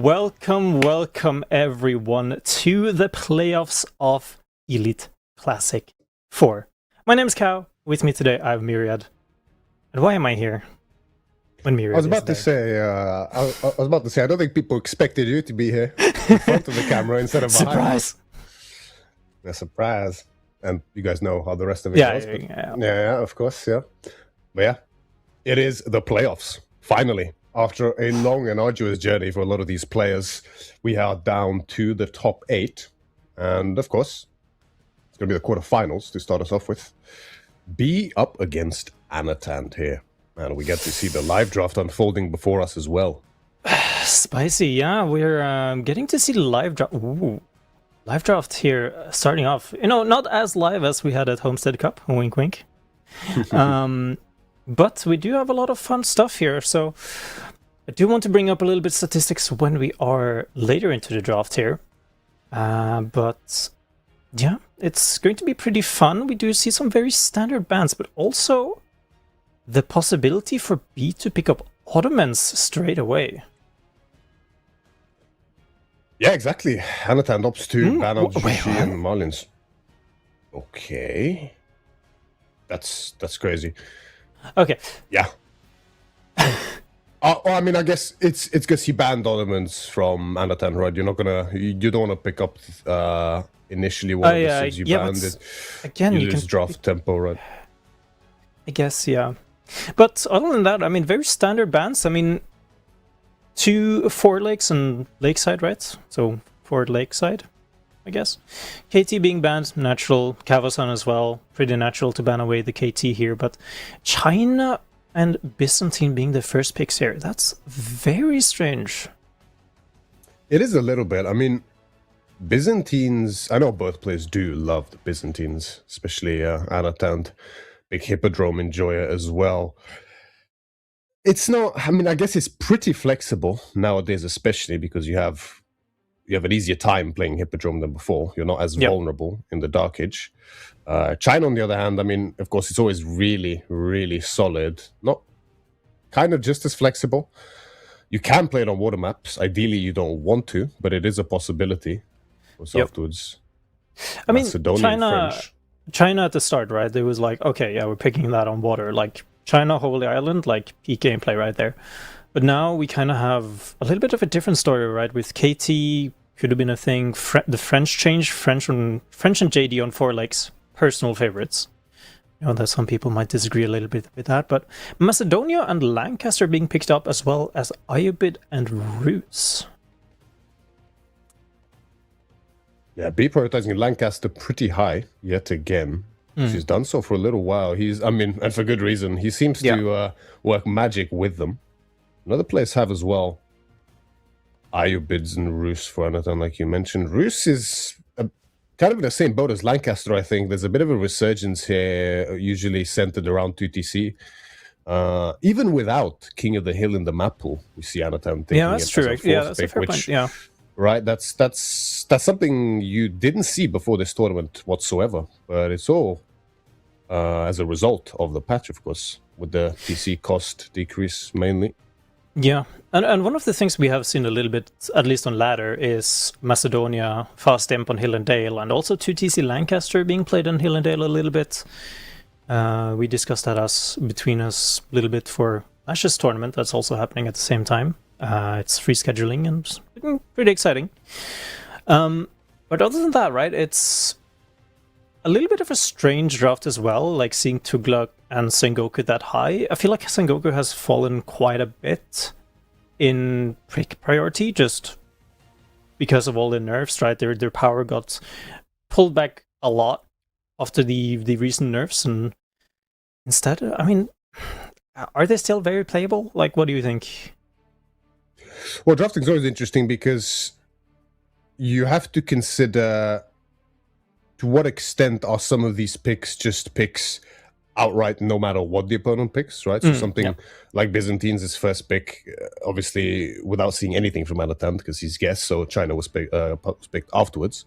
Welcome everyone to the playoffs of Elite Classic 4. My name is Cow. With me today I have Myriad. And why am I here when Myriad I was about is to there? say, I was about to say, I don't think people expected you to be here in front of the camera instead of behind. Surprise! A surprise. And you guys know how the rest of it goes. But yeah, of course, yeah. But yeah, it is the playoffs. Finally, after a long and arduous journey for a lot of these players, we are down to the top 8. And of course, it's going to be the quarterfinals to start us off with. B up against Anatan here. And we get to see the live draft unfolding before us as well. Spicy, yeah. We're getting to see the live draft. Ooh. Live draft here starting off. You know, not as live as we had at Homestead Cup. Wink, wink. But we do have a lot of fun stuff here. So I do want to bring up a little bit of statistics when we are later into the draft here. But yeah, it's going to be pretty fun. We do see some very standard bans, but also the possibility for B to pick up Ottomans straight away. Yeah, exactly. Anatan opts to ban out Jushi and Marlins. Okay. That's crazy. Okay. Yeah. I mean, I guess it's because he banned Ottomans from Anatan, right? You don't want to pick up initially one of the cities you banned. Again, you lose draft tempo, right? I guess, yeah. But other than that, I mean, very standard bans. I mean, 2 Forward Lakes and Lakeside, right? So Forward Lakeside, I guess. KT being banned, natural. Kavasan as well, pretty natural to ban away the KT here. But China and Byzantine being the first picks here, that's very strange. It is a little bit. I mean, Byzantines, I know both players do love the Byzantines, especially Anatan, big Hippodrome enjoyer as well. It's not, I mean, I guess it's pretty flexible nowadays, especially because you have an easier time playing Hippodrome than before. You're not as vulnerable in the Dark Age. China, on the other hand, I mean, of course, it's always really, really solid. Not kind of just as flexible. You can play it on water maps. Ideally, you don't want to, but it is a possibility. Afterwards, I mean, China at the start, right? It was like, okay, yeah, we're picking that on water. Like China, Holy Island, like peak gameplay right there. But now we kind of have a little bit of a different story, right? With KT, could have been a thing. The French change, French and JD on 4 Lakes, personal favorites. You know that some people might disagree a little bit with that, but Macedonia and Lancaster being picked up, as well as Iobid and Rus. Yeah, B prioritizing Lancaster pretty high yet again. She's done so for a little while. And for good reason. He seems to work magic with them. Another players have as well. Iobids and Rus for Anatan, like you mentioned. Rus is kind of in the same boat as Lancaster, I think. There's a bit of a resurgence here, usually centered around 2TC. Even without King of the Hill in the map pool, we see Anatan taking that's true. That's a fair point. Yeah. Right, that's something you didn't see before this tournament whatsoever, but it's all as a result of the patch, of course, with the TC cost decrease mainly. Yeah, and one of the things we have seen a little bit, at least on ladder, is Macedonia fast imp on Hill and Dale, and also 2TC Lancaster being played on Hill and Dale a little bit. We discussed that between us a little bit for Ash's tournament. That's also happening at the same time. It's free scheduling and pretty exciting. But other than that, right, it's a little bit of a strange draft as well, like seeing Tughlaq and Sengoku that high. I feel like Sengoku has fallen quite a bit in pick priority just because of all the nerfs, right? Their power got pulled back a lot after the recent nerfs, and instead, I mean, are they still very playable? Like, what do you think? Well, drafting is always interesting because you have to consider to what extent are some of these picks just picks outright no matter what the opponent picks, right? So something like Byzantine's first pick, obviously without seeing anything from Anatan because he's guessed, so China was picked afterwards.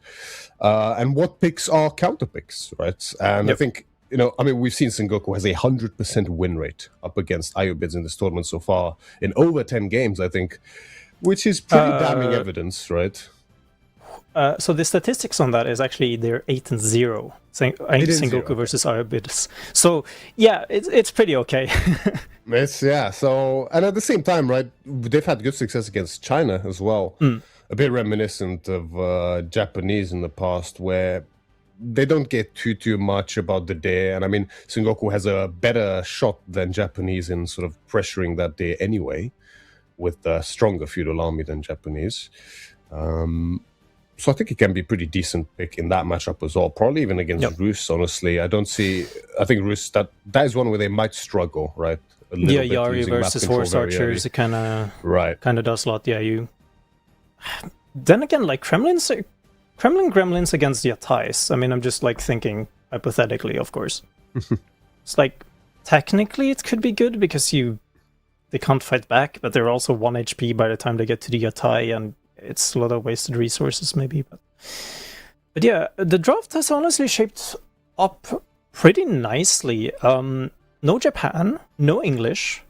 And what picks are counter picks, right? And I think, we've seen Sengoku has a 100% win rate up against Iobids in this tournament so far. In over 10 games, I think which is pretty damning evidence, right? So the statistics on that is actually they're 8-0. Sengoku versus Arbids. So yeah, it's pretty okay. So, and at the same time, right, they've had good success against China as well. A bit reminiscent of Japanese in the past, where they don't get too much about the day. And I mean, Sengoku has a better shot than Japanese in sort of pressuring that day anyway, with a stronger feudal army than Japanese. So I think it can be a pretty decent pick in that matchup as well. Probably even against Rus, honestly. I think Rus, that is one where they might struggle, right? Yari versus Horse Archers, it kind of does a lot. Yeah, Then again, like Kremlin Gremlins against Yatais. I mean, I'm just like thinking hypothetically, of course. It's like technically it could be good because they can't fight back, but they're also 1 HP by the time they get to the Yatai, and it's a lot of wasted resources maybe. But yeah, the draft has honestly shaped up pretty nicely. No Japan, no English.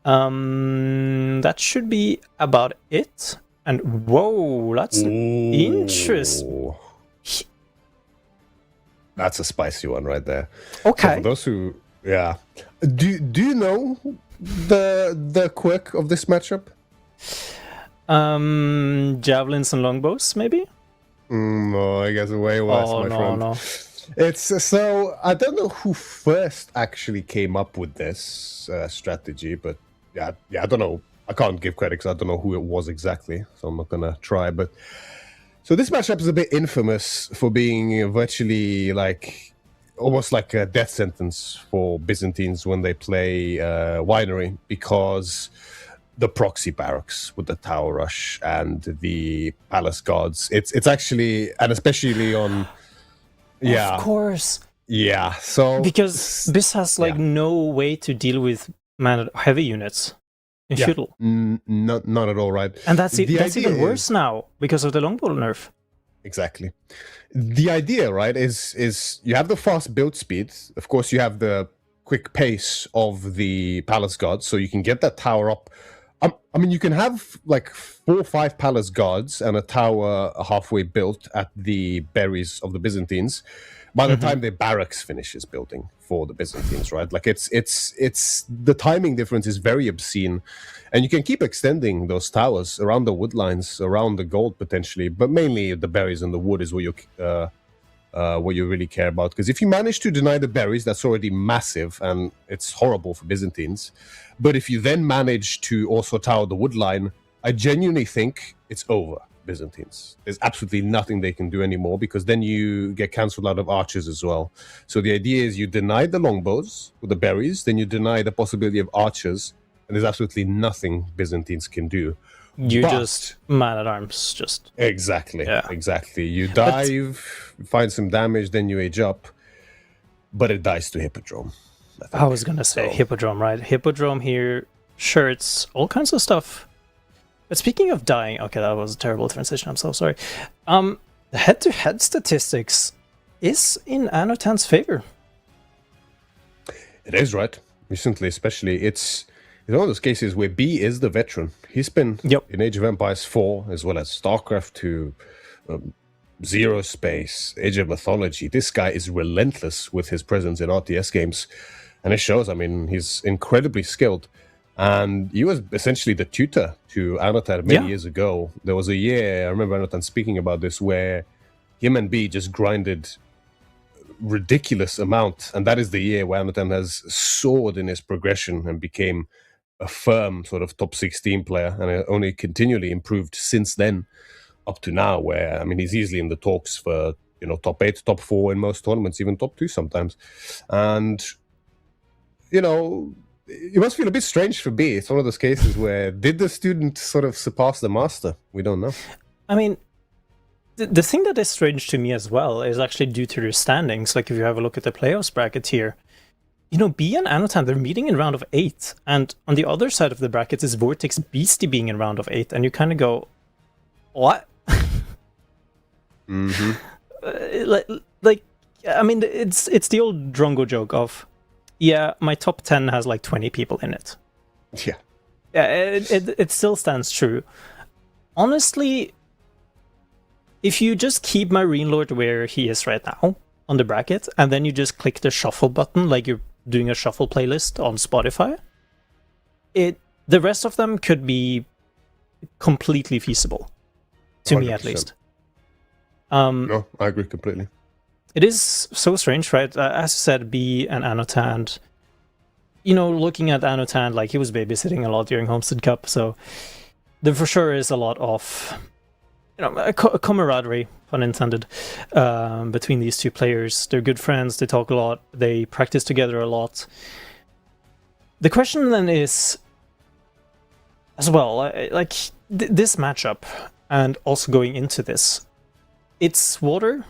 That should be about it. And whoa, that's interesting. That's a spicy one right there. Okay. So for those who, do you know the quirk of this matchup? Javelins and longbows, maybe? No, I guess way worse, my friend. No. It's so I don't know who first actually came up with this strategy, but yeah, I don't know. I can't give credit because I don't know who it was exactly, so I'm not gonna try. But so this matchup is a bit infamous for being virtually like almost like a death sentence for Byzantines when they play Winery, because the proxy barracks with the tower rush and the palace guards. It's actually, and especially on. Yeah, of course. Yeah, so because this has like no way to deal with heavy units in feudal. Not at all, right? And that's even worse now because of the longbow nerf. Exactly. The idea, right, is you have the fast build speed. Of course, you have the quick pace of the palace guards, so you can get that tower up. I mean, you can have like 4 or 5 palace guards and a tower halfway built at the berries of the Byzantines by the time their barracks finishes building for the Byzantines, right? Like it's the timing difference is very obscene, and you can keep extending those towers around the wood lines, around the gold potentially, but mainly the berries and the wood is what you really care about. Because if you manage to deny the berries, that's already massive and it's horrible for Byzantines. But if you then manage to also tower the wood line, I genuinely think it's over, Byzantines. There's absolutely nothing they can do anymore, because then you get cancelled out of archers as well. So the idea is you deny the longbows with the berries, then you deny the possibility of archers, and there's absolutely nothing Byzantines can do. Just man-at-arms, just... Exactly. You dive, find some damage, then you age up, but it dies to Hippodrome. I was gonna say Hippodrome, right? Hippodrome here, shirts, all kinds of stuff. But speaking of dying, okay, that was a terrible transition, I'm so sorry. The head-to-head statistics is in Anotan's favor. It is, right? Recently, especially, it's one of those cases where B is the veteran. He's been in Age of Empires 4, as well as StarCraft 2, Zero Space, Age of Mythology. This guy is relentless with his presence in RTS games, and it shows. I mean, he's incredibly skilled, and he was essentially the tutor to Anotan many years ago. There was a year, I remember Anotan speaking about this, where him and B just grinded ridiculous amount, and that is the year where Anotan has soared in his progression and became a firm sort of top 16 player, and it only continually improved since then up to now, where, I mean, he's easily in the talks for, top 8, top 4 in most tournaments, even top 2 sometimes. And, it must feel a bit strange for B. It's one of those cases where, did the student sort of surpass the master? We don't know. I mean, the thing that is strange to me as well is actually due to their standings. Like, if you have a look at the playoffs bracket here, B and Anotan, they're meeting in round of 8. And on the other side of the bracket is Vortex Beastie being in round of 8. And you kind of go, what? I mean, it's the old Drongo joke of, my top 10 has like 20 people in it. Yeah. Yeah, it still stands true. Honestly, if you just keep Marine Lord where he is right now on the bracket, and then you just click the shuffle button like you're doing a shuffle playlist on Spotify, the rest of them could be completely feasible. To me, at 100%. least. No, I agree completely. It is so strange, right? As you said, B and Annotant. You know, looking at Annotant, like he was babysitting a lot during Homestead Cup, so there for sure is a lot of, you know, a camaraderie, pun intended, between these two players. They're good friends. They talk a lot. They practice together a lot. The question then is, as well, like this matchup, and also going into this. It's water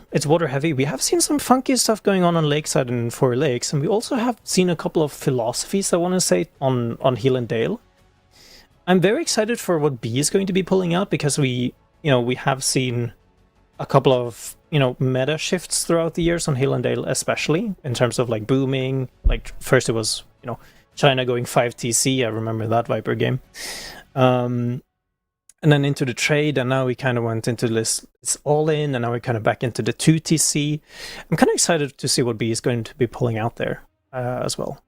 heavy. We have seen some funky stuff going on Lakeside and Four Lakes, and we also have seen a couple of philosophies, I want to say, on Hill and Dale. I'm very excited for what B is going to be pulling out, because we have seen a couple of, meta shifts throughout the years on Hill and Dale, especially in terms of like booming. Like first it was, China going 5TC, I remember that Viper game. And then into the trade, and now we kind of went into this, it's all in, and now we're kind of back into the 2TC. I'm kind of excited to see what B is going to be pulling out there as well.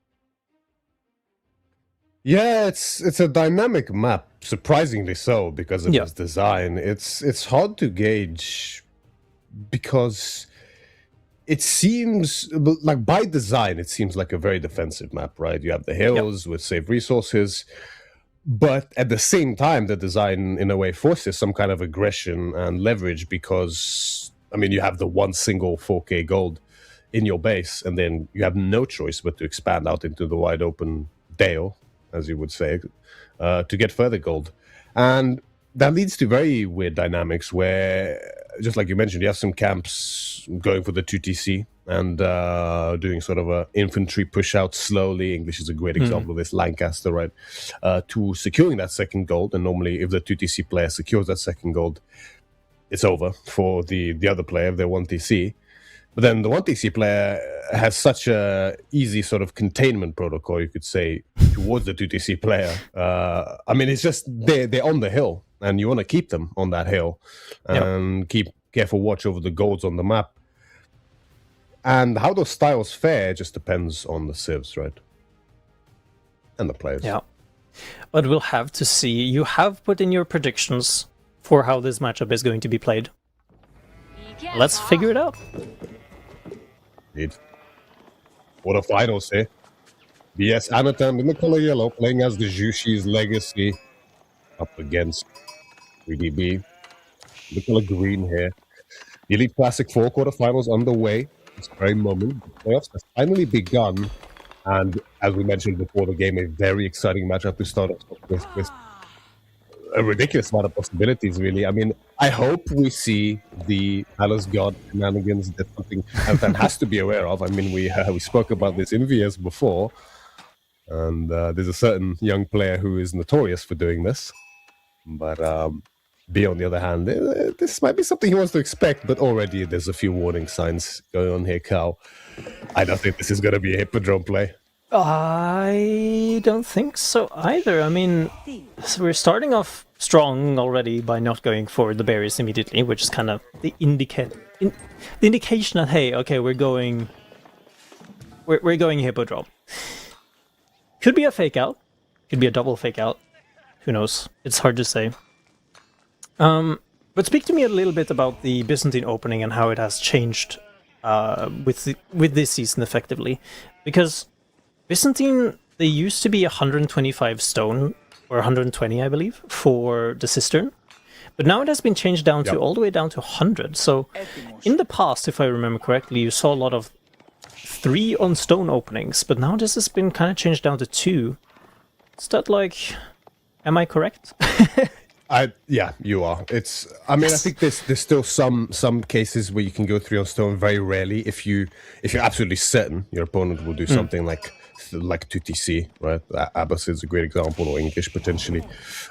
Yeah, it's a dynamic map, surprisingly so, because of its design. It's hard to gauge because it seems like by design, it seems like a very defensive map, right? You have the hills with safe resources. But at the same time, the design, in a way, forces some kind of aggression and leverage because, I mean, you have the one single 4K gold in your base, and then you have no choice but to expand out into the wide open Dale, as you would say, to get further gold. And that leads to very weird dynamics where, just like you mentioned, you have some camps going for the 2TC and doing sort of a infantry push out slowly. English is a great example of this, Lancaster, right? To securing that second gold. And normally if the 2TC player secures that second gold, it's over for the other player if they're 1TC. But then the 1TC player has such a easy sort of containment protocol, you could say, towards the 2TC player. I mean, it's just they're on the hill, and you want to keep them on that hill and keep careful watch over the golds on the map. And how those styles fare just depends on the civs, right? And the players. Yeah. But we'll have to see. You have put in your predictions for how this matchup is going to be played. Let's figure it out. Indeed. Quarterfinals here. BS Anatan in the color yellow, playing as the Jushi's Legacy up against 3DB. The color green here. The Elite Classic 4 quarterfinals underway. This very moment, the playoffs have finally begun. And as we mentioned before the game, a very exciting matchup to start off with a ridiculous amount of possibilities, really. I mean, I hope we see the Palace God shenanigans. That's something Anatan has to be aware of. I mean, we spoke about this in VS before, and there's a certain young player who is notorious for doing this. But B, on the other hand, this might be something he wants to expect, but already there's a few warning signs going on here, Cal. I don't think this is going to be a Hippodrome play. I don't think so either. I mean, so we're starting off strong already by not going for the berries immediately, which is kind of the indication that, hey, okay, we're going Hippodrome. Could be a fake out, could be a double fake out. Who knows? It's hard to say. But speak to me a little bit about the Byzantine opening and how it has changed with this season effectively, because Byzantine, they used to be 125 stone, or 120, I believe, for the Cistern. But now it has been changed down to all the way down to 100. So in the past, if I remember correctly, you saw a lot of 3 on stone openings, but now this has been kind of changed down to 2. Is that like... Am I correct? Yeah, you are. I mean, I think there's still some cases where you can go 3 on stone very rarely if you're absolutely certain your opponent will do something like like 2TC, right? Abbas is a great example, or English potentially.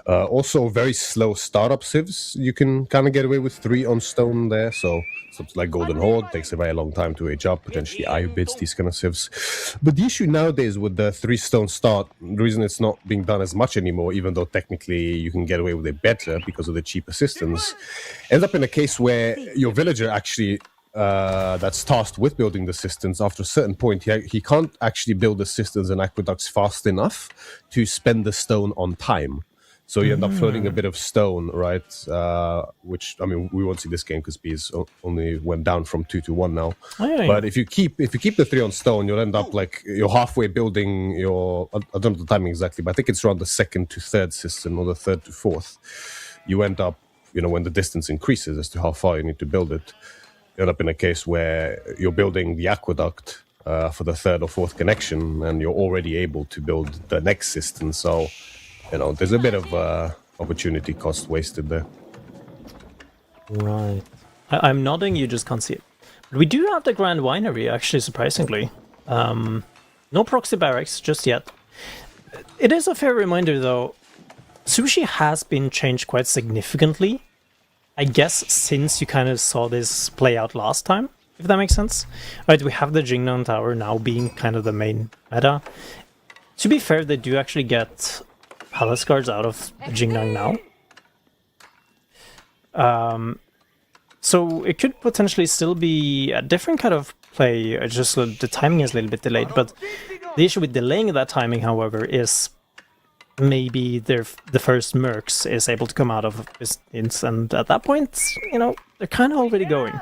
Also, very slow startup civs. You can kind of get away with 3 on stone there, so something like Golden Horde takes a very long time to age up, potentially Iron-Bids, these kind of civs. But the issue nowadays with the 3 stone start, the reason it's not being done as much anymore, even though technically you can get away with it better because of the cheap assistance, ends up in a case where your villager actually that's tasked with building the cisterns, after a certain point, he can't actually build the cisterns and aqueducts fast enough to spend the stone on time. So you end up floating a bit of stone, right? Which, I mean, we won't see this game because Bees only went down from 2 to 1 now. Oh, yeah, but if you keep the 3 on stone, you'll end up like you're halfway building your. I don't know the timing exactly, but I think it's around the 2nd to 3rd cistern or the 3rd to 4th. You end up, when the distance increases as to how far you need to build it, you end up in a case where you're building the aqueduct for the 3rd or 4th connection, and you're already able to build the next cistern. So, there's a bit of opportunity cost wasted there. Right. I'm nodding, you just can't see it. But we do have the Grand Winery, actually, surprisingly. No proxy barracks just yet. It is a fair reminder, though. Sushi has been changed quite significantly. I guess since you kind of saw this play out last time, if that makes sense. Alright, we have the Jingnan Tower now being kind of the main meta. To be fair, they do actually get Palace Guards out of Jingnan now. So it could potentially still be a different kind of play, just the timing is a little bit delayed. But the issue with delaying that timing, however, is maybe the first mercs is able to come out of Byzantines, and at that point, they're kind of already going.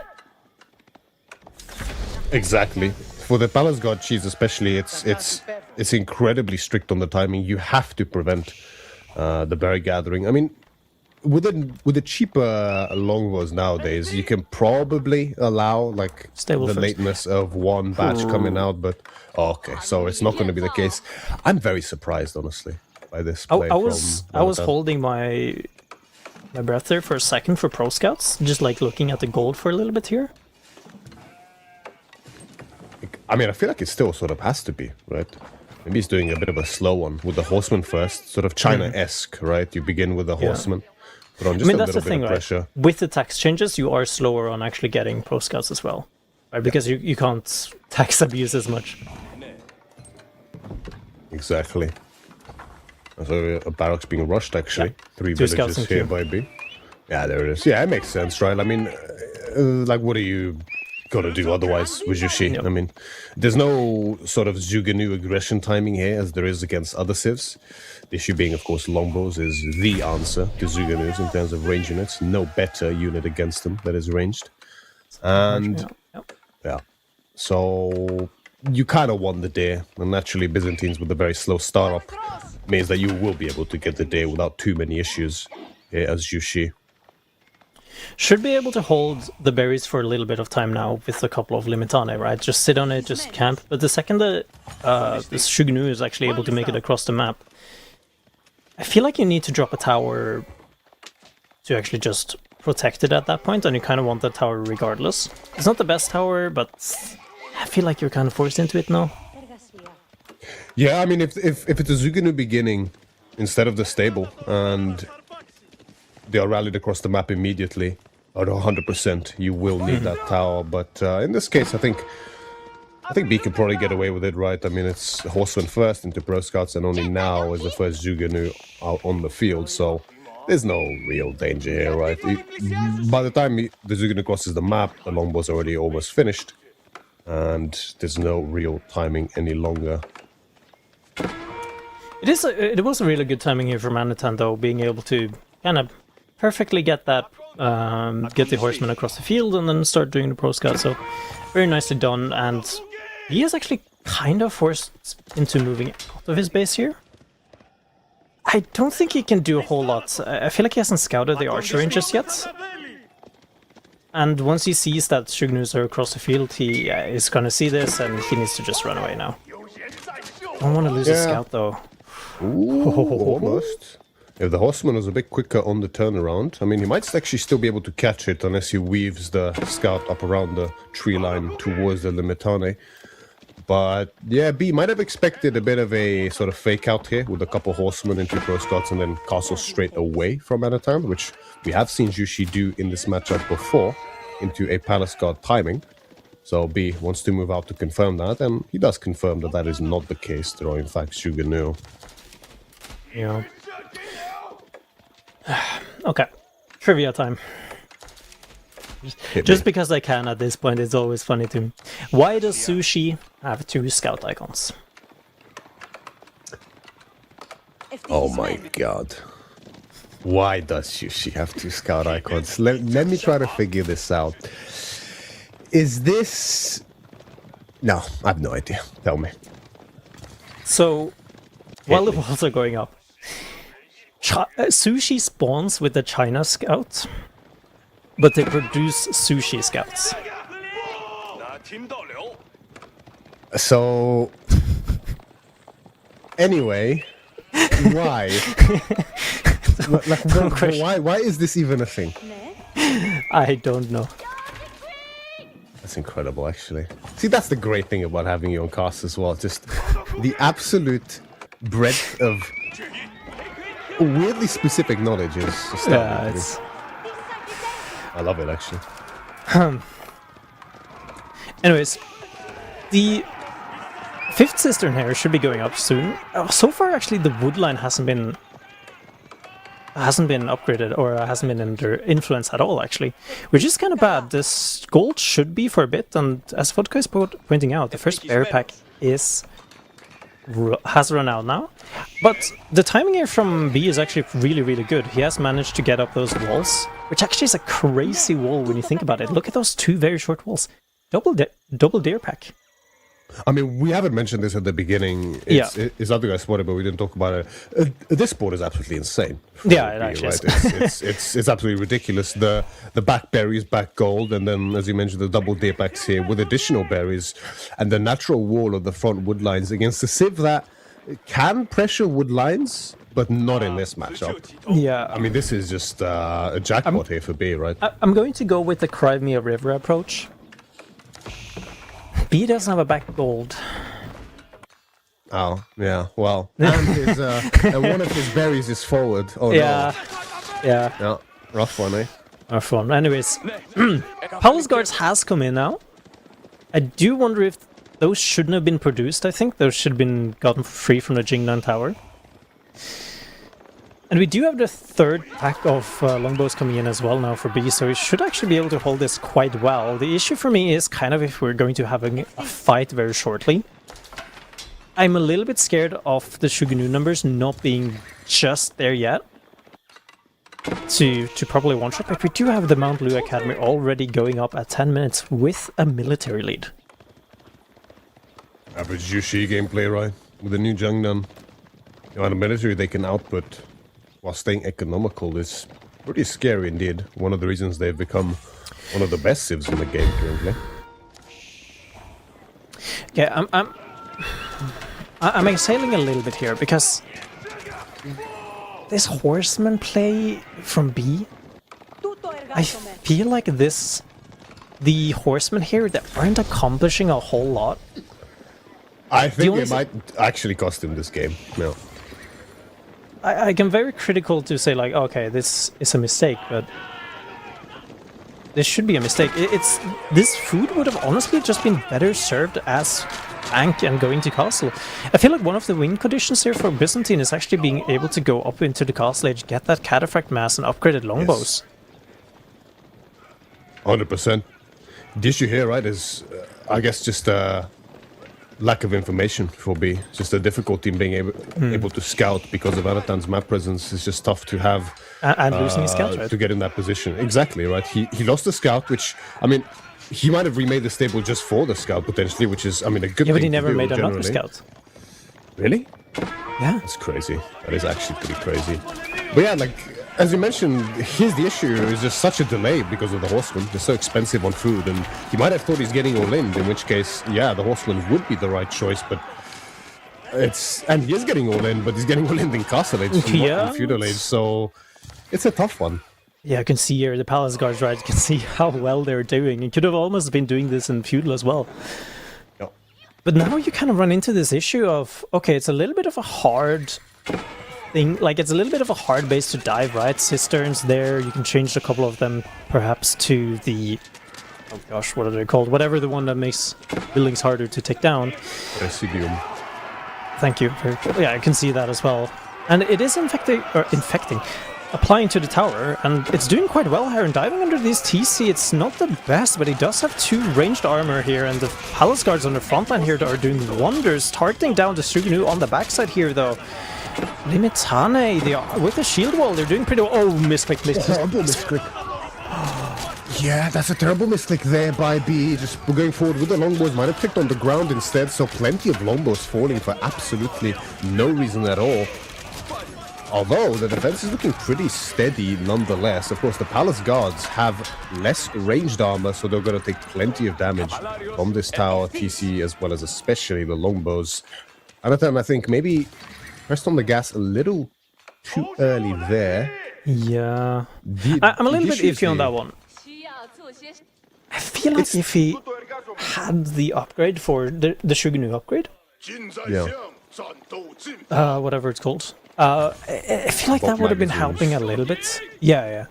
Exactly. For the Palace Guard cheese especially, it's incredibly strict on the timing. You have to prevent the berry gathering. I mean, with the cheaper longbows nowadays, you can probably allow like the lateness of one batch coming out, but okay, so it's not going to be the case. I'm very surprised, honestly, by this play. I was holding my breath there for a second for Pro Scouts, just like looking at the gold for a little bit here. I mean, I feel like it still sort of has to be, right? Maybe he's doing a bit of a slow one with the horseman first, sort of China-esque, right? You begin with the horseman, put on just a little bit of pressure. Right? With the tax changes, you are slower on actually getting Pro Scouts as well, right? Because you can't tax abuse as much. Exactly. So a barracks being rushed, actually. Yeah. 3 villages here by B. Yeah, there it is. Yeah, it makes sense, right? I mean, like, what are you gonna do otherwise with Yushi? Yep. I mean, there's no sort of Zuganu aggression timing here as there is against other civs. The issue being, of course, longbows is the answer to Zuganus in terms of range units. No better unit against them that is ranged. And yeah, so you kind of won the day, and naturally Byzantines with a very slow startup means that you will be able to get the day without too many issues as Yushi. Should be able to hold the berries for a little bit of time now with a couple of Limitane, right? Just sit on it, just camp. But the second that this Shugnu is actually able to make it across the map, I feel like you need to drop a tower to actually just protect it at that point, and you kind of want that tower regardless. It's not the best tower, but I feel like you're kind of forced into it now. Yeah, I mean, if it's a Zuganu beginning instead of the stable, and they are rallied across the map immediately, or 100%, you will need that tower. But in this case, I think B can probably get away with it, right? I mean, it's Horseman first into Pro Scouts, and only now is the first Zuganu out on the field, so there's no real danger here, right? By the time the Zuganu crosses the map, the longbow's already almost finished, and there's no real timing any longer. It was a really good timing here for Manatan, though, being able to kind of perfectly get that, get the horseman across the field and then start doing the Pro Scout. So very nicely done, and he is actually kind of forced into moving out of his base here. I don't think he can do a whole lot. I feel like he hasn't scouted the archer ranges yet. And once he sees that Shugnus are across the field, he is going to see this, and he needs to just run away now. Don't want to lose a scout, though. Ooh, almost. If the horseman was a bit quicker on the turnaround, I mean, he might actually still be able to catch it unless he weaves the scout up around the tree line towards the Limitane. But yeah, B might have expected a bit of a sort of fake out here with a couple horsemen and 2 Coast Guards and then castle straight away from Anatown, which we have seen Jushi do in this matchup before into a Palace Guard timing. So B wants to move out to confirm that, and he does confirm that that is not the case. There are in fact Shuganu. Yeah. Okay. Trivia time. Just because I can at this point, it's always funny to me. Why does Sushi have 2 scout icons? Oh my god. Why does Sushi have 2 scout icons? Let me try to figure this out. Is this... No, I have no idea. Tell me. So, while the walls are going up, Sushi spawns with the China scout, but they produce Sushi scouts. So... Anyway... Why? Why is this even a thing? I don't know. That's incredible, actually. See, that's the great thing about having you on cast as well. Just the absolute breadth of weirdly specific knowledge is astounding. I love it, actually. Anyways, the 5th Cistern here should be going up soon. So far, actually, the wood line hasn't been upgraded or hasn't been under influence at all, actually, which is kind of bad. This gold should be for a bit, and as Vodka is pointing out, the first bear pack has run out now. But the timing here from B is actually really, really good. He has managed to get up those walls, which actually is a crazy wall when you think about it. Look at those 2 very short walls. Double deer pack. I mean, we haven't mentioned this at the beginning. It's other guys spotted, but we didn't talk about it. This board is absolutely insane. Yeah, it actually is. It's absolutely ridiculous. The back berries, back gold, and then, as you mentioned, the double deer packs here with additional berries, and the natural wall of the front wood lines against the Civ that can pressure wood lines, but not in this matchup. Yeah. I mean, this is just a jackpot here for B, right? I'm going to go with the Crimea River approach. B doesn't have a back gold. Oh, yeah, well. And his, one of his berries is forward. Oh, yeah. No. Yeah, rough one, eh? Rough one. Anyways, Palace Guards has come in now. I do wonder if those shouldn't have been produced, I think. Those should have been gotten free from the Jingnan Tower. And we do have the 3rd pack of longbows coming in as well now for B, so we should actually be able to hold this quite well. The issue for me is kind of if we're going to have a fight very shortly. I'm a little bit scared of the Shuganu numbers not being just there yet to properly one-shot, but we do have the Mount Blue Academy already going up at 10 minutes with a military lead. Average Jushi gameplay, right? With the new Jungnan. You know, the military they can output while staying economical is pretty scary indeed. One of the reasons they've become one of the best civs in the game currently. Yeah, I'm exhaling a little bit here because this horseman play from B, I feel like the horsemen here that aren't accomplishing a whole lot. I think it might actually cost him this game. No. I can very critical to say like, okay, this is a mistake, but this should be a mistake. This food would have honestly just been better served as tank and going to castle. I feel like one of the win conditions here for Byzantine is actually being able to go up into the castle age, get that cataphract mass and upgraded longbows. 100%. The issue here, right, is I guess just lack of information for B. Just a difficulty in being able to scout because of Anatan's map presence is just tough to have. And losing his scout, right? To get in that position. Exactly, right? He lost the scout, which, I mean, he might have remade the stable just for the scout, potentially, which is, I mean, a good thing. Yeah, but he never to do, made another generally. scout. Really? Yeah. That's crazy. That is actually pretty crazy. But yeah, like, as you mentioned, here's the issue. It's just such a delay because of the horseman. They're so expensive on food, and he might have thought he's getting all in which case, yeah, the horseman would be the right choice, but and he is getting all in, but he's getting all in Castle Age, not in Feudal Age, so it's a tough one. Yeah, I can see here the Palace Guards, right? You can see how well they're doing. It could have almost been doing this in Feudal as well. Yeah. But now you kind of run into this issue of, okay, it's a little bit of a hard thing, like it's a little bit of a hard base to dive, right? Cisterns there, you can change a couple of them perhaps to the, oh gosh, what are they called? Whatever the one that makes buildings harder to take down. Residium. Thank you. Very cool. Yeah, I can see that as well. And it is infecting, applying to the tower, and it's doing quite well here. And diving under these TC, it's not the best, but he does have 2 ranged armor here, and the palace guards on the front line here are doing wonders, targeting down the Sugnu on the backside here, though. Limitane, with the shield wall, they're doing pretty well. Oh, misclick. Terrible misclick. Yeah, that's a terrible misclick there by B. Just going forward with the longbows. Might have clicked on the ground instead, so plenty of longbows falling for absolutely no reason at all. Although the defense is looking pretty steady nonetheless. Of course, the palace guards have less ranged armor, so they're going to take plenty of damage from this tower, TC, as well as especially the longbows. Another, I think maybe pressed on the gas a little too early there. Yeah. I'm a little bit iffy on that one. I feel like if he had the upgrade for the Shugunu upgrade, whatever it's called, I feel like that would have been helping a little bit. Yeah.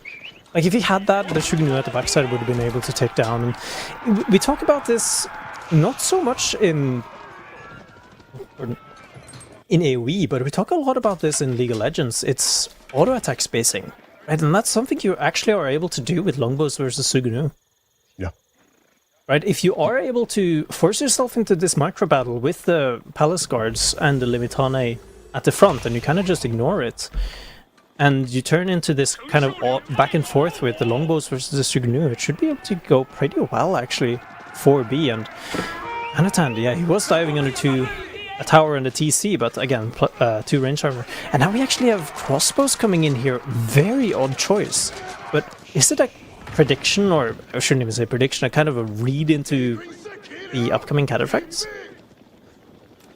Like if he had that, the Shugunu at the backside would have been able to take down. And we talk about this not so much in AoE, but we talk a lot about this in League of Legends. It's auto attack spacing, right? And that's something you actually are able to do with longbows versus Sugunu. Yeah. Right, if you are able to force yourself into this micro battle with the palace guards and the Limitane at the front, and you kind of just ignore it, and you turn into this kind of back and forth with the longbows versus the Sugnu, it should be able to go pretty well actually for B. And Anatan, yeah, he was diving under a tower and a TC, but again, 2 range armor. And now we actually have crossbows coming in here. Very odd choice. But is it a prediction, or I shouldn't even say prediction, a kind of a read into the upcoming cataphracts?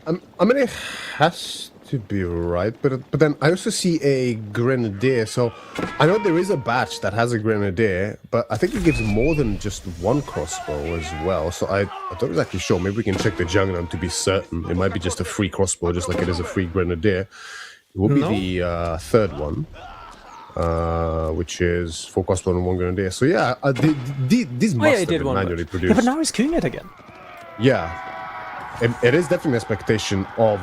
I mean, it has to be right, but then I also see a grenadier, so I know there is a batch that has a grenadier, but I think it gives more than just 1 crossbow as well, so I'm not exactly sure. Maybe we can check the Jungnam to be certain. It might be just a free crossbow, just like it is a free grenadier. It will be the 3rd one, which is 4 crossbow and 1 grenadier. So yeah, these must have been manually produced. Yeah, but now he's queuing it again. Yeah, it is definitely an expectation of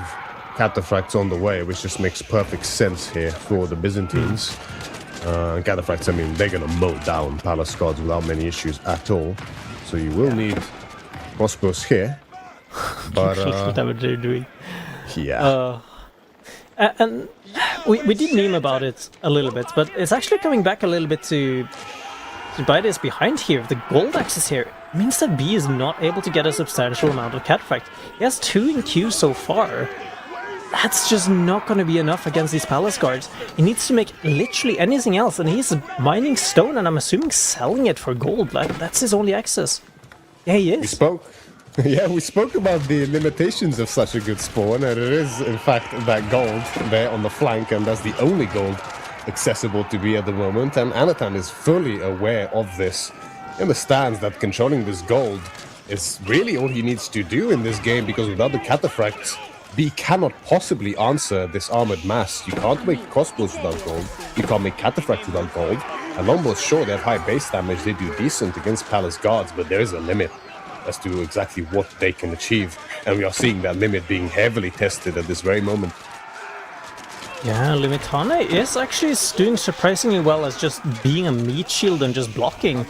cataphracts on the way, which just makes perfect sense here for the Byzantines. Cataphracts, I mean, they're going to mow down palace guards without many issues at all. So you will need crossbows here. But whatever they're doing. Yeah. And we did meme about it a little bit, but it's actually coming back a little bit to bite us behind here. The gold axis here means that B is not able to get a substantial amount of cataphract. He has 2 in queue so far. That's just not going to be enough against these palace guards. He needs to make literally anything else, and he's mining stone, and I'm assuming selling it for gold. Like, that's his only access. Yeah, he is. We spoke about the limitations of such a good spawn, and it is, in fact, that gold there on the flank, and that's the only gold accessible to be at the moment. And Anatan is fully aware of this. He understands that controlling this gold is really all he needs to do in this game, because without the cataphracts, B cannot possibly answer this armored mass. You can't make crossbows without gold. You can't make cataphracts without gold. And longbows, sure, they have high base damage. They do decent against palace guards, but there is a limit as to exactly what they can achieve. And we are seeing that limit being heavily tested at this very moment. Yeah, Limitane is actually doing surprisingly well as just being a meat shield and just blocking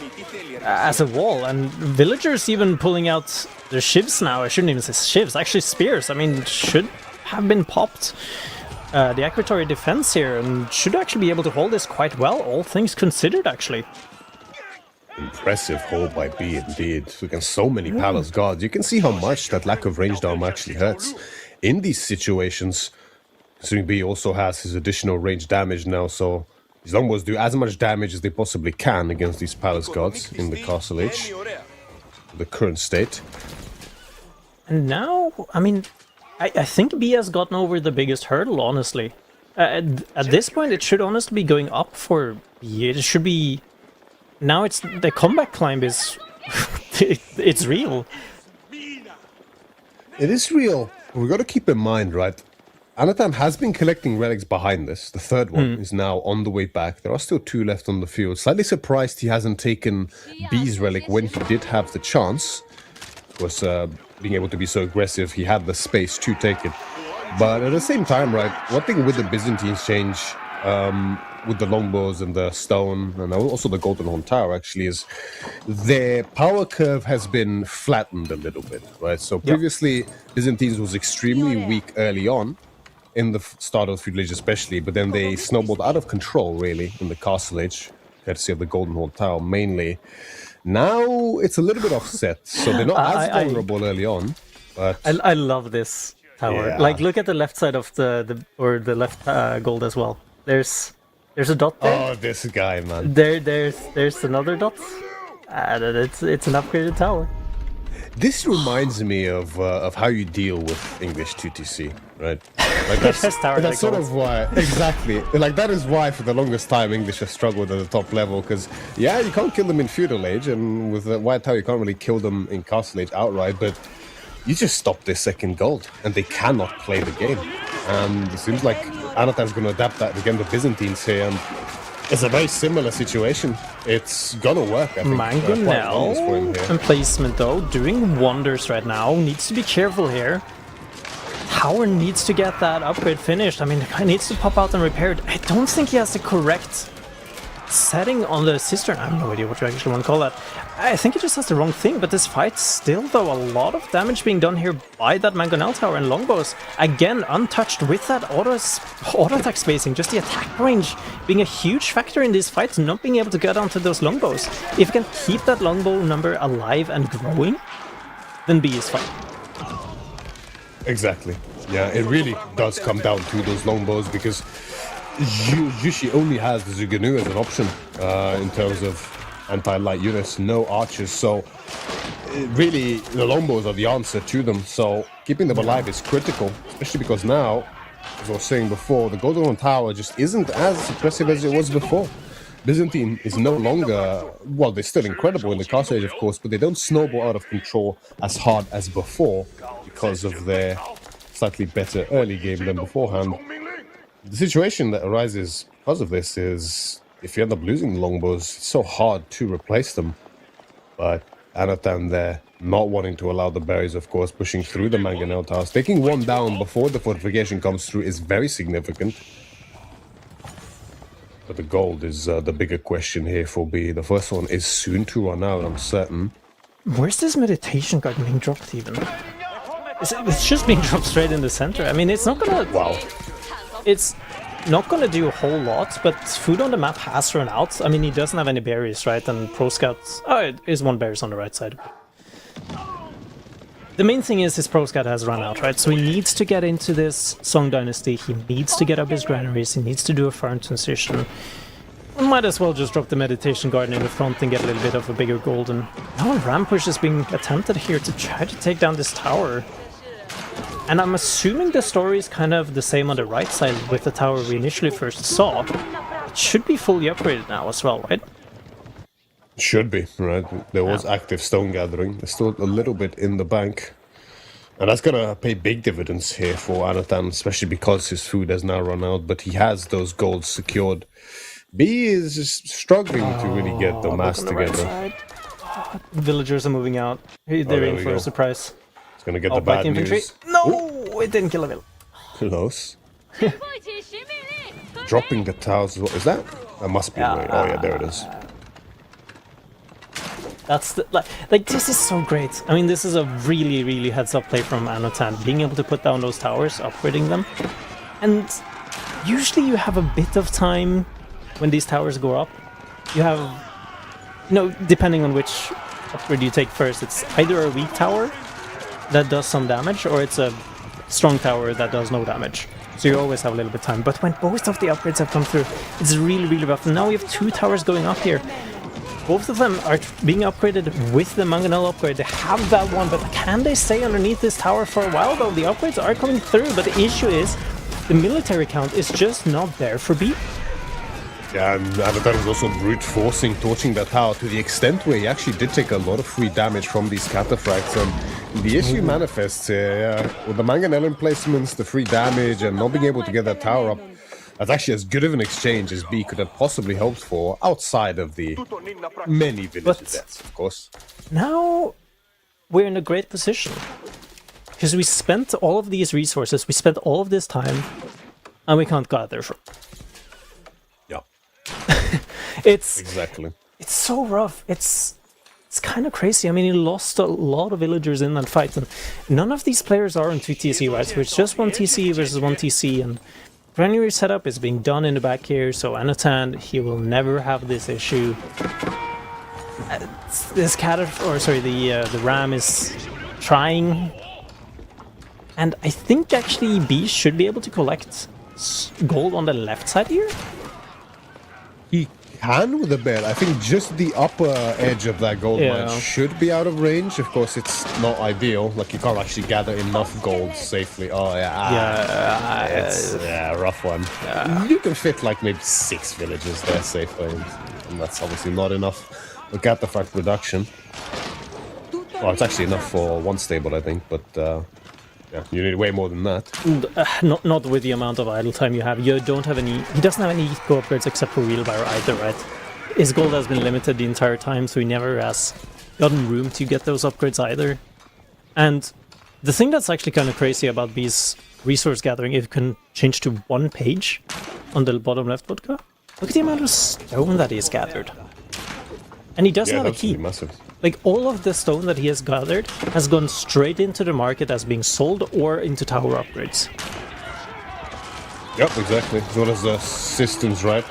as a wall. And villagers even pulling out their shivs now. I shouldn't even say shivs, actually spears. I mean, should have been popped. The accuratory defense here, and should actually be able to hold this quite well, all things considered, actually. Impressive hold by B indeed. Against so many palace guards, you can see how much that lack of ranged armor actually hurts in these situations. Considering B also has his additional range damage now, so his longbows do as much damage as they possibly can against these palace guards in the castle age, the current state. And now, I mean, I think B has gotten over the biggest hurdle, honestly. At this point, it should honestly be going up for B. It should be... Now it's... The comeback climb is... it's real. It is real. We've got to keep in mind, right? Anatan has been collecting relics behind this. The third one is now on the way back. There are still 2 left on the field. Slightly surprised he hasn't taken B's relic when he did have the chance. Of course, being able to be so aggressive, he had the space to take it. But at the same time, right, one thing with the Byzantines change, with the longbows and the stone, and also the Golden Horn Tower, actually, is their power curve has been flattened a little bit, right? So previously, Byzantines was extremely weak early on, in the start of the Feudal Age especially, but then they snowballed out of control, really, in the Castle Age, courtesy of the Golden Horn Tower, mainly. Now, it's a little bit offset, so they're not as vulnerable early on, but... I love this tower. Yeah. Like, look at the left side of the left gold as well. There's a dot there. Oh, this guy, man. There's another dot. And it's an upgraded tower. This reminds me of how you deal with English 2TC, right? Like that's sort of why, exactly. Like that is why for the longest time English have struggled at the top level, because yeah, you can't kill them in Feudal Age, and with the White Tower you can't really kill them in Castle Age outright, but you just stop their second gold, and they cannot play the game. And it seems like Anatan's going to adapt that again to Byzantines here, and it's a very similar situation. It's gonna work, I think. Mangonel and placement, though, doing wonders right now. Needs to be careful here. Tower needs to get that upgrade finished. I mean, the guy needs to pop out and repair it. I don't think he has the correct setting on the cistern. I have no idea what you actually want to call that. I think he just has the wrong thing, but this fight still, though, a lot of damage being done here by that Mangonel Tower and longbows. Again, untouched with that auto attack spacing, just the attack range being a huge factor in these fights, not being able to get onto those longbows. If you can keep that longbow number alive and growing, then B is fine. Exactly. Yeah, it really does come down to those longbows, because Yushi only has the Zuganu as an option in terms of anti-light units, no archers, so really the longbows are the answer to them, so keeping them alive is critical, especially because now, as I was saying before, the Golden Horn Tower just isn't as suppressive as it was before. Byzantine is no longer, well, they're still incredible in the Castle Age, of course, but they don't snowball out of control as hard as before because of their slightly better early game than beforehand. The situation that arises because of this is, if you end up losing the longbows, it's so hard to replace them. But Anatan there, not wanting to allow the berries, of course, pushing through the Mangonel towers. Taking one down before the fortification comes through is very significant. But the gold is the bigger question here for B. The first one is soon to run out, I'm certain. Where's this meditation garden being dropped even? It's just being dropped straight in the center. I mean, it's not gonna... Wow. It's not gonna do a whole lot, but food on the map has run out. I mean, he doesn't have any berries, right? And Pro Scouts... Oh, it is 1 berries on the right side. The main thing is his Pro Scout has run out, right? So he needs to get into this Song Dynasty. He needs to get up his granaries. He needs to do a farm transition. Might as well just drop the Meditation Garden in the front and get a little bit of a bigger gold. And now a ram push is being attempted here to try to take down this tower. And I'm assuming the story is kind of the same on the right side with the tower we initially first saw. It should be fully upgraded now as well, right? Should be, right? There was active stone gathering. There's still a little bit in the bank. And that's going to pay big dividends here for Anatan, especially because his food has now run out, but he has those golds secured. B is just struggling to really get the mass together. Right, villagers are moving out. They're in for a surprise. It's going to get the bad news. No! Ooh. It didn't kill a village. Close. Dropping the towers as well. Is that? That must be right. Oh yeah, there it is. That's the, like this is so great. I mean, this is a really, really heads-up play from Anatan, being able to put down those towers, upgrading them. And usually you have a bit of time when these towers go up. You have, you know, depending on which upgrade you take first, it's either a weak tower that does some damage, or it's a strong tower that does no damage. So you always have a little bit of time. But when both of the upgrades have come through, it's really, really rough. And now we have 2 towers going up here. Both of them are being upgraded with the Mangonel upgrade. They have that one, but can they stay underneath this tower for a while, though? The upgrades are coming through, but the issue is the military count is just not there for B. Yeah, and Anatan is also brute forcing, torching that tower to the extent where he actually did take a lot of free damage from these cataphracts. And The issue manifests here, yeah. With the Manganellan placements, the free damage, and not being able to get that tower up, that's actually as good of an exchange as B could have possibly hoped for, outside of the many village deaths, of course. Now we're in a great position. Because we spent all of these resources, we spent all of this time, and we can't gather from. Yeah. Exactly. It's so rough. It's kind of crazy. I mean, he lost a lot of villagers in that fight, and none of these players are on 2 TC, right? So it's just 1 TC versus 1 TC, and Granary setup is being done in the back here, so Anatan, he will never have this issue. This the Ram is trying, and I think actually B should be able to collect gold on the left side here. He can with a bit. I think just the upper edge of that gold mine should be out of range. Of course, it's not ideal. Like, you can't actually gather enough gold safely. Oh, yeah. It's a rough one. Yeah. You can fit, like, maybe 6 villages there safely, and that's obviously not enough. Look at the fact reduction. Well, it's actually enough for 1 stable, I think, but... yeah, you need way more than that. Not with the amount of idle time you have. You don't have any... He doesn't have any eco upgrades except for wheelbarrow either, right? His gold has been limited the entire time, so he never has gotten room to get those upgrades either. And the thing that's actually kind of crazy about B's resource gathering, if you can change to 1 page on the bottom left, Vodka. Look at the amount of stone that he's gathered. And he doesn't have a keep. Massive. Like, all of the stone that he has gathered has gone straight into the market as being sold or into tower upgrades. Yep, exactly. As well as the systems, right?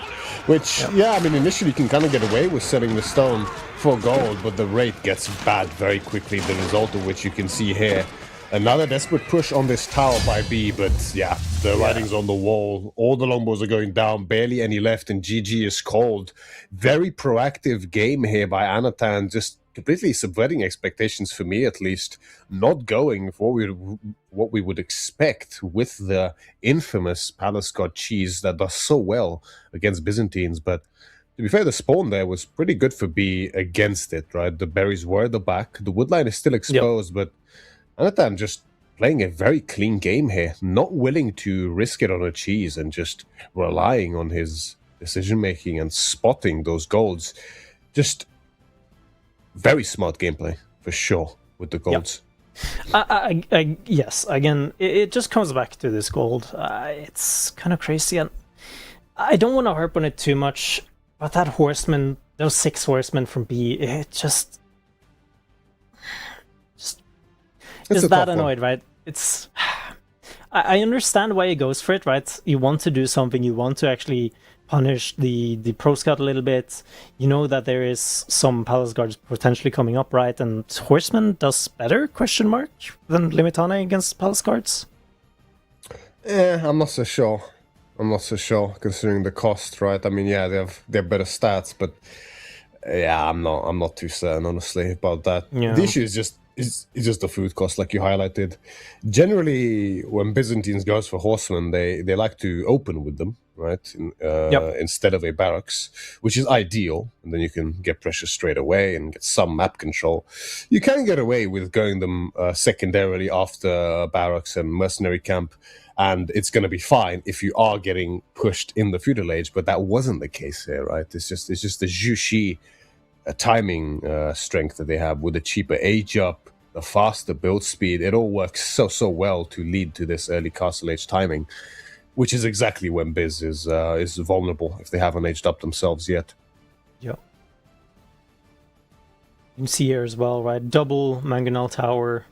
Which, yeah, I mean, initially you can kind of get away with selling the stone for gold, but the rate gets bad very quickly, the result of which you can see here. Another desperate push on this tower by B, but yeah, the writing's on the wall. All the longbows are going down, barely any left, and GG is called. Very proactive game here by Anatan, just completely subverting expectations, for me at least, not going for what we would expect with the infamous Palace God cheese that does so well against Byzantines. But to be fair, the spawn there was pretty good for B against it, right? The berries were at the back, the woodline is still exposed, but Anatan just playing a very clean game here, not willing to risk it on a cheese and just relying on his decision-making and spotting those golds. Just very smart gameplay, for sure, with the golds. Yes, again, it just comes back to this gold. It's kind of crazy, and I don't want to harp on it too much, but that horseman, those 6 horsemen from B, it just is that annoyed, right? It's... I understand why he goes for it, right? You want to do something, you want to actually punish the pro scout a little bit. You know that there is some palace guards potentially coming up, right? And horseman does better, question mark, than Limitane against palace guards? I'm not so sure. Considering the cost, right? I mean, yeah, they have better stats, but yeah, I'm not too certain, honestly, about that. Yeah. The issue is just the food cost, like you highlighted. Generally, when Byzantines goes for horsemen, they like to open with them, right? Instead of a barracks, which is ideal, and then you can get pressure straight away and get some map control. You can get away with going them secondarily after barracks and mercenary camp, and it's going to be fine if you are getting pushed in the feudal age. But that wasn't the case here, right? It's just the Jushi timing strength that they have with the cheaper age up, the faster build speed. It all works so well to lead to this early castle age timing, which is exactly when Biz is vulnerable if they haven't aged up themselves yet. Yeah. You can see here as well, right? Double Mangonel Tower.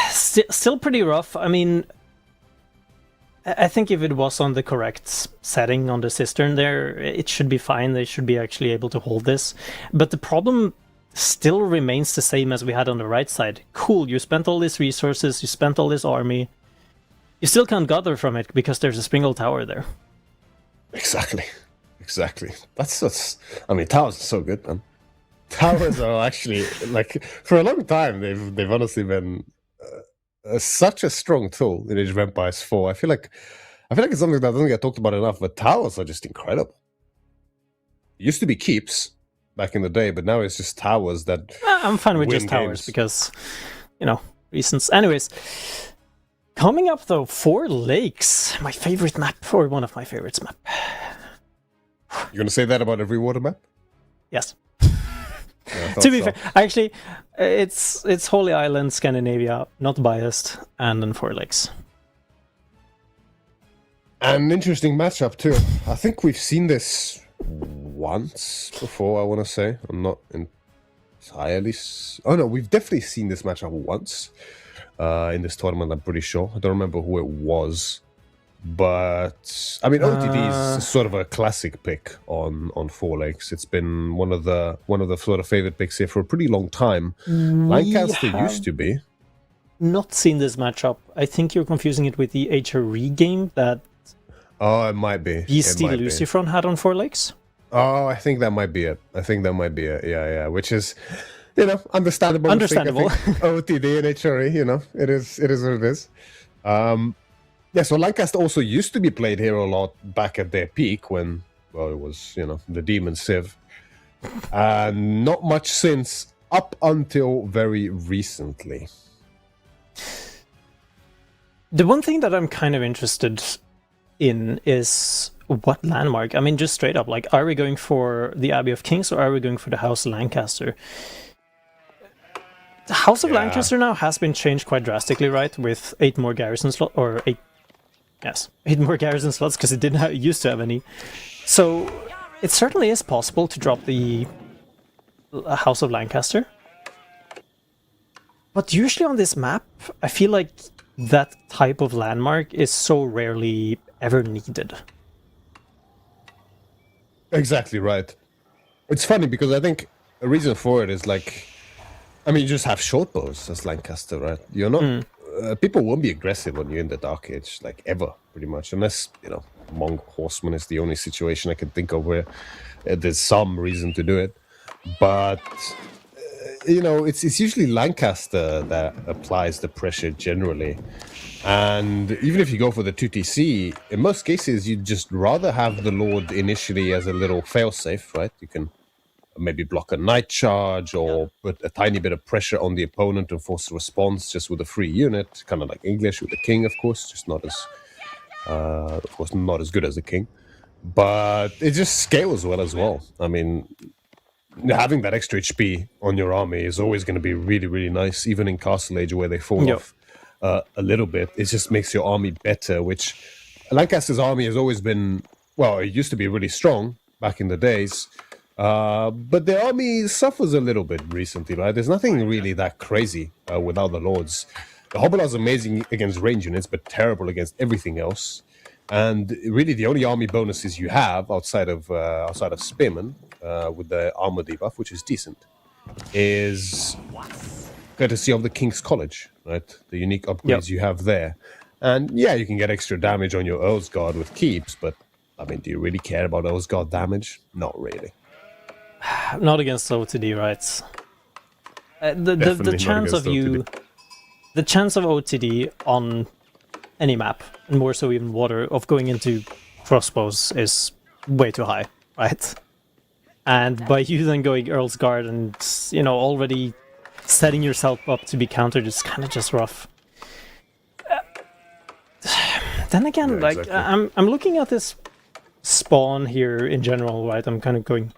Still pretty rough. I mean, I think if it was on the correct setting on the cistern there, it should be fine. They should be actually able to hold this. But the problem still remains the same as we had on the right side. Cool, you spent all these resources, you spent all this army. You still can't gather from it because there's a Springle Tower there. Exactly. That's I mean, towers are so good, man. Towers are actually, like, for a long time, they've honestly been... such a strong tool in Age of Empires 4. I feel like it's something that doesn't get talked about enough, but towers are just incredible. It used to be keeps back in the day, but now it's just towers that I'm fine with just towers, because reasons. Anyways, coming up though, Four Lakes, my favorite map, or one of my favorites map. You're gonna say that about every water map? Yes. Yeah, To be fair, actually, it's Holy Island, Scandinavia, not biased, and then Four Lakes. An interesting matchup too. I think we've seen this once before, I want to say. I'm not entirely... Oh no, we've definitely seen this matchup once in this tournament, I'm pretty sure. I don't remember who it was. But, I mean, OTD is sort of a classic pick on Four Lakes. It's been one of the sort of favorite picks here for a pretty long time. Lancaster used to be. Not seen this matchup. I think you're confusing it with the HRE game that Oh, it might be. Beastie Lucifron had on Four Lakes. Oh, I think that might be it. Yeah. Which is, understandable. Understandable. OTD and HRE, it is what it is. Yeah, so Lancaster also used to be played here a lot back at their peak when, well, it was, the Demon Civ. Not much since, up until very recently. The one thing that I'm kind of interested in is what landmark. I mean, just straight up, like, are we going for the Abbey of Kings or are we going for the House of Lancaster? The House of Lancaster now has been changed quite drastically, right? With 8 more garrison slots, or 8 more garrison slots, because it didn't used to have any. So it certainly is possible to drop the House of Lancaster. But usually on this map, I feel like that type of landmark is so rarely ever needed. Exactly right. It's funny because I think a reason for it is you just have short bows as Lancaster, right? You're not... people won't be aggressive when you're in the Dark Age, ever, pretty much. Unless, Monk Horseman is the only situation I can think of where there's some reason to do it. But, it's usually Lancaster that applies the pressure generally. And even if you go for the 2TC, in most cases, you'd just rather have the Lord initially as a little failsafe, right? You can maybe block a night charge or put a tiny bit of pressure on the opponent and force a response just with a free unit, kind of like English with the King, of course, just not as, not as good as the King. But it just scales well as well. I mean, having that extra HP on your army is always going to be really, really nice, even in Castle Age where they fall off a little bit. It just makes your army better, which Lancaster's army has always been, well, it used to be really strong back in the days, but their army suffers a little bit recently, right? There's nothing really that crazy without the Lords. The Hobbler's amazing against range units, but terrible against everything else. And really the only army bonuses you have outside of Spearman, with the armor debuff, which is decent, is courtesy of the King's College, right? The unique upgrades you have there. And yeah, you can get extra damage on your Earl's Guard with keeps, but I mean, do you really care about Earl's Guard damage? Not really. Not against OTD, right? The chance of you... The chance of OTD on any map, and more so even water, of going into crossbows is way too high, right? And by you then going Earl's Guard and, already setting yourself up to be countered is kind of just rough. Then again, exactly. I'm looking at this spawn here in general, right? I'm kind of going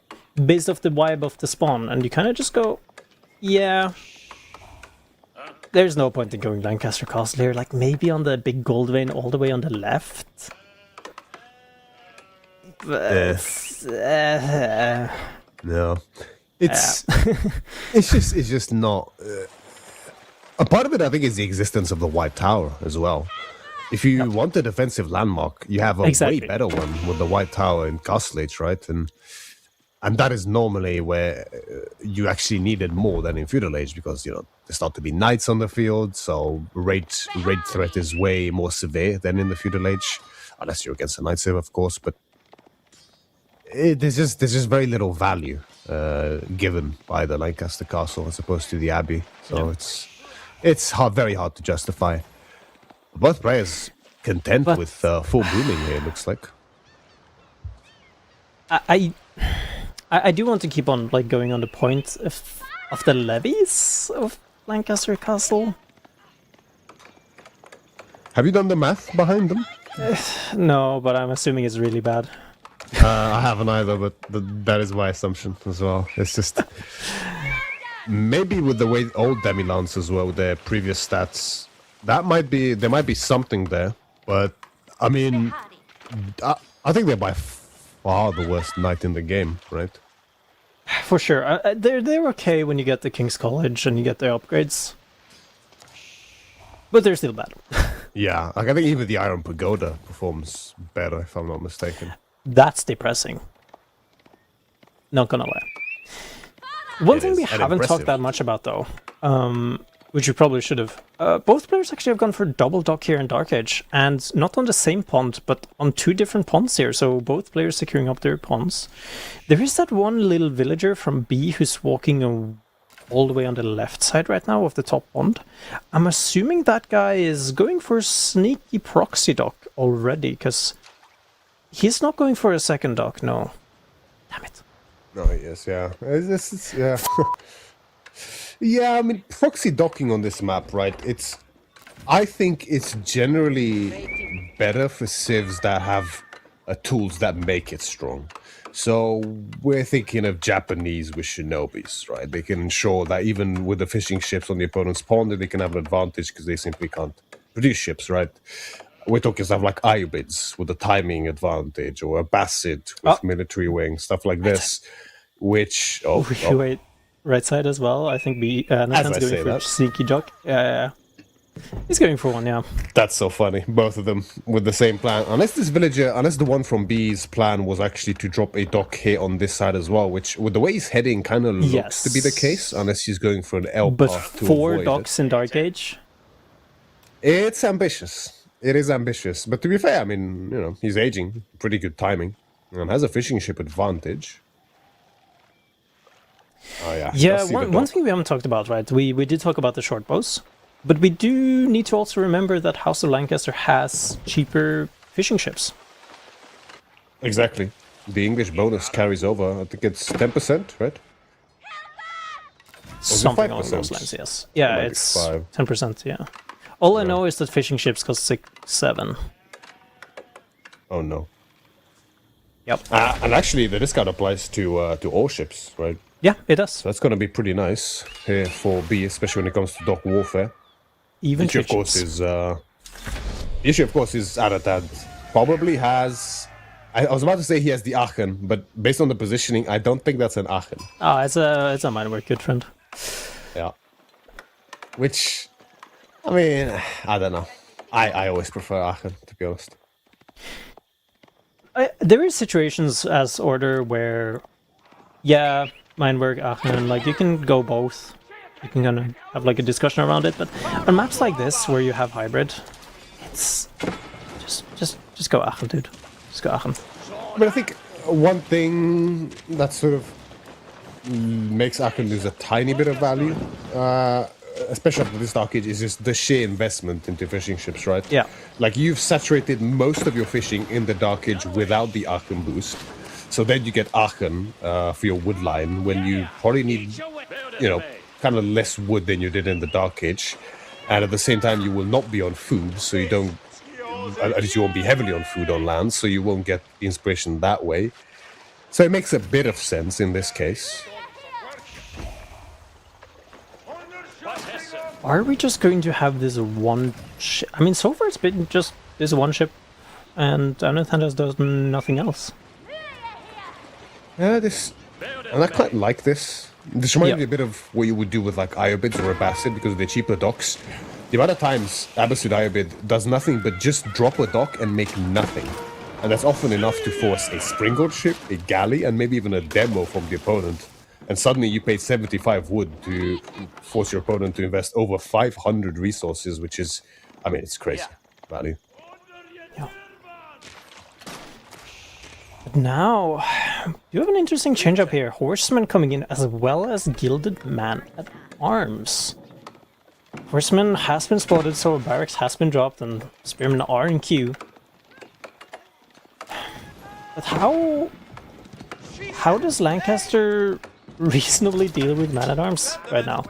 based off the vibe of the spawn, and you kind of just go, yeah, there's no point in going Lancaster Castle here. Maybe on the big gold vein all the way on the left. No, it's it's just not. A part of it, I think, is the existence of the White Tower as well. If you want a defensive landmark, you have a way better one with the White Tower in Castle Age, right? And that is normally where you actually need it more than in Feudal Age, because there start to be knights on the field, so raid threat is way more severe than in the Feudal Age, unless you're against a Knight Civ, of course. But there's just very little value given by the Lancaster Castle as opposed to the Abbey, so it's very hard to justify. Both players content with full booming here, it looks like. I do want to keep on going on the point of the levies of Lancaster Castle. Have you done the math behind them? No, but I'm assuming it's really bad. I haven't either, but that is my assumption as well. It's just maybe with the way old Demi-Lancers were with their previous stats, there might be something there. But I mean, I think they're by far the worst knight in the game, right? For sure. They're okay when you get the King's College and you get their upgrades. But they're still bad. Yeah, like I think even the Iron Pagoda performs better, if I'm not mistaken. That's depressing. Not gonna lie. One thing we haven't talked that much about, though, which we probably should have, both players actually have gone for double dock here in Dark Age, and not on the same pond, but on 2 different ponds here, so both players securing up their ponds. There is that one little villager from B who's walking all the way on the left side right now of the top pond. I'm assuming that guy is going for a sneaky proxy dock already, because he's not going for a second dock, no. Damn it. No, yes, yeah. Yeah. Yeah, I mean, proxy docking on this map, right? I think it's generally better for civs that have tools that make it strong. So we're thinking of Japanese with shinobis, right? They can ensure that even with the fishing ships on the opponent's pond, they can have an advantage because they simply can't produce ships, right? We're talking stuff like Iobids with a timing advantage, or a Basset with military wing, stuff like this, which... Wait, right side as well. I think Nathan's going for sneaky jock. Yeah. He's going for one, yeah. That's so funny. Both of them with the same plan. Unless the one from B's plan was actually to drop a dock here on this side as well, which with the way he's heading kind of looks to be the case, unless he's going for an L path to avoid it. 4 docks in Dark Age? It's ambitious. It is ambitious. But to be fair, I mean, he's aging. Pretty good timing. And has a fishing ship advantage. Oh, yeah. Yeah, one thing we haven't talked about, right? We did talk about the short bows. But we do need to also remember that House of Lancaster has cheaper fishing ships. Exactly. The English bonus carries over. I think it's 10%, right? Something along those lines, yes. Yeah, it's 10%, yeah. All I know is that fishing ships cost 6-7. Oh no. Yep. And actually, the discount applies to all ships, right? Yeah, it does. So that's going to be pretty nice here for B, especially when it comes to dock warfare. Even the issue, of course, is Aratad probably has... I was about to say he has the Aachen, but based on the positioning, I don't think that's an Aachen. It's a minework, good friend. Yeah. Which, I mean, I don't know. I always prefer Aachen, to be honest. There is situations as Order where, yeah, minework, Aachen, like you can go both. You can kind of have like a discussion around it, but on maps like this where you have hybrid, it's just go Aachen, dude. Just go Aachen. But I think one thing that sort of makes Aachen lose a tiny bit of value, especially after this Dark Age, is just the sheer investment into fishing ships, right? Yeah. Like you've saturated most of your fishing in the Dark Age without the Aachen boost. So then you get Aachen for your wood line when you probably need, kind of less wood than you did in the Dark Age. And at the same time, you will not be on food, so you don't... At least you won't be heavily on food on land, so you won't get the inspiration that way. So it makes a bit of sense in this case. Are we just going to have this one ship? I mean, so far it's been just this one ship, and Anathan has done nothing else. Yeah, and I quite like this. This reminds me a bit of what you would do with like Iobids or a Basset because of the cheaper docks. The amount of times Abbasid Iobid does nothing but just drop a dock and make nothing. And that's often enough to force a springboard ship, a galley, and maybe even a demo from the opponent. And suddenly you paid 75 wood to force your opponent to invest over 500 resources, which is, I mean, it's crazy value. Yeah. But now, you have an interesting change up here. Horsemen coming in as well as Gilded Man at Arms. Horsemen has been spotted, so barracks has been dropped, and spearmen are in queue. But how does Lancaster reasonably deal with man-at-arms right now?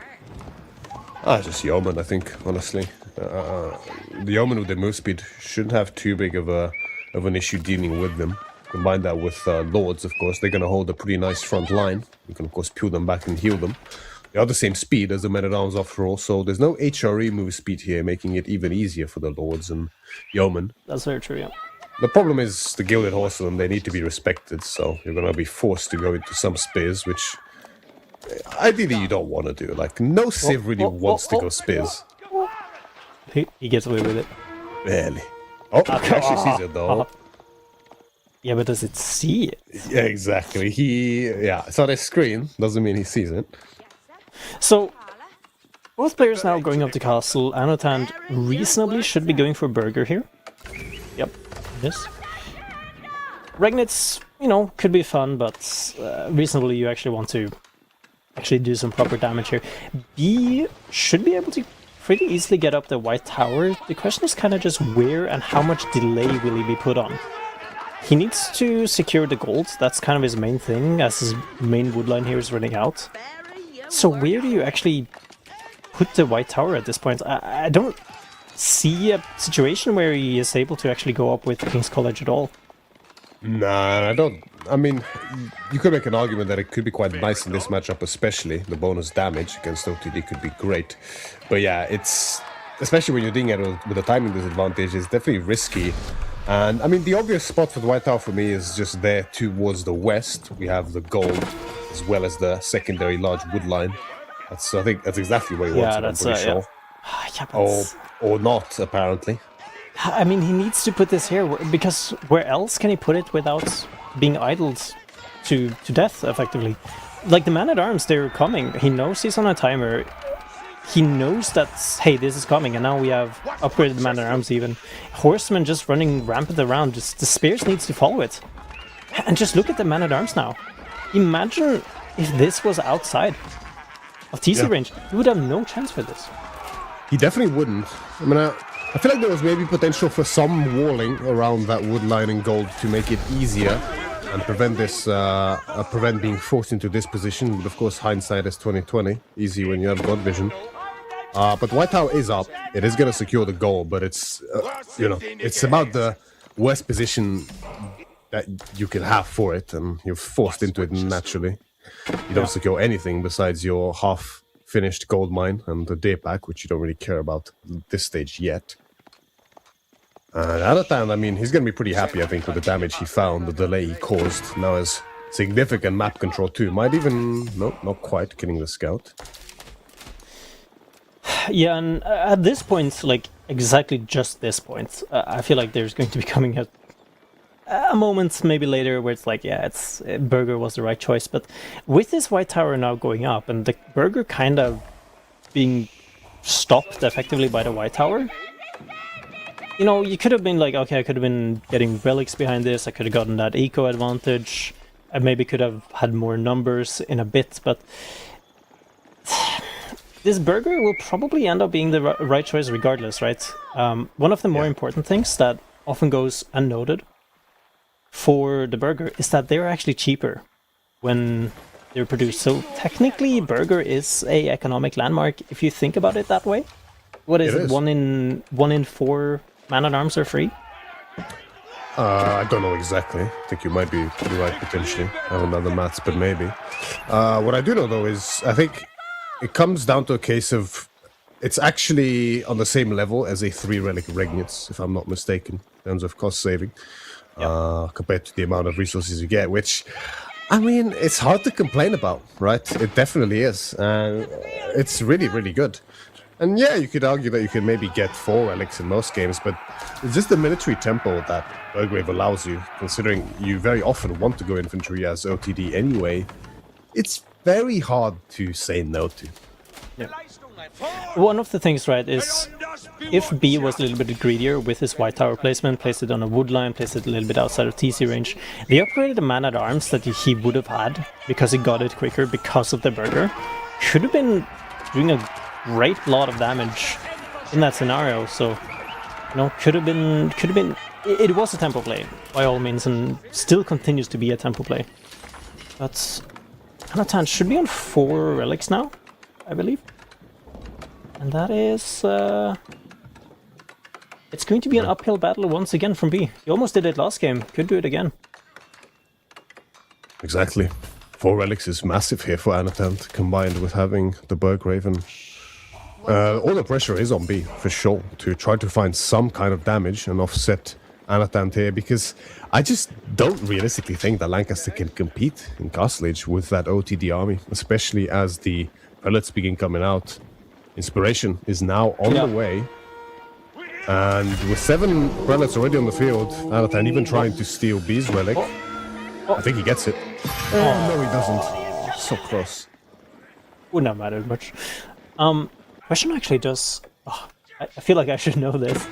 Just Yeoman, I think, honestly. The Yeoman with the move speed shouldn't have too big of an issue dealing with them. Combine that with Lords, of course. They're going to hold a pretty nice front line. You can, of course, peel them back and heal them. They are the same speed as the Men-at-Arms after all, so there's no HRE move speed here, making it even easier for the Lords and Yeoman. That's very true, yeah. The problem is the Gilded Horsemen, they need to be respected, so you're going to be forced to go into some spears, which ideally you don't want to do. Like, no Civ really wants to go spears. He gets away with it. Barely. Oh, he actually sees it though. Yeah, but does it see it? Yeah, exactly. It's on his screen, doesn't mean he sees it. So, both players now going up to castle. Anotan reasonably should be going for Burger here. Yep, yes. Regnitz, could be fun, but reasonably you actually want to do some proper damage here. B should be able to pretty easily get up the White Tower. The question is kind of just where and how much delay will he be put on. He needs to secure the gold, that's kind of his main thing, as his main woodline here is running out. So where do you actually put the White Tower at this point? I don't see a situation where he is able to actually go up with King's College at all. Nah, I don't. I mean, you could make an argument that it could be quite nice in this matchup, especially. The bonus damage against OTD could be great. But yeah, it's... especially when you're doing it with a timing disadvantage, it's definitely risky. And, I mean, the obvious spot for the White Tower for me is just there towards the west. We have the gold, as well as the secondary large wood line. I think that's exactly where he wants it, I'm pretty sure. Yeah, but... Or not, apparently. I mean, he needs to put this here, because where else can he put it without being idled to death, effectively? Like, the Man-at-Arms, they're coming. He knows he's on a timer. He knows that, hey, this is coming, and now we have upgraded the Man-at-Arms even. Horsemen just running rampant around, just the spears needs to follow it. And just look at the Man-at-Arms now. Imagine if this was outside of TC range. He would have no chance for this. He definitely wouldn't. I mean, I feel like there was maybe potential for some walling around that wood line in gold to make it easier and prevent this, prevent being forced into this position. But of course, hindsight is 20/20. Easy when you have God vision. But White Tower is up. It is going to secure the goal, but it's, it's about the worst position that you can have for it, and you're forced into it naturally. You don't secure anything besides your half-finished gold mine and the day pack, which you don't really care about at this stage yet. Anotan, I mean, he's going to be pretty happy, I think, with the damage he found, the delay he caused. Now has significant map control too. Might even... no, not quite, killing the scout. Yeah, and at this point, like, exactly just this point, I feel like there's going to be coming a moment maybe later where it's like, yeah, Burger was the right choice. But with this White Tower now going up and the Burger kind of being stopped effectively by the White Tower, you could have been like, okay, I could have been getting relics behind this, I could have gotten that eco advantage, I maybe could have had more numbers in a bit, but this Burger will probably end up being the right choice regardless, right? One of the more important things that often goes unnoted for the Burger is that they're actually cheaper when they're produced. So technically, Burger is a economic landmark if you think about it that way. What is it? 1 in 4 Man-at-Arms are free? I don't know exactly. I think you might be right potentially. I haven't done the maths, but maybe. What I do know though is I think it comes down to a case of it's actually on the same level as a 3-relic Regnitz, if I'm not mistaken, in terms of cost saving, compared to the amount of resources you get, which, I mean, it's hard to complain about, right? It definitely is. It's really, really good. And yeah, you could argue that you can maybe get 4 relics in most games, but it's just the military tempo that Burgrave allows you, considering you very often want to go infantry as OTD anyway. It's very hard to say no to. Yeah. One of the things, right, is if B was a little bit greedier with his White Tower placement, placed it on a wood line, placed it a little bit outside of TC range, the upgraded Man-at-Arms that he would have had, because he got it quicker because of the Burger, should have been doing a great lot of damage in that scenario. So, could have been. It was a tempo play by all means, and still continues to be a tempo play. But Anotan should be on 4 relics now, I believe. And that is... It's going to be an uphill battle once again from B. He almost did it last game. Could do it again. Exactly. 4 relics is massive here for Anatant, combined with having the Berg Raven. All the pressure is on B, for sure, to try to find some kind of damage and offset Anatant here, because I just don't realistically think that Lancaster can compete in Castle Age with that OTD army, especially as the prelates begin coming out. Inspiration is now on the way. And with 7 prelates already on the field, Anatant even trying to steal B's relic. I think he gets it. No, he doesn't. So close. Would not matter much. Question actually does... Oh, I feel like I should know this.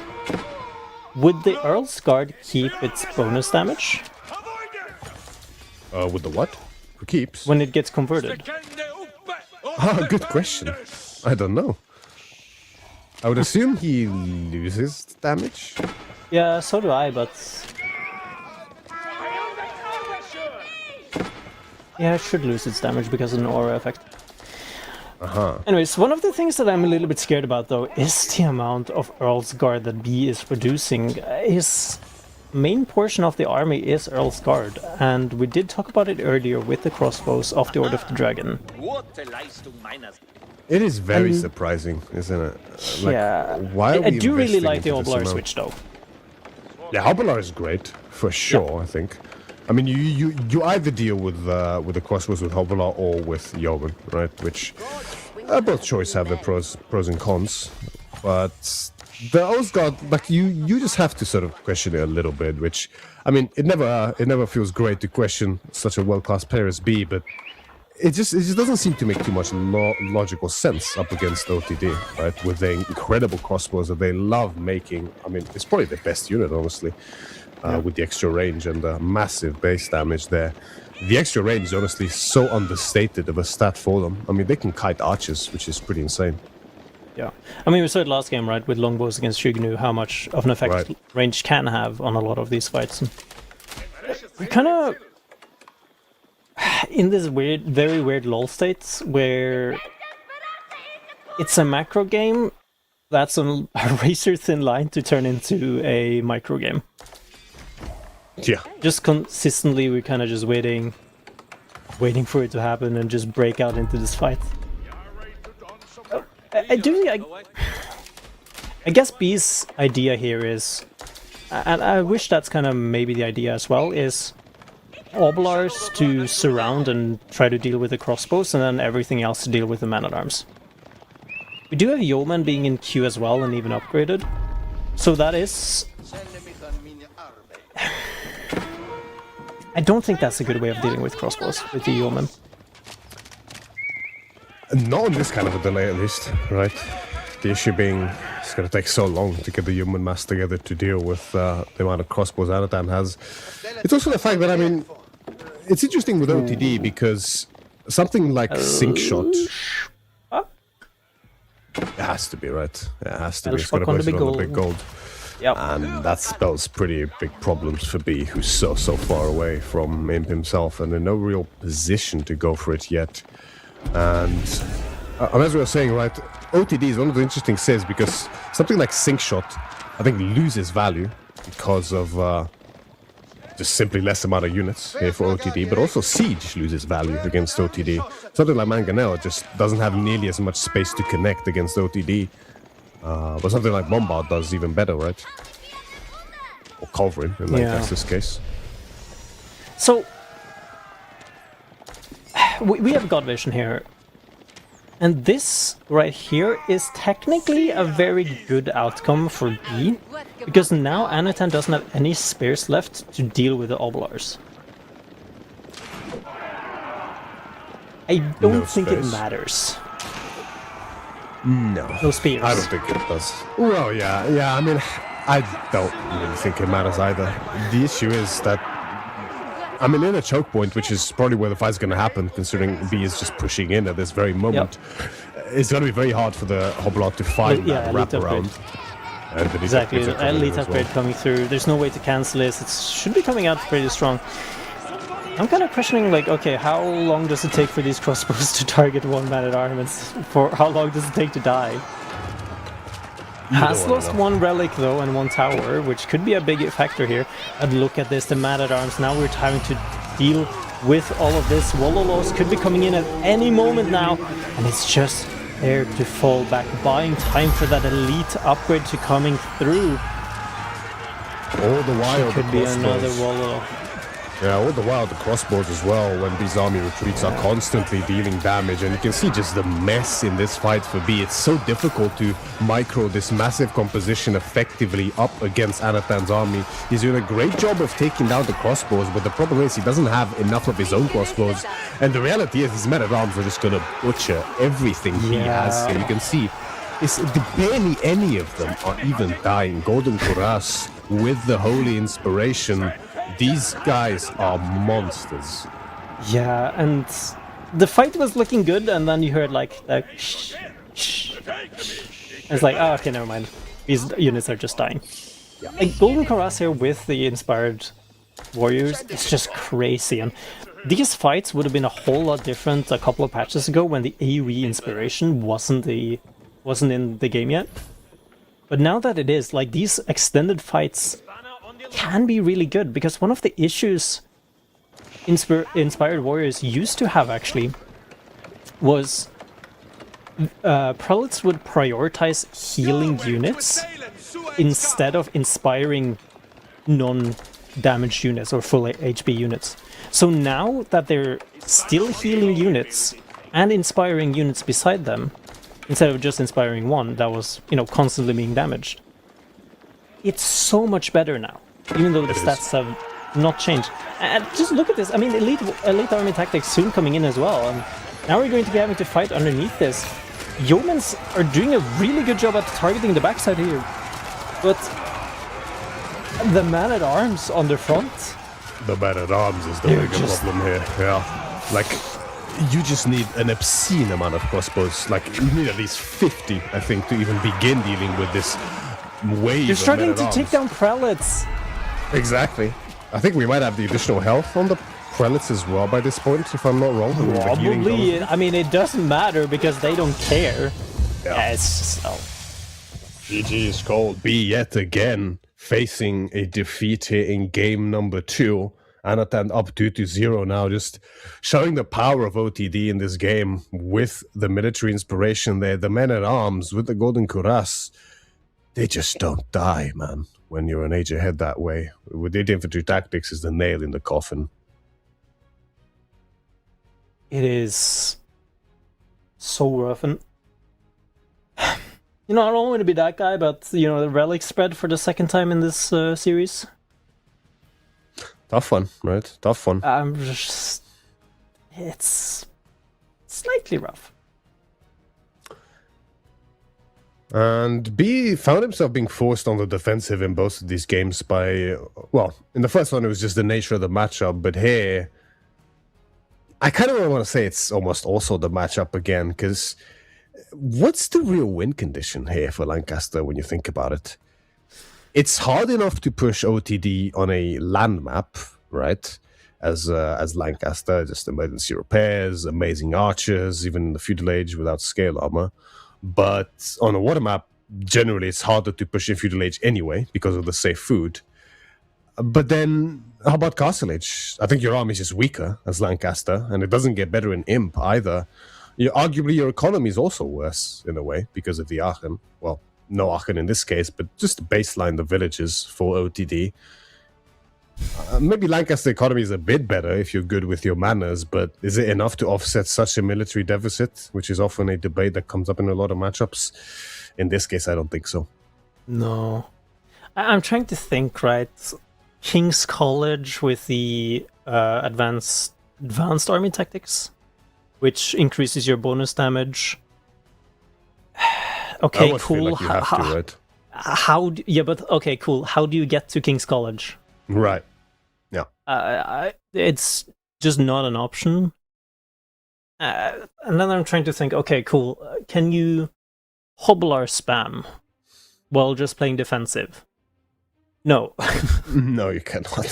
Would the Earl's Guard keep its bonus damage? With the what? Who keeps? When it gets converted. Ah, good question. I don't know. I would assume he loses damage. Yeah, so do I, but... Yeah, it should lose its damage because of an aura effect. Anyways, one of the things that I'm a little bit scared about, though, is the amount of Earl's Guard that B is producing. His main portion of the army is Earl's Guard, and we did talk about it earlier with the crossbows of the Order of the Dragon. It is very surprising, isn't it? Like, yeah, why are I we do really investing like the into this Oblar amount? switch, though. Yeah, Hobbler is great, for sure, I think. I mean, you either deal with the crossbows with Hobbler or with Yeoman, right? Which both choices have their pros and cons. But the Osgard, like you just have to sort of question it a little bit. Which, I mean, it never feels great to question such a world-class player as B, but it just doesn't seem to make too much logical sense up against OTD, right? With their incredible crossbows that they love making. I mean, it's probably the best unit, honestly. With the extra range and the massive base damage there. The extra range is honestly so understated of a stat for them. I mean, they can kite archers, which is pretty insane. Yeah. I mean, we saw it last game, right, with longbows against Shugnu, how much of an effect range can have on a lot of these fights. We're kind of in this weird, very weird lull state where it's a macro game that's on a razor-thin line to turn into a micro game. Yeah. Just consistently, we're kind of just waiting for it to happen and just break out into this fight. I guess B's idea here is, and I wish that's kind of maybe the idea as well, is Oblars to surround and try to deal with the crossbows, and then everything else to deal with the man-at-arms. We do have Yeoman being in queue as well and even upgraded, so that is... I don't think that's a good way of dealing with crossbows, with the Yeoman. Not on this kind of a delay, at least, right? The issue being, it's going to take so long to get the human mass together to deal with the amount of crossbows Anatant has. It's also the fact that, I mean, it's interesting with OTD because something like Sync Shot... It has to be, right? It has to be. It's got to place it on the big gold. Yep. And that spells pretty big problems for B, who's so far away from Imp himself and in no real position to go for it yet. And as we were saying, right, OTD is one of the interesting saves because something like Sync Shot, I think, loses value because of just simply less amount of units here for OTD, but also Siege loses value against OTD. Something like Mangonel just doesn't have nearly as much space to connect against OTD. But something like Bombard does even better, right? Or Culverin in Lancaster's case. So, we have God Vision here. And this right here is technically a very good outcome for B, because now Anatant doesn't have any spears left to deal with the Oblars. I don't think it matters. No spears. I don't think it does. Well, yeah, I mean, I don't really think it matters either. The issue is that, I mean, in a choke point, which is probably where the fight's going to happen, considering B is just pushing in at this very moment, it's going to be very hard for the Hobbler to find that wraparound. Exactly, the elite upgrade coming through. There's no way to cancel this. It should be coming out pretty strong. I'm kind of questioning, like, okay, how long does it take for these crossbows to target one man-at-arms? For how long does it take to die? Has lost one relic though and one tower, which could be a big factor here. And look at this, the man-at-arms. Now we're having to deal with all of this. Wololo's could be coming in at any moment now, and it's just there to fall back, buying time for that elite upgrade to coming through. All the while, could be another Wololo. Yeah, all the while the crossbows as well, when these army retreats are constantly dealing damage, and you can see just the mess in this fight for B. It's so difficult to micro this massive composition effectively up against Anatan's army. He's doing a great job of taking down the crossbows, but the problem is he doesn't have enough of his own crossbows, and the reality is his men-at-arms are just gonna butcher everything he has here. You can see barely any of them are even dying. Golden Kuras with the Holy Inspiration. These guys are monsters. Yeah, and the fight was looking good, and then you heard like shh, shh. It's like, oh, okay, never mind. These units are just dying. Yeah. Like Golden Kuras here with the inspired warriors, it's just crazy. And these fights would have been a whole lot different a couple of patches ago when the AoE inspiration wasn't in the game yet. But now that it is, like these extended fights can be really good, because one of the issues inspired warriors used to have actually was prelates would prioritize healing units instead of inspiring non-damaged units or full HP units. So now that they're still healing units and inspiring units beside them, instead of just inspiring one that was, constantly being damaged, it's so much better now. Even though the stats have not changed. And just look at this. I mean, elite army tactics soon coming in as well. And now we're going to be having to fight underneath this. Yeomans are doing a really good job at targeting the backside here. But the man-at-arms on the front... The man-at-arms is the bigger problem here. Yeah. Like, you just need an obscene amount of crossbows. Like, you need at least 50, I think, to even begin dealing with this wave. You're struggling to take down prelates. Exactly. I think we might have the additional health on the prelates as well by this point, if I'm not wrong. Probably. I mean, it doesn't matter because they don't care. Yeah, it's just... GG is called. B yet again facing a defeat here in game number 2. Anatan up 2-0 now, just showing the power of OTD in this game with the military inspiration there. The men-at-arms with the Golden Kuras, they just don't die, man. When you're an age ahead that way, with the infantry tactics is the nail in the coffin. It is so rough, and I don't want to be that guy, but the relic spread for the second time in this series. Tough one, right? Tough one. It's slightly rough. And B found himself being forced on the defensive in both of these games by, well, in the first one it was just the nature of the matchup, but here, I kind of want to say it's almost also the matchup again, because what's the real win condition here for Lancaster when you think about it? It's hard enough to push OTD on a land map, right? As Lancaster, just emergency repairs, amazing archers, even in the feudal age without scale armor. But on a water map, generally it's harder to push in feudal age anyway because of the safe food. But then, how about Castle Age? I think your army is just weaker as Lancaster, and it doesn't get better in Imp either. Arguably, your economy is also worse in a way because of the Aachen. Well, no Aachen in this case, but just baseline the villages for OTD. Maybe Lancaster economy is a bit better if you're good with your manners, but is it enough to offset such a military deficit, which is often a debate that comes up in a lot of matchups? In this case, I don't think so. No. I'm trying to think, right? King's College with the advanced army tactics, which increases your bonus damage. Okay, cool. Like you have to, right? Okay, cool. How do you get to King's College? Right. Yeah. It's just not an option. And then I'm trying to think, okay, cool. Can you Hobblar spam while just playing defensive? No. No, you cannot.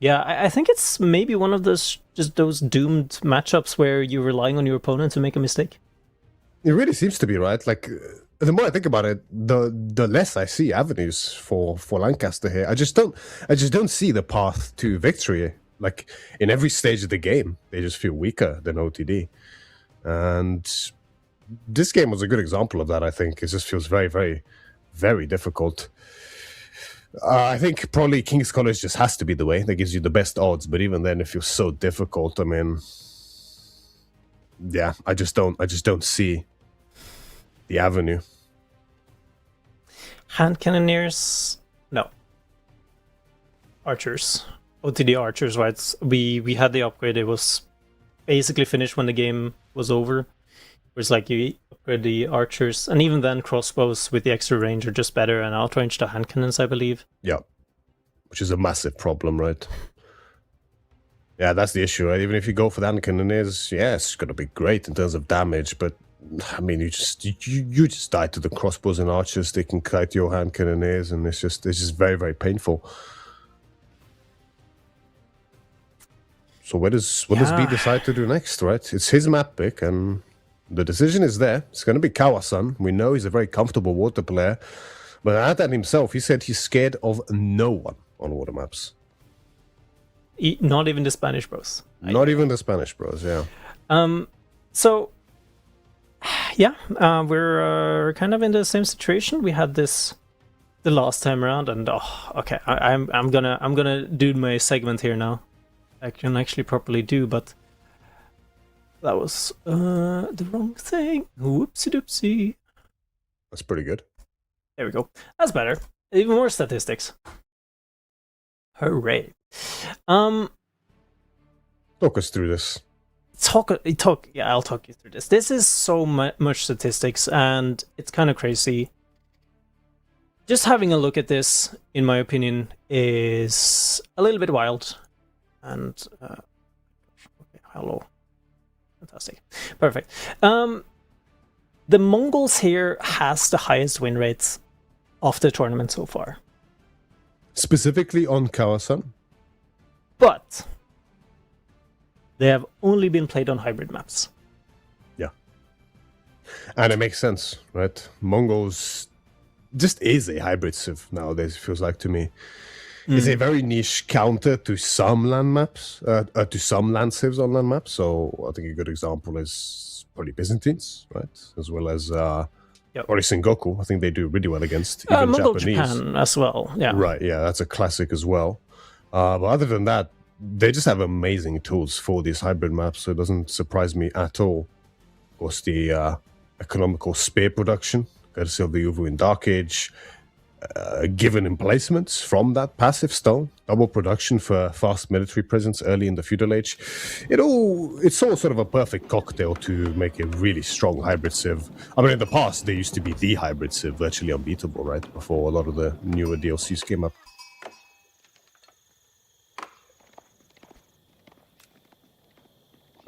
Yeah, I think it's maybe one of those just those doomed matchups where you're relying on your opponent to make a mistake. It really seems to be, right? Like, the more I think about it, the less I see avenues for Lancaster here. I just don't see the path to victory. Like, in every stage of the game, they just feel weaker than OTD. And this game was a good example of that, I think. It just feels very, very, very difficult. I think probably King's College just has to be the way that gives you the best odds, but even then it feels so difficult. I mean, yeah, I just don't see the avenue. Hand cannoneers, no. Archers, OTD archers, right? We had the upgrade. It was basically finished when the game was over. It was like you upgrade the archers, and even then crossbows with the extra range are just better and outrange the hand cannons, I believe. Yeah, which is a massive problem, right? Yeah, that's the issue, right? Even if you go for the hand cannoneers, yeah, it's gonna be great in terms of damage, but I mean, you just die to the crossbows and archers. They can kite your hand cannoneers, and it's just very, very painful. So what does B decide to do next, right? It's his map pick, and the decision is there. It's going to be Kawasan. We know he's a very comfortable water player, but Atan himself, he said he's scared of no one on water maps. Not even the Spanish bros. Not even the Spanish bros, yeah. So, yeah, we're kind of in the same situation. We had this the last time around, and okay, I'm gonna do my segment here now. I can actually properly do, but that was the wrong thing. Whoopsie doopsie. That's pretty good. There we go. That's better. Even more statistics. Hooray. Talk us through this. Yeah, I'll talk you through this. This is so much statistics, and it's kind of crazy. Just having a look at this, in my opinion, is a little bit wild. And okay, hello, fantastic, perfect. The Mongols here has the highest win rates of the tournament so far, specifically on Kawasan, but they have only been played on hybrid maps. Yeah, and it makes sense, right? Mongols just is a hybrid civ nowadays. It feels like to me. It's a very niche counter to some land maps, to some land civs on land maps. So I think a good example is probably Byzantines, right? As well as probably Sengoku. I think they do really well against even Mongol Japanese. Japan as well, yeah. Right, yeah, that's a classic as well. But other than that, they just have amazing tools for these hybrid maps, so it doesn't surprise me at all. Of course, the economical spear production, courtesy of the Uvu in Dark Age, given emplacements from that passive stone, double production for fast military presence early in the feudal age. It's all sort of a perfect cocktail to make a really strong hybrid civ. I mean, in the past, they used to be the hybrid civ, virtually unbeatable, right? Before a lot of the newer DLCs came up.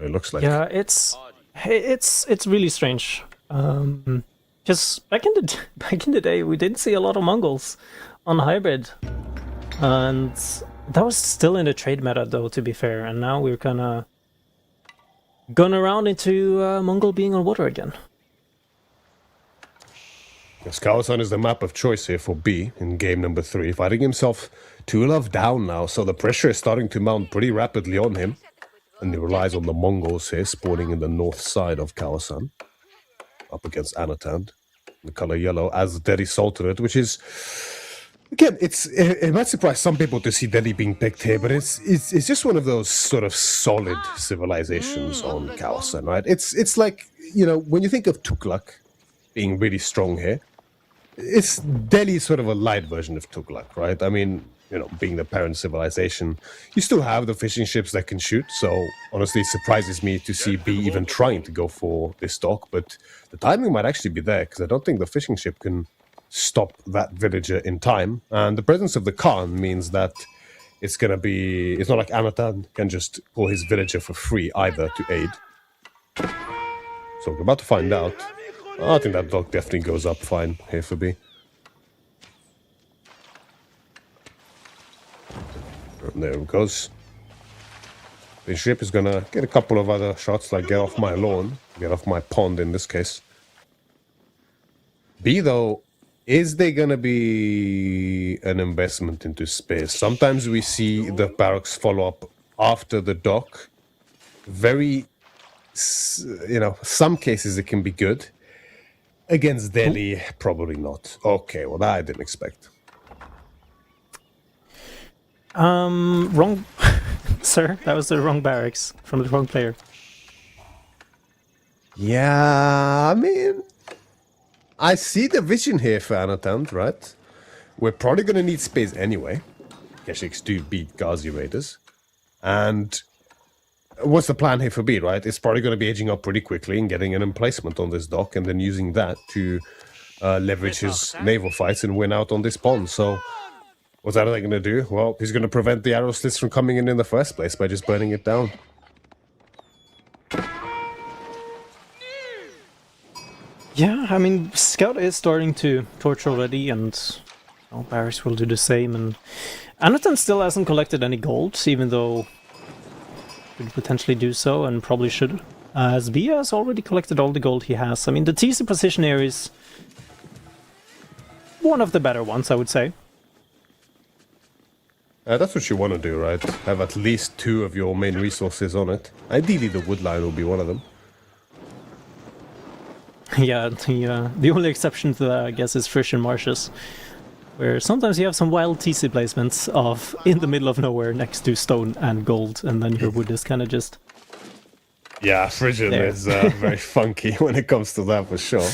It looks like. Yeah, it's really strange. Because back in the day, we didn't see a lot of Mongols on hybrid, and that was still in the trade meta, though. To be fair, and now we're kind of gone around into Mongol being on water again. Yes, Kawasan is the map of choice here for B in game number 3, fighting himself 2 love down now, so the pressure is starting to mount pretty rapidly on him, and he relies on the Mongols here, spawning in the north side of Kawasan. Up against Anatand, the color yellow, as Delhi Sultanate, which is, again, it might surprise some people to see Delhi being picked here, but it's just one of those sort of solid civilizations on Kawasan, right? It's like, you know, when you think of Tughlaq being really strong here, it's Delhi sort of a light version of Tughlaq, right? I mean, you know, being the parent civilization, you still have the fishing ships that can shoot. So honestly, it surprises me to see B even trying to go for this dock. But the timing might actually be there, because I don't think the fishing ship can stop that villager in time. And the presence of the Khan means that it's going to be... It's not like Anatan can just pull his villager for free either to aid. So we're about to find out. I think that dock definitely goes up fine here for B. And there it goes. The ship is gonna get a couple of other shots, like get off my lawn, get off my pond in this case. B, though, is there gonna be an investment into space? Sometimes we see the barracks follow up after the dock. Some cases it can be good. Against Delhi, probably not. Okay, well, that I didn't expect. Wrong, sir. That was the wrong barracks from the wrong player. Yeah, I mean, I see the vision here for Anatan, right? We're probably going to need space anyway. Keshiks do beat Ghazi Raiders. And what's the plan here for B, right? It's probably going to be edging up pretty quickly and getting an emplacement on this dock and then using that to leverage his naval fights and win out on this pond. So what's Anatan going to do? Well, he's going to prevent the arrow slits from coming in the first place by just burning it down. Yeah, I mean, Scout is starting to torch already, and barracks will do the same. And Anatan still hasn't collected any gold, even though could potentially do so, and probably should. As B has already collected all the gold he has. I mean, the TC position here is one of the better ones, I would say. That's what you want to do, right? Have at least 2 of your main resources on it. Ideally, the wood line will be one of them. Yeah, the only exception to that, I guess, is Frisian Marshes, where sometimes you have some wild TC placements of in the middle of nowhere next to stone and gold, and then your wood is kind of just... Yeah, Frisian is very funky when it comes to that, for sure.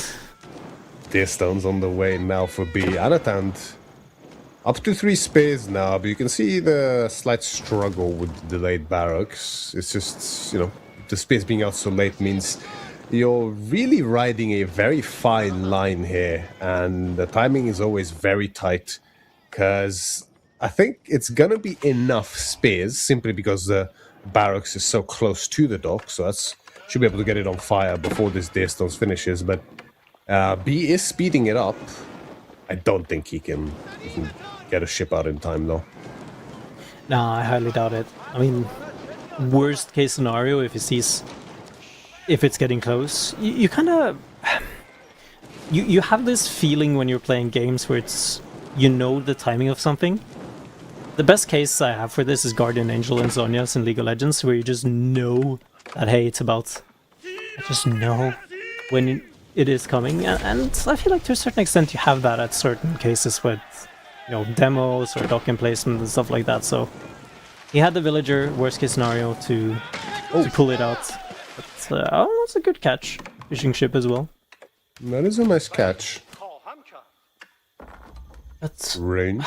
Deer stones on the way now for B. Anatan up to 3 spares now, but you can see the slight struggle with the delayed barracks. It's just, the space being out so late means you're really riding a very fine line here, and the timing is always very tight, because I think it's gonna be enough spares simply because the barracks is so close to the dock, so that's should be able to get it on fire before this Deerstones finishes. But B is speeding it up. I don't think he can get a ship out in time, though. Nah, I highly doubt it. I mean, worst case scenario, if he sees if it's getting close, you kind of you have this feeling when you're playing games where it's the timing of something. The best case I have for this is Guardian Angel and Zhonya's in League of Legends, where you just know that, hey, it's about... I just know when it is coming, and I feel like to a certain extent you have that at certain cases with, demos or dock emplacement and stuff like that. So he had the villager, worst case scenario, to pull it out. But, that's a good catch. Fishing ship as well. That is a nice catch. That's... Range.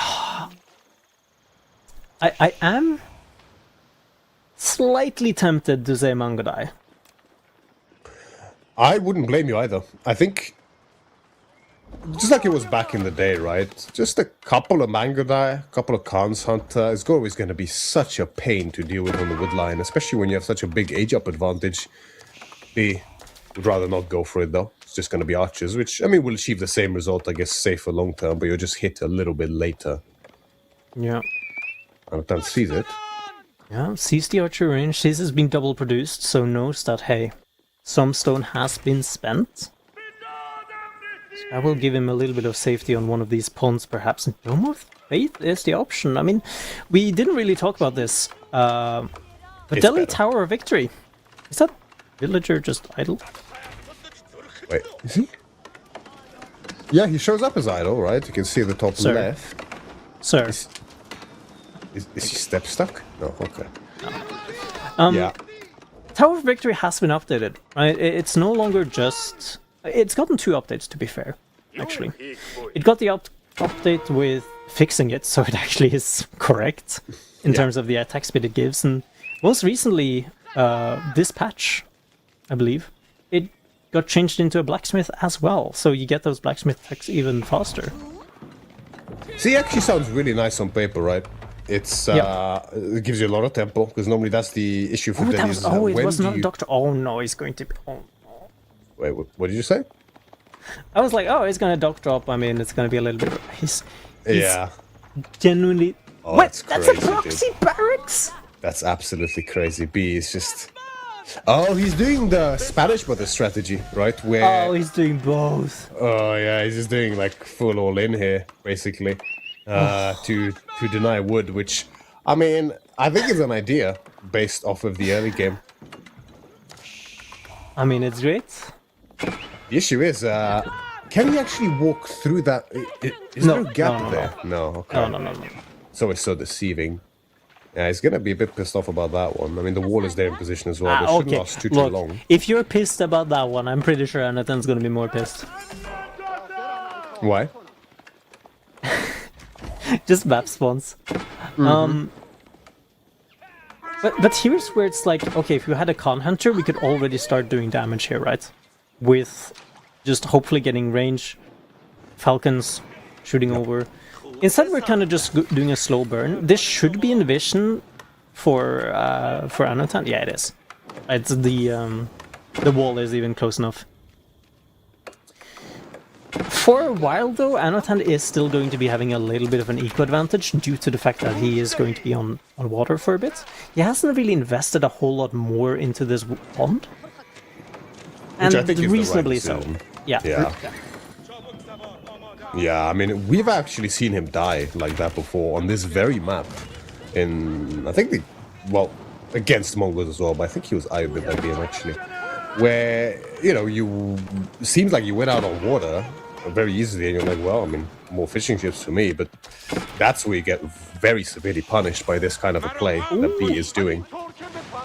I am slightly tempted to say Mangodai. I wouldn't blame you either. I think, just like it was back in the day, right? Just a couple of Mangodai, a couple of Khan's Hunter is always going to be such a pain to deal with on the wood line, especially when you have such a big age-up advantage. B would rather not go for it, though. It's just going to be archers, which, I mean, will achieve the same result, I guess, safer long-term, but you'll just hit a little bit later. Yeah. Anatan sees it. Yeah, sees the archer range, sees it's been double produced, so knows that, hey, some stone has been spent. So I will give him a little bit of safety on one of these ponds, perhaps. Dome of Faith is the option. I mean, we didn't really talk about this. But Delhi Tower of Victory. Is that villager just idle? Wait, is he? Yeah, he shows up as idle, right? You can see at the top left. Sir. Is he step stuck? No, okay. Yeah. Tower of Victory has been updated, right? It's no longer just... It's gotten 2 updates, to be fair, actually. It got the update with fixing it, so it actually is correct in terms of the attack speed it gives. And most recently, this patch, I believe, it got changed into a blacksmith as well, so you get those blacksmith attacks even faster. See, it actually sounds really nice on paper, right? It's it gives you a lot of tempo, because normally that's the issue for Delhi. It was not a doctor. Oh no, he's going to be... Oh no. Wait, what did you say? I was like, oh, he's going to dock drop. I mean, it's going to be a little bit... He's yeah. genuinely Oh, What? that's That's a crazy, proxy dude. barracks? That's absolutely crazy. B is just... Oh, he's doing the Spanish Brothers strategy, right? Where... Oh, he's doing both. Oh, yeah, he's just doing, like, full all-in here, basically. To deny wood, which... I mean, I think it's an idea based off of the early game. I mean, it's great. The issue is, can he actually walk through that? Is No, there a gap no, no, there? No, okay. No. So it's so deceiving. Yeah, he's gonna be a bit pissed off about that one. I mean, the wall is there in position as well, but it shouldn't last too long. If you're pissed about that one, I'm pretty sure Anathan's gonna be more pissed. Why? Just map spawns. But here's where it's like, okay, if you had a Khan Hunter, we could already start doing damage here, right? With just hopefully getting range, Falcons shooting over. Instead, we're kind of just doing a slow burn. This should be in vision for Anathan. Yeah, it is. It's the wall is even close enough. For a while, though, Anathan is still going to be having a little bit of an eco advantage due to the fact that he is going to be on water for a bit. He hasn't really invested a whole lot more into this pond. And reasonably so. Yeah. Yeah, I mean, we've actually seen him die like that before on this very map. I think, against Mongols as well, but I think he was eyed by game actually. Where, seems like you went out on water very easily, and you're like, well, I mean, more fishing ships for me, but that's where you get very severely punished by this kind of a play that B is doing.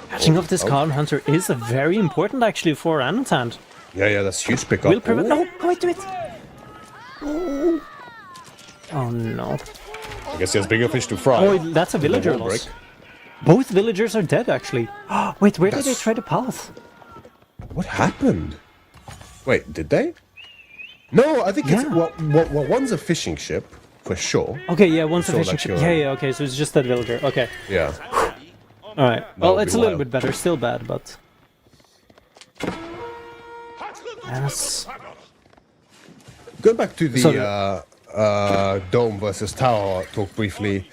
Catching up this Khan Hunter is very important actually for Anathan. Yeah, that's huge pickup. Will prevent. No, go into it. Oh no. I guess he has bigger fish to fry. Oh, that's a villager loss. Both villagers are dead actually. Wait, where did they try to path? What happened? Wait, did they? No, I think it's one's a fishing ship for sure. Okay, yeah, one's a fishing ship. Yeah, okay, so it's just that villager. Okay. Yeah. All right. Well, it's a little bit better. Still bad, but. Yes. Going back to the Dome versus Tower talk briefly.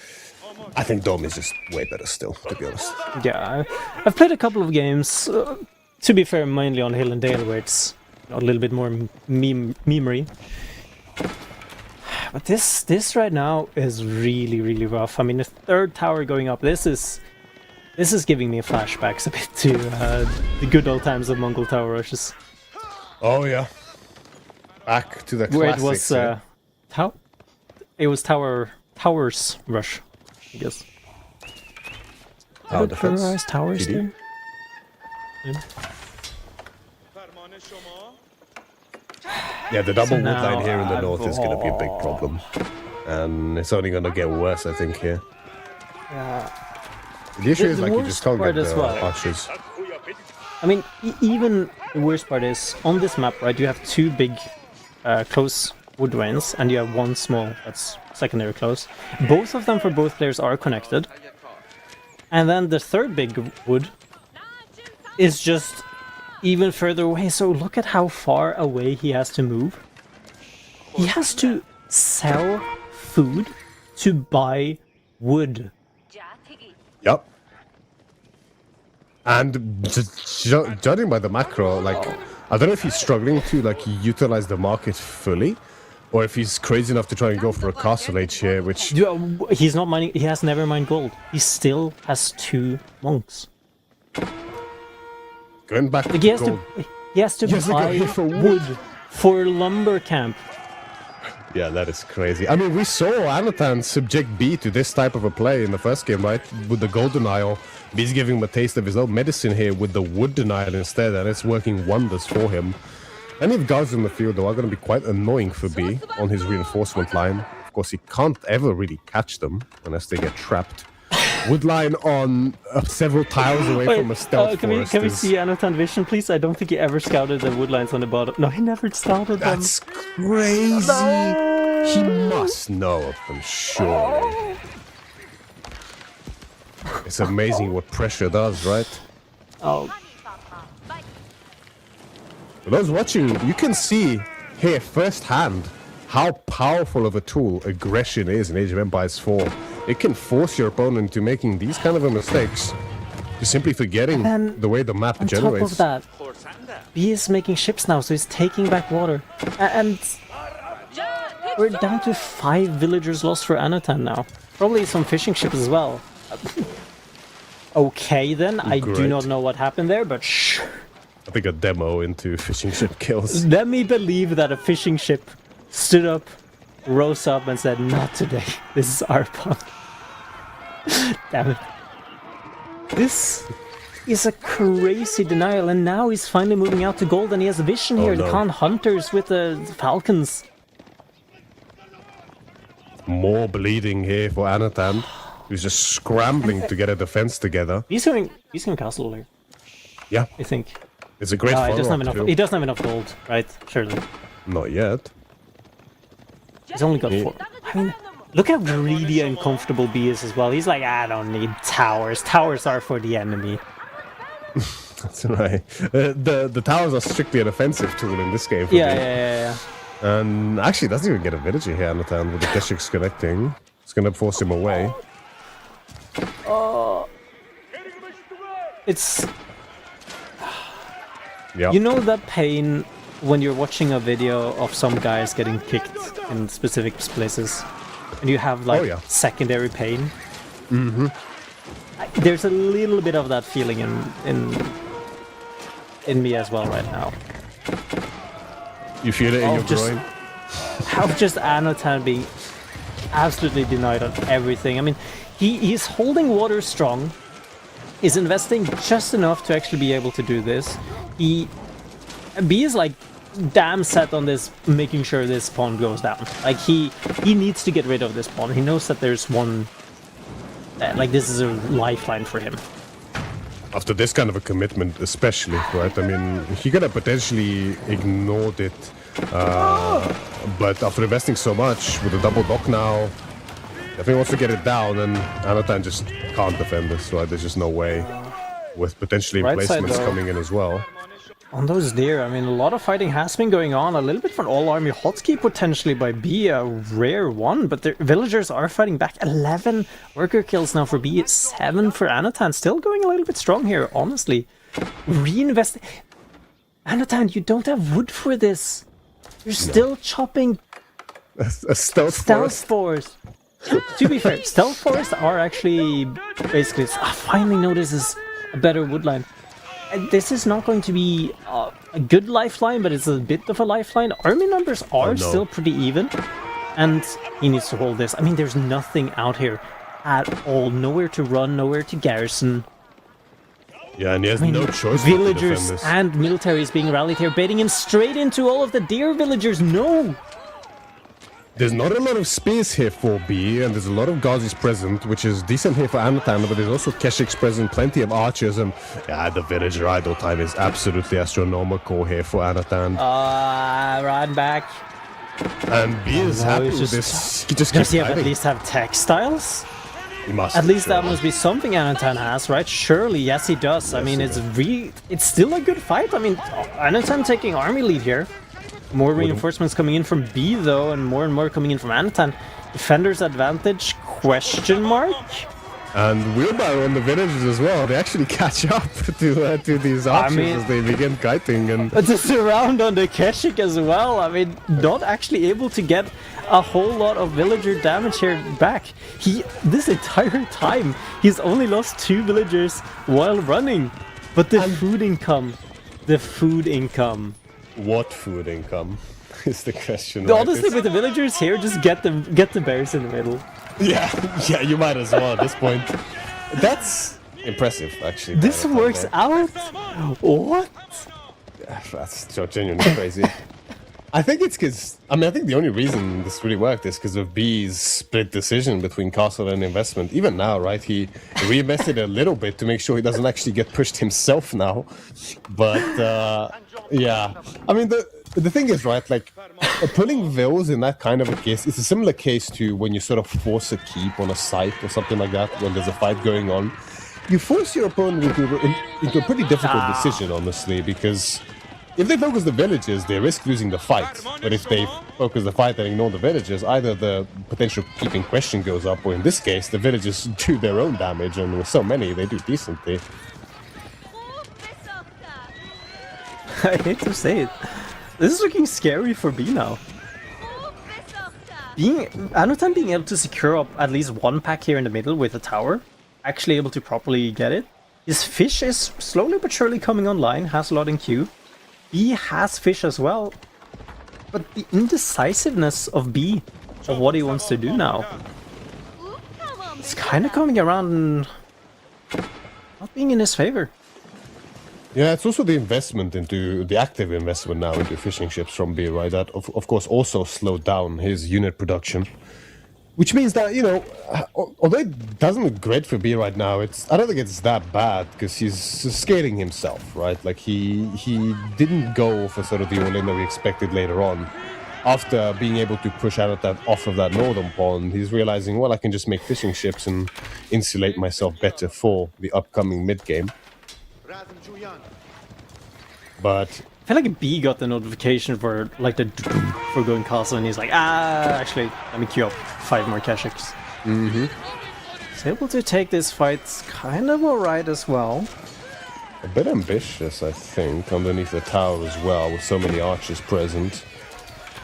I think Dome is just way better still, to be honest. Yeah, I've played a couple of games. To be fair, mainly on Hill and Dale, where it's a little bit more memery. But this right now is really, really rough. I mean, the third tower going up. This is giving me flashbacks a bit to the good old times of Mongol tower rushes. Oh yeah, back to the classics. Where it was it was towers rush, I guess. Tower defense. Towers there. Yeah, the double wood line here in the north is going to be a big problem. And it's only going to get worse, I think, here. Yeah. The issue is, like, you just can't get the archers. I mean, even the worst part is, on this map, right, you have two big close wood lanes, and you have one small, that's secondary close. Both of them for both players are connected. And then the third big wood is just even further away, so look at how far away he has to move. He has to sell food to buy wood. Yep. And just judging by the macro, like, I don't know if he's struggling to, like, utilize the market fully, or if he's crazy enough to try and go for a castle age here, which... He's not mining, he has never mined gold. He still has 2 monks. Going back to gold. He has to buy wood for lumber camp. Yeah, that is crazy. I mean, we saw Anathan subject B to this type of a play in the first game, right? With the gold denial. B's giving him a taste of his own medicine here with the wood denial instead, and it's working wonders for him. Any of guards in the field, though, are going to be quite annoying for B on his reinforcement line. Of course, he can't ever really catch them unless they get trapped. Wood line on several tiles away from a stealth forest. Can we see Anathan vision, please? I don't think he ever scouted the wood lines on the bottom. No, he never scouted them. That's crazy. No. He must know of them, surely. It's amazing what pressure does, right? Oh. For those watching, you can see here firsthand how powerful of a tool aggression is in Age of Empires 4. it can force your opponent to making these kind of mistakes, to simply forgetting the way the map generates. On top of that, B is making ships now, so he's taking back water. And we're down to 5 villagers lost for Anatan now. Probably some fishing ships as well. Okay then, I do not know what happened there, but shh. I think a demo into fishing ship kills. Let me believe that a fishing ship stood up, rose up and said, not today, this is our pond. Damn it. This is a crazy denial, and now he's finally moving out to gold and he has a vision here. The Khan Hunters with the Falcons. More bleeding here for Anatan, who's just scrambling to get a defense together. He's going castle here. Yeah. I think. It's a great he doesn't follow-up have enough gold, right? Surely. Not yet. He's only got 4. I mean, look how greedy and comfortable B is as well. He's like, I don't need towers. Towers are for the enemy. That's right. The towers are strictly an offensive tool in this game. Yeah. And actually, doesn't even get a villager here, Anatan, with the Keshiks connecting. It's going to force him away. It's... Yeah. You know that pain when you're watching a video of some guys getting kicked in specific places, and you have like secondary pain? Mm-hmm. There's a little bit of that feeling in me as well right now. You feel it in your groin? How just Anatan being absolutely denied on everything. I mean, he's holding water strong. He's investing just enough to actually be able to do this. B is like damn set on this, making sure this pawn goes down. Like he needs to get rid of this pawn. He knows that there's one, like this is a lifeline for him. After this kind of a commitment, especially, right? I mean, he could have potentially ignored it, but after investing so much with a double block now, definitely wants to get it down, and Anatan just can't defend this, right? There's just no way, with potentially emplacements coming in as well. On those deer, I mean, a lot of fighting has been going on. A little bit from all-army hotkey potentially by B, a rare one, but the villagers are fighting back. 11 worker kills now for B, 7 for Anatan. Still going a little bit strong here, honestly. Reinvest... Anatan, you don't have wood for this. You're still chopping... A stealth forest. To be fair, stealth forests are actually basically... I finally notice a better wood line. This is not going to be a good lifeline, but it's a bit of a lifeline. Army numbers are still pretty even, and he needs to hold this. I mean, there's nothing out here at all. Nowhere to run, nowhere to garrison. Yeah, and he has no choice. Villagers and military is being rallied here, baiting him straight into all of the deer villagers. No! There's not a lot of space here for B, and there's a lot of Ghazis present, which is decent here for Anatan, but there's also Keshiks present, plenty of archers, and yeah, the villager idle time is absolutely astronomical here for Anatan. Run back. And B is happy with this. He just does he at least have textiles? He must. At least that must be something Anatan has, right? Surely, yes he does. Yes, I mean, it's still a good fight. I mean, Anatan taking army lead here. More reinforcements coming in from B though, and more coming in from Anatan. Defender's advantage, question mark? And wheelbarrow on the villagers as well. They actually catch up to these archers as they begin kiting. And but the surround on the Keshik as well. I mean, not actually able to get a whole lot of villager damage here back. This entire time, he's only lost 2 villagers while running. But the food income. What food income is the question. Honestly, with the villagers here, just get the bears in the middle. Yeah, you might as well at this point. That's impressive, actually. This works out? What? Yeah, that's so genuinely crazy. I think it's because... I think the only reason this really worked is because of B's split decision between castle and investment. Even now, right? He reinvested a little bit to make sure he doesn't actually get pushed himself now. But, yeah. I mean, the thing is, right, like, pulling vills in that kind of a case, it's a similar case to when you sort of force a keep on a site or something like that, when there's a fight going on. You force your opponent into a pretty difficult decision, honestly, because if they focus the villagers, they risk losing the fight. But if they focus the fight and ignore the villagers, either the potential keeping question goes up, or in this case, the villagers do their own damage, and with so many, they do decently. I hate to say it. This is looking scary for B now. Anutan being able to secure up at least one pack here in the middle with a tower, actually able to properly get it. His fish is slowly but surely coming online, has a lot in queue. B has fish as well, but the indecisiveness of B, of what he wants to do now, it's kind of coming around and not being in his favor. Yeah, it's also the investment into the active investment now into fishing ships from B, right? That of course also slowed down his unit production, which means that, you know, although it doesn't look great for B right now, I don't think it's that bad because he's scaling himself, right? Like he didn't go for sort of the all-in that we expected later on. After being able to push out off of that northern pond, he's realizing, well, I can just make fishing ships and insulate myself better for the upcoming mid game. But I feel like B got the notification for like the going castle, and he's like, actually, let me queue up 5 more Keshiks. He's able to take this fight kind of alright as well. A bit ambitious, I think, underneath the tower as well, with so many archers present.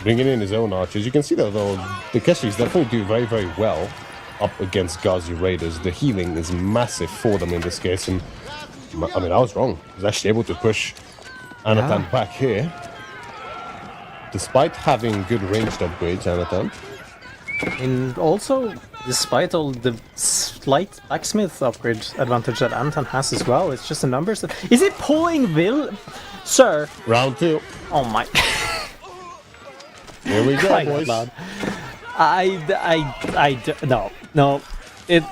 Bringing in his own archers. You can see that, though, the Keshiks definitely do very, very well up against Ghazi Raiders. The healing is massive for them in this case, and I mean, I was wrong. He's actually able to push Anatan back here. Despite having good ranged upgrades, Anatan. And also, despite all the slight blacksmith upgrade advantage that Anatan has as well, it's just the numbers that... Is it pulling Will? Sir? Round 2. Oh my... Here we go, boys. No. It...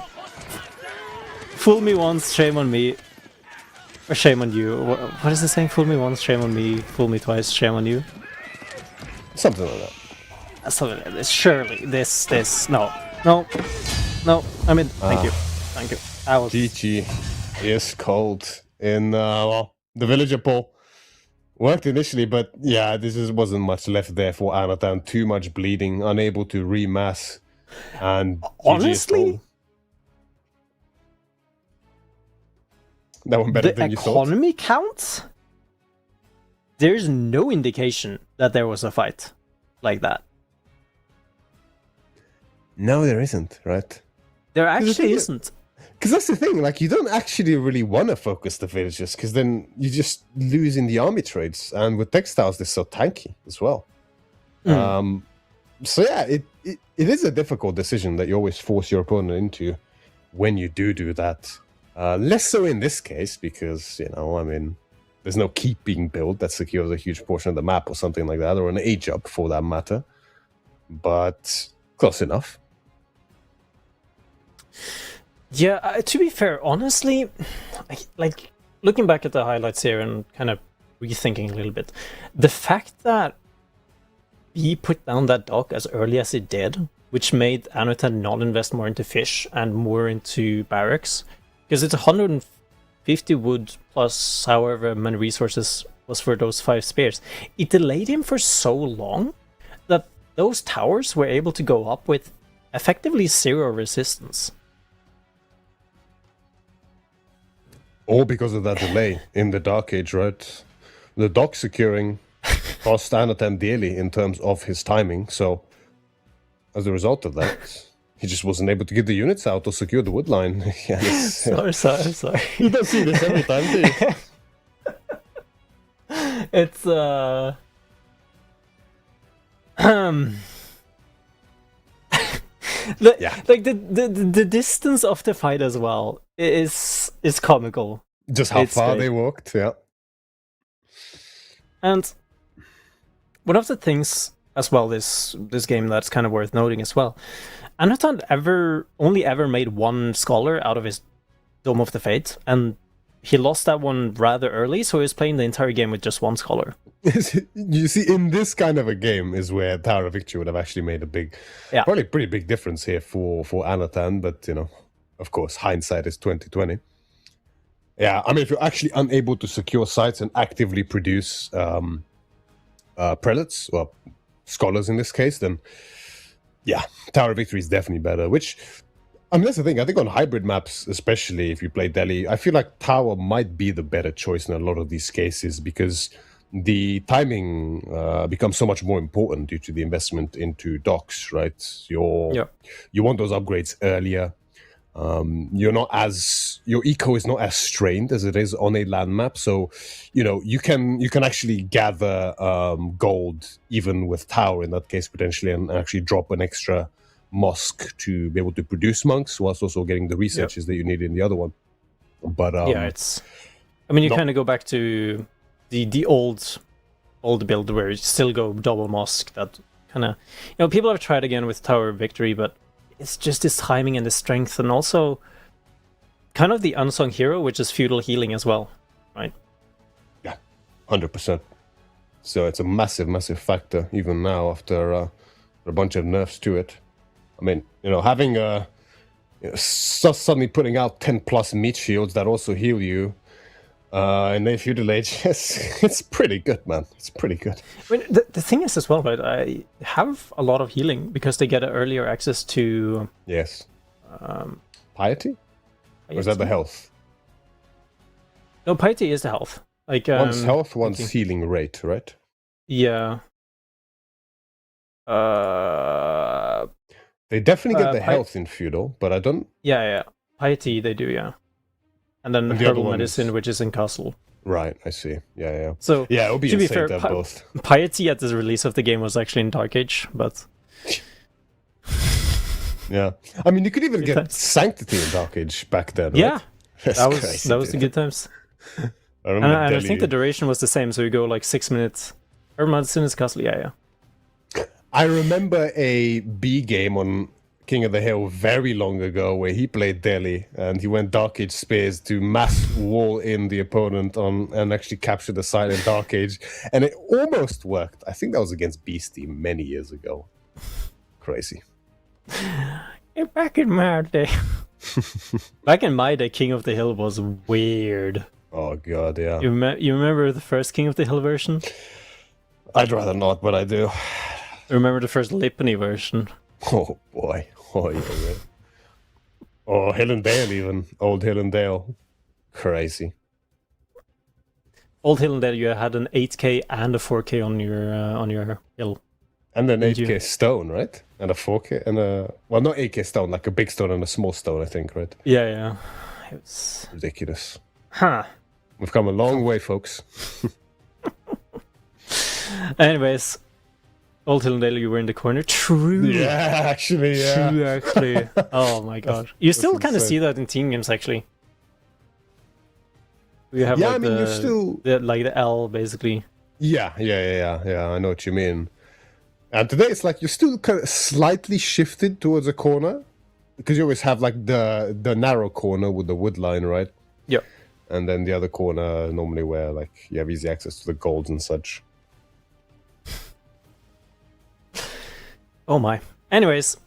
Fool me once, shame on me. Or shame on you. What is it saying? Fool me once, shame on me. Fool me twice, shame on you. Something like that. Something like this. Surely, this. No. I mean, thank you. I was... GG is cold in, well, the villager poll. Worked initially, but yeah, wasn't much left there for Anatan. Too much bleeding, unable to remass. And honestly... That one better than you thought. The economy counts? There's no indication that there was a fight like that. No, there isn't, right? There actually isn't. Because that's the thing, like, you don't actually really want to focus the villagers, because then you just lose in the army trades. And with textiles, they're so tanky as well. So yeah, it is a difficult decision that you always force your opponent into when you do that. Less so in this case, because, you know, I mean, there's no keep being built that secures a huge portion of the map or something like that, or an age up for that matter. But close enough. Yeah, to be fair, honestly, like, looking back at the highlights here and kind of rethinking a little bit, the fact that he put down that dock as early as it did, which made Anutan not invest more into fish and more into barracks, because it's 150 wood plus however many resources was for those 5 spears. It delayed him for so long that those towers were able to go up with effectively 0 resistance. All because of that delay in the Dark Age, right? The dock securing cost Anatan dearly in terms of his timing, so as a result of that, he just wasn't able to get the units out or secure the wood line. Sorry. You don't see this every time, do you? It's like the distance of the fight as well is comical. Just how far they walked, yeah. And one of the things as well this game that's kind of worth noting as well, Anatan only ever made 1 scholar out of his Dome of the Fate, and he lost that one rather early, so he was playing the entire game with just 1 scholar. You see, in this kind of a game is where Tower of Victory would have actually made a probably pretty big difference here for Anatan, but, you know, of course, hindsight is 2020. Yeah, I mean, if you're actually unable to secure sites and actively produce prelates, or scholars in this case, then yeah, Tower of Victory is definitely better. Which, I mean, that's the thing. I think on hybrid maps, especially if you play Delhi, I feel like Tower might be the better choice in a lot of these cases because the timing becomes so much more important due to the investment into docks, right? You want those upgrades earlier. You're not as, your eco is not as strained as it is on a land map, so you can actually gather gold even with Tower in that case potentially, and actually drop an extra mosque to be able to produce monks whilst also getting the researches that you need in the other one. But it's, I mean, you kind of go back to the old build where you still go double mosque. That kind of, people have tried again with Tower of Victory, but it's just this timing and the strength, and also kind of the unsung hero, which is feudal healing as well, right? Yeah, 100%. So it's a massive factor even now after a bunch of nerfs to it. I mean, having suddenly putting out 10 plus meat shields that also heal you in the feudal age, it's pretty good, man. It's pretty good. I mean, the thing is as well, right? I have a lot of healing because they get earlier access to... Yes. Piety? Or is that the health? No, piety is the health. Like one's health, one's healing rate, right? Yeah. They definitely get the health in feudal, but I don't... Yeah. Piety, they do, yeah. And then herbal medicine, which is in castle. Right, I see. Yeah. So, yeah, it would be to be insane fair, to have both. Piety at the release of the game was actually in Dark Age, but... Yeah. I mean, you could even get Sanctity in Dark Age back then, right? Yeah. That was the good times. I think the duration was the same, so you go like 6 minutes. Herbal medicine is castle, yeah. I remember a B game on King of the Hill very long ago where he played Delhi and he went Dark Age Spears to mass wall in the opponent and actually capture the site in Dark Age, and it almost worked. I think that was against Beastie many years ago. Crazy. Back in my day. Back in my day, King of the Hill was weird. Oh god, yeah. You remember the first King of the Hill version? I'd rather not, but I do. Remember the first Lipany version? Oh boy. Oh yeah. Oh, Hill and Dale even. Old Hill and Dale. Crazy. Old Hill and Dale, you had an 8K and a 4K on your hill. And an 8K stone, right? And a 4K and a... Well, not 8K stone, like a big stone and a small stone, I think, right? Yeah. It was... ridiculous. Huh. We've come a long way, folks. Anyways... Old Hill and Dale, you were in the corner. True. Yeah, actually, yeah. True, actually. Oh my god. You still kind of see that in team games, actually. You have like you're still... like the L, basically. Yeah. I know what you mean. And today it's like you're still kind of slightly shifted towards a corner, because you always have like the narrow corner with the wood line, right? Yep. And then the other corner normally where like you have easy access to the golds and such. Oh my. Anyways,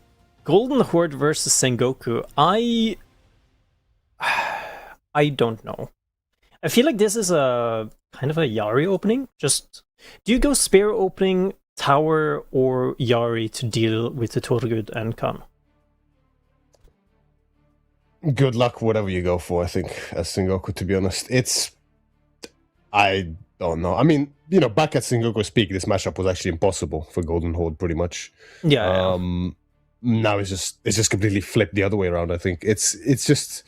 Golden Horde versus Sengoku. I don't know. I feel like this is a kind of a Yari opening. Just, do you go Spear opening, Tower, or Yari to deal with the total good and con? Good luck, whatever you go for, I think, as Sengoku, to be honest. I don't know. I mean, back at Sengoku's peak, this matchup was actually impossible for Golden Horde, pretty much. Yeah. Now it's just completely flipped the other way around. I think it's just,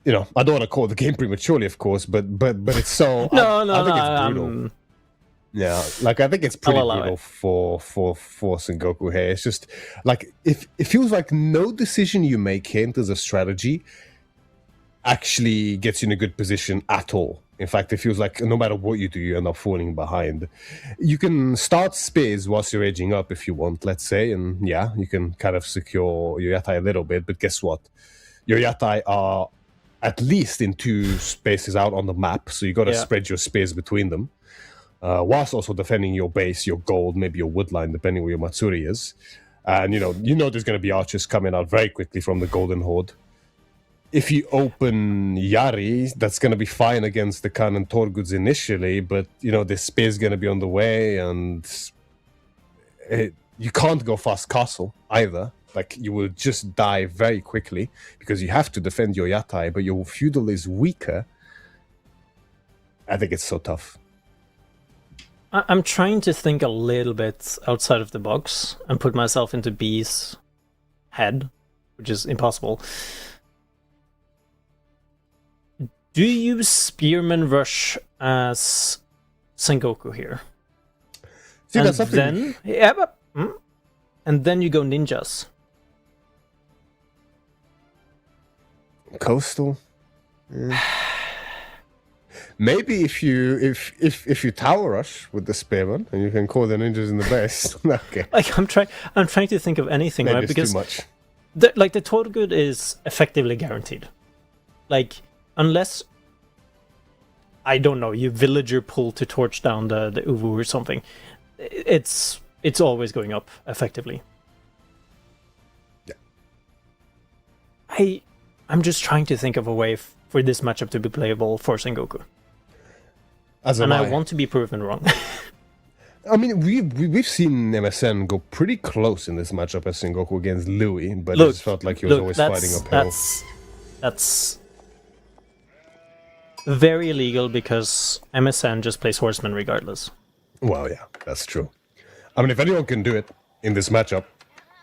I don't want to call the game prematurely, of course, but it's so. I think it's brutal. Yeah, like I think it's pretty brutal for Sengoku here. It's just like if it feels like no decision you make here in terms of strategy actually gets you in a good position at all. In fact, it feels like no matter what you do, you end up falling behind. You can start spears whilst you're edging up if you want, let's say, and yeah, you can kind of secure your yatai a little bit, but guess what? Your yatai are at least in 2 spaces out on the map, so you got to spread your spears between them, whilst also defending your base, your gold, maybe your woodline, depending where your Matsuri is. And, there's going to be archers coming out very quickly from the Golden Horde. if you open Yari, that's going to be fine against the Khan and Torguds initially, but, the spear's going to be on the way, and you can't go fast castle either. Like, you will just die very quickly, because you have to defend your Yatai, but your feudal is weaker. I think it's so tough. I'm trying to think a little bit outside of the box and put myself into B's head, which is impossible. Do you Spearman Rush as Sengoku here? See, and that's something. And then you go ninjas. Coastal. Yeah. Maybe if you tower rush with the spearman and you can call the ninjas in the base. Okay. Like I'm trying to think of anything, Maybe right? it's Because too much. the Torgud is effectively guaranteed. Like, unless, I don't know, you villager pull to torch down the Uvu or something, it's always going up effectively. Yeah. I'm just trying to think of a way for this matchup to be playable for Sengoku. I want to be proven wrong. I mean, we've seen MSN go pretty close in this matchup as Sengoku against Louis, but it just felt like he was always fighting uphill. That's very illegal because MSN just plays Horseman regardless. Well, yeah, that's true. I mean, if anyone can do it in this matchup,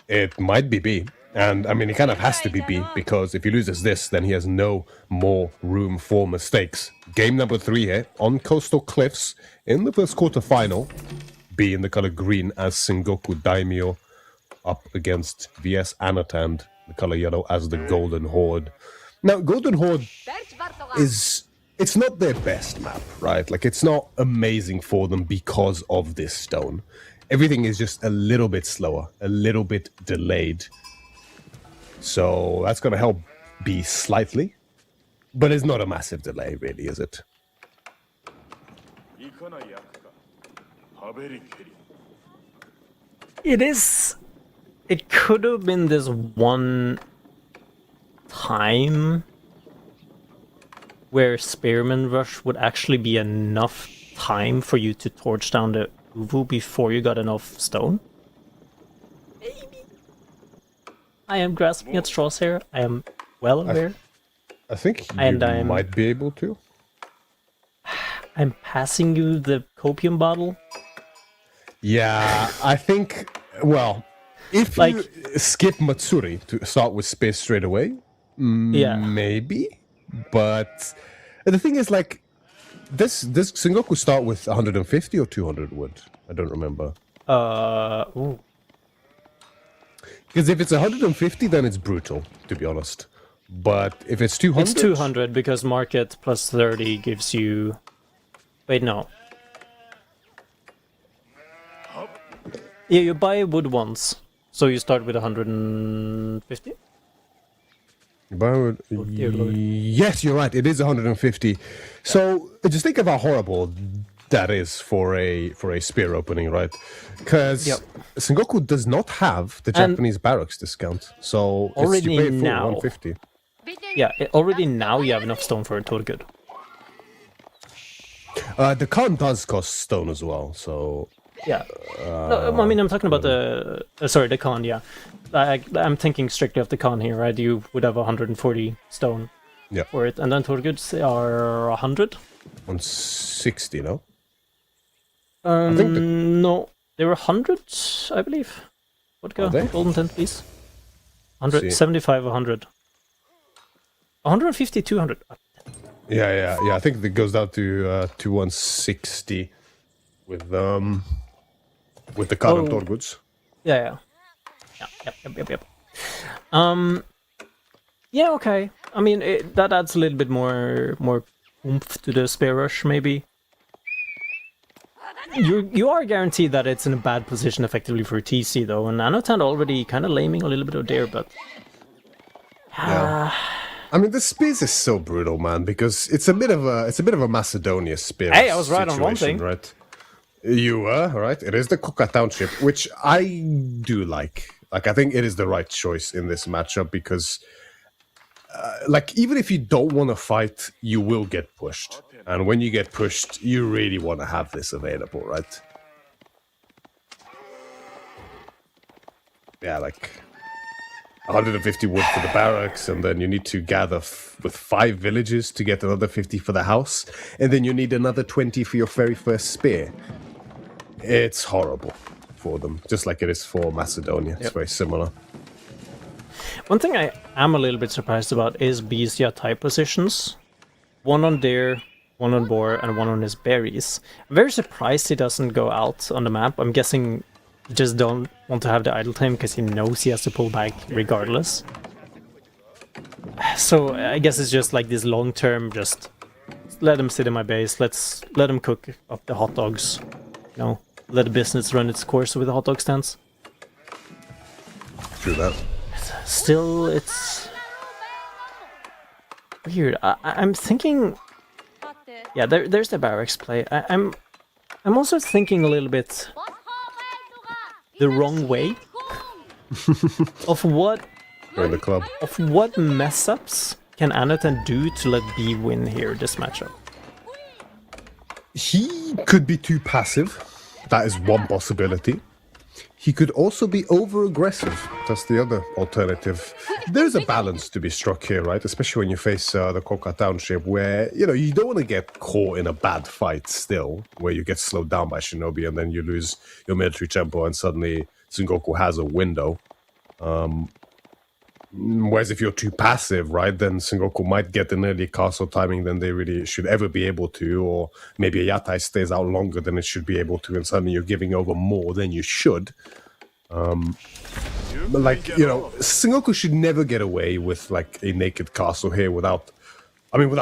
it might be B. And, I mean, he kind of has to be B, because if he loses this, then he has no more room for mistakes. Game number 3 here, on Coastal Cliffs, in the first quarterfinal. B in the color green as Sengoku Daimyo, up against VS Anatand, the color yellow, as the Golden Horde. Now, Golden Horde it's not their best map, right? Like, it's not amazing for them because of this stone. Everything is just a little bit slower, a little bit delayed. So that's going to help B slightly, but it's not a massive delay, really, is it? It is. It could have been this one time where Spearman Rush would actually be enough time for you to torch down the Uvu before you got enough stone. Maybe. I am grasping at straws here. I am well aware. I think you might be able to. I'm passing you the copium bottle. Yeah, I think, well, if you skip Matsuri to start with space straight away, maybe. But the thing is, like, does Sengoku start with 150 or 200 wood? I don't remember. Because if it's 150, then it's brutal, to be honest. But if it's 200... It's 200, because market plus 30 gives you... Wait, no. Yeah, you buy wood once, so you start with 150? Yes, you're right. It is 150. So just think of how horrible that is for a spear opening, right? Because Sengoku does not have the Japanese barracks discount, so already you pay full now 150. Yeah, already now you have enough stone for a Torgud. The Khan does cost stone as well, so... Yeah. No, I mean, I'm talking about the... the Khan, yeah. I'm thinking strictly of the Khan here, right? You would have 140 stone for it, and then Torguds are 100? 160, no? I think no, they were 100, I believe. Vodka, golden tent, please. 175, 100. 150, 200. Yeah. I think it goes down to 160 with the Khan Torguds. Yeah. Yep. Yeah, okay. I mean, that adds a little bit more oomph to the spear rush, maybe. You are guaranteed that it's in a bad position effectively for TC though, and Anotan already kind of laming a little bit of there, but yeah. I mean, the space is so brutal, man, because it's a bit of a Macedonia spear. Hey, I was right on one thing, right? You were right. It is the Kuka Township, which I do like. Like, I think it is the right choice in this matchup because like, even if you don't want to fight, you will get pushed. And when you get pushed, you really want to have this available, right? Yeah, like 150 wood for the barracks, and then you need to gather with 5 villages to get another 50 for the house, and then you need another 20 for your very first spear. It's horrible for them, just like it is for Macedonia. It's very similar. One thing I am a little bit surprised about is B's Yatai positions. One on deer, one on boar, and one on his berries. I'm very surprised he doesn't go out on the map. I'm guessing he just don't want to have the idle time because he knows he has to pull back regardless. So I guess it's just like this long-term, just let him sit in my base, let him cook up the hot dogs, you know, let the business run its course with the hot dog stands. True that. Still, it's weird. I'm thinking, yeah, there's the barracks play. I'm also thinking a little bit the wrong way of what Join the club. of what mess ups can Anatan do to let B win here this matchup. He could be too passive. That is one possibility. He could also be over-aggressive. That's the other alternative. There's a balance to be struck here, right? Especially when you face the Koka Township, where, you know, you don't want to get caught in a bad fight still, where you get slowed down by Shinobi and then you lose your military tempo and suddenly Sengoku has a window. Whereas if you're too passive, right, then Sengoku might get an early castle timing than they really should ever be able to, or maybe a Yatai stays out longer than it should be able to, and suddenly you're giving over more than you should. But like, you know, Sengoku should never get away with like a naked castle here without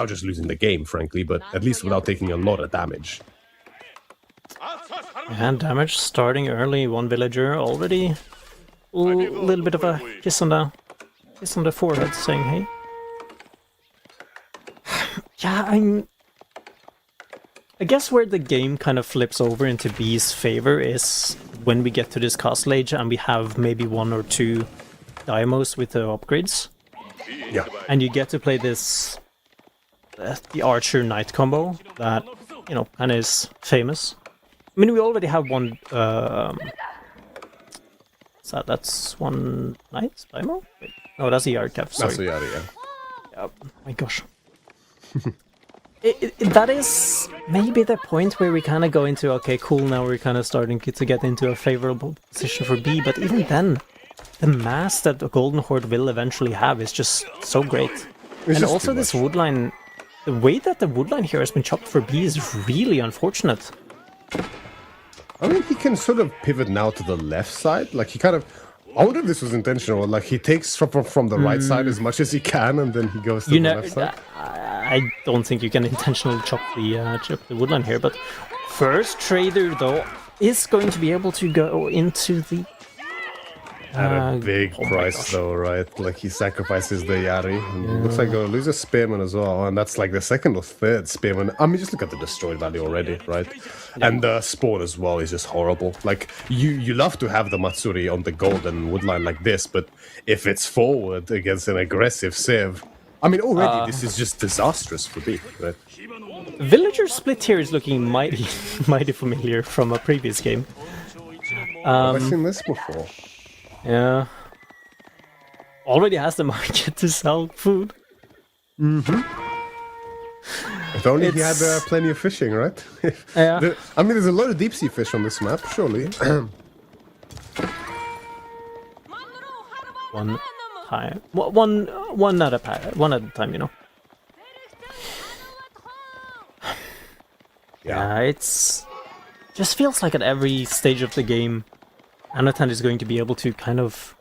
just losing the game, frankly, but at least without taking a lot of damage. And damage starting early, one villager already. A little bit of a kiss on the forehead saying, hey. Yeah, I guess where the game kind of flips over into B's favor is when we get to this castle age and we have maybe 1 or 2 Daimos with the upgrades. Yeah. And you get to play this, the Archer Knight combo that, you know, kind of is famous. I mean, we already have one, so that's one Knight Daimo? Wait, no, that's the Arcav, sorry. That's the Yari, yeah. Oh my gosh. That is maybe the point where we kind of go into, okay, cool, now we're kind of starting to get into a favorable position for B, but even then, the mass that the Golden Horde will eventually have is just so great. And also this woodline, the way that the woodline here has been chopped for B is really unfortunate. I mean, he can sort of pivot now to the left side. Like, he kind of... I wonder if this was intentional. Like, he takes from the right side as much as he can, and then he goes to the left side. I don't think you can intentionally chop the woodline here, but first Trader, though, is going to be able to go into the... At a big price, though, right? Like, he sacrifices the Yari. And looks like he'll lose a Spearman as well. And that's like the second or third Spearman. I mean, just look at the destroyed value already, right? Yeah. And the spawn as well is just horrible. Like, you love to have the Matsuri on the golden woodline like this, but if it's forward against an aggressive Civ, I mean, already this is just disastrous for B, right? Villager split here is looking mighty, mighty familiar from a previous game. Have I seen this before? Yeah. Already has the market to sell food. Mm-hmm. If only he had plenty of fishing, right? Yeah. I mean, there's a lot of deep sea fish on this map, surely. One time. One at a time, you know. Yeah, it's... just feels like at every stage of the game, Anatan is going to be able to kind of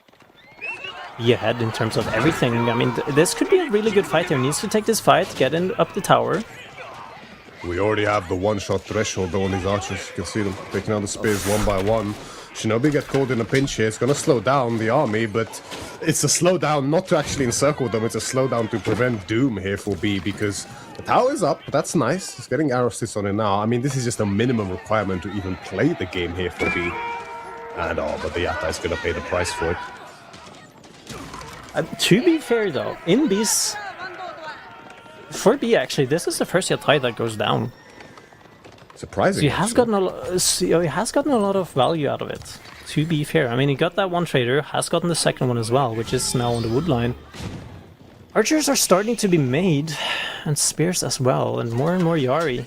be ahead in terms of everything. I mean, this could be a really good fight here. He needs to take this fight, get up the tower. We already have the one-shot threshold though on these archers. You can see them taking out the spears one by one. Shinobi get caught in a pinch here. It's going to slow down the army, but it's a slowdown not to actually encircle them. It's a slowdown to prevent doom here for B, because the tower is up. That's nice. He's getting arrow sits on it now. I mean, this is just a minimum requirement to even play the game here for B. And but the Yatta is going to pay the price for it. To be fair though, in B's, for B actually, this is the first Yatai that goes down. Surprising. So he has gotten a lot of value out of it. To be fair, I mean, he got that one trader, has gotten the second one as well, which is now on the wood line. Archers are starting to be made, and spears as well, and more Yari.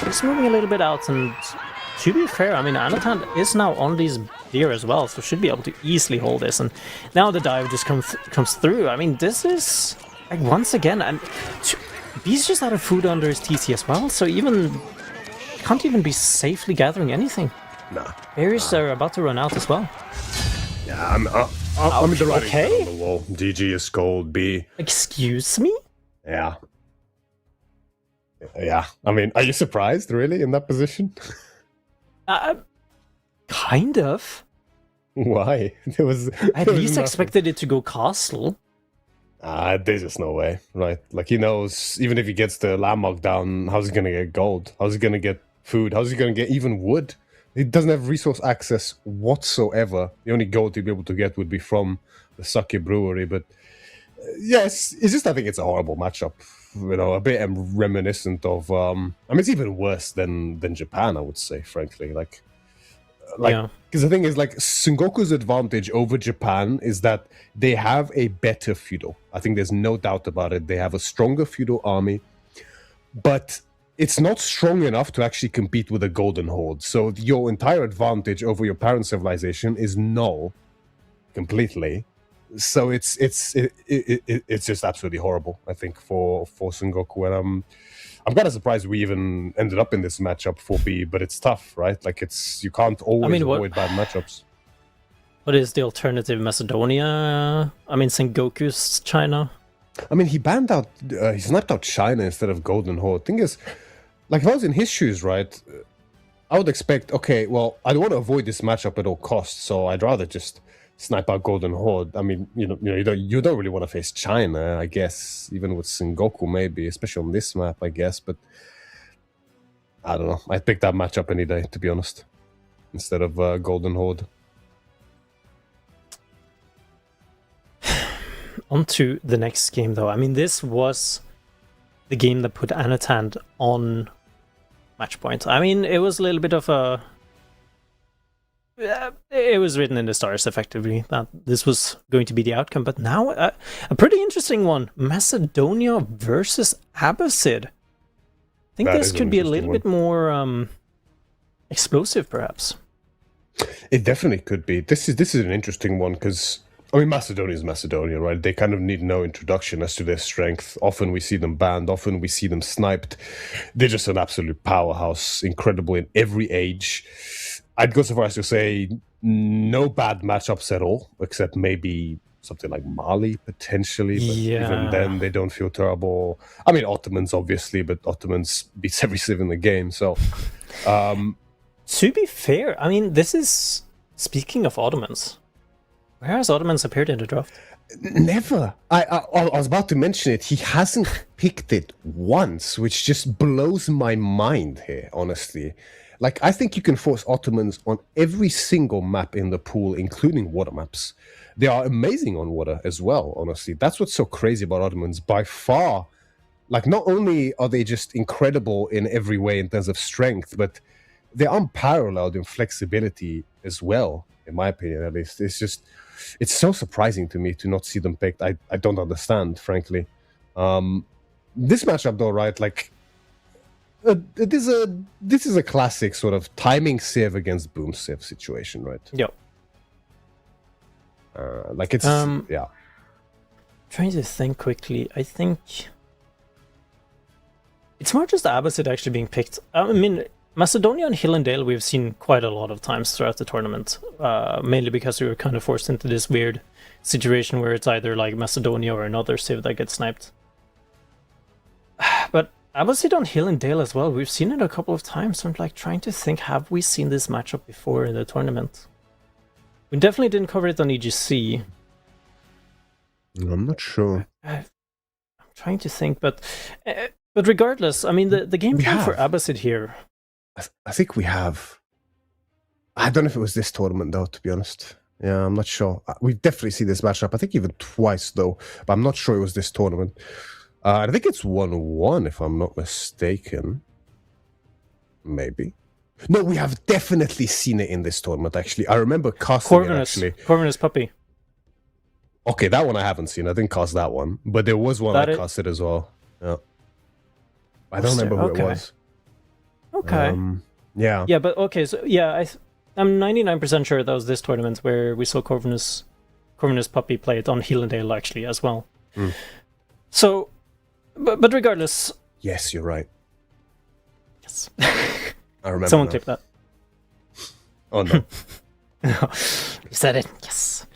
He's moving a little bit out, and to be fair, I mean, Anatan is now on these deer as well, so should be able to easily hold this. And now the dive just comes through. I mean, this is like once again, and B's just out of food under his TC as well, so can't even be safely gathering anything. Nah. Berries are about to run out as well. Yeah, I'm in the right okay. on the wall. DG is cold. B. Excuse me? Yeah. Yeah. I mean, are you surprised, really, in that position? Kind of. Why? I at least expected it to go castle. There's just no way, right? Like, he knows, even if he gets the landmark down, how's he going to get gold? How's he going to get food? How's he going to get even wood? He doesn't have resource access whatsoever. The only gold he'd be able to get would be from the Sake Brewery. But yes, it's just, I think it's a horrible matchup. You know, a bit reminiscent of, I mean, it's even worse than Japan, I would say, frankly. Like, because the thing is, like, Sengoku's advantage over Japan is that they have a better feudal. I think there's no doubt about it. They have a stronger feudal army, but it's not strong enough to actually compete with a golden horde. So your entire advantage over your parent civilization is null completely. So it's just absolutely horrible, I think, for Sengoku. And I'm kind of surprised we even ended up in this matchup for B, but it's tough, right? Like, you can't always avoid bad matchups. What is the alternative? Macedonia? I mean, Sengoku's China? I mean, he banned out, he sniped out China instead of Golden Horde. Thing is, like, if I was in his shoes, right, I would expect, okay, well, I want to avoid this matchup at all costs, so I'd rather just snipe out Golden Horde. I mean, you don't really want to face China, I guess, even with Sengoku maybe, especially on this map, I guess. But I don't know. I'd pick that matchup any day, to be honest, instead of Golden Horde. On to the next game, though. I mean, this was the game that put Anatan on match point. I mean, it was a little bit of a... it was written in the stars, effectively, that this was going to be the outcome. But now, a pretty interesting one. Macedonia versus Abbasid. I think this could be a little bit more explosive, perhaps. It definitely could be. This is an interesting one, because, I mean, Macedonia is Macedonia, right? They kind of need no introduction as to their strength. Often we see them banned. Often we see them sniped. They're just an absolute powerhouse, incredible in every age. I'd go so far as to say no bad matchups at all, except maybe something like Mali, potentially. But even then, they don't feel terrible. I mean, Ottomans, obviously, but Ottomans beats every civ in the game. So, to be fair, I mean, this is... Speaking of Ottomans, where has Ottomans appeared in the draft? Never. I was about to mention it. He hasn't picked it once, which just blows my mind here, honestly. Like, I think you can force Ottomans on every single map in the pool, including water maps. They are amazing on water as well, honestly. That's what's so crazy about Ottomans. By far, like, not only are they just incredible in every way in terms of strength, but they're unparalleled in flexibility as well, in my opinion, at least. It's so surprising to me to not see them picked. I don't understand, frankly. This matchup, though, right, like... this is a classic sort of timing civ against boom civ situation, right? Yep. Like, it's yeah. Trying to think quickly. I think it's more just Abbasid actually being picked. I mean, Macedonia and Hillendale we've seen quite a lot of times throughout the tournament, mainly because we were kind of forced into this weird situation where it's either like Macedonia or another civ that gets sniped. But Abbasid on Hillendale as well, we've seen it a couple of times. So I'm like trying to think, have we seen this matchup before in the tournament? We definitely didn't cover it on EGC. I'm not sure. I'm trying to think, but regardless, I mean, the game plan for Abbasid here... I think we have. I don't know if it was this tournament, though, to be honest. Yeah, I'm not sure. We've definitely seen this matchup. I think even twice though, but I'm not sure it was this tournament. I think it's 1-1 if I'm not mistaken. Maybe. No, we have definitely seen it in this tournament. Actually, I remember casting it. Actually, Corvinus Puppy. Okay, that one I haven't seen. I didn't cast that one, but there was one I casted as well. Yeah, I don't remember who it was. Okay. Yeah. Yeah, but okay. So yeah, I'm 99% sure that was this tournament where we saw Corvinus Puppy play it on Hillendale actually as well. Mm. So, but regardless. Yes, you're right. Yes. I remember. Someone clip that. Oh no. You said it. Yes.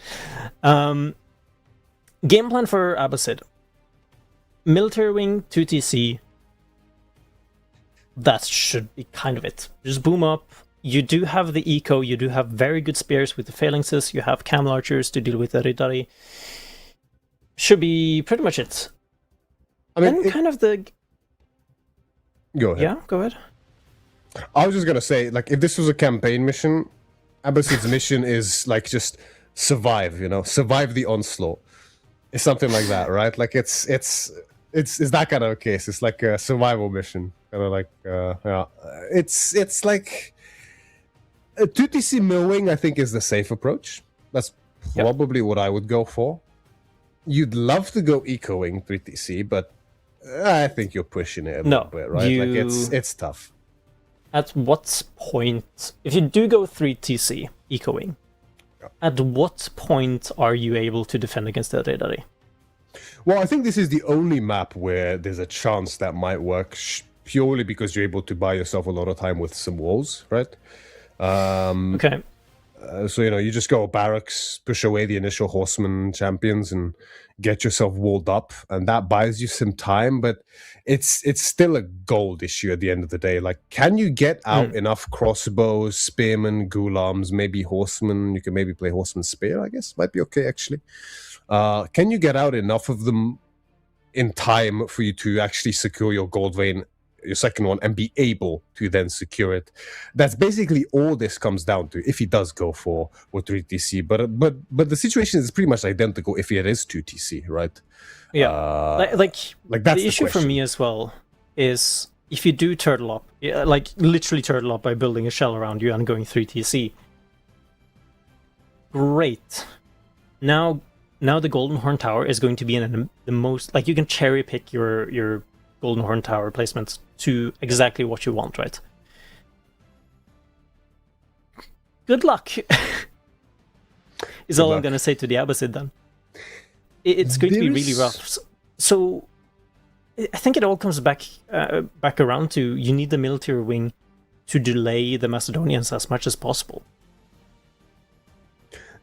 Game plan for Abbasid. Military wing, 2TC. That should be kind of it. Just boom up. You do have the eco. You do have very good spears with the phalanxes. You have camel archers to deal with the Ridari. Should be pretty much it. I mean, then kind of the... Go ahead. Yeah, go ahead. I was just gonna say, like, if this was a campaign mission, Abbasid's mission is like just survive. Survive the onslaught. It's something like that, right? Like it's that kind of a case. It's like a survival mission, kind of like yeah. It's like a 2TC millwing. I think is the safe approach. That's probably what I would go for. You'd love to go ecoing 3TC, but I think you're pushing it a little bit, right? Like it's tough. At what point, if you do go 3TC ecoing, at what point are you able to defend against the Redari? Well, I think this is the only map where there's a chance that might work purely because you're able to buy yourself a lot of time with some walls, right? Okay. So, you just go barracks, push away the initial horseman champions and get yourself walled up. And that buys you some time, but it's still a gold issue at the end of the day. Like, can you get out enough crossbows, spearmen, ghulams, maybe horsemen? You can maybe play horseman spear, I guess. Might be okay, actually. Can you get out enough of them in time for you to actually secure your gold vein, your second one, and be able to then secure it? That's basically all this comes down to if he does go for 3TC. But the situation is pretty much identical if it is 2TC, right? Yeah. Like that's the issue for me as well is if you do turtle up, like literally turtle up by building a shell around you and going 3TC. Great. Now the Golden Horn Tower is going to be in the most, like, you can cherry pick your Golden Horn Tower placements to exactly what you want, right? Good luck. Is all I'm going to say to the Abbasid then. It's going to be really rough. So I think it all comes back around to you need the military wing to delay the Macedonians as much as possible.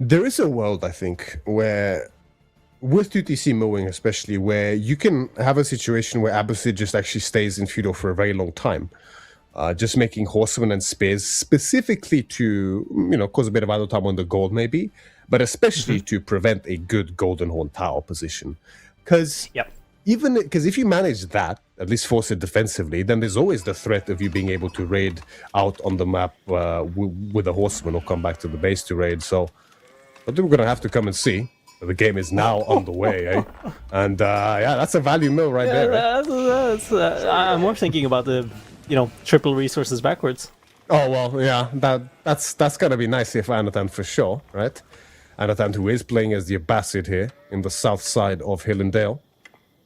There is a world, I think, where, with 2TC mowing especially, where you can have a situation where Abbasid just actually stays in feudal for a very long time, just making horsemen and spears specifically to, cause a bit of idle time on the gold maybe, but especially to prevent a good Golden Horn Tower position. Because if you manage that, at least force it defensively, then there's always the threat of you being able to raid out on the map with a horseman or come back to the base to raid. So I think we're going to have to come and see. The game is now on the way, eh? And that's a value mill right there. Right? I'm more thinking about the, triple resources backwards. Oh, well, yeah, that's going to be nice here for Anatan for sure, right? Anatan, who is playing as the Abbasid here in the south side of Hillendale.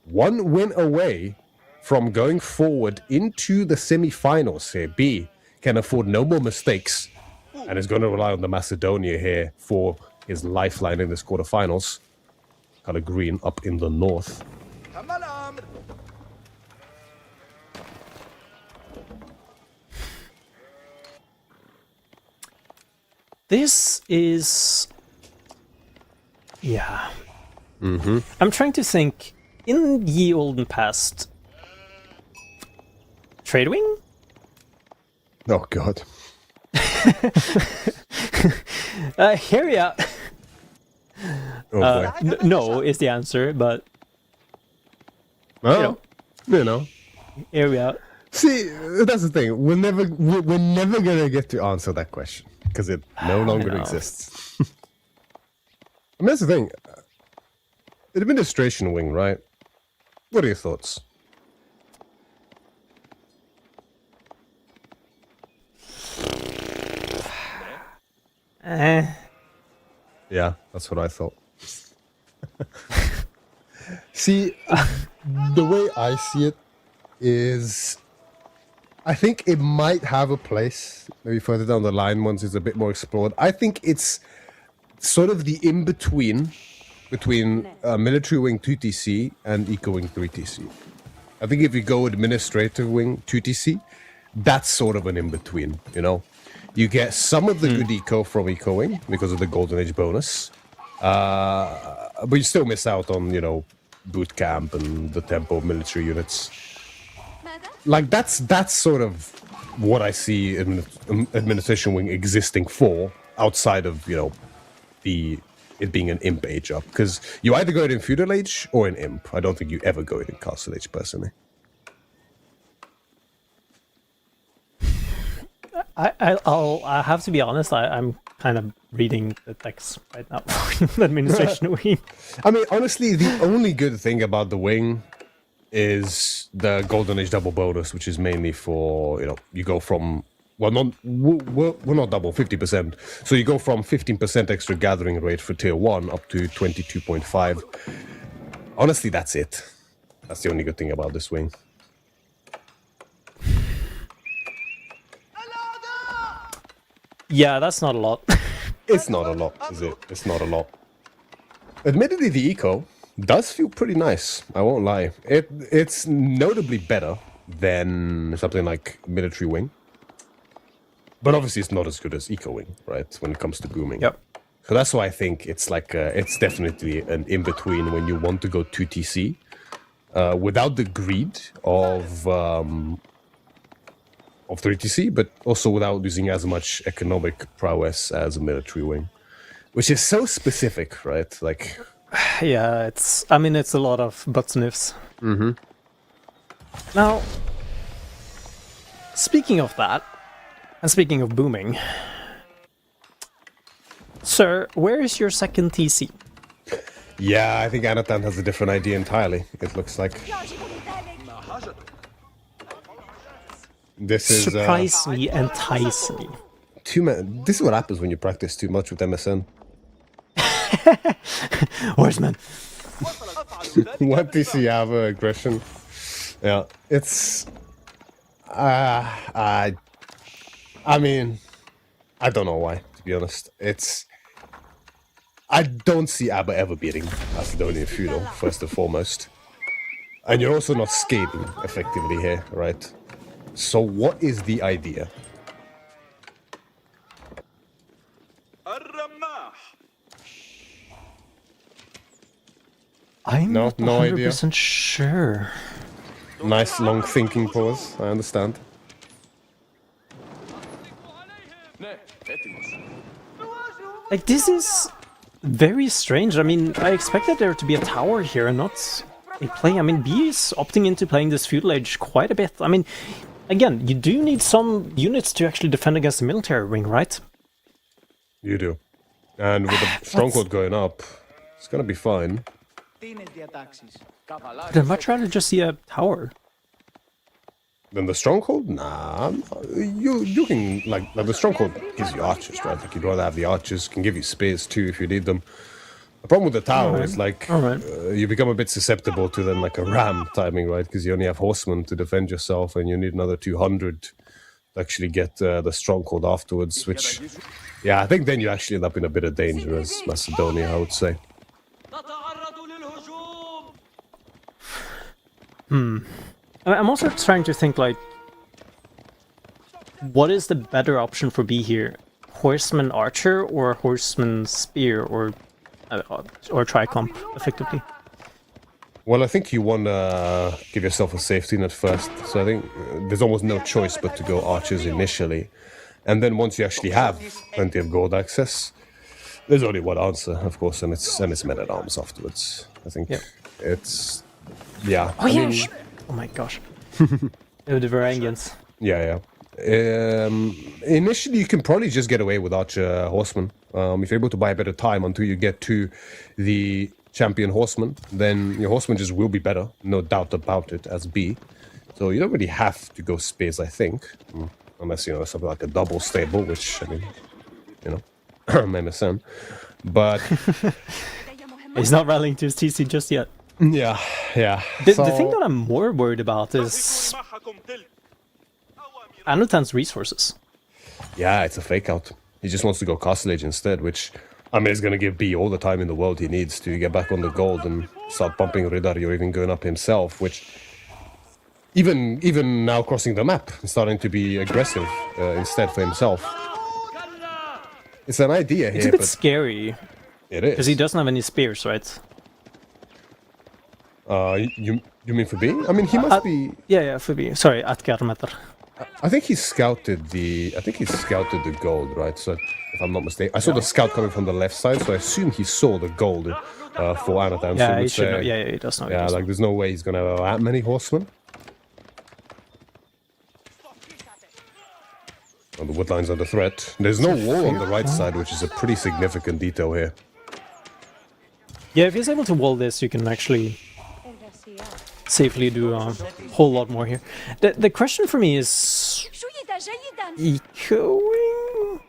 One win away from going forward into the semi-finals here. B can afford no more mistakes and is going to rely on the Macedonia here for his lifeline in this quarterfinals. Color green up in the north. This is... Yeah. I'm trying to think, in ye olden past, Trade Wing? Oh, God. Here we are. Oh, boy. No is the answer, but... Well, Here we are. See, that's the thing. We're never gonna get to answer that question because it no longer exists. I mean, that's the thing. Administration wing, right? What are your thoughts? Yeah, that's what I thought. See, the way I see it is, I think it might have a place maybe further down the line once it's a bit more explored. I think it's sort of the in-between between military wing 2TC and eco wing 3TC. I think if you go administrative wing 2TC, that's sort of an in-between, you know? You get some of the good eco from eco wing because of the golden age bonus, but you still miss out on, you know, boot camp and the tempo of military units. Like, that's sort of what I see administration wing existing for, outside of, you know, it being an imp age up, because you either go it in feudal age or in imp. I don't think you ever go it in castle age, personally. I have to be honest. I'm kind of reading the text right now. Administration wing. I mean, honestly, the only good thing about the wing is the golden age double bonus, which is mainly for, you know, you go from, well, we're not double, 50%. So you go from 15% extra gathering rate for tier 1 up to 22.5. Honestly, that's it. That's the only good thing about this wing. Yeah, that's not a lot. It's not a lot, is it? It's not a lot. Admittedly, the eco does feel pretty nice. I won't lie. It's notably better than something like military wing. But obviously, it's not as good as eco wing, right? When it comes to booming. Yep. So that's why I think it's like it's definitely an in-between when you want to go 2TC without the greed of 3TC, but also without losing as much economic prowess as a military wing, which is so specific, right? Like, Yeah, I mean, it's a lot of butt sniffs. Mm-hmm. Now, speaking of that, and speaking of booming, sir, where is your second TC? Yeah, I think Anatan has a different idea entirely, it looks like. This is Surprise me, entice me. This is what happens when you practice too much with MSN. Horseman. What TC have aggression? Yeah, it's I mean, I don't know why, to be honest. I don't see ABBA ever beating Macedonian feudal, first and foremost. And you're also not scaling effectively here, right? So what is the idea? I'm No, not no idea. 100% sure. Nice long thinking pause, I understand. Like, this is very strange. I mean, I expected there to be a tower here and not a play. I mean, B is opting into playing this feudal age quite a bit. I mean, again, you do need some units to actually defend against the military wing, right? You do. And with the stronghold going up, it's gonna be fine. But I'd much rather just see a tower. Then the stronghold? Nah, you can like the stronghold gives you archers, right? Like, you'd rather have the archers, can give you spears too if you need them. The problem with the tower is like you become a bit susceptible to then like a ram timing, right? Because you only have horsemen to defend yourself, and you need another 200 to actually get the stronghold afterwards. Which, yeah, I think then you actually end up in a bit of danger as Macedonia, I would say. I'm also trying to think, like, what is the better option for B here? Horseman archer or horseman spear or tricomp, effectively? Well, I think you want to give yourself a safety net first. So I think there's almost no choice but to go archers initially. And then once you actually have plenty of gold access, there's only one answer, of course, and it's men-at-arms afterwards. I think it's... Yeah. Oh, yeah. Oh my gosh. The Varangians. Yeah. Initially, you can probably just get away with Archer Horseman. If you're able to buy a bit of time until you get to the champion Horseman, then your Horseman just will be better, no doubt about it, as B. So you don't really have to go Spears, I think. Unless, something like a double stable, which, I mean, MSN. But... He's not rallying to his TC just yet. Yeah. The thing that I'm more worried about is Anotan's resources. Yeah, it's a fake out. He just wants to go Castle Age instead, which, I mean, is going to give B all the time in the world he needs to get back on the gold and start bumping Ridari or even going up himself, which, even now crossing the map, is starting to be aggressive instead for himself. It's an idea here, It's a bit scary. It is. Because he doesn't have any spears, right? You mean for B? I mean, he must be... Yeah, for B. Sorry, at Garmeter. I think he scouted the gold, right? So, if I'm not mistaken, I saw the scout coming from the left side, so I assume he saw the gold for Anatan. Yeah, so he should know. Yeah, he does know. Yeah, like there's no way he's gonna have that many horsemen. And the woodline's under threat. There's no wall on the right side, which is a pretty significant detail here. Yeah, if he's able to wall this, you can actually safely do a whole lot more here. The question for me is echoing.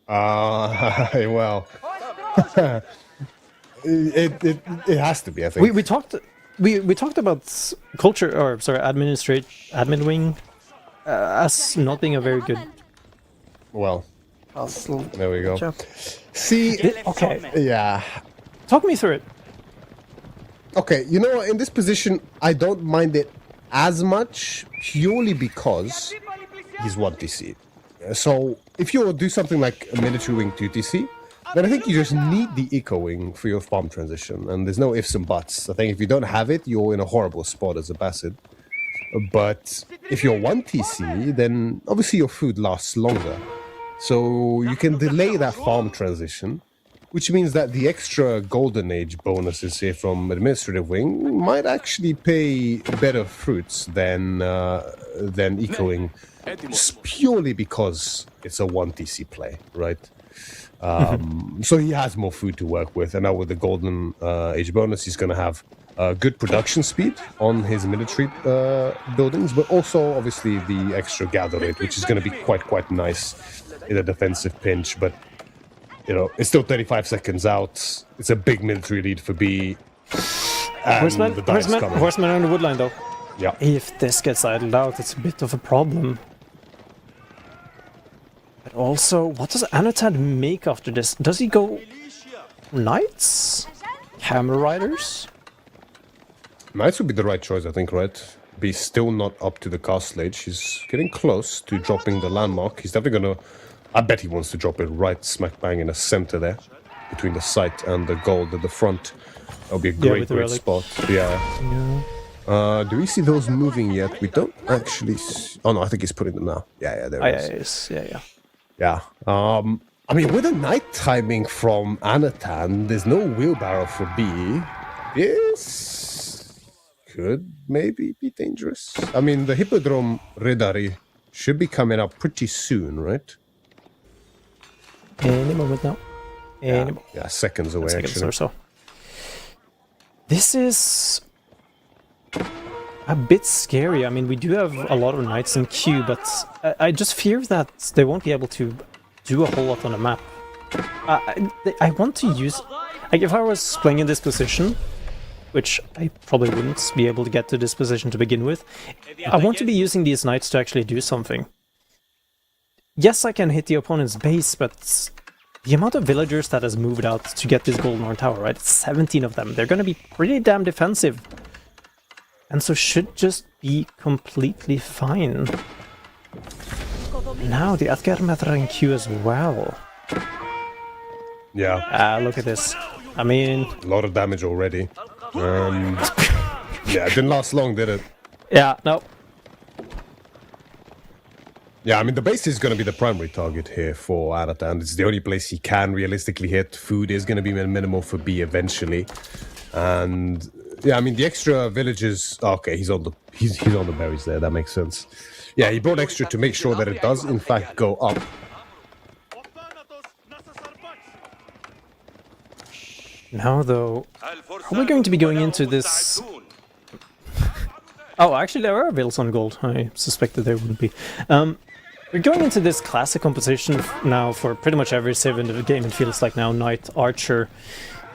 Well, it has to be. I think we talked about culture, or sorry, admin wing as not being a very good. Well, there we go. See, okay, yeah. Talk me through it. Okay, you know what? In this position, I don't mind it as much, purely because he's 1 TC. So, if you do something like a military wing 2 TC, then I think you just need the eco wing for your farm transition, and there's no ifs and buts. I think if you don't have it, you're in a horrible spot as a Bassid. But if you're 1 TC, then obviously your food lasts longer. So you can delay that farm transition, which means that the extra Golden Age bonuses here from Administrative Wing might actually pay better fruits than ecoing, just purely because it's a 1 TC play, right? So he has more food to work with, and now with the Golden Age bonus, he's going to have good production speed on his military buildings, but also obviously the extra gather rate, which is going to be quite nice in a defensive pinch. But it's still 35 seconds out. It's a big military lead for B. Horseman on the woodline, though. Yeah. If this gets idled out, it's a bit of a problem. But also, what does Anatad make after this? Does he go Knights? Hammer Riders? Knights would be the right choice, I think, right? B still not up to the castle age. He's getting close to dropping the landmark. He's definitely gonna... I bet he wants to drop it right smack bang in the center there, between the site and the gold at the front. That'll be a great spot. Yeah. Do we see those moving yet? We don't actually... Oh no, I think he's putting them now. Yeah, there it is. Yeah. I mean, with the night timing from Anatan, there's no wheelbarrow for B. This could maybe be dangerous. I mean, the Hippodrome Redari should be coming up pretty soon, right? Any moment now. Yeah, seconds away, actually. Or so. This is a bit scary. I mean, we do have a lot of knights in queue, but I just fear that they won't be able to do a whole lot on the map. I want to use... Like, if I was playing in this position, which I probably wouldn't be able to get to this position to begin with, I want to be using these knights to actually do something. Yes, I can hit the opponent's base, but the amount of villagers that has moved out to get this Golden Horn Tower, right? It's 17 of them. They're going to be pretty damn defensive. And so should just be completely fine. Now the Atgermetra in queue as well. Yeah. Look at this. I mean... A lot of damage already. Yeah, it didn't last long, did it? Yeah, no. Yeah, I mean, the base is going to be the primary target here for Anatan. It's the only place he can realistically hit. Food is going to be minimal for B eventually. And Yeah, I mean the extra villages. Okay, he's on the berries there. That makes sense. Yeah, he brought extra to make sure that it does in fact go up. Now, though, are we going to be going into this? Oh, actually, there are bills on gold. I suspected there wouldn't be. We're going into this classic composition now for pretty much every civ in the game. It feels like now, Knight, Archer,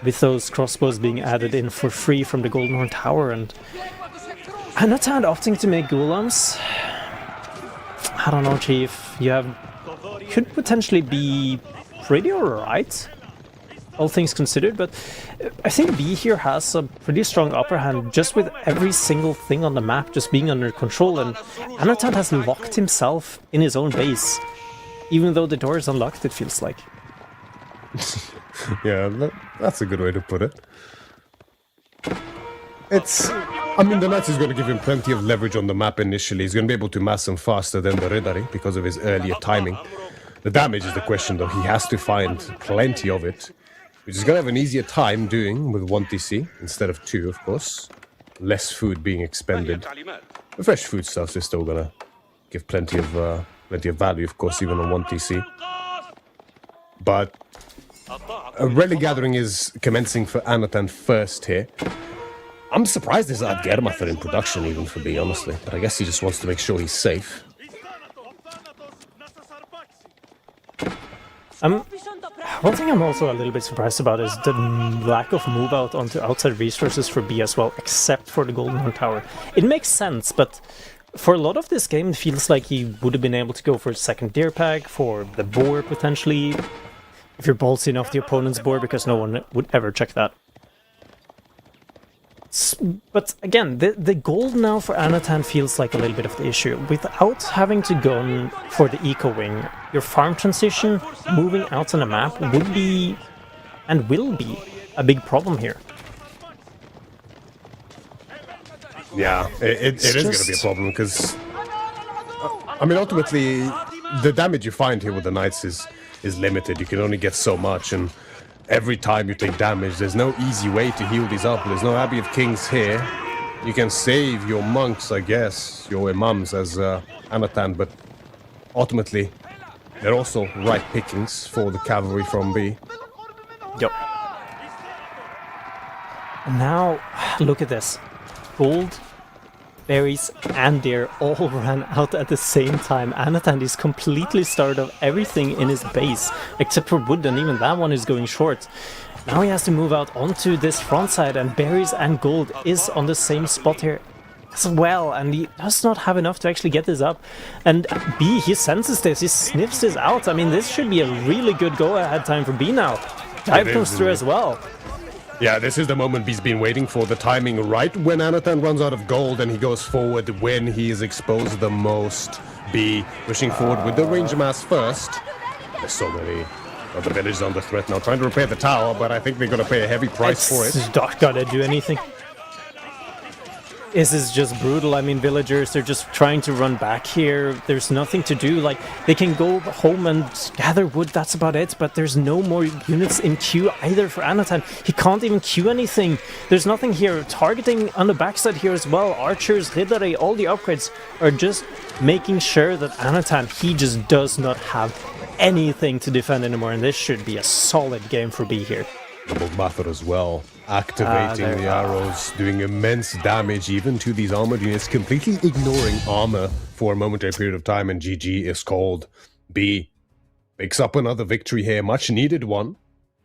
with those crossbows being added in for free from the Golden Horn Tower, and Anatan opting to make Gulams. I don't know, Chief. Could potentially be pretty alright, all things considered, but I think B here has a pretty strong upper hand just with every single thing on the map just being under control, and Anatan has locked himself in his own base, even though the door is unlocked, it feels like. Yeah, that's a good way to put it. I mean, the Knight is going to give him plenty of leverage on the map initially. He's going to be able to mass him faster than the Ridari because of his earlier timing. The damage is the question, though. He has to find plenty of it, which is going to have an easier time doing with 1 TC instead of 2, of course. Less food being expended. The fresh food stuff is still going to give plenty of value, of course, even on 1 TC. But a rally gathering is commencing for Anatan first here. I'm surprised there's not Germathar in production even, for me, honestly. But I guess he just wants to make sure he's safe. One thing I'm also a little bit surprised about is the lack of move out onto outside resources for B as well, except for the Golden Horn Tower. It makes sense, but for a lot of this game, it feels like he would have been able to go for a second deer pack, for the boar potentially, if you're ballsy enough the opponent's boar, because no one would ever check that. But again, the gold now for Anatan feels like a little bit of the issue. Without having to go for the eco wing, your farm transition, moving out on the map, would be, and will be, a big problem here. Yeah, it is going to be a problem, because, I mean, ultimately, the damage you find here with the Knights is limited. You can only get so much, and every time you take damage, there's no easy way to heal these up. There's no Abbey of Kings here. You can save your monks, I guess, your imams as Anatan, but ultimately, they're also right pickings for the cavalry from B. Yep. Now, look at this. Gold, berries, and deer all ran out at the same time. Anatan is completely starved of everything in his base, except for wood, and even that one is going short. Now he has to move out onto this front side, and berries and gold is on the same spot here as well, and he does not have enough to actually get this up. And B, he senses this, he sniffs this out. I mean, this should be a really good go-ahead time for B now. Dive comes through as well. Yeah, this is the moment B's been waiting for, the timing right when Anatan runs out of gold and he goes forward when he is exposed the most. B pushing forward with the range mass first. There's so many of the villages under threat now, trying to repair the tower, but I think they're going to pay a heavy price for it. It's not going to do anything. This is just brutal. I mean, villagers, they're just trying to run back here. There's nothing to do. Like, they can go home and gather wood, that's about it, but there's no more units in queue either for Anatan. He can't even queue anything. There's nothing here. Targeting on the backside here as well. Archers, Ridare, all the upgrades are just making sure that Anatan, he just does not have anything to defend anymore, and this should be a solid game for B here. The Bogmathar as well, activating the arrows, doing immense damage even to these armored units, completely ignoring armor for a momentary period of time, and GG is called. B picks up another victory here, much needed one,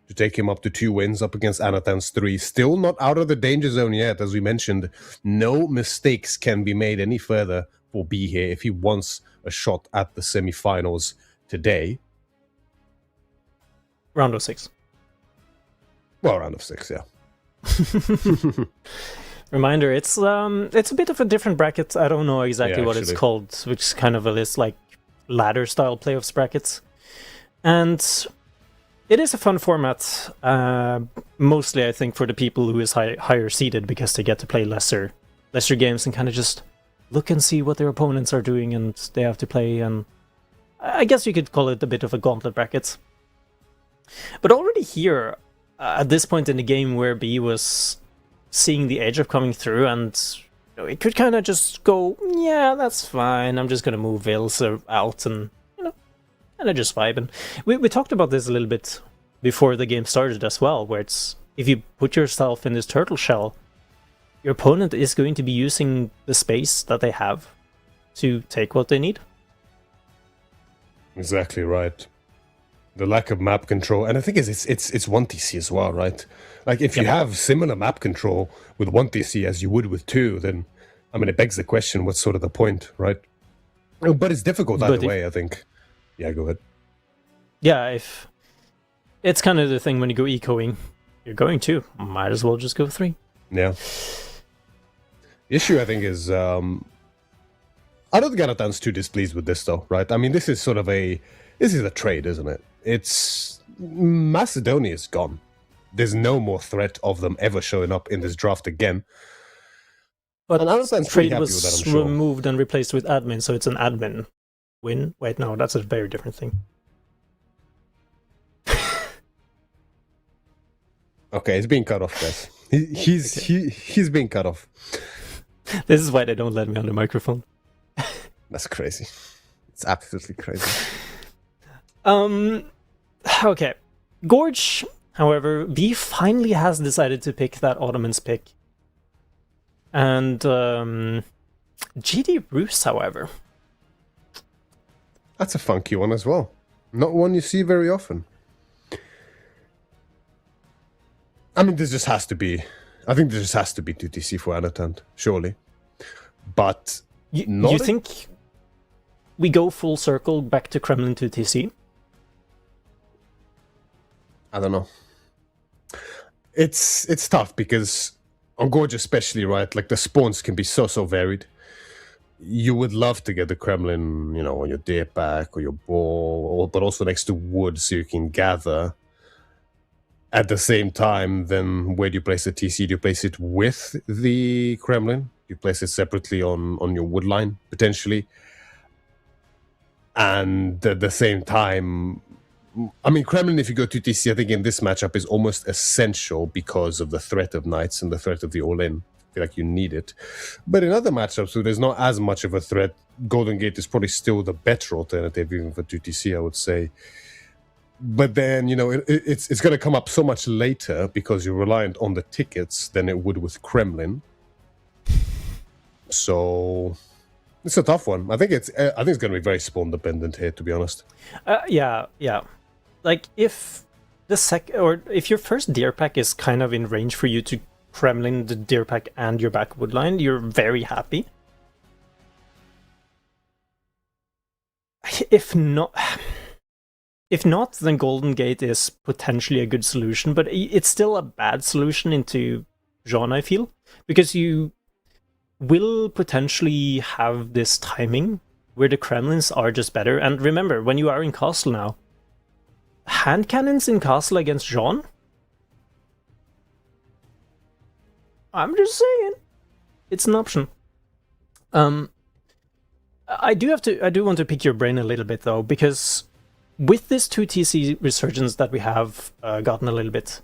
to take him up to 2 wins up against Anatan's 3. Still not out of the danger zone yet, as we mentioned. No mistakes can be made any further for B here if he wants a shot at the semi-finals today. Round of 6. Well, round of 6, yeah. Reminder, it's a bit of a different bracket. I don't know exactly what it's called, which is kind of a list like ladder style playoffs brackets. And it is a fun format, mostly I think for the people who is higher seeded, because they get to play lesser games and kind of just look and see what their opponents are doing, and they have to play, and I guess you could call it a bit of a gauntlet bracket. But already here, at this point in the game where B was seeing the edge of coming through, and it could kind of just go, yeah, that's fine. I'm just gonna move Ilse out and kind of just vibe. And we talked about this a little bit before the game started as well, where it's if you put yourself in this turtle shell, your opponent is going to be using the space that they have to take what they need. Exactly right. The lack of map control, and I think it's 1TC as well, right? Like if you have similar map control with 1TC as you would with 2, then I mean it begs the question, what's sort of the point, right? But it's difficult either way, I think. Yeah, go ahead. Yeah, if it's kind of the thing when you go ecoing, you're going 2, might as well just go 3. Yeah. The issue, I think, is I don't think Anatan's too displeased with this, though, right? I mean, this is a trade, isn't it? It's Macedonia is gone. There's no more threat of them ever showing up in this draft again. But trade was removed and replaced with admin, so it's an admin win. Wait, no, that's a very different thing. Okay, he's being cut off, guys. He's being cut off. This is why they don't let me on the microphone. That's crazy. It's absolutely crazy. Okay. Gorge, however, V finally has decided to pick that Ottoman's pick. And GD Roos, however. That's a funky one as well. Not one you see very often. I mean, this just has to be... I think this just has to be 2TC for Anatan, surely. But... You think we go full circle back to Kremlin 2TC? I don't know. It's tough because on Gorge especially, right? Like the spawns can be so varied. You would love to get the Kremlin, on your deer pack or your ball, but also next to wood so you can gather. At the same time, then where do you place the TC? Do you place it with the Kremlin? Do you place it separately on your wood line, potentially? And at the same time, I mean, Kremlin, if you go to TC, I think in this matchup is almost essential because of the threat of Knights and the threat of the all-in. I feel like you need it. But in other matchups where there's not as much of a threat, Golden Gate is probably still the better alternative, even for 2TC, I would say. But then, it's going to come up so much later because you're reliant on the tickets than it would with Kremlin. So it's a tough one. I think it's going to be very spawn dependent here, to be honest. Yeah. Like if if your first deer pack is kind of in range for you to Kremlin the deer pack and your back wood line, you're very happy. If not, then Golden Gate is potentially a good solution, but it's still a bad solution into Jean, I feel, because you will potentially have this timing where the Kremlins are just better. And remember, when you are in Castle now, hand cannons in Castle against Jean? I'm just saying. It's an option. I do want to pick your brain a little bit, though, because with this 2TC resurgence that we have gotten a little bit,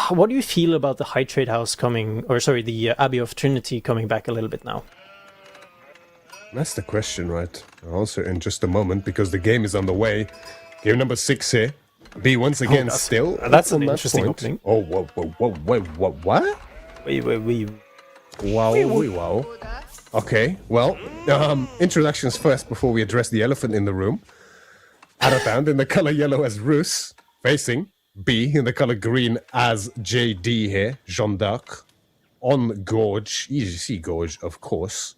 what do you feel about the High Trade House the Abbey of Trinity coming back a little bit now? That's the question, right? I'll answer in just a moment because the game is on the way. Game number 6 here. B once again still. That's an interesting opening. Oh, whoa, what? Wait. Wow. Okay, well, introductions first before we address the elephant in the room. Adaband in the color yellow as Rus, facing B in the color green as JD here, Jeanne d'Arc. On Gorge, you see Gorge, of course.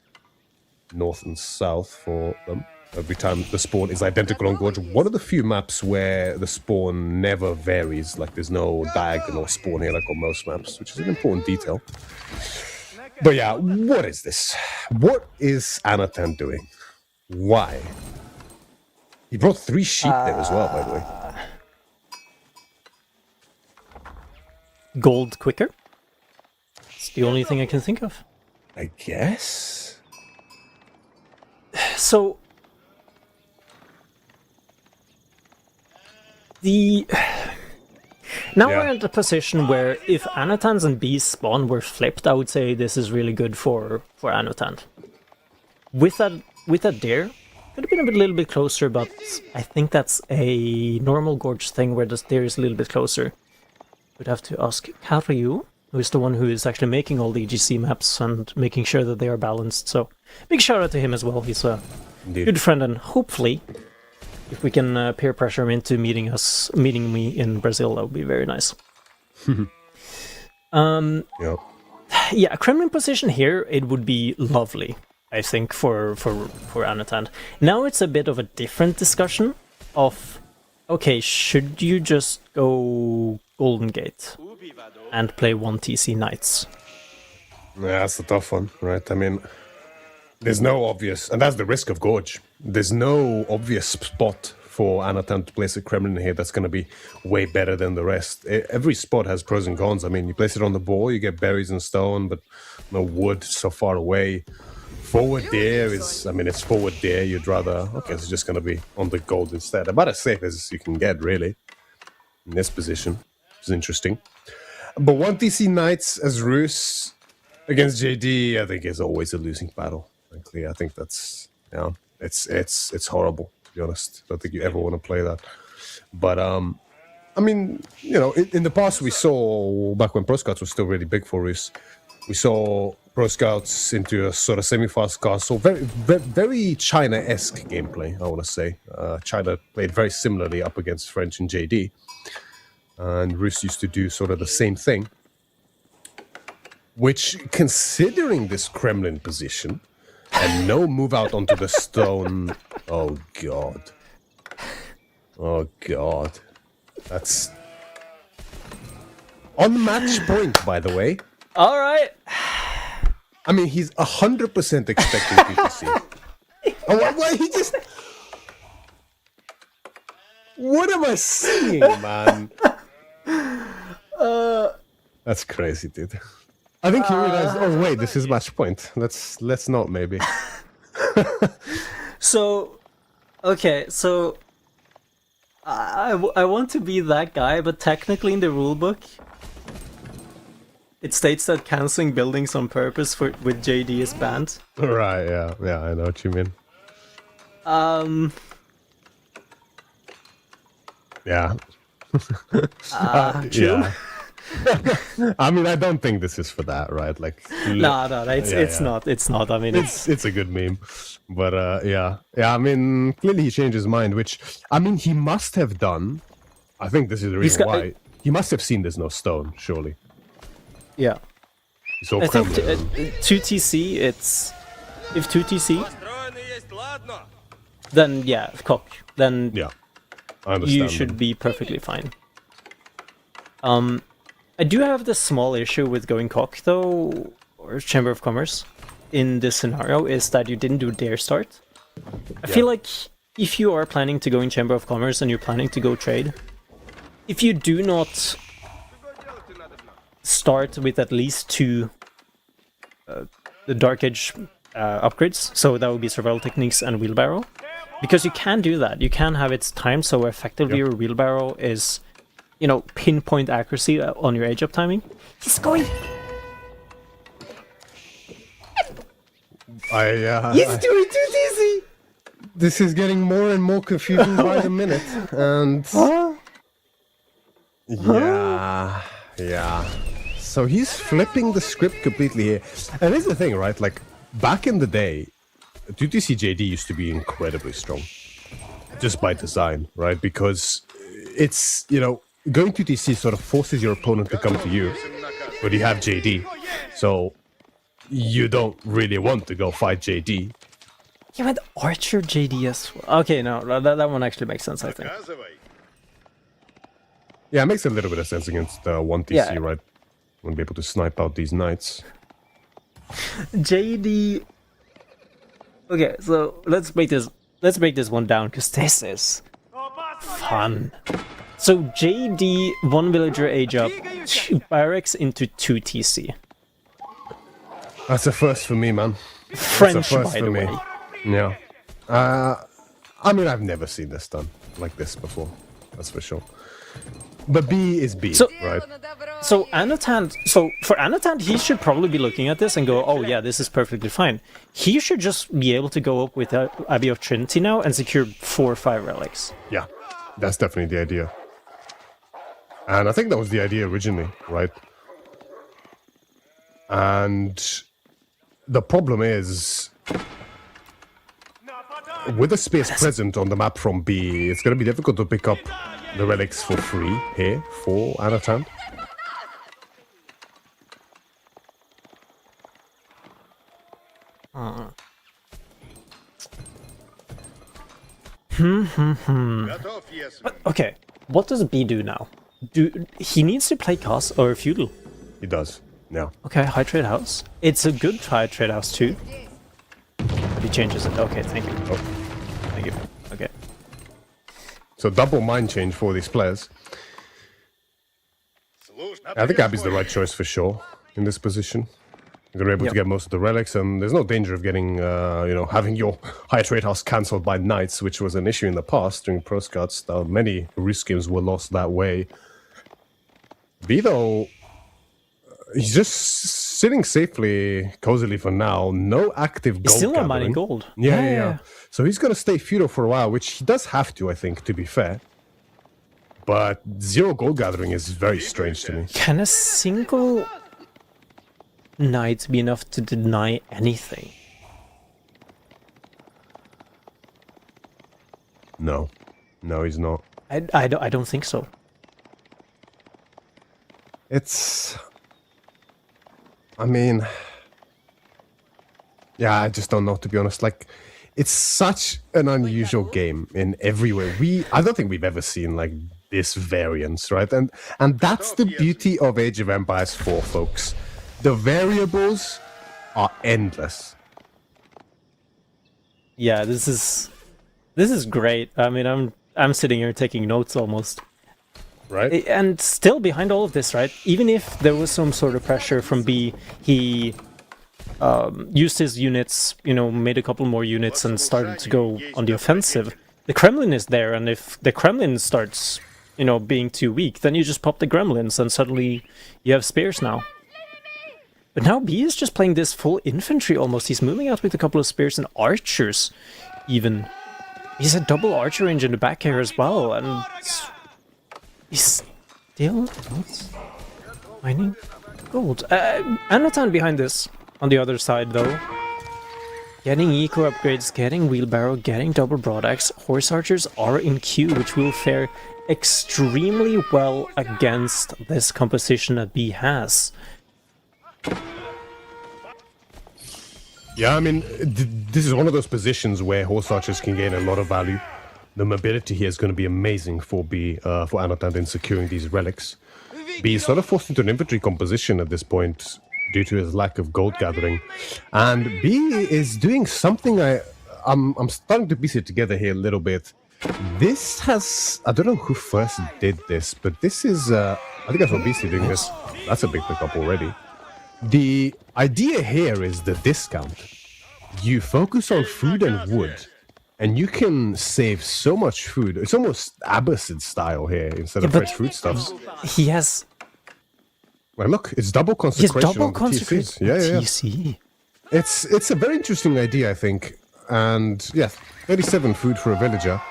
North and south for them. Every time the spawn is identical on Gorge. One of the few maps where the spawn never varies, like there's no diagonal spawn here like on most maps, which is an important detail. But yeah, what is this? What is Anatan doing? Why? He brought 3 sheep there as well, by the way. Gold quicker? It's the only thing I can think of. I guess? So... Now Yeah. we're in the position where if Anotans and Bees spawn were flipped, I would say this is really good for Anotan. With that dare, could have been a little bit closer, but I think that's a normal Gorge thing where the dare is a little bit closer. We'd have to ask Karyu, who is the one who is actually making all the GC maps and making sure that they are balanced. So big shout out to him as well. He's a good friend, and hopefully, if we can peer pressure him into meeting me in Brazil, that would be very nice. Yeah. Yeah, a Kremlin position here, it would be lovely, I think, for Anatan. Now it's a bit of a different discussion of, okay, should you just go Golden Gate and play 1 TC Knights? Yeah, that's a tough one, right? I mean, there's no obvious, and that's the risk of Gorge. There's no obvious spot for Anatan to place a Kremlin here that's going to be way better than the rest. Every spot has pros and cons. I mean, you place it on the ball, you get berries and stone, but no wood so far away. Forward there is, I mean, it's forward there. You'd rather, okay, it's just going to be on the gold instead. About as safe as you can get, really, in this position. It's interesting. But 1 TC Knights as Roos against JD, I think is always a losing battle. Frankly, I think that's, yeah, it's horrible, to be honest. I don't think you ever want to play that. But, I mean, you know, in the past we saw, back when Pro Scouts was still really big for Roos, we saw Pro Scouts into a sort of semi-fast castle, very China-esque gameplay, I want to say. China played very similarly up against French and JD. And Roos used to do sort of the same thing. Which, considering this Kremlin position, and no move out onto the stone, oh god. Oh god. That's... on match point, by the way. Alright. I mean, he's 100% expecting PPC. Oh, why he just... What am I seeing, man? That's crazy, dude. I think he realized, oh wait, this is match point. Let's not, maybe. So, okay, so... I want to be that guy, but technically in the rulebook, it states that cancelling buildings on purpose with JD is banned. Right, yeah, I know what you mean. Yeah. True. Yeah. I mean, I don't think this is for that, right? Like, No, it's not. It's not. I mean, it's a good meme, but yeah. I mean, clearly he changed his mind, which I mean he must have done. I think this is the reason why he must have seen there's no stone, surely. Yeah. So I think 2TC. It's if 2TC, then yeah, cock. Then yeah, I understand. You should be perfectly fine. I do have this small issue with going cock, though, or Chamber of Commerce, in this scenario, is that you didn't do dare start. I feel like if you are planning to go in Chamber of Commerce and you're planning to go trade, if you do not start with at least 2 the Dark Age upgrades, so that would be Survival Techniques and Wheelbarrow, because you can do that. You can have it timed so effectively your Wheelbarrow is... you know, pinpoint accuracy on your age up timing. He's going. He's doing 2TC. This is getting more and more confusing by the minute, and yeah. So he's flipping the script completely here, and here's the thing, right? Like back in the day, 2TC JD used to be incredibly strong, just by design, right? Because it's, you know, going to TC sort of forces your opponent to come to you, but you have JD, so you don't really want to go fight JD. You had Archer JD as well. Okay, no, that one actually makes sense, I think. Yeah, it makes a little bit of sense against 1 TC, right? Won't be able to snipe out these knights. JD... Okay, so let's break this one down, because this is fun. So JD, 1 villager age up, 2 barracks into 2 TC. That's a first for me, man. French, by the way. Yeah. I mean, I've never seen this done like this before. That's for sure. But B is B, right? So Anatan, for Anatan, he should probably be looking at this and go, "Oh yeah, this is perfectly fine." He should just be able to go up with Abbey of Trinity now and secure 4 or 5 relics. Yeah, that's definitely the idea. And I think that was the idea originally, right? And the problem is, with the space present on the map from B, it's going to be difficult to pick up the relics for free here for Anatan. But, okay, what does B do now? He needs to play Cos or Feudal. He does, yeah. Okay, high trade house. It's a good high trade house too. But he changes it. Okay, thank you. Oh. Thank you. Okay. So double mind change for these players. I think Abbey's the right choice for sure in this position. You're able to get most of the relics, and there's no danger of getting, having your high trade house cancelled by knights, which was an issue in the past during Pro Scouts. Many Risk games were lost that way. B, though, he's just sitting safely, cozily for now. No active gold. He's still not gathering. mining gold. Yeah. So he's going to stay feudal for a while, which he does have to, I think, to be fair. But 0 gold gathering is very strange to me. Can a single knight be enough to deny anything? No, he's not. I don't think so. I mean, yeah, I just don't know, to be honest. Like, it's such an unusual game in every way. I don't think we've ever seen like this variance, right? And that's the beauty of Age of Empires 4, folks. The variables are endless. Yeah, this is great. I mean, I'm sitting here taking notes almost. Right. And still behind all of this, right? Even if there was some sort of pressure from B, he used his units, made a couple more units and started to go on the offensive. The Kremlin is there, and if the Kremlin starts, being too weak, then you just pop the Gremlins and suddenly you have spears now. But now B is just playing this full infantry almost. He's moving out with a couple of spears and archers, even. He's a double archer range in the back here as well, and he's still not mining gold. Anatan behind this, on the other side though. Getting eco upgrades, getting wheelbarrow, getting double broadaxe. Horse archers are in queue, which will fare extremely well against this composition that B has. Yeah, I mean, this is one of those positions where horse archers can gain a lot of value. The mobility here is going to be amazing for for Anatan in securing these relics. B is sort of forced into an infantry composition at this point due to his lack of gold gathering, and B is doing something I'm starting to piece it together here a little bit. This has, I don't know who first did this, but this is I think I saw BC doing this. That's a big pickup already. The idea here is the discount. You focus on food and wood, and you can save so much food. It's almost Abbasid style here instead of fresh foodstuffs. He has... Well, look, it's double consecration. Double on the consecration. TCs. TC. It's a very interesting idea, I think. And yeah, 37 food for a villager.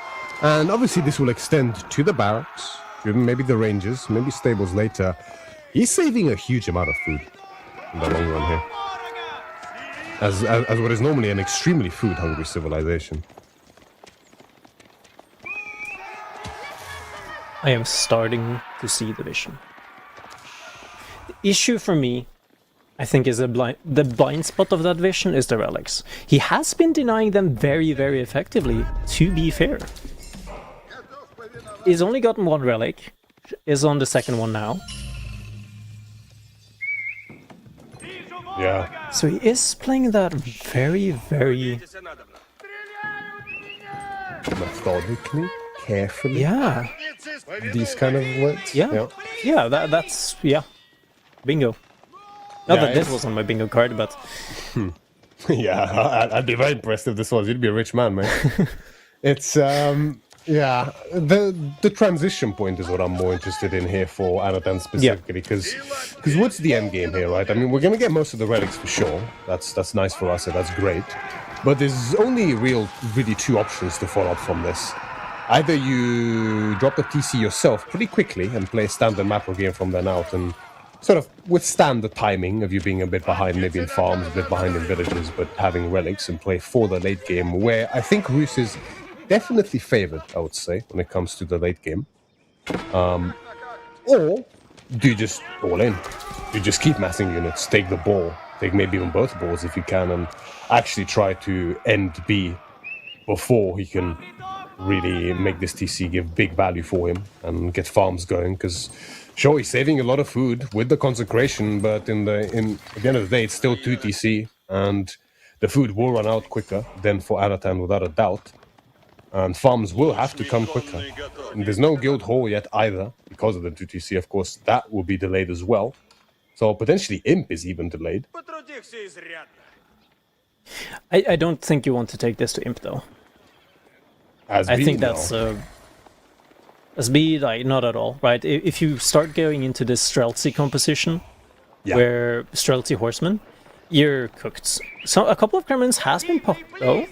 And obviously this will extend to the barracks, maybe the ranges, maybe stables later. He's saving a huge amount of food in the long run here. As what is normally an extremely food-hungry civilization. I am starting to see the vision. The issue for me, I think, is the blind spot of that vision is the relics. He has been denying them very, very effectively, to be fair. He's only gotten 1 relic, is on the second one now. Yeah. So he is playing that very, very... methodically, carefully. Yeah. These kind of words. Yeah, that's... Yeah. Bingo. Not that this was on my bingo card, but... Yeah, I'd be very impressed if this was. You'd be a rich man, man. It's Yeah, the transition point is what I'm more interested in here for Anatan specifically, because what's the end game here, right? I mean, we're gonna get most of the relics for sure. That's nice for us, and that's great. But there's only really two options to follow up from this. Either you drop the TC yourself pretty quickly and play a standard macro game from then out, and sort of withstand the timing of you being a bit behind, maybe in farms, a bit behind in villages, but having relics and play for the late game, where I think Rus is definitely favored, I would say, when it comes to the late game. Or do you just all in? You just keep massing units, take the ball, take maybe even both balls if you can, and actually try to end B before he can really make this TC give big value for him and get farms going. Because sure, he's saving a lot of food with the consecration, but at the end of the day, it's still 2 TC, and the food will run out quicker than for Anatan without a doubt. And farms will have to come quicker. And there's no guild hall yet either, because of the 2TC, of course, that will be delayed as well. So potentially Imp is even delayed. I don't think you want to take this to Imp, though. I think that's... as B, like, not at all, right? If you start going into this Streltsy composition, where Streltsy Horseman, you're cooked. So a couple of Gremlins has been popped, though.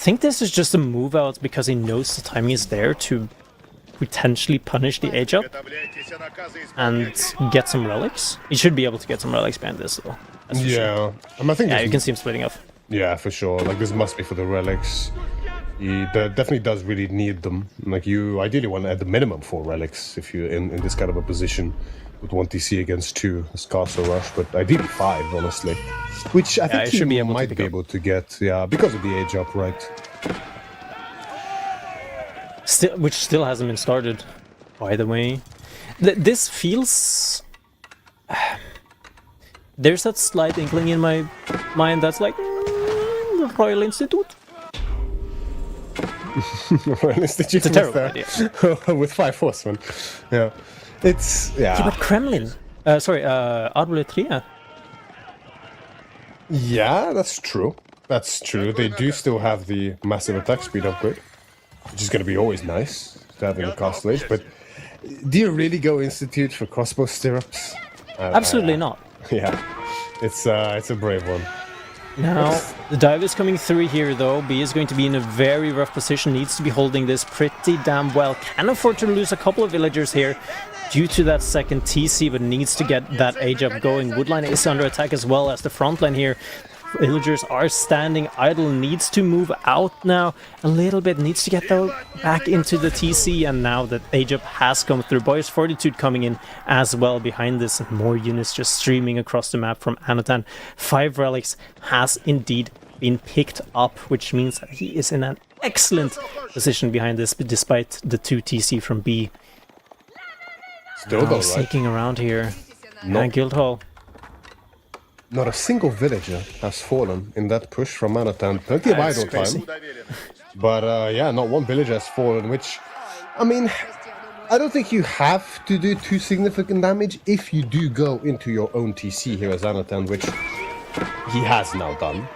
I think this is just a move out because he knows the timing is there to potentially punish the age up and get some relics. He should be able to get some relics behind this, though. Yeah, I think you can see him splitting off. Yeah, for sure. Like, this must be for the relics. He definitely does really need them. Like, you ideally want at the minimum 4 relics if you're in this kind of a position with 1 TC against 2 as Castle Rush, but ideally 5, honestly. Which I think he might be able to get, because of the age up, right? Which still hasn't been started, by the way. This feels... There's that slight inkling in my mind that's like... Royal Institute? Royal Institute. It's a terrible idea. With 5 horsemen. Yeah. It's... Yeah, but Kremlin... Arboletria. Yeah, that's true. That's true. They do still have the massive attack speed upgrade, which is going to be always nice to have in the castle age. But do you really go Institute for crossbow stirrups? Absolutely not. Yeah, it's a brave one. Now, the dive is coming through here, though. B is going to be in a very rough position, needs to be holding this pretty damn well. Can afford to lose a couple of villagers here due to that second TC, but needs to get that age up going. Woodline is under attack as well as the front line here. Villagers are standing idle, needs to move out now a little bit, needs to get though back into the TC, and now that age up has come through. Boy's Fortitude coming in as well behind this, and more units just streaming across the map from Anatan. 5 relics has indeed been picked up, which means that he is in an excellent position behind this, despite the 2 TC from B. Still though, right? Sneaking around here. And Guildhall. Not a single villager has fallen in that push from Anatan. Plenty of idle time. But yeah, not one villager has fallen, which, I mean, I don't think you have to do too significant damage if you do go into your own TC here as Anatan, which he has now done.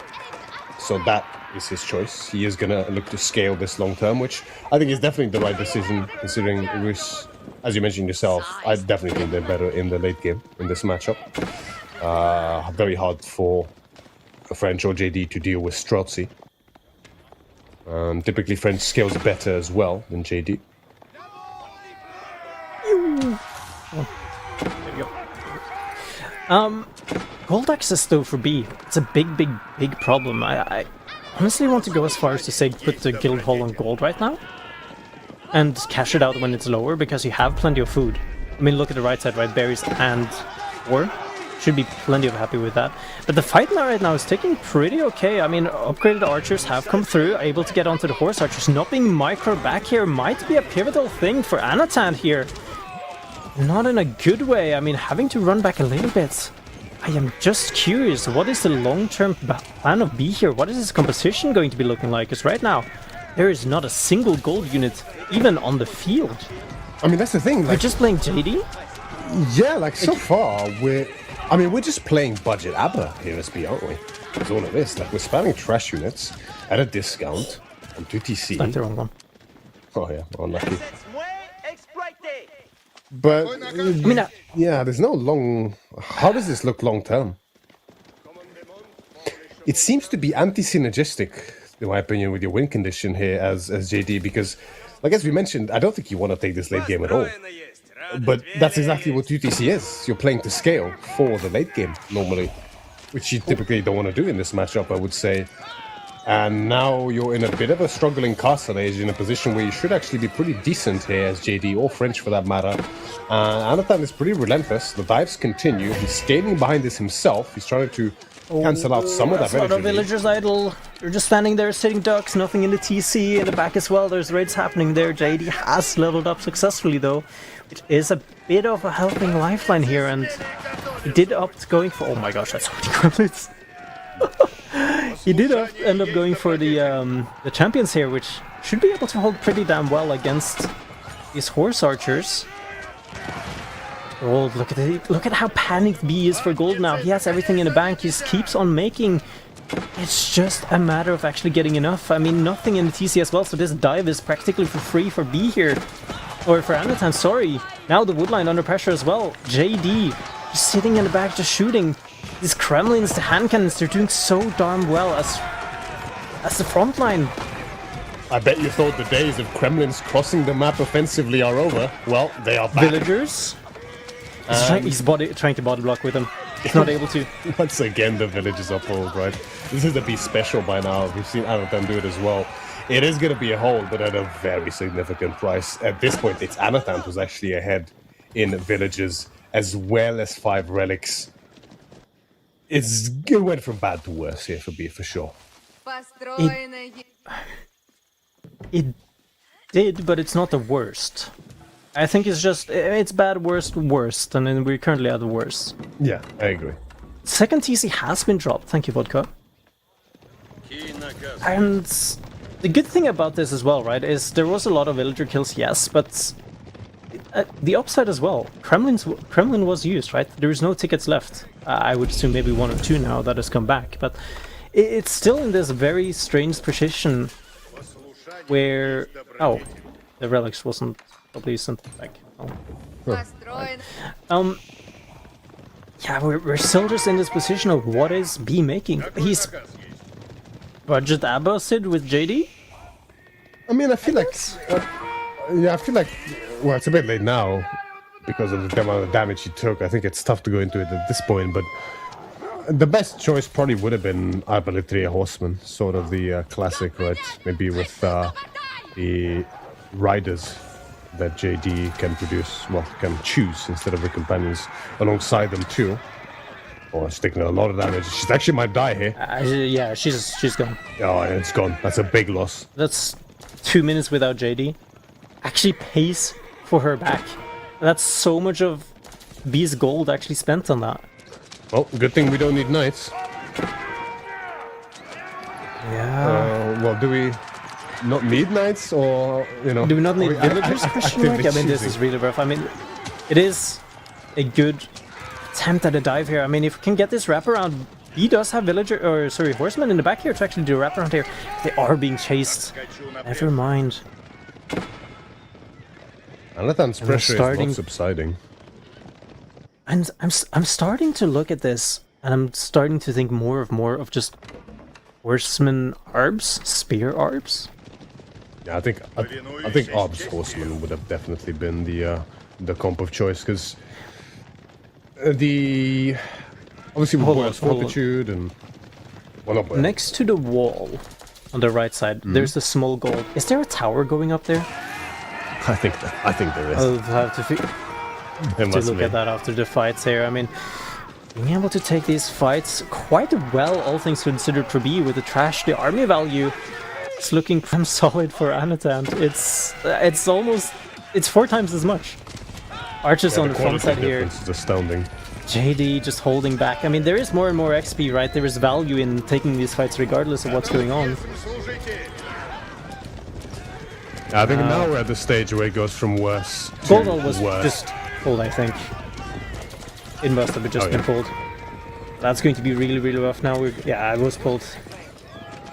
So that is his choice. He is going to look to scale this long term, which I think is definitely the right decision, considering Rus, as you mentioned yourself, I definitely think they're better in the late game in this matchup. Very hard for a French or JD to deal with Streltsy. Typically French scales better as well than JD. There you go. Gold access though for B, it's a big problem. I honestly want to go as far as to say put the guild hall on gold right now and cash it out when it's lower, because you have plenty of food. I mean, look at the right side, right? Berries and ore. Should be plenty of happy with that. But the fight now right now is taking pretty okay. I mean, upgraded archers have come through, able to get onto the horse archers. Not being micro back here might be a pivotal thing for Anatan here. Not in a good way. I mean, having to run back a little bit. I am just curious, what is the long-term plan of B here? What is his composition going to be looking like? Because right now, there is not a single gold unit even on the field. I mean, that's the thing. Like, we're just playing JD? Yeah, like so far, we're just playing budget ABBA here, SB, aren't we? That's all it is. Like, we're spamming trash units at a discount. And 2TC. Not the wrong one. Oh yeah, unlucky. But yeah, there's no long. How does this look long term? It seems to be anti-synergistic, in my opinion, with your win condition here as JD, because, like as we mentioned, I don't think you want to take this late game at all. But that's exactly what UTC is. You're playing to scale for the late game normally, which you typically don't want to do in this matchup, I would say. And now you're in a bit of a struggling castle age, in a position where you should actually be pretty decent here as JD, or French for that matter. Anathan is pretty relentless. The dives continue. He's scaling behind this himself. He's trying to cancel out some of that village. A lot of villagers idle. They're just standing there, sitting ducks, nothing in the TC. In the back as well, there's raids happening there. JD has leveled up successfully though, which is a bit of a helping lifeline here, and he did opt going for... Oh my gosh, that's so many gremlins. He did end up going for the champions here, which should be able to hold pretty damn well against these horse archers. Oh, look at how panicked B is for gold now. He has everything in the bank. He just keeps on making. It's just a matter of actually getting enough. I mean, nothing in the TC as well, so this dive is practically for free for B here. Or for Anatan, sorry. Now the woodline under pressure as well. JD just sitting in the back, just shooting. These Kremlins, the hand cannons, they're doing so darn well as the front line. I bet you thought the days of Kremlins crossing the map offensively are over. Well, they are back. Villagers. He's trying to body block with them. He's not able to. Once again, the villagers are pulled, right? This is the B special by now. We've seen Anathan do it as well. It is going to be a hold, but at a very significant price. At this point, it's Anathan who's actually ahead in villagers, as well as 5 relics. It went from bad to worse here for B, for sure. It did, but it's not the worst. I think it's bad, worst, worst, and then we're currently at the worst. Yeah, I agree. Second TC has been dropped, thank you, Vodka. And the good thing about this as well, right, is there was a lot of villager kills, yes, but the upside as well. Kremlin was used, right? There is no tickets left. I would assume maybe 1 or 2 now that has come back, but it's still in this very strange position where... Oh, the relics wasn't probably sent back. Oh. Right. Yeah, we're still just in this position of what is B making. He's budget Abbasid with JD? I mean, I feel like... yeah, I feel like... Well, it's a bit late now because of the amount of damage he took. I think it's tough to go into it at this point, but the best choice probably would have been Arbalitria Horseman, sort of the classic, right? Maybe with the riders that JD can produce, well, can choose instead of the companions alongside them too. Oh, she's taking a lot of damage. She actually might die here. Yeah, she's gone. Oh, it's gone. That's a big loss. That's 2 minutes without JD. Actually pays for her back. That's so much of B's gold actually spent on that. Well, good thing we don't need knights. Yeah. Well, do we not need knights, or, you know... Do we not need villagers? Question mark? I mean, this is really rough. I mean, it is a good attempt at a dive here. I mean, if we can get this wraparound, B does have horsemen in the back here to actually do a wraparound here. They are being chased. Never mind. Anathan's pressure is not subsiding. And I'm starting to look at this, and I'm starting to think more of just horseman arbs, spear arbs. Yeah, I think arbs horseman would have definitely been the comp of choice, because the obviously with Boyle's fortitude and next to the wall on the right side, there's a small gold. Is there a tower going up there? I think there is. I'll have to look at that after the fights here. I mean, being able to take these fights quite well, all things considered, for B with the trash, the army value, it's looking pretty solid for Anatan. It's 4 times as much. Archers on the front side here. It's astounding. JD just holding back. I mean, there is more and more XP, right? There is value in taking these fights regardless of what's going on. I think now we're at the stage where it goes from worse to Goldal was worse. just pulled, I think. It must have just been pulled. That's going to be really, really rough now. Yeah, it was pulled.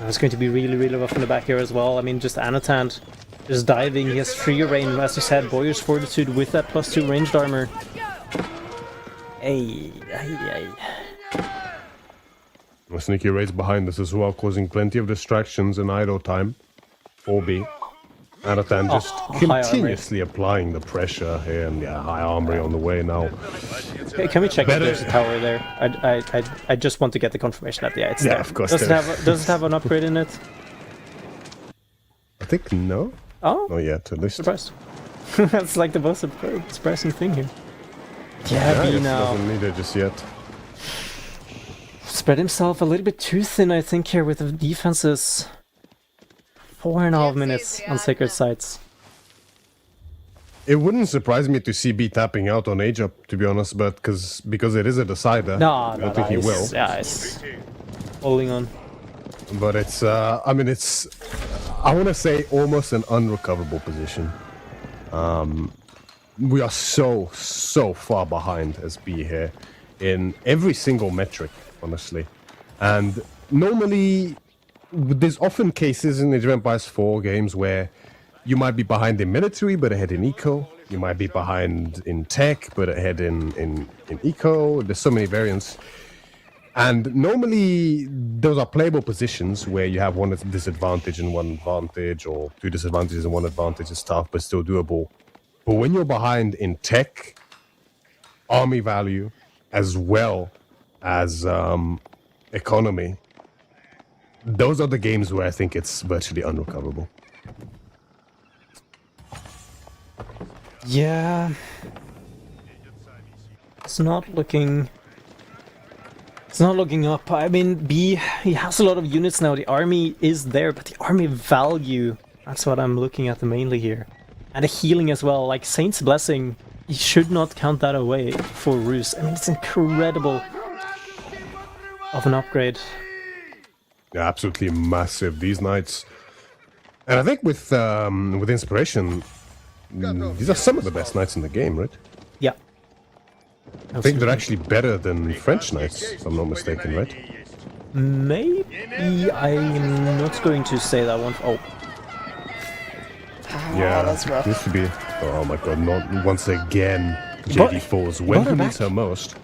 It's going to be really, really rough in the back here as well. I mean, just Anatan just diving. He has 3 rain, as you said, Boyer's Fortitude with that +2 ranged armor. Ay. A sneaky raids behind us as well, causing plenty of distractions and idle time. 4B. Anatan just continuously applying the pressure here, and high armory on the way now. Okay, can we check if there's a tower there? I just want to get the confirmation that it's there. Of course. Does it have an upgrade in it? I think no. Oh, not yet. At least. Surprised. That's like the most surprising thing here. Yeah, B now. Doesn't need it just yet. Spread himself a little bit too thin, I think, here with the defenses. 4.5 minutes on Sacred Sites. It wouldn't surprise me to see B tapping out on Age Up, to be honest, but because it is a decider. I don't think he will. Yeah, it's holding on. But it's, I mean, it's, I want to say almost an unrecoverable position. We are so far behind as B here in every single metric, honestly. And normally, there's often cases in Age of Empires 4 games where you might be behind in military but ahead in eco. You might be behind in tech but ahead in eco. There's so many variants. And normally those are playable positions where you have one disadvantage and one advantage, or 2 disadvantages and 1 advantage. Is tough but still doable. But when you're behind in tech, army value, as well as economy, those are the games where I think it's virtually unrecoverable. Yeah. It's not looking up. I mean, B, he has a lot of units now. The army is there, but the army value, that's what I'm looking at mainly here. And the healing as well, like Saint's Blessing, you should not count that away for Roos. I mean, it's incredible of an upgrade. Yeah, absolutely massive these knights. And I think with Inspiration, these are some of the best knights in the game, right? Yeah. I think they're actually better than French knights, if I'm not mistaken, right? Maybe. I'm not going to say that one. Oh. Yeah, that's rough. Used to be. Oh my god, not once again. JD falls when he needs her most.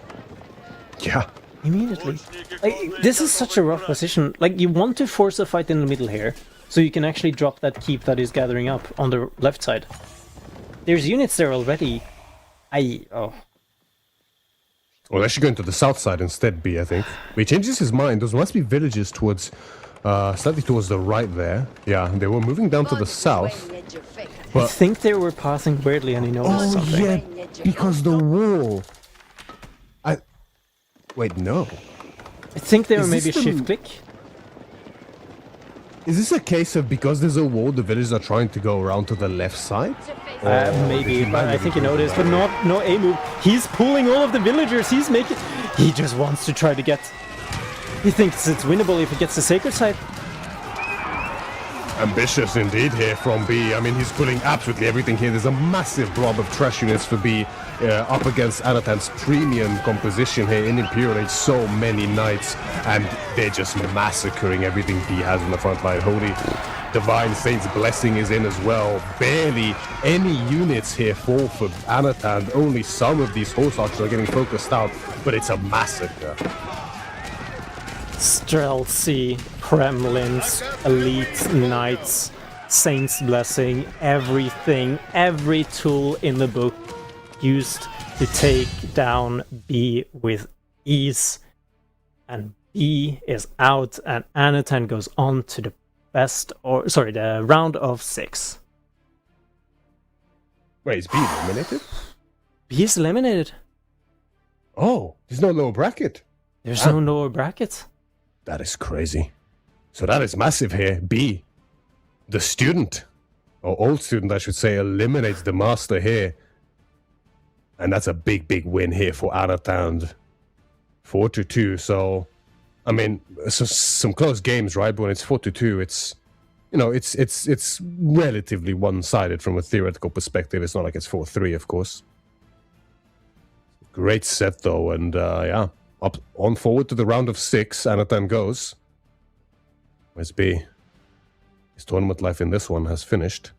Yeah. Immediately. Like, this is such a rough position. Like, you want to force a fight in the middle here, so you can actually drop that keep that is gathering up on the left side. There's units there already. Well, actually going to the south side instead, B, I think. But he changes his mind. Those must be villages towards, slightly towards the right there. Yeah, they were moving down to the south. But I think they were passing weirdly and he noticed something. Yeah, because the wall. Wait, no. I think they were maybe shift-click. Is this a case of because there's a wall, the villagers are trying to go around to the left side? Maybe, but I think he noticed. But no A move. He's pulling all of the villagers. He's making... He just wants to try to get... He thinks it's winnable if he gets the sacred side. Ambitious indeed here from B. I mean, he's pulling absolutely everything here. There's a massive blob of trash units for B up against Anatan's premium composition here in Imperial Age. So many knights, and they're just massacring everything B has in the front line. Holy Divine Saint's Blessing is in as well. Barely any units here fall for Anatan. Only some of these horse archers are getting focused out, but it's a massacre. Streltsy, Kremlins, Elite Knights, Saint's Blessing, everything, every tool in the book used to take down B with ease. And B is out, and Anatan goes on to the the round of 6. Wait, is B eliminated? B is eliminated. Oh, there's no lower bracket. There's no lower bracket. That is crazy. So that is massive here. B, the student, or old student, I should say, eliminates the master here. And that's a big, big win here for Anatan. 4-2. So, I mean, some close games, right? But when it's 4-2, it's, you know, it's relatively one-sided from a theoretical perspective. It's not like it's 4-3, of course. Great set, though, and yeah. Up on forward to the round of 6, Anatan goes. Must be. His tournament life in this one has finished.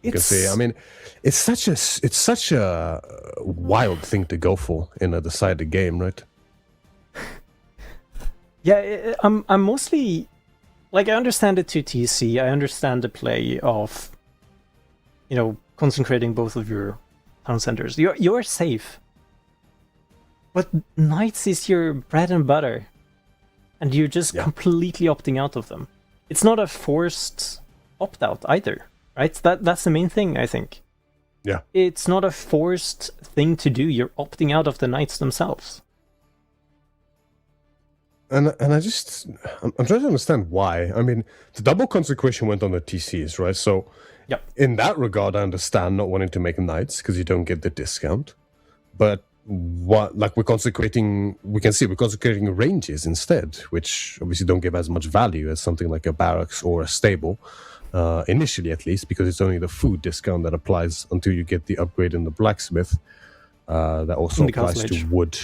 You can see. I mean, it's such a wild thing to go for in a decided game, right? Yeah, I'm mostly like, I understand the 2TC. I understand the play of, concentrating both of your town centers. You're safe, but knights is your bread and butter, and you're just completely opting out of them. It's not a forced opt out either, right? That's the main thing, I think. Yeah, it's not a forced thing to do. You're opting out of the knights themselves. And I'm trying to understand why. I mean, the double consecration went on the TCs, right? So, in that regard, I understand not wanting to make knights because you don't get the discount. But we're consecrating ranges instead, which obviously don't give as much value as something like a barracks or a stable, initially at least, because it's only the food discount that applies until you get the upgrade in the blacksmith. That also applies to wood.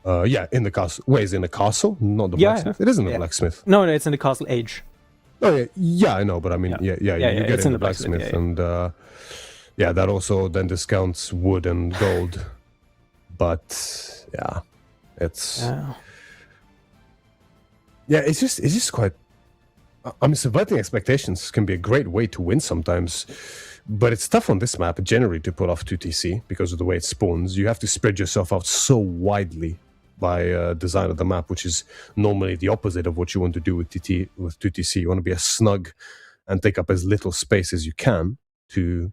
In the castle. Wait, is it in the castle? Not the blacksmith? Yeah. It is in the blacksmith. No, it's in the castle age. Oh, yeah, I know, but I mean, you get it in the blacksmith, and that also then discounts wood and gold. But, it's... it's just quite... I mean, subverting expectations can be a great way to win sometimes, but it's tough on this map generally to pull off 2TC because of the way it spawns. You have to spread yourself out so widely by design of the map, which is normally the opposite of what you want to do with 2TC. You want to be as snug and take up as little space as you can to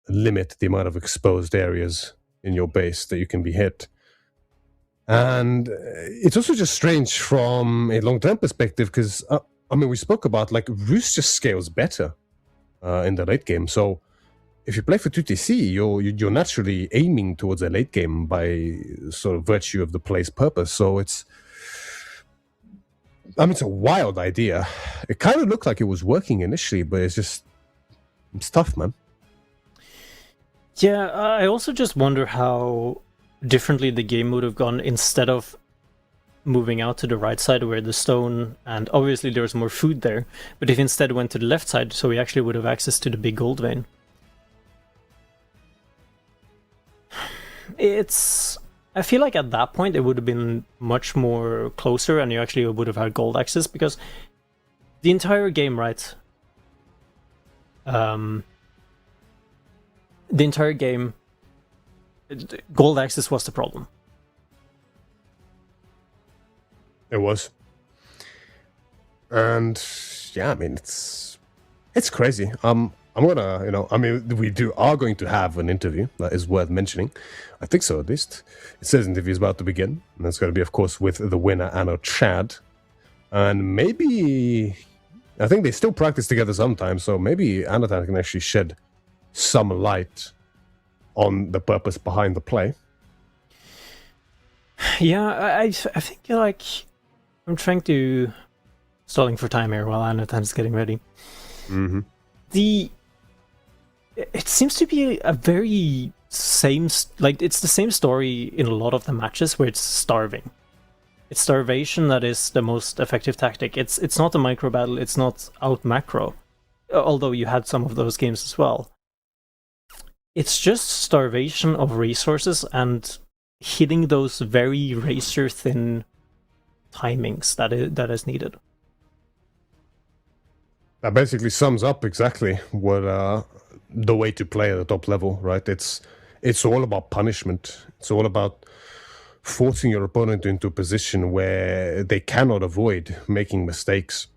limit the amount of exposed areas in your base that you can be hit. And it's also just strange from a long-term perspective because, we spoke about, Roost just scales better in the late game. So if you play for 2TC, you're naturally aiming towards a late game by sort of virtue of the play's purpose. So it's a wild idea. It kind of looked like it was working initially, but it's tough, man. Yeah, I also just wonder how differently the game would have gone instead of moving out to the right side where the stone, and obviously there's more food there, but if instead went to the left side, so we actually would have access to the big gold vein. I feel like at that point it would have been much more closer and you actually would have had gold access, because the entire game, right? The entire game, gold access was the problem. It was. And it's crazy. I'm gonna, we are going to have an interview that is worth mentioning. I think so, at least. It says interview is about to begin. And that's going to be, of course, with the winner, Anno Chad. And maybe, I think they still practice together sometimes, so maybe Anatan can actually shed some light on the purpose behind the play. Yeah, I think, I'm trying to... Stalling for time here while Anatan's getting ready. Mm-hmm. It seems to be a very it's the same story in a lot of the matches where it's starving. It's starvation that is the most effective tactic. It's not a micro battle, it's not out macro, although you had some of those games as well. It's just starvation of resources and hitting those very razor thin timings that is needed. That basically sums up exactly what the way to play at the top level, right? It's all about punishment. It's all about forcing your opponent into a position where they cannot avoid making mistakes.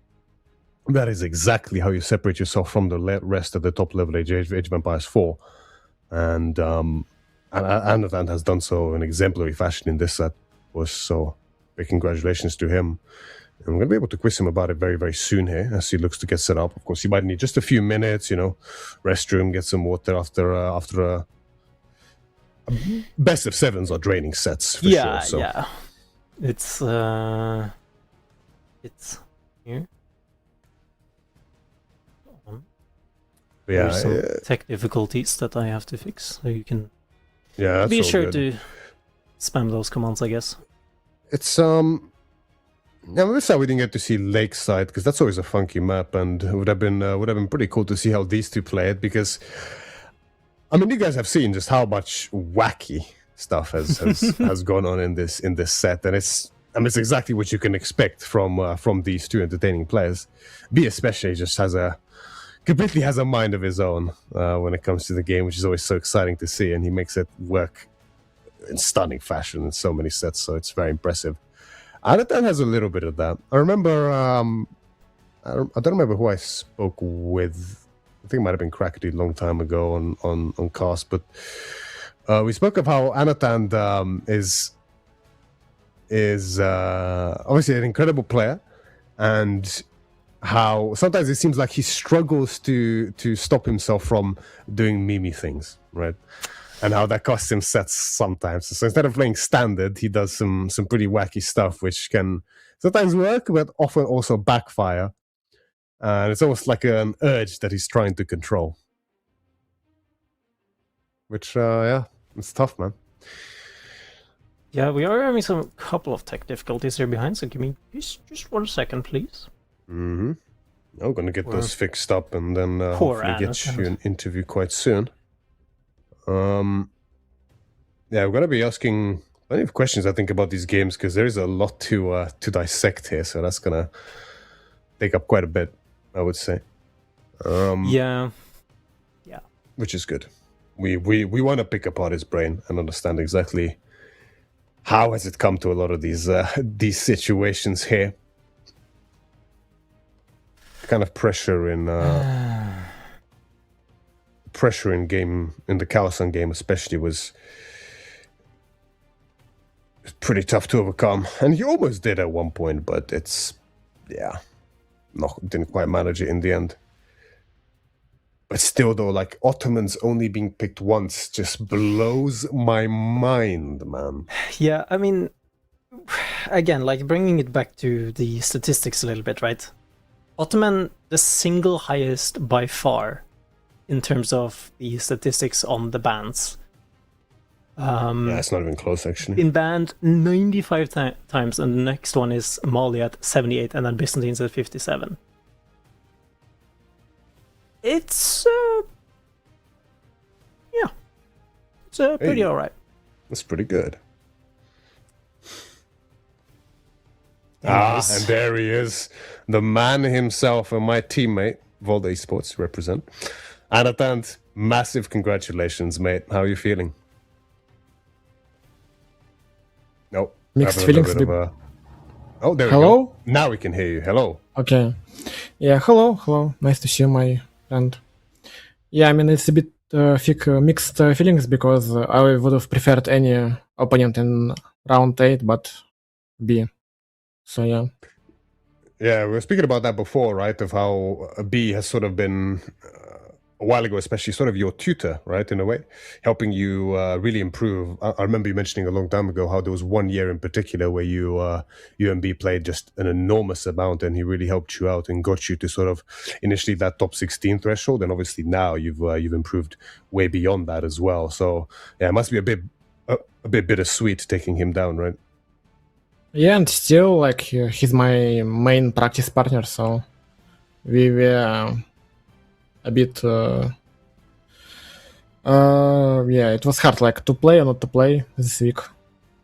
That is exactly how you separate yourself from the rest of the top level Age of Empires 4. And Anatan has done so in exemplary fashion in this set. So big congratulations to him. And I'm going to be able to quiz him about it very, very soon here as he looks to get set up. Of course, he might need just a few minutes, restroom, get some water after a best of sevens are draining sets for sure. So. Yeah. It's here. There's some tech difficulties that I have to fix, so you can be sure to spam those commands, I guess. It's Yeah, maybe sad we didn't get to see Lakeside because that's always a funky map, and it would have been pretty cool to see how these two play it. Because I mean, you guys have seen just how much wacky stuff has gone on in this set, and it's exactly what you can expect from these two entertaining players. B especially just completely has a mind of his own when it comes to the game, which is always so exciting to see, and he makes it work in stunning fashion in so many sets. So it's very impressive. Anatan has a little bit of that. I remember, I don't remember who I spoke with. I think it might have been Crackety a long time ago on cast, but we spoke of how Anatan is obviously an incredible player, and how sometimes it seems like he struggles to stop himself from doing meme things, right? And how that costs him sets sometimes. So instead of playing standard, he does some pretty wacky stuff, which can sometimes work, but often also backfire. And it's almost like an urge that he's trying to control. Which, yeah, it's tough, man. Yeah, we are having some couple of tech difficulties here behind, so give me just 1 second, please. Mm-hmm. I'm going to get those fixed up, and then hopefully get you an interview quite soon. Yeah, we're gonna be asking plenty of questions, I think, about these games because there is a lot to dissect here. So that's gonna take up quite a bit, I would say. Yeah. Which is good. We want to pick apart his brain and understand exactly how has it come to a lot of these situations here. Kind of pressure in game, in the Kawasan game especially, was pretty tough to overcome, and he almost did at one point, but didn't quite manage it in the end. But still, though, like, Ottomans only being picked once just blows my mind, man. Yeah, I mean, again, like, bringing it back to the statistics a little bit, right? Ottoman, the single highest by far in terms of the statistics on the bans. Yeah, it's not even close, actually. Been banned 95 times, and the next one is Mali at 78, and then Byzantines at 57. It's pretty alright. That's pretty good. Nice. And there he is, the man himself and my teammate, Volda Esports represent. Anatan, massive congratulations, mate. How are you feeling? Nope. Mixed feelings. Oh, there we Hello? go. Now we can hear you. Hello. Okay. Yeah, hello. Nice to see you, my friend. Yeah, I mean, it's a bit mixed feelings because I would have preferred any opponent in round 8, but B. So, yeah. Yeah, we were speaking about that before, right? Of how B has sort of been, a while ago especially, sort of your tutor, right? In a way, helping you really improve. I remember you mentioning a long time ago how there was 1 year in particular where you and B played just an enormous amount, and he really helped you out and got you to sort of initially that top 16 threshold, and obviously now you've improved way beyond that as well. So yeah, it must be a bit bittersweet taking him down, right? Yeah, and still, like, he's my main practice partner, so we were a bit... yeah, it was hard, like, to play or not to play this week.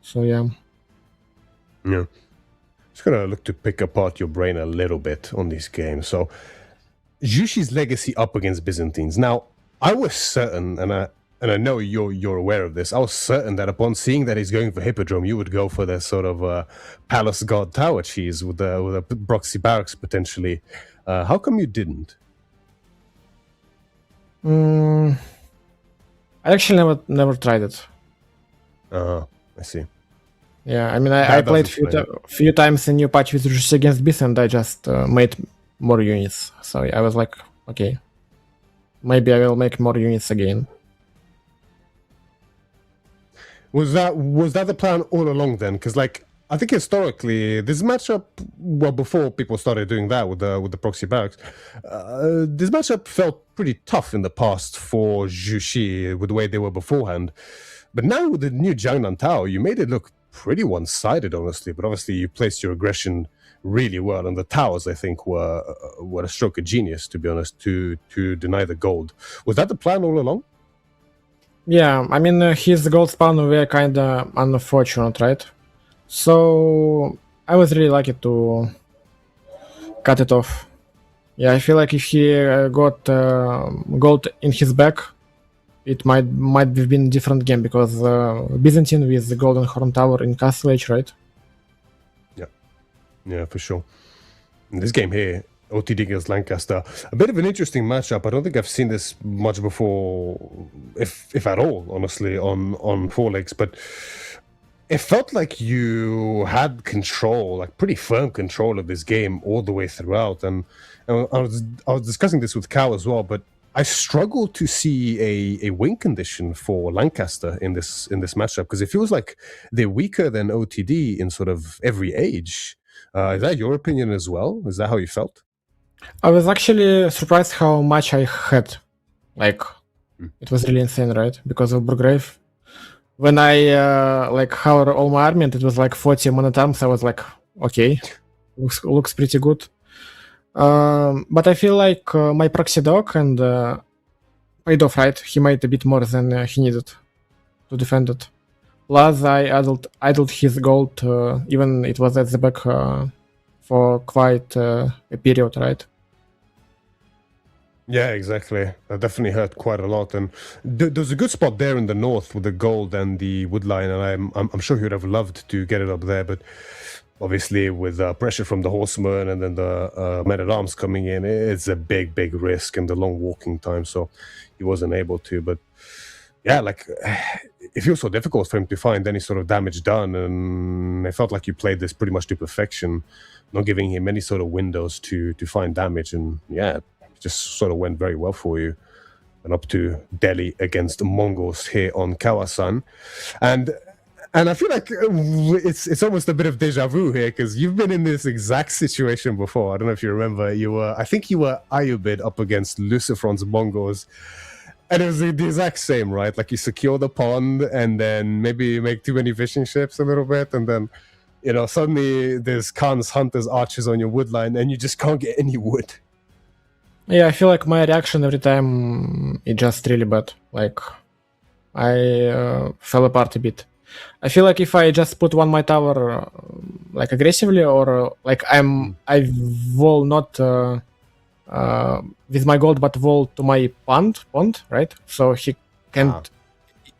So, yeah. Yeah. Just gonna look to pick apart your brain a little bit on these games. So, Jushi's legacy up against Byzantines. Now, I was certain, and I know you're aware of this, I was certain that upon seeing that he's going for Hippodrome, you would go for the sort of Palace God Tower cheese with a proxy barracks potentially. How come you didn't? I actually never tried it. I see. Yeah, I mean, I played few times in new patch with Jushi against Bis, and I just made more units. So I was like, okay, maybe I will make more units again. Was that the plan all along then? Because, like, I think historically, this matchup, well, before people started doing that with the proxy barracks, this matchup felt pretty tough in the past for Jushi with the way they were beforehand. But now with the new Jiangnan Tao, you made it look pretty one-sided, honestly. But obviously, you placed your aggression really well, and the towers, I think, were a stroke of genius, to be honest, to deny the gold. Was that the plan all along? Yeah, I mean, his gold spawn were kind of unfortunate, right? So I was really lucky to cut it off. Yeah, I feel like if he got gold in his back, it might have been a different game, because Byzantine with the Golden Horn Tower in Castle Age, right? Yeah, for sure. In this game here, OTD against Lancaster, a bit of an interesting matchup. I don't think I've seen this much before, if at all, honestly, on Four Legs. But it felt like you had control, like pretty firm control of this game all the way throughout. And I was discussing this with Cow as well, but I struggle to see a win condition for Lancaster in this matchup, because it feels like they're weaker than OTD in sort of every age. Is that your opinion as well? Is that how you felt? I was actually surprised how much I had. Like, it was really insane, right? Because of Burgrave. When I like hover all my army and it was like 40 man-at-arms, I was like, okay, looks pretty good. But I feel like my proxy dog and paid off, right? He made a bit more than he needed to defend it. Plus, I idled his gold, even it was at the back for quite a period, right? Yeah, exactly. That definitely hurt quite a lot. And there's a good spot there in the north with the gold and the woodline, and I'm sure he would have loved to get it up there, but obviously with pressure from the horsemen and then the men-at-arms coming in, it's a big risk and the long walking time, so he wasn't able to. But yeah, like, it feels so difficult for him to find any sort of damage done, and I felt like you played this pretty much to perfection, not giving him any sort of windows to find damage, and yeah, it just sort of went very well for you. And up to Delhi against Mongols here on Kawasan, and I feel like it's almost a bit of deja vu here, because you've been in this exact situation before. I don't know if you remember. I think you were Ayubid up against Lucifron's Mongols. And it was the exact same, right? Like, you secure the pond and then maybe you make too many fishing ships a little bit, and then, suddenly there's Khan's hunters, archers on your wood line, and you just can't get any wood. Yeah, I feel like my reaction every time is just really bad. Like, I fell apart a bit. I feel like if I just put one my tower like aggressively, or like I will not with my gold, but wall to my pond, right? So he can't.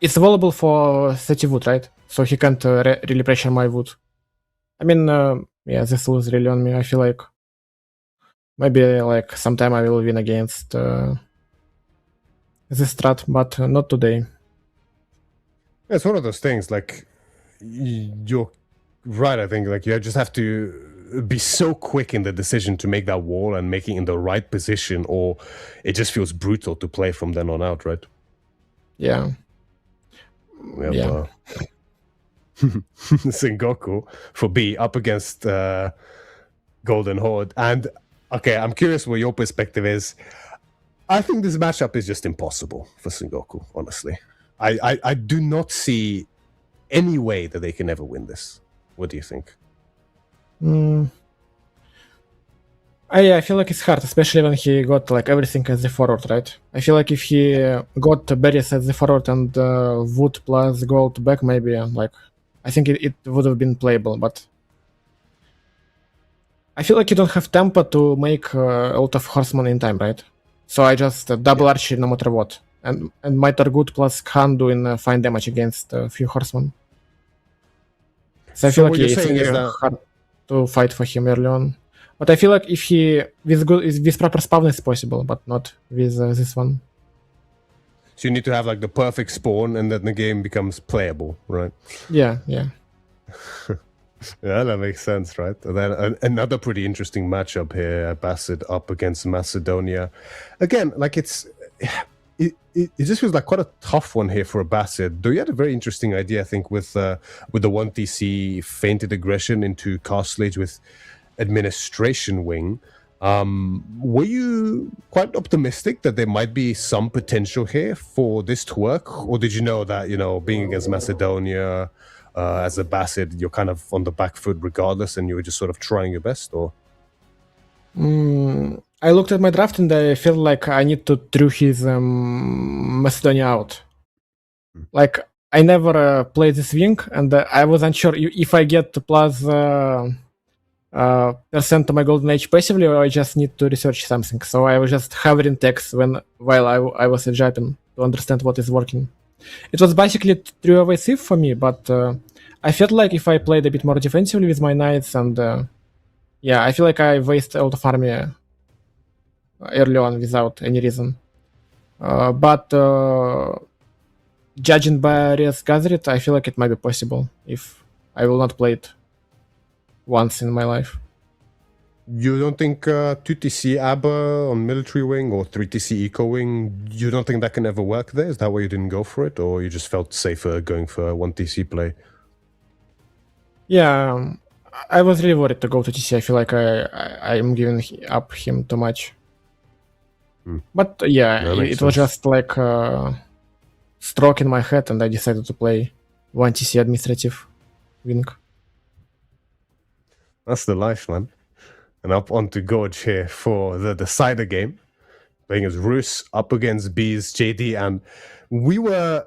It's available for 30 wood, right? So he can't really pressure my wood. I mean, yeah, this was really on me. I feel like maybe like sometime I will win against this strat, but not today. It's one of those things, like, you're right, I think, like, you just have to be so quick in the decision to make that wall and making in the right position, or it just feels brutal to play from then on out, right? Yeah. We have Sengoku for B up against Golden Horde. And okay, I'm curious what your perspective is. I think this matchup is just impossible for Sengoku, honestly. I do not see any way that they can ever win this. What do you think? I feel like it's hard, especially when he got like everything as the forward, right? I feel like if he got berries as the forward and wood plus gold back, maybe like I think it would have been playable, but I feel like you don't have tempo to make a lot of horsemen in time, right? So I just double archer no matter what, and my Targut plus Khan doing fine damage against a few horsemen. So I feel like it's really hard to fight for him early on. But I feel like if he with proper spawn is possible, but not with this one. So you need to have like the perfect spawn, and then the game becomes playable, right? Yeah. Yeah, that makes sense, right? And then another pretty interesting matchup here: Abbasid up against Macedonia. Again, like it just feels like quite a tough one here for Abbasid. Though you had a very interesting idea, I think, with the 1TC fainted aggression into Castle Age with administration wing. Were you quite optimistic that there might be some potential here for this to work, or did you know that being against Macedonia, as a Bassett, you're kind of on the back foot regardless, and you were just sort of trying your best, or? I looked at my draft and I feel like I need to throw his Macedonia out. Like, I never played this wing, and I was unsure if I get plus percent to my golden age passively, or I just need to research something. So I was just hovering text while I was japping to understand what is working. It was basically throwaway thief for me, but I felt like if I played a bit more defensively with my knights, and I feel like I wasted a lot of army early on without any reason. But judging by Res Gathered, I feel like it might be possible if I will not play it once in my life. You don't think 2TC ABBA on military wing or 3TC eco wing, you don't think that can ever work there? Is that why you didn't go for it, or you just felt safer going for 1TC play? Yeah, I was really worried to go to TC. I feel like I'm giving up him too much. But yeah, it was just like a stroke in my head, and I decided to play 1TC administrative wing. That's the life, man. And up onto Gorge here for the decider game. Playing as Rus up against Bees, JD, and we were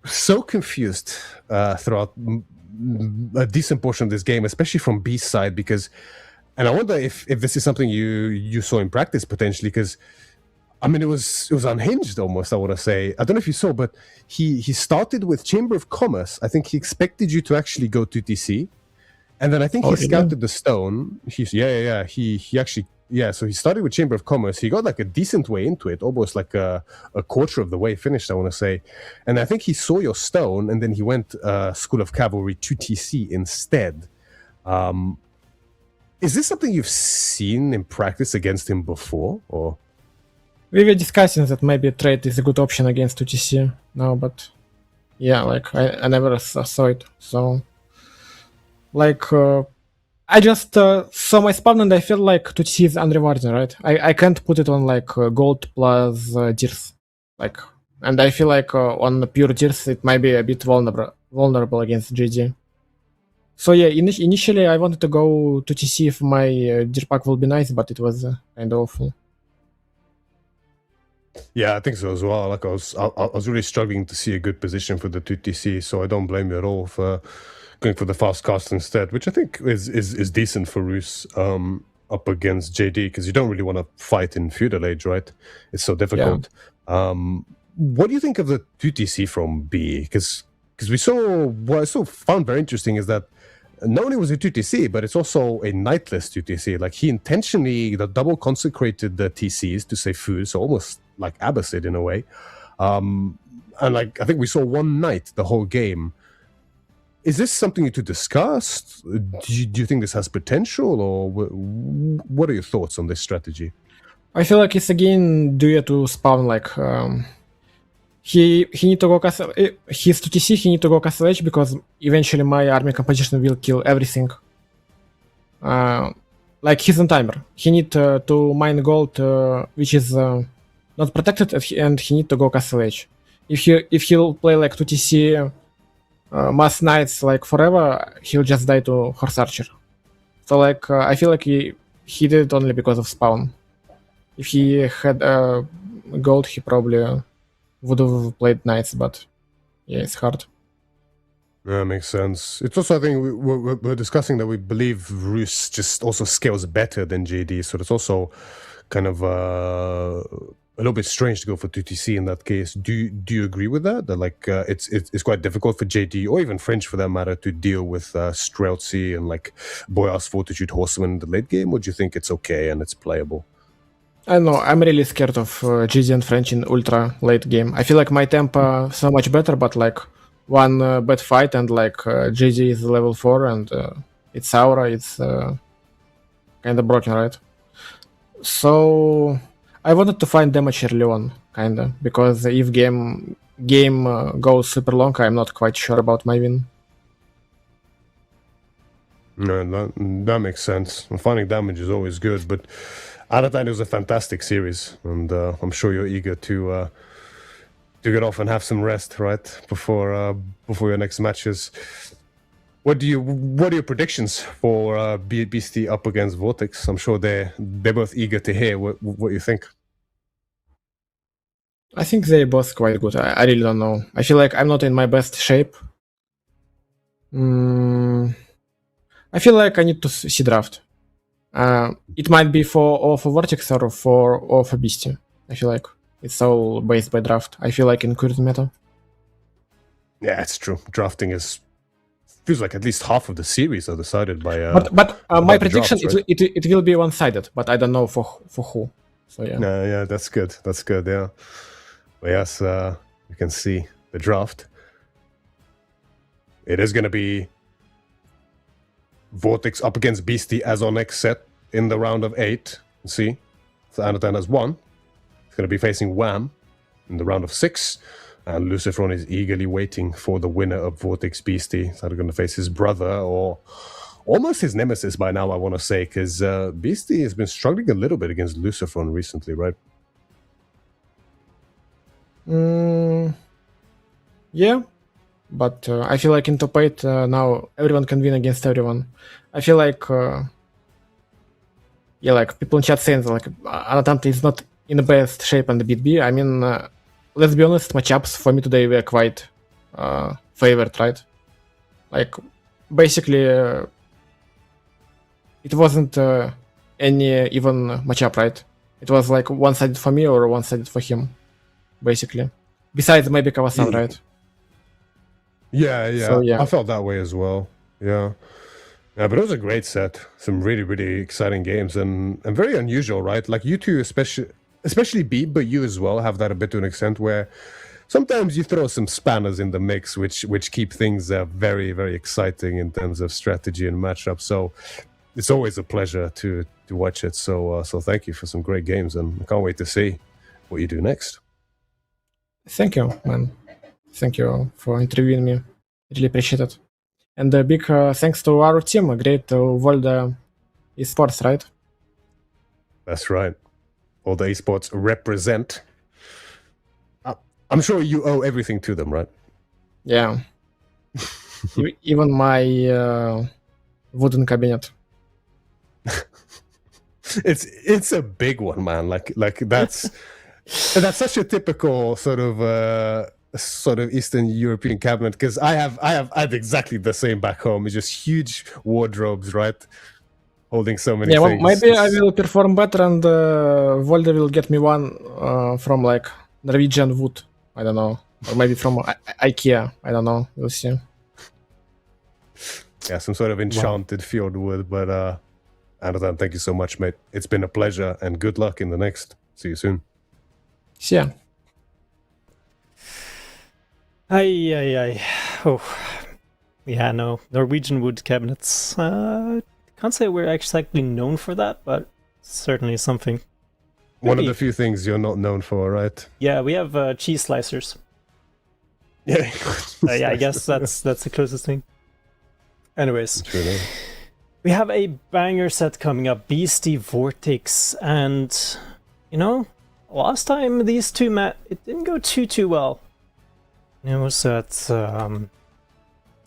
so confused throughout a decent portion of this game, especially from Bees' side, because, and I wonder if this is something you saw in practice potentially, because I mean, it was unhinged almost, I want to say. I don't know if you saw, but he started with Chamber of Commerce. I think he expected you to actually go to TC. And then I think he scouted the stone. He actually, so he started with Chamber of Commerce. He got like a decent way into it, almost like a quarter of the way finished, I want to say. And I think he saw your stone, and then he went School of Cavalry to TC instead. Is this something you've seen in practice against him before, or? We were discussing that maybe trade is a good option against 2TC now, but yeah, like I never saw it. So, like, I just saw my spawn and I feel like 2TC is unrewarding, right? I can't put it on like gold plus Dirs, like, and I feel like on pure Dirs it might be a bit vulnerable against GD. So yeah, initially I wanted to go to TC if my Dir pack will be nice, but it was kind of awful. Yeah, I think so as well. Like I was really struggling to see a good position for the 2TC, so I don't blame you at all for going for the fast cast instead, which I think is decent for Rus up against JD, because you don't really want to fight in feudal age, right? It's so difficult. Yeah. What do you think of the 2TC from B? Because we saw, what I found very interesting is that not only was it 2TC, but it's also a knightless 2TC. Like he intentionally double consecrated the TCs to save food, so almost like Abbasid in a way. And like I think we saw one knight the whole game. Is this something to discuss? Do you think this has potential, or what are your thoughts on this strategy? I feel like it's again due to spawn like he need to go castle. He's 2TC. He need to go castle edge because eventually my army composition will kill everything. Like he's on timer. He need to mine gold, which is not protected, and he need to go castle edge. If he'll play like 2TC mass knights like forever, he'll just die to horse archer. So like I feel like he did it only because of spawn. If he had gold, he probably would have played knights, but yeah, it's hard. Yeah, makes sense. It's also, I think we're discussing that we believe Rus just also scales better than JD, so it's also kind of a little bit strange to go for 2TC in that case. Do you agree with that? That like it's quite difficult for JD or even French for that matter to deal with Streltsy and like Boyar's Fortitude Horseman in the late game, or do you think it's okay and it's playable? I don't know, I'm really scared of GD and French in ultra late game. I feel like my tempo so much better, but like one bad fight and like GD is level 4 and it's Aura, it's kind of broken, right? So I wanted to find damage early on, kinda, because if game goes super long, I'm not quite sure about my win. No, that makes sense. Finding damage is always good, but Aratine was a fantastic series, and I'm sure you're eager to get off and have some rest, right, before your next matches. What are your predictions for Beastie up against Vortex? I'm sure they're both eager to hear what you think. I think they're both quite good. I really don't know. I feel like I'm not in my best shape. I feel like I need to see draft. It might be for Vortex or for Beastie. I feel like it's all based by draft. I feel like in current meta. Yeah, it's true. Drafting feels like at least half of the series are decided by. But my prediction drafts, right? it will be one-sided, but I don't know for who. So yeah. Yeah, that's good. That's good. Yeah. But yes, you can see the draft. It is going to be Vortex up against Beastie as our next set in the round of 8. See, so Anatan has won. It's going to be facing Wham in the round of 6. And Lucifron is eagerly waiting for the winner of Vortex Beastie. So they're going to face his brother, or almost his nemesis by now, I want to say, because Beastie has been struggling a little bit against Lucifron recently, right? Yeah, but I feel like in top 8 now everyone can win against everyone. I feel like like people in chat saying like Anatante is not in the best shape on the beat B. I mean, let's be honest, matchups for me today were quite favored, right? Like basically it wasn't any even matchup, right? It was like one-sided for me or one-sided for him, basically. Besides maybe Kawasan, right? Yeah. So, yeah. I felt that way as well. Yeah. Yeah, but it was a great set. Some really, really exciting games and very unusual, right? Like you two, especially B, but you as well have that a bit to an extent where sometimes you throw some spanners in the mix, which keep things very, very exciting in terms of strategy and matchup. So it's always a pleasure to watch it. So thank you for some great games, and I can't wait to see what you do next. Thank you, man. Thank you for interviewing me. Really appreciate it. And a big thanks to our team, great World Esports, right? That's right. All the esports represent. I'm sure you owe everything to them, right? Yeah. Even my wooden cabinet. It's a big one, man. Like that's such a typical sort of Eastern European cabinet, because I have exactly the same back home. It's just huge wardrobes, right? Holding so many things. Well, maybe I will perform better and Volde will get me one from like Norwegian wood. I don't know. Or maybe from IKEA. I don't know. We'll see. Yeah, some sort of enchanted fjord wood. But Anatan, thank you so much, mate. It's been a pleasure and good luck in the next. See you soon. See ya. Ay. Oh. Yeah, no. Norwegian wood cabinets. Can't say we're exactly known for that, but certainly something. One of the few things you're not known for, right? Yeah, we have cheese slicers. Yeah. Yeah, I guess that's the closest thing. Anyways, True, we have a banger set coming up, Beastie Vortex, and last time these two met, it didn't go too well. It was at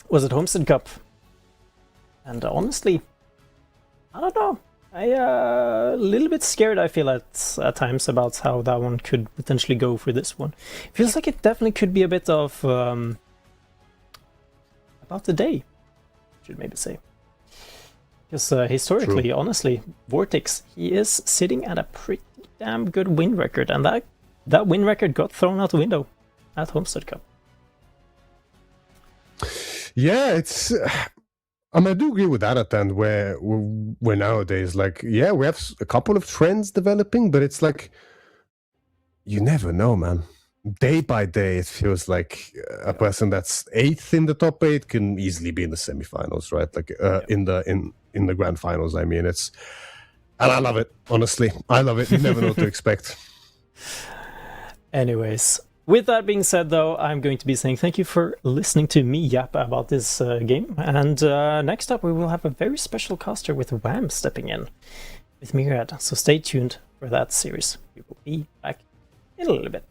Homestead Cup, and honestly, I don't know. A little bit scared, I feel at times about how that one could potentially go for this one. It feels like it definitely could be a bit of about the day, should maybe say. Because historically, True. Honestly, Vortex, he is sitting at a pretty damn good win record, and that win record got thrown out the window at Homestead Cup. Yeah, it's. I do agree with that at the end, where nowadays, like, yeah, we have a couple of trends developing, but it's like, you never know, man. Day by day, it feels like a person that's 8th in the top 8 can easily be in the semifinals, right? Like in the grand finals. I mean, and I love it. Honestly, I love it. You never know what to expect. Anyways. With that being said, though, I'm going to be saying thank you for listening to me yap about this game. And next up, we will have a very special caster with Wham stepping in with Myriad. So stay tuned for that series. We will be back in a little bit.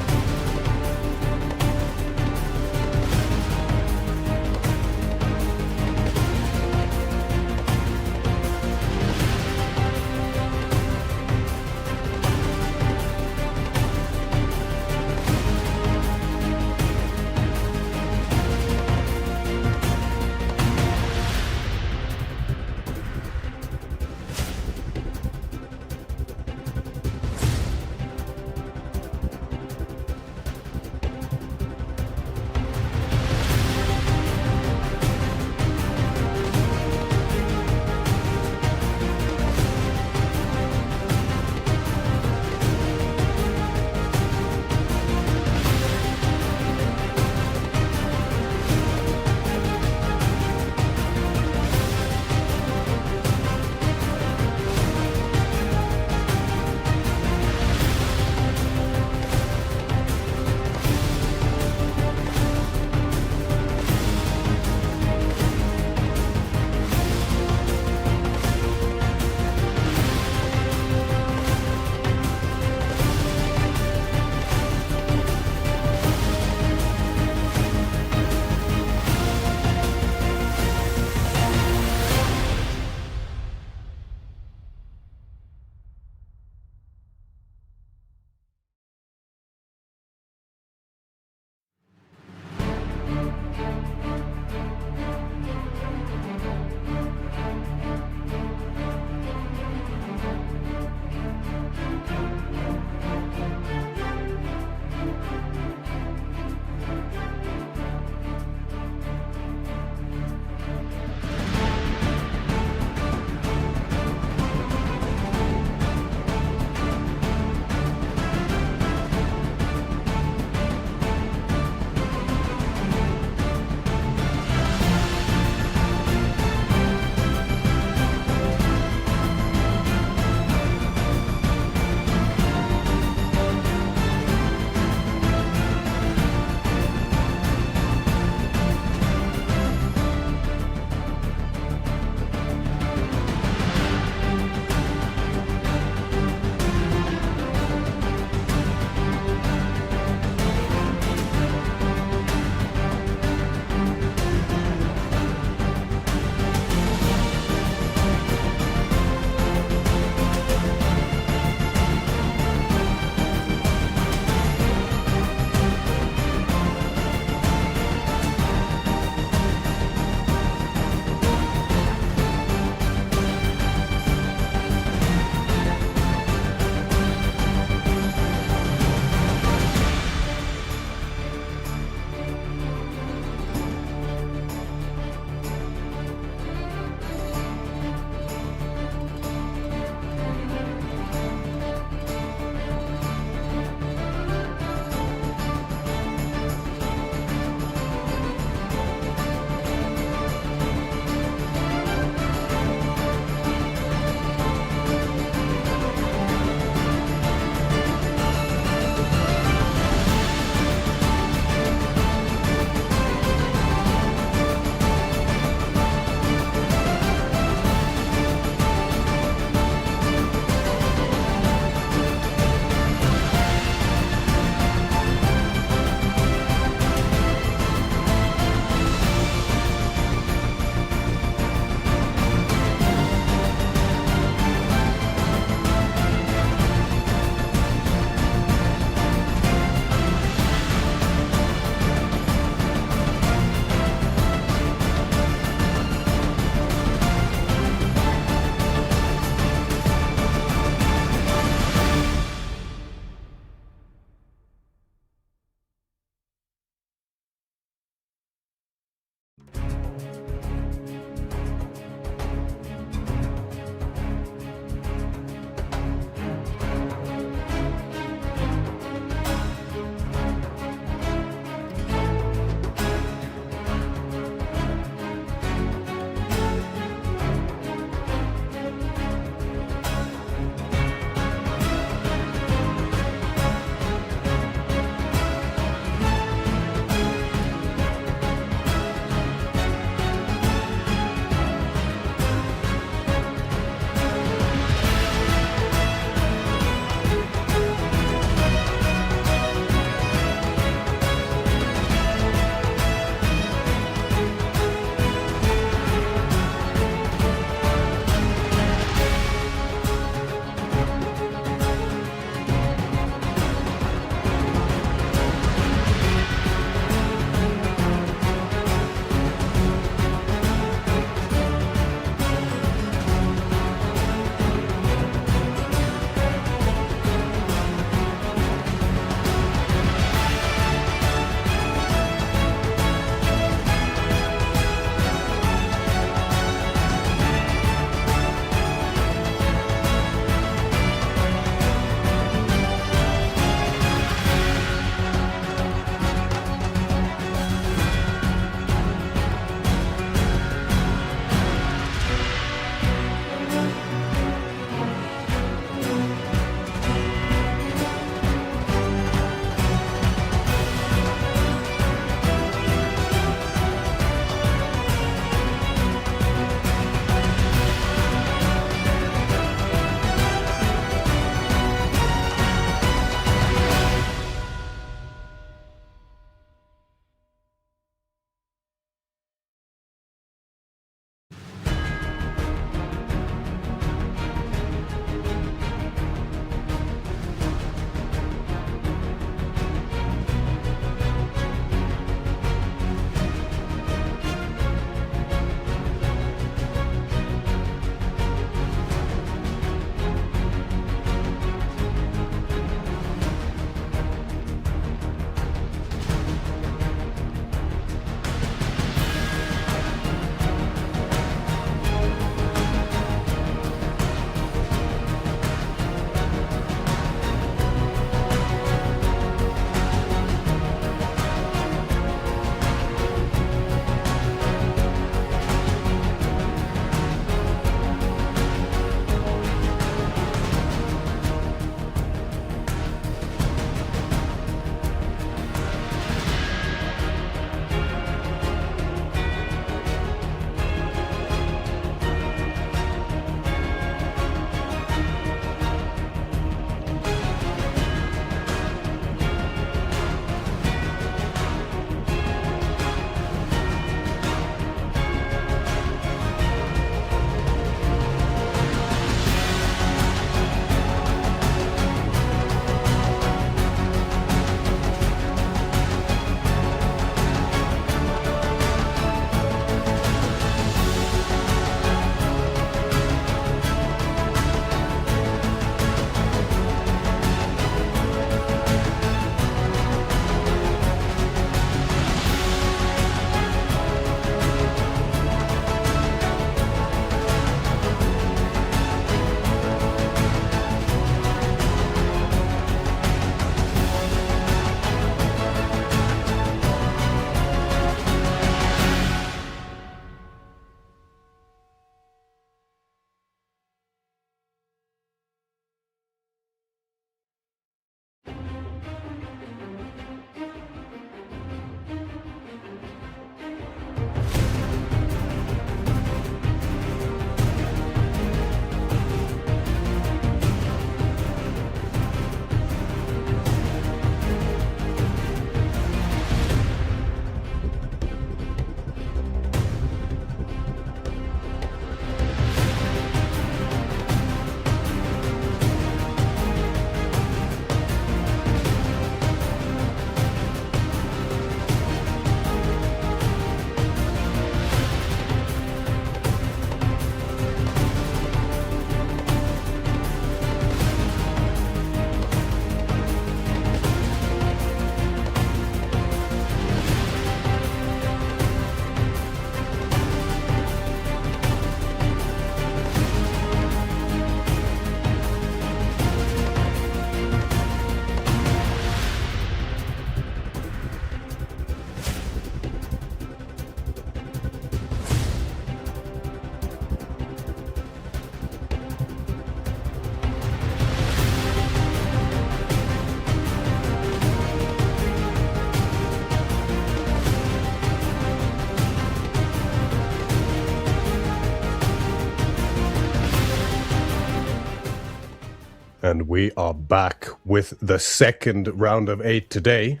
We are back with the second round of 8 today.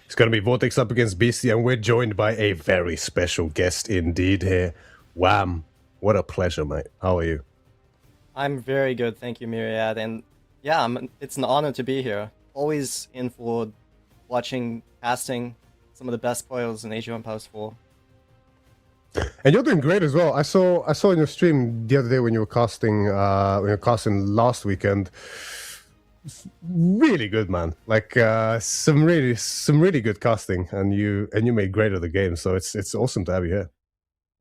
It's going to be Vortex up against Beastie, and we're joined by a very special guest indeed here. Wham! What a pleasure, mate. How are you? I'm very good, thank you, Myriad. And yeah, it's an honor to be here. Always in for watching, casting some of the best players in Age of Empires 4. And you're doing great as well. I saw in your stream the other day when you were casting last weekend. Really good, man. Like some really good casting, and you made great of the game. So it's awesome to have you here.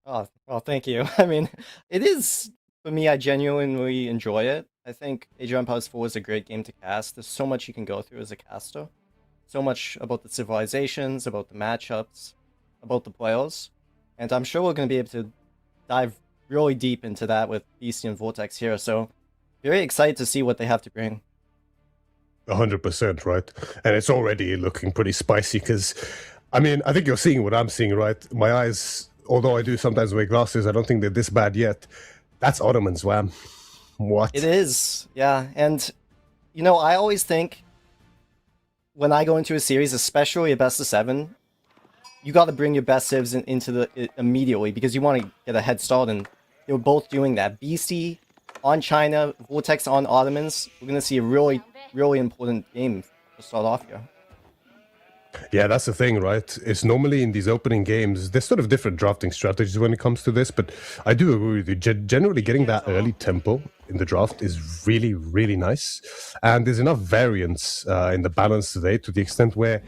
Oh, well, thank you. I mean, it is, for me, I genuinely enjoy it. I think Age of Empires 4 is a great game to cast. There's so much you can go through as a caster. So much about the civilizations, about the matchups, about the players. And I'm sure we're going to be able to dive really deep into that with Beastie and Vortex here. So very excited to see what they have to bring. 100%, right? And it's already looking pretty spicy because, I mean, I think you're seeing what I'm seeing, right? My eyes, although I do sometimes wear glasses, I don't think they're this bad yet. That's Ottoman's, Wham. What? It is, yeah. And, you know, I always think when I go into a series, especially a best of 7, you got to bring your best civs into it immediately because you want to get a head start, and they're both doing that. Beastie on China, Vortex on Ottomans. We're going to see a really, really important game to start off here. Yeah, that's the thing, right? It's normally in these opening games, there's sort of different drafting strategies when it comes to this, but I do agree with you. Generally, getting that early tempo in the draft is really, really nice. And there's enough variance in the balance today to the extent where,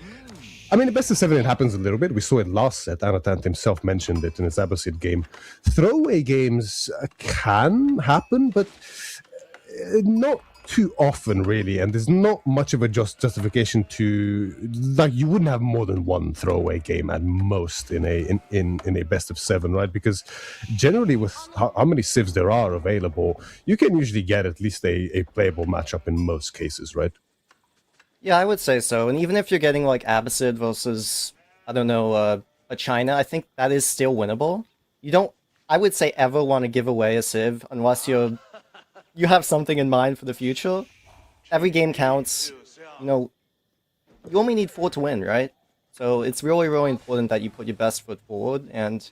I mean, the best of 7, it happens a little bit. We saw it last set. Anatant himself mentioned it in his Abbasid game. Throwaway games can happen, but not too often, really. And there's not much of a justification to, like, you wouldn't have more than one throwaway game at most in a best of 7, right? Because generally, with how many civs there are available, you can usually get at least a playable matchup in most cases, right? Yeah, I would say so. And even if you're getting like Abbasid versus, I don't know, a China, I think that is still winnable. You don't, I would say, ever want to give away a civ unless you have something in mind for the future. Every game counts. You know, you only need 4 to win, right? So it's really, really important that you put your best foot forward. And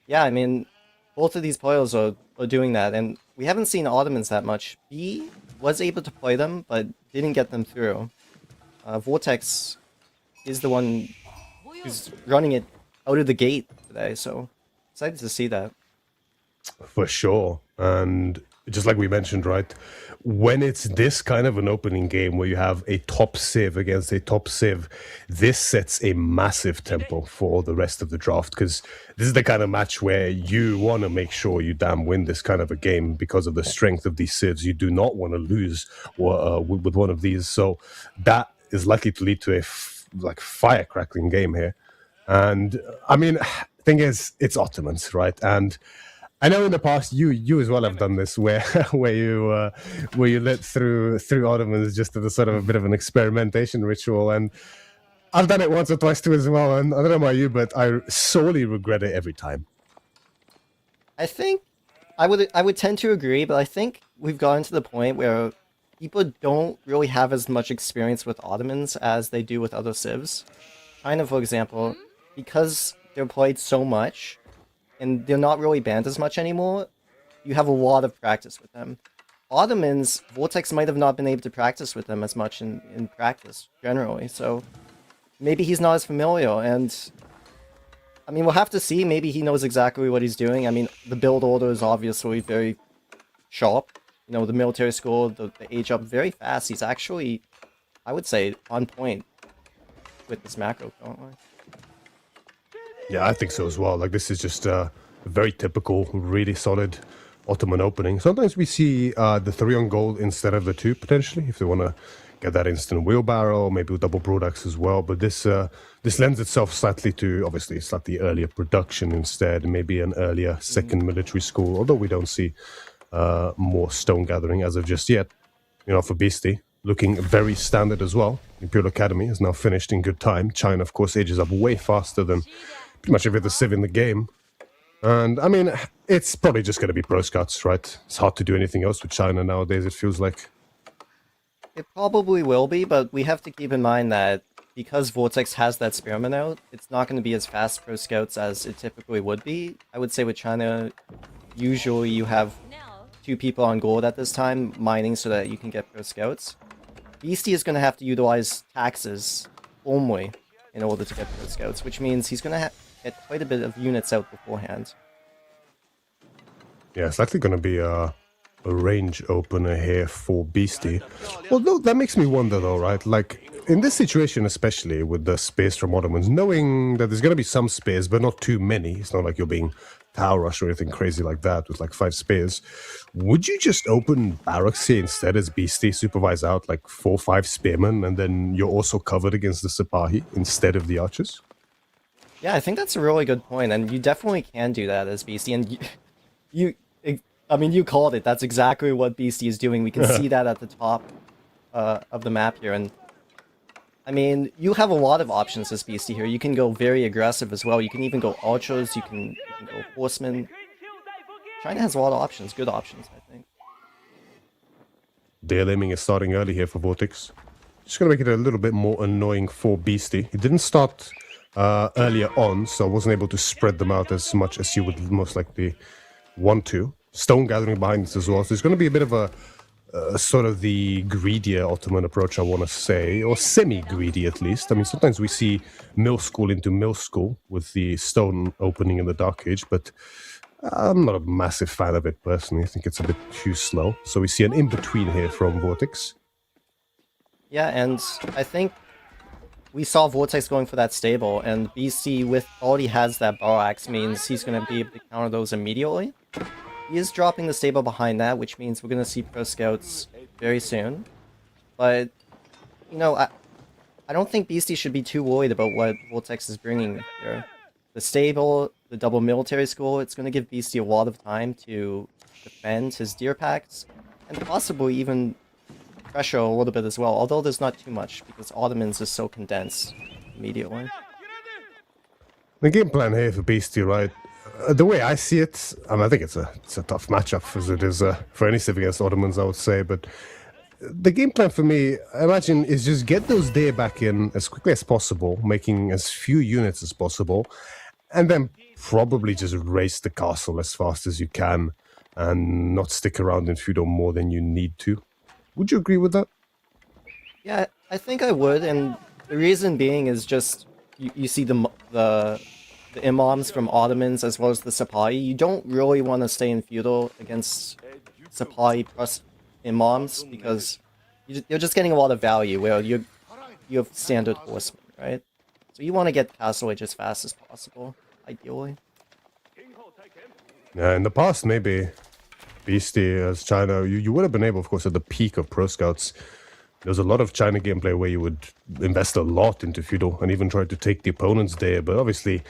yeah, I mean, both of these players are doing that. And we haven't seen Ottomans that much. B was able to play them, but didn't get them through. Vortex is the one who's running it out of the gate today, so excited to see that. For sure. And just like we mentioned, right, when it's this kind of an opening game where you have a top civ against a top civ, this sets a massive tempo for the rest of the draft, because this is the kind of match where you want to make sure you damn win this kind of a game because of the strength of these civs. You do not want to lose with one of these. So that is likely to lead to a fire-crackling game here. And I mean, thing is, it's Ottomans, right? And I know in the past you as well have done this, where you let through Ottomans just as a sort of a bit of an experimentation ritual, and I've done it once or twice too as well. And I don't know about you, but I sorely regret it every time. I think I would tend to agree, but I think we've gotten to the point where people don't really have as much experience with Ottomans as they do with other civs. China, for example, because they're played so much, and they're not really banned as much anymore, you have a lot of practice with them. Ottomans, Vortex might have not been able to practice with them as much in practice, generally, so maybe he's not as familiar, and I mean, we'll have to see. Maybe he knows exactly what he's doing. I mean, the build order is obviously very sharp. You know, the military school, the age up very fast. He's actually, I would say, on point with this macro currently. Yeah, I think so as well. Like, this is just a very typical, really solid Ottoman opening. Sometimes we see the 3 on gold instead of the 2, potentially, if they want to get that instant wheelbarrow, maybe with double products as well. But this lends itself slightly to, obviously, slightly earlier production instead, maybe an earlier second military school, although we don't see more stone gathering as of just yet. You know, for Beastie, looking very standard as well. Imperial Academy is now finished in good time. China, of course, ages up way faster than pretty much every other civ in the game. And, I mean, it's probably just going to be pro scouts, right? It's hard to do anything else with China nowadays, it feels like. It probably will be, but we have to keep in mind that because Vortex has that Spearman out, it's not going to be as fast pro scouts as it typically would be. I would say with China, usually you have 2 people on gold at this time mining so that you can get pro scouts. Beastie is going to have to utilize taxes only in order to get pro scouts, which means he's going to get quite a bit of units out beforehand. Yeah, it's likely going to be a range opener here for Beastie. Although that makes me wonder though, right? Like, in this situation, especially with the space from Ottomans, knowing that there's going to be some space, but not too many, it's not like you're being tower rush or anything crazy like that with like 5 spares, would you just open barracks here instead as Beastie, supervise out like 4 or 5 spearmen, and then you're also covered against the Sipahi instead of the archers? Yeah, I think that's a really good point, and you definitely can do that as Beastie, and I mean, you called it. That's exactly what Beastie is doing. We can see that at the top of the map here, and I mean, you have a lot of options as Beastie here. You can go very aggressive as well. You can even go archers. You can go horsemen. China has a lot of options, good options, I think. Dale aiming is starting early here for Vortex. Just going to make it a little bit more annoying for Beastie. He didn't start earlier on, so wasn't able to spread them out as much as you would most likely want to. Stone gathering behind us as well, so it's going to be a bit of a sort of the greedier Ottoman approach, I want to say, or semi-greedy at least. I mean, sometimes we see mill school into mill school with the stone opening in the Dark Age, but I'm not a massive fan of it personally. I think it's a bit too slow. So we see an in-between here from Vortex. Yeah, and I think we saw Vortex going for that stable, and BC with already has that bar axe means he's going to be able to counter those immediately. He is dropping the stable behind that, which means we're going to see pro scouts very soon. But, you know, I don't think Beastie should be too worried about what Vortex is bringing here. The stable, the double military school, it's going to give Beastie a lot of time to defend his deer packs, and possibly even pressure a little bit as well, although there's not too much, because Ottomans is so condensed immediately. The game plan here for Beastie, right? The way I see it, I mean, I think it's a tough matchup as it is for any civ against Ottomans, I would say, but the game plan for me, I imagine, is just get those deer back in as quickly as possible, making as few units as possible, and then probably just race the castle as fast as you can and not stick around in feudal more than you need to. Would you agree with that? Yeah, I think I would, and the reason being is just you see the imams from Ottomans as well as the Sipahi. You don't really want to stay in feudal against Sipahi plus imams because you're just getting a lot of value where you have standard horsemen, right? So you want to get Castle Age as fast as possible, ideally. Yeah, in the past, maybe Beastie as China, you would have been able, of course, at the peak of Pro Scouts. There was a lot of China gameplay where you would invest a lot into feudal and even try to take the opponents there, but obviously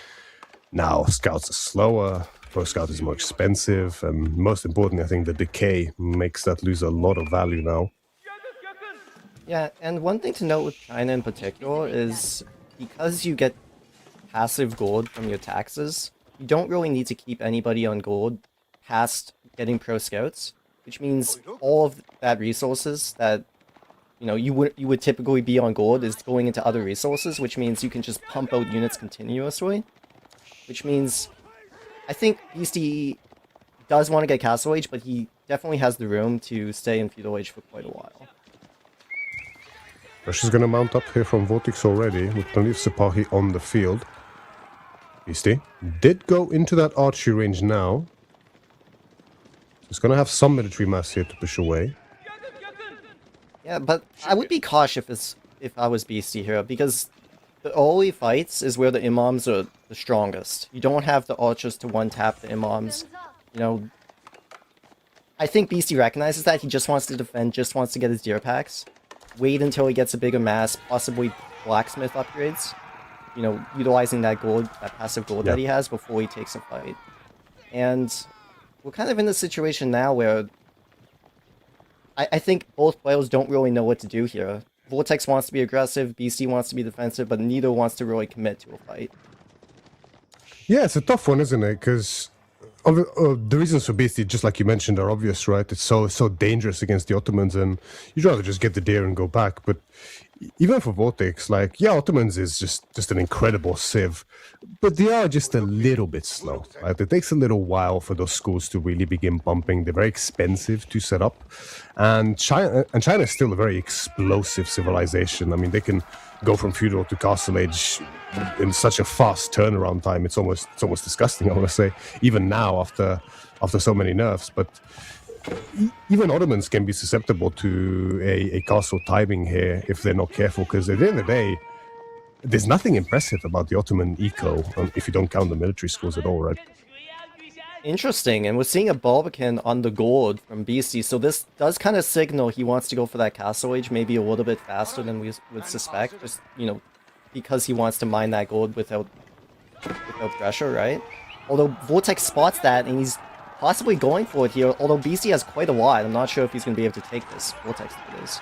now Scouts are slower, Pro Scout is more expensive, and most importantly, I think the decay makes that lose a lot of value now. Yeah, and one thing to note with China in particular is because you get passive gold from your taxes, you don't really need to keep anybody on gold past getting pro scouts, which means all of that resources that you would typically be on gold is going into other resources, which means you can just pump out units continuously. Which means I think Beastie does want to get Castle Age, but he definitely has the room to stay in Feudal Age for quite a while. Pressure's going to mount up here from Vortex already, with plenty of Sipahi on the field. Beastie did go into that archery range now. He's going to have some military mass here to push away. Yeah, but I would be cautious if I was Beastie here, because the early fights is where the imams are the strongest. You don't have the archers to one-tap the imams. I think Beastie recognizes that. He just wants to defend, just wants to get his deer packs. Wait until he gets a bigger mass, possibly blacksmith upgrades. Utilizing that gold, that passive gold that he has before he takes a fight. And we're kind of in a situation now where I think both players don't really know what to do here. Vortex wants to be aggressive, BC wants to be defensive, but neither wants to really commit to a fight. Yeah, it's a tough one, isn't it? Because The reasons for Beastie, just like you mentioned, are obvious, right? It's so dangerous against the Ottomans, and you'd rather just get the deer and go back. But even for Vortex, like, yeah, Ottomans is just an incredible civ, but they are just a little bit slow. Right? It takes a little while for those schools to really begin bumping. They're very expensive to set up, and China is still a very explosive civilization. I mean, they can go from feudal to castle age in such a fast turnaround time. It's almost disgusting, I want to say, even now after so many nerfs. But even Ottomans can be susceptible to a castle timing here if they're not careful, because at the end of the day, there's nothing impressive about the Ottoman eco if you don't count the military schools at all, right? Interesting, and we're seeing a Barbican on the gold from Beastie, so this does kind of signal he wants to go for that castle age maybe a little bit faster than we would suspect, just, because he wants to mine that gold without pressure, right? Although Vortex spots that, and he's possibly going for it here, although Beastie has quite a lot. I'm not sure if he's going to be able to take this. Vortex it is.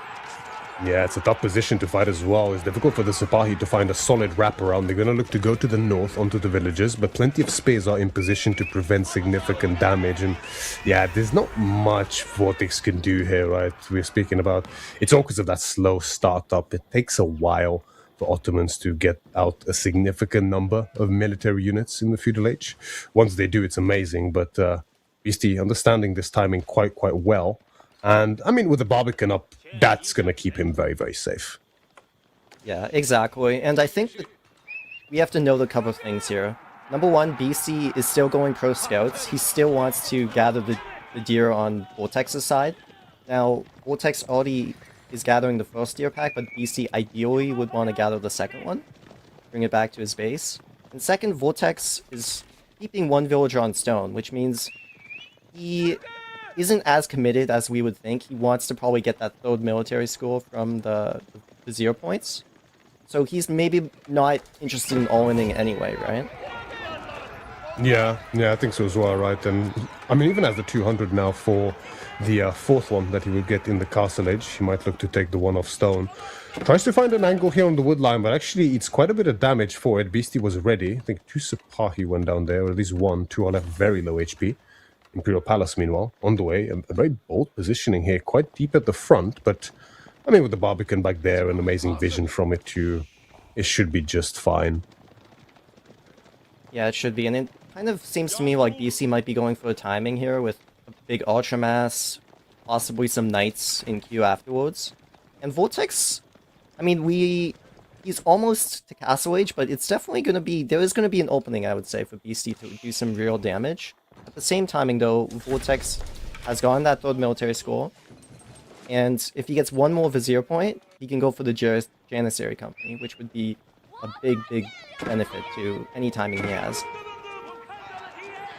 Yeah, it's a tough position to fight as well. It's difficult for the Sipahi to find a solid wraparound. They're going to look to go to the north onto the villages, but plenty of spears are in position to prevent significant damage. And yeah, there's not much Vortex can do here, right? We're speaking about, it's all because of that slow startup. It takes a while for Ottomans to get out a significant number of military units in the feudal age. Once they do, it's amazing, but Beastie understanding this timing quite well. And I mean, with the Barbican up, that's going to keep him very, very safe. Yeah, exactly. And I think that we have to note a couple of things here. Number one, Beastie is still going pro scouts. He still wants to gather the deer on Vortex's side. Now, Vortex already is gathering the first deer pack, but Beastie ideally would want to gather the second one, bring it back to his base. And second, Vortex is keeping one villager on stone, which means he isn't as committed as we would think. He wants to probably get that third military school from the 0 points. So he's maybe not interested in all-inning anyway, right? Yeah, I think so as well, right? And I mean, even as the 200 now for the fourth one that he will get in the castle age, he might look to take the one off stone. Tries to find an angle here on the wood line, but actually it's quite a bit of damage for it. Beastie was ready. I think 2 Sipahi went down there, or at least 1. 2 are left very low HP. Imperial Palace, meanwhile, on the way. A very bold positioning here, quite deep at the front, but I mean, with the Barbican back there, an amazing vision from it too, it should be just fine. Yeah, it should be, and it kind of seems to me like BC might be going for a timing here with a big Ultramass, possibly some Knights in queue afterwards. And Vortex, I mean, he's almost to Castle Age, but it's definitely going to be, there is going to be an opening, I would say, for BC to do some real damage. At the same timing, though, Vortex has gotten that third military school, and if he gets one more Vizier point, he can go for the Janissary Company, which would be a big benefit to any timing he has.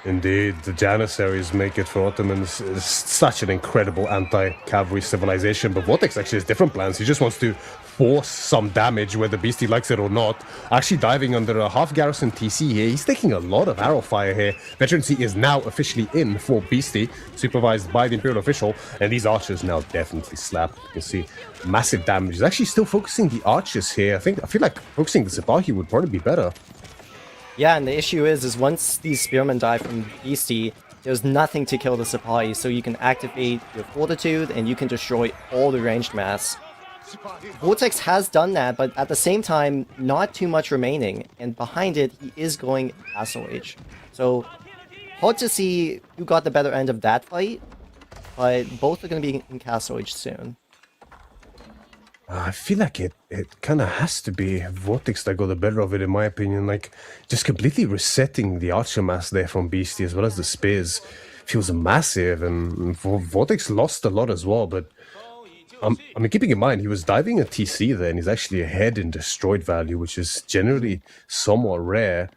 Indeed, the Janissaries make it for Ottomans. It's such an incredible anti-cavalry civilization, but Vortex actually has different plans. He just wants to force some damage, whether Beastie likes it or not. Actually diving under a half-garrison TC here. He's taking a lot of arrow fire here. Veterancy is now officially in for Beastie, supervised by the Imperial official, and these archers now definitely slap. You can see massive damage. He's actually still focusing the archers here. I feel like focusing the Sipahi would probably be better. Yeah, and the issue is once these spearmen die from Beastie, there's nothing to kill the Sipahi, so you can activate your Fortitude and you can destroy all the ranged mass. Vortex has done that, but at the same time, not too much remaining, and behind it, he is going Castle Age. So, hard to see who got the better end of that fight, but both are going to be in Castle Age soon. I feel like it kind of has to be Vortex that got the better of it, in my opinion. Like, just completely resetting the archer mass there from Beastie, as well as the spears, feels massive, and Vortex lost a lot as well, but I mean, keeping in mind, he was diving a TC there, and he's actually ahead in destroyed value, which is generally somewhat rare,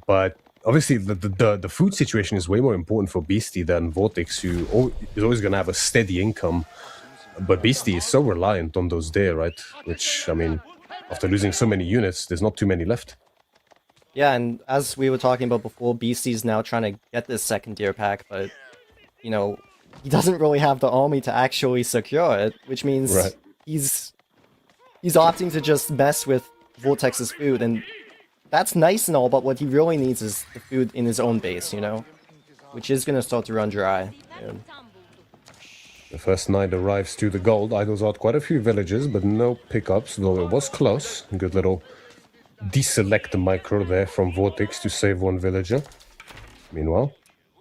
but obviously the food situation is way more important for Beastie than Vortex, who is always going to have a steady income. But Beastie is so reliant on those deer, right? Which, I mean, after losing so many units, there's not too many left. Yeah, and as we were talking about before, Beastie's now trying to get this second deer pack, but, you know, he doesn't really have the army to actually secure it, which means he's opting to just mess with Vortex's food, and that's nice and all, but what he really needs is the food in his own base, you know? which is going to start to run dry. Yeah. The first knight arrives to the gold. Idles out quite a few villages, but no pickups, though it was close. Good little deselect micro there from Vortex to save one villager. Meanwhile,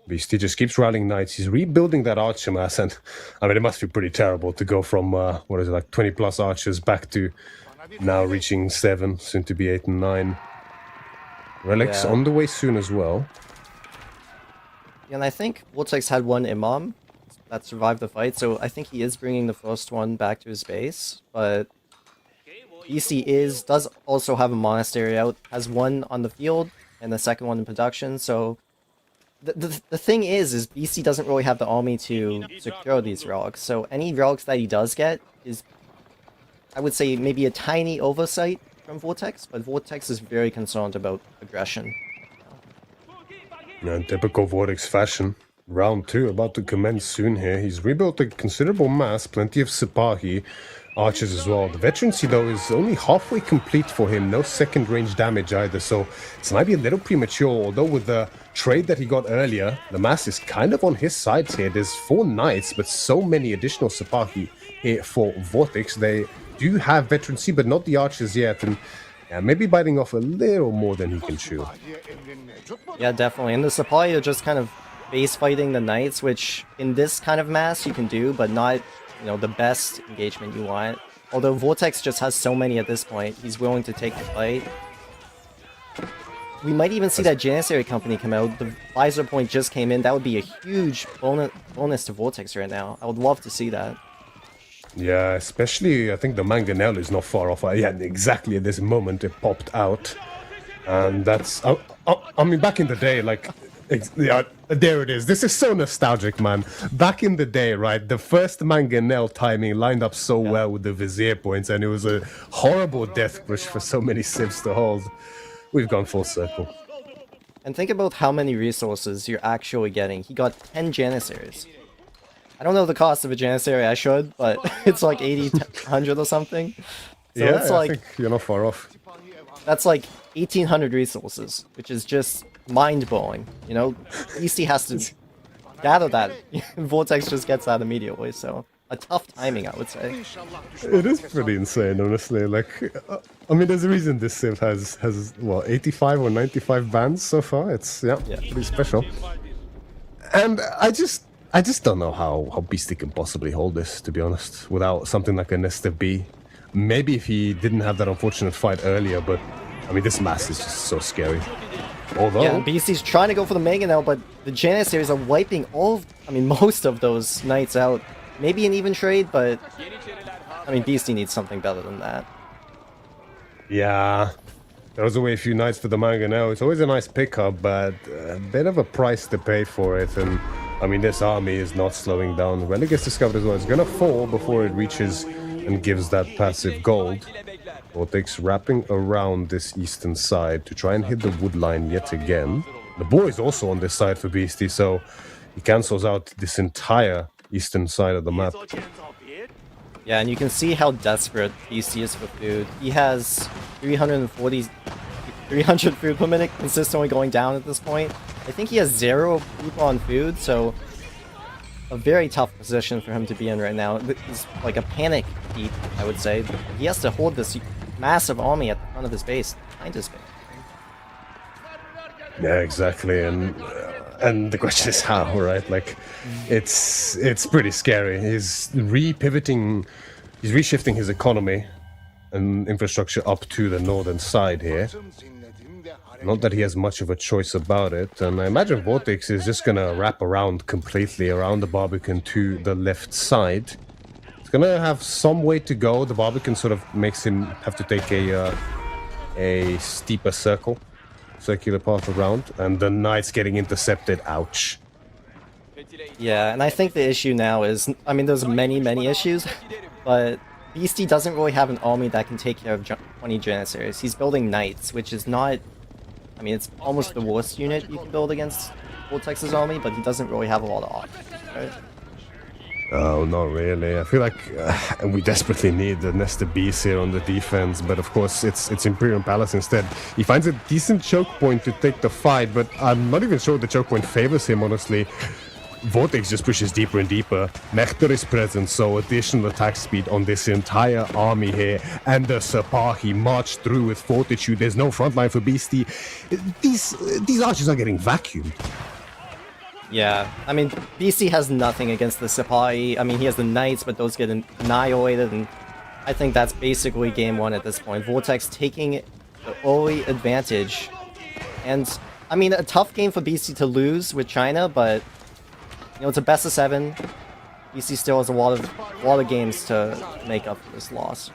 Beastie just keeps rallying knights. He's rebuilding that archer mass, and I mean, it must be pretty terrible to go from, what is it, like 20 plus archers back to now reaching 7, soon to be 8 and 9. Relics on the way soon as well. And I think Vortex had one Imam that survived the fight, so I think he is bringing the first one back to his base, but BC does also have a monastery out, has one on the field, and the second one in production, so the thing is BC doesn't really have the army to secure these relics, so any relics that he does get is, I would say, maybe a tiny oversight from Vortex, but Vortex is very concerned about aggression. In typical Vortex fashion, round 2 about to commence soon here. He's rebuilt a considerable mass, plenty of Sipahi, archers as well. The veterancy though is only halfway complete for him, no second range damage either, so it might be a little premature, although with the trade that he got earlier, the mass is kind of on his side here. There's 4 knights, but so many additional Sipahi here for Vortex. They do have veterancy, but not the archers yet, and maybe biting off a little more than he can chew. Yeah, definitely. And the supply are just kind of base fighting the knights, which in this kind of mass you can do, but not, you know, the best engagement you want. Although Vortex just has so many at this point, he's willing to take the fight. We might even see that Janissary company come out. The visor point just came in. That would be a huge bonus to Vortex right now. I would love to see that. Yeah, especially I think the Mangonel is not far off. Yeah, exactly at this moment it popped out. And that's, I mean, back in the day, like, yeah, there it is. This is so nostalgic, man. Back in the day, right, the first Mangonel timing lined up so well with the Vizier points, and it was a horrible death push for so many civs to hold. We've gone full circle. And think about how many resources you're actually getting. He got 10 Janissaries. I don't know the cost of a Janissary, I should, but it's like 80, 100 or something. So Yeah, it's like, I think you're not far off. that's like 1,800 resources, which is just mind-blowing. You know, EC has to gather that. Vortex just gets that immediately, so a tough timing, I would say. It is pretty insane, honestly. Like, I mean, there's a reason this civ has what, 85 or 95 bans so far. It's pretty special. And I just don't know how Beastie can possibly hold this, to be honest, without something like a Nesta B. Maybe if he didn't have that unfortunate fight earlier, but I mean, this mass is just so scary. Although, yeah, BC's trying to go for the Mangonel, but the Janissaries are wiping most of those knights out. Maybe an even trade, but I mean, Beastie needs something better than that. yeah, throws away a few knights to the Mangonel. It's always a nice pickup, but a bit of a price to pay for it. And I mean, this army is not slowing down. When it gets discovered as well, it's gonna fall before it reaches and gives that passive gold. Vortex wrapping around this eastern side to try and hit the wood line yet again. The boar is also on this side for Beastie, so he cancels out this entire eastern side of the map. Yeah, and you can see how desperate Beastie is for food. He has 300 food per minute consistently going down at this point. I think he has 0 people on food, so a very tough position for him to be in right now. It's like a panic heat, I would say. He has to hold this massive army at the front of his base, behind his base. Yeah, exactly, and the question is how, right? Like, it's pretty scary. He's re-pivoting, he's reshifting his economy and infrastructure up to the northern side here. Not that he has much of a choice about it, and I imagine Vortex is just gonna wrap around completely around the Barbican to the left side. It's gonna have some way to go. The Barbican sort of makes him have to take a steeper circular path around, and the Knight's getting intercepted. Ouch. Yeah, and I think the issue now is, I mean, there's many issues, but Beastie doesn't really have an army that can take care of 20 Janissaries. He's building Knights, which is not, I mean, it's almost the worst unit you can build against Vortex's army, but he doesn't really have a lot of options, right? Oh, not really. I feel like we desperately need the Nesta Beast here on the defense, but of course it's Imperial Palace instead. He finds a decent choke point to take the fight, but I'm not even sure the choke point favors him, honestly. Vortex just pushes deeper and deeper. Nectar is present, so additional attack speed on this entire army here. And the Sepahi march through with fortitude. There's no frontline for Beastie. These archers are getting vacuumed. Yeah, I mean, BC has nothing against the Sepai. I mean, he has the Knights, but those get annihilated, and I think that's basically game one at this point. Vortex taking the early advantage. And, I mean, a tough game for BC to lose with China, but, you know, it's a best of 7. BC still has a lot of games to make up for this loss.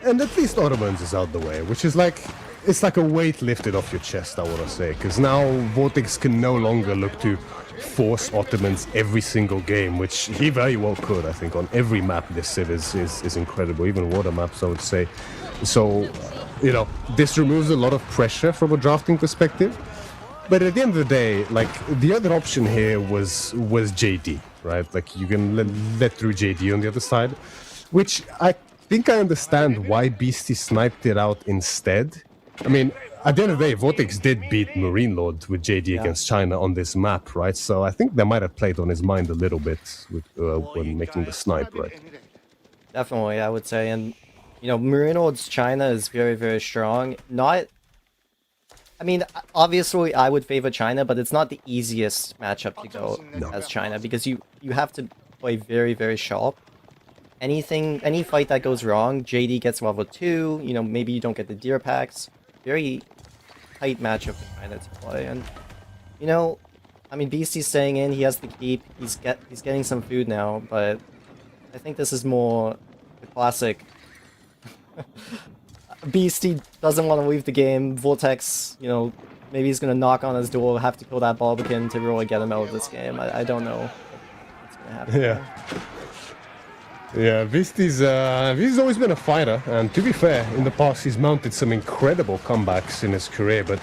And at least Ottomans is out the way, which is like... It's like a weight lifted off your chest, I want to say, because now Vortex can no longer look to force Ottomans every single game, which he very well could, I think, on every map. This Civ is incredible, even water maps, I would say. So, you know, this removes a lot of pressure from a drafting perspective. But at the end of the day, like, the other option here was JD, right? Like, you can let through JD on the other side, which I think I understand why Beastie sniped it out instead. I mean, at the end of the day, Vortex did beat Marine Lord with JD against China on this map, right? So I think that might have played on his mind a little bit with, when making the snipe, right? Definitely, I would say. And, you know, Marine Lord's China is very, very strong. Not... I mean, obviously I would favor China, but it's not the easiest matchup to go as China, because you have to play very, very sharp. Any fight that goes wrong, JD gets level 2, you know, maybe you don't get the deer packs. Very tight matchup for China to play, and, you know, I mean, Beastie's staying in, he has the keep, he's getting some food now, but I think this is more the classic Beastie doesn't want to leave the game. Vortex, you know, maybe he's gonna knock on his door, have to kill that Barbican to really get him out of this game. I don't know what's gonna happen. Yeah. Yeah, Beastie's always been a fighter, and to be fair, in the past he's mounted some incredible comebacks in his career, but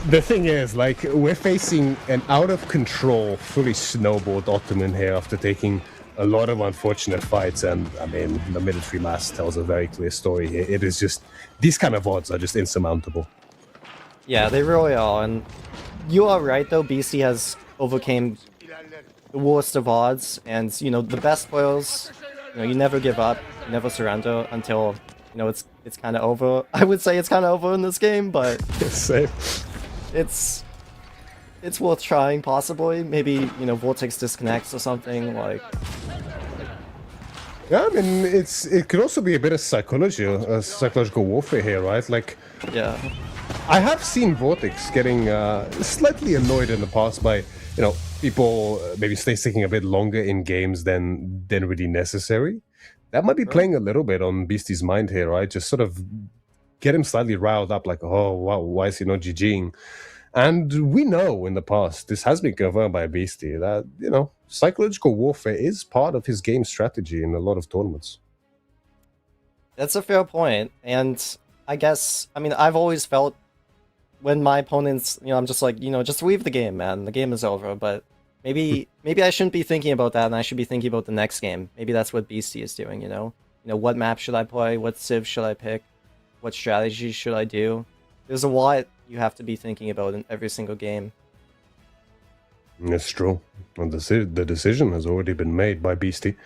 the thing is, like, we're facing an out-of-control, fully snowballed Ottoman here after taking a lot of unfortunate fights, and, I mean, the military mass tells a very clear story here. It is just... These kind of odds are just insurmountable. Yeah, they really are, and you are right, though. BC has overcame the worst of odds, and, you know, the best players... You know, you never give up, you never surrender until, you know, it's kind of over. I would say it's kind of over in this game, but Same. It's worth trying, possibly. Maybe, you know, Vortex disconnects or something, like... Yeah, I mean, it could also be a bit of psychological warfare here, right? Like, Yeah. I have seen Vortex getting slightly annoyed in the past by, you know, people maybe sticking a bit longer in games than really necessary. That might be playing a little bit on Beastie's mind here, right? Just sort of get him slightly riled up, like, oh, wow, why is he not GGing? And we know in the past, this has been confirmed by Beastie, that, you know, psychological warfare is part of his game strategy in a lot of tournaments. That's a fair point, and I guess, I mean, I've always felt when my opponents, you know, I'm just like, you know, just leave the game, man. The game is over, but maybe I shouldn't be thinking about that, and I should be thinking about the next game. Maybe that's what Beastie is doing, you know? You know, what map should I play? What civ should I pick? What strategy should I do? There's a lot you have to be thinking about in every single game. It's true. And the decision has already been made by Beastie.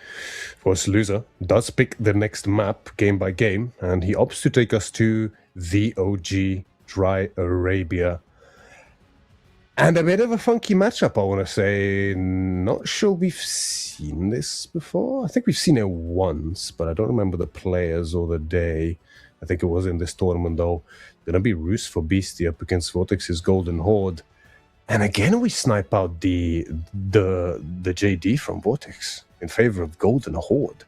Of course, Loser does pick the next map game by game, and he opts to take us to the OG Dry Arabia. And a bit of a funky matchup, I want to say. Not sure we've seen this before. I think we've seen it once, but I don't remember the players or the day. I think it was in this tournament, though. Gonna be Roos for Beastie up against Vortex's Golden Horde. And again, we snipe out the JD from Vortex in favor of Golden Horde.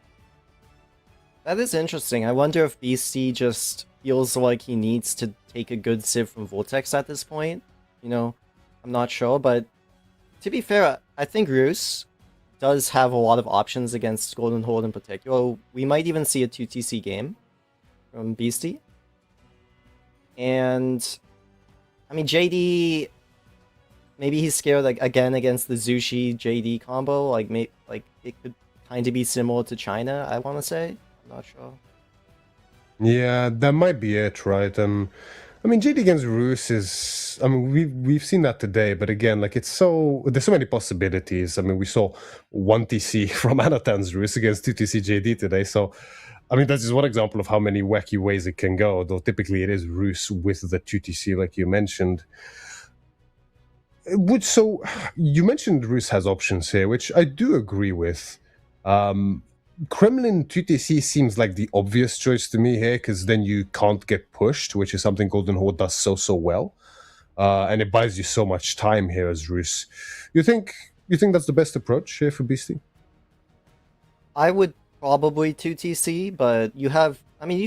That is interesting. I wonder if BC just feels like he needs to take a good civ from Vortex at this point. You know, I'm not sure, but to be fair, I think Roos does have a lot of options against Golden Horde in particular. We might even see a 2TC game from Beastie. And, I mean, JD... Maybe he's scared, like, again against the Zushi JD combo. Like, it could kind of be similar to China, I want to say. I'm not sure. Yeah, that might be it, right? And I mean, JD against Rus is. I mean, we've seen that today, but again, like there's so many possibilities. I mean, we saw 1TC from Anatan's Rus against 2TC JD today, so. I mean, that's just one example of how many wacky ways it can go, though typically it is Rus with the 2TC, like you mentioned. So, you mentioned Rus has options here, which I do agree with. Kremlin 2TC seems like the obvious choice to me here, because then you can't get pushed, which is something Golden Horde does so well. And it buys you so much time here as Rus. You think that's the best approach here for Beastie? I would probably 2TC, but you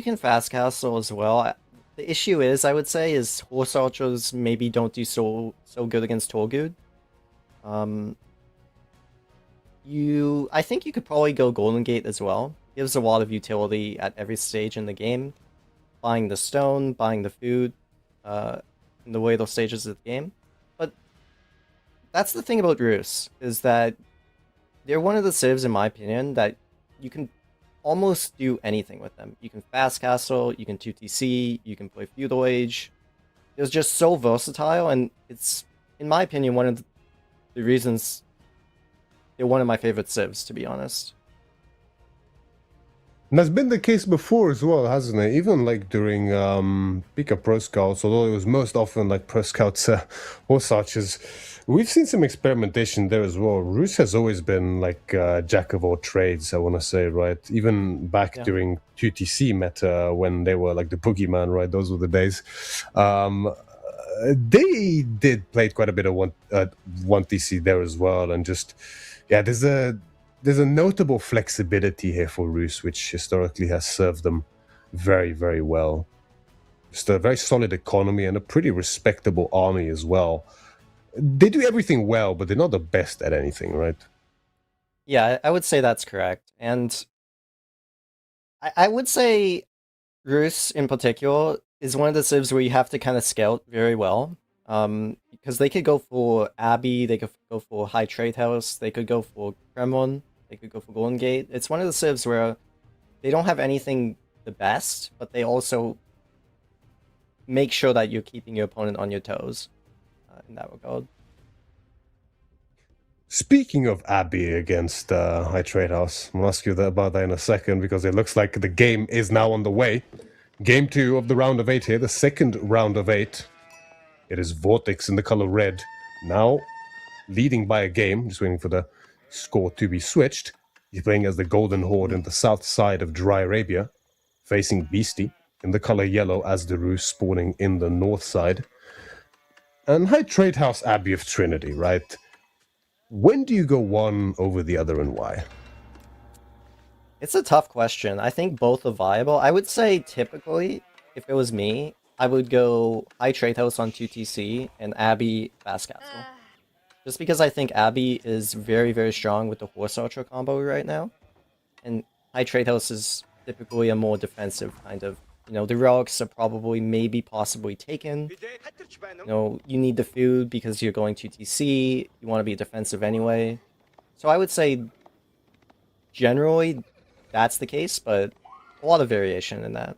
can fast castle as well. The issue is, I would say, is horse archers maybe don't do so good against Torgud. I think you could probably go Golden Gate as well. Gives a lot of utility at every stage in the game. Buying the stone, buying the food, in the later stages of the game. But that's the thing about Rus, is that they're one of the civs, in my opinion, that you can almost do anything with them. You can fast castle, you can 2TC, you can play Feudal Age. They're just so versatile, and it's, in my opinion, one of the reasons they're one of my favorite civs, to be honest. And that's been the case before as well, hasn't it? Even like during Pika Pro Scouts, although it was most often like Pro Scouts horse archers, we've seen some experimentation there as well. Rus has always been like jack of all trades, I want to say, right? Even back during 2TC meta, when they were like the boogeyman, right? Those were the days. They did play quite a bit of 1TC there as well, and just there's a notable flexibility here for Rus, which historically has served them very, very well. Just a very solid economy and a pretty respectable army as well. They do everything well, but they're not the best at anything, right? Yeah, I would say that's correct. And I would say Rus, in particular, is one of the civs where you have to kind of scout very well. Because they could go for Abbey, they could go for High Trade House, they could go for Kremlin, they could go for Golden Gate. It's one of the civs where they don't have anything the best, but they also make sure that you're keeping your opponent on your toes in that regard. Speaking of Abbey against High Trade House, I'll ask you about that in a second, because it looks like the game is now on the way. Game 2 of the round of 8 here, the second round of 8. It is Vortex in the color red, now leading by a game, just waiting for the score to be switched. He's playing as the Golden Horde in the south side of Dry Arabia, facing Beastie in the color yellow as the Rus spawning in the north side. And High Trade House Abbey of Trinity, right? When do you go one over the other and why? It's a tough question. I think both are viable. I would say typically, if it was me, I would go High Trade House on 2TC and Abbey Fast Castle. Just because I think Abbey is very, very strong with the Horse Archer combo right now. And High Trade House is typically a more defensive kind of, the relics are probably maybe possibly taken. You need the food because you're going to TC, you want to be defensive anyway. So I would say generally that's the case, but a lot of variation in that.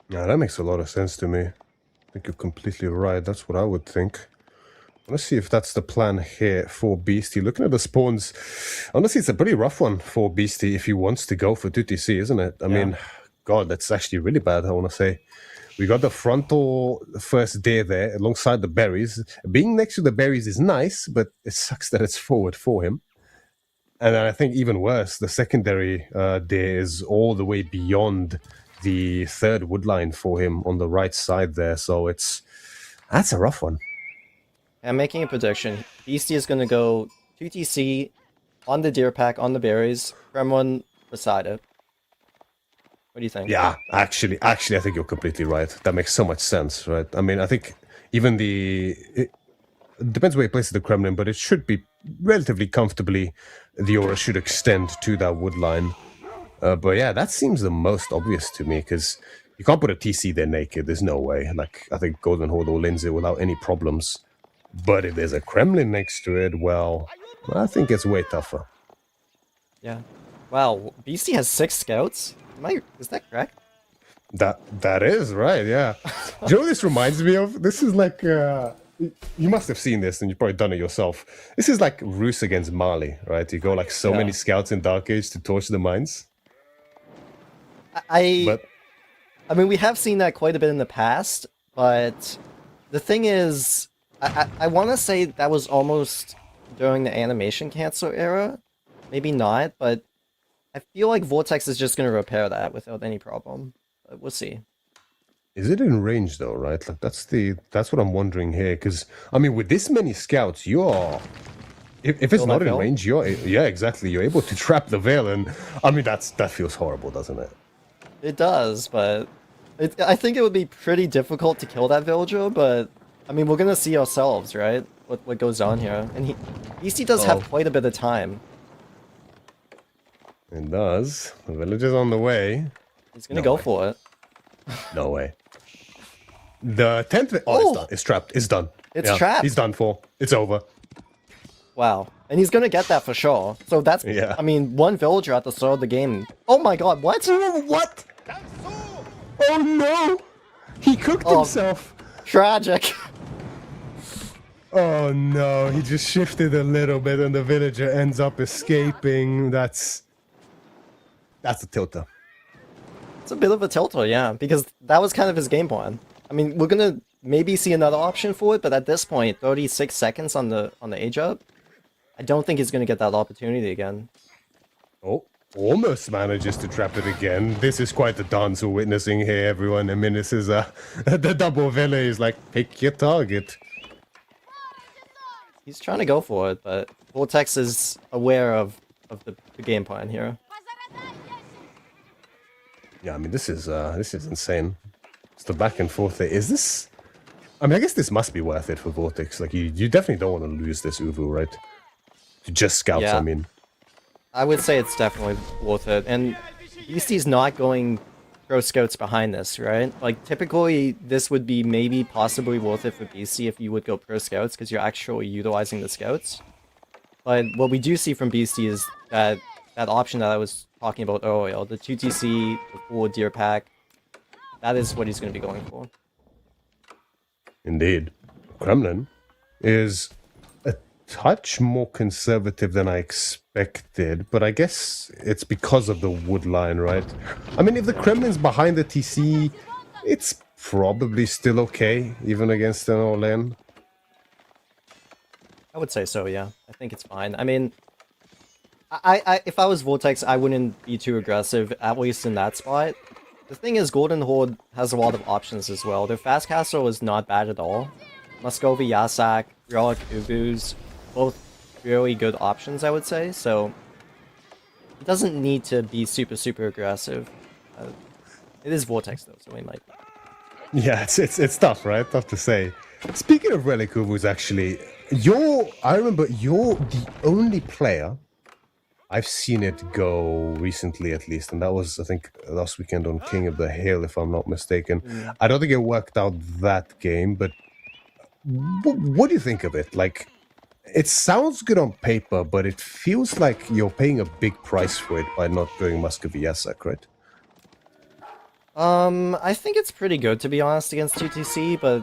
Yeah, that makes a lot of sense to me. I think you're completely right. That's what I would think. Let's see if that's the plan here for Beastie. Looking at the spawns, honestly, it's a pretty rough one for Beastie if he wants to go for 2TC, isn't it? I mean, God, that's actually really bad, I want to say. We got the frontal first deer there alongside the berries. Being next to the berries is nice, but it sucks that it's forward for him. And I think even worse, the secondary deer is all the way beyond the third wood line for him on the right side there. So that's a rough one. I'm making a prediction. Beastie is going to go 2TC on the deer pack, on the berries, Kremlin beside it. What do you think? Yeah, actually, I think you're completely right. That makes so much sense, right? I mean, I think even it depends where he places the Kremlin, but it should be relatively comfortably. The aura should extend to that wood line. But yeah, that seems the most obvious to me, because you can't put a TC there naked. There's no way. Like, I think Golden Horde all ins it without any problems. But if there's a Kremlin next to it, well, I think it's way tougher. Yeah. Wow, BC has 6 scouts? Is that correct? That is right, yeah. Do you know what this reminds me of? This is like you must have seen this and you've probably done it yourself. This is like Rus against Mali, right? You go like so many Yeah. scouts in Dark Age to torch the mines. I But mean, we have seen that quite a bit in the past, but the thing is, I want to say that was almost during the animation cancel era. Maybe not, but I feel like Vortex is just going to repair that without any problem. But we'll see. is it in range though, right? Like that's what I'm wondering here. Because I mean, with this many scouts, you're if it's Kill that not in veil? range, yeah, exactly. You're able to trap the veil, and I mean that feels horrible, doesn't it? It does, but I think it would be pretty difficult to kill that villager, but I mean, we're going to see ourselves, right? What goes on here. And BC does have Oh. quite a bit of time. It does. The village is on the way. He's going to No go way. for it. No way. The 10th. Oh, Oh! it's done. It's trapped. It's done. It's trapped. He's done for. It's over. Wow. And he's gonna get that for sure. So that's, Yeah. I mean, one villager at the start of the game. Oh my god, what? What? Oh no! He cooked Oh. himself. Tragic. Oh no! He just shifted a little bit, and the villager ends up escaping. That's a tilter. It's a bit of a tilter, yeah, because that was kind of his game plan. I mean, we're gonna maybe see another option for it, but at this point, 36 seconds on the age up, I don't think he's gonna get that opportunity again. Oh, almost manages to trap it again. This is quite the dance we're witnessing here, everyone. I mean, this is the double villa is like pick your target. He's trying to go for it, but Vortex is aware of the game plan here. Yeah, I mean, this is insane. It's the back and forth there. Is this? I mean, I guess this must be worth it for Vortex. Like, you definitely don't want to lose this Uvu, right? To just scouts, Yeah. I mean. I would say it's definitely worth it. And BC's not going pro scouts behind this, right? Like, typically, this would be maybe possibly worth it for BC if you would go pro scouts, because you're actually utilizing the scouts. But what we do see from BC is that option that I was talking about earlier, the 2TC, the full deer pack, that is what he's going to be going for. Indeed. Kremlin is a touch more conservative than I expected, but I guess it's because of the wood line, right? I mean, if the Kremlin's behind the TC, it's probably still okay, even against an all-in. I would say so, yeah. I think it's fine. I mean, I if I was Vortex, I wouldn't be too aggressive, at least in that spot. The thing is, Golden Horde has a lot of options as well. Their fast castle is not bad at all. Muscovy, Yasak, Relic, Ubus, both really good options, I would say. So it doesn't need to be super aggressive. It is Vortex though, so we might. Yeah, it's tough, right? Tough to say. Speaking of Relic Ubus, actually, I remember you're the only player I've seen it go recently, at least, and that was, I think, last weekend on King of the Hill, if I'm not mistaken. I don't think it worked out that game, but what do you think of it? Like, it sounds good on paper, but it feels like you're paying a big price for it by not going Muscovy Yasak, right? I think it's pretty good, to be honest, against 2TC, but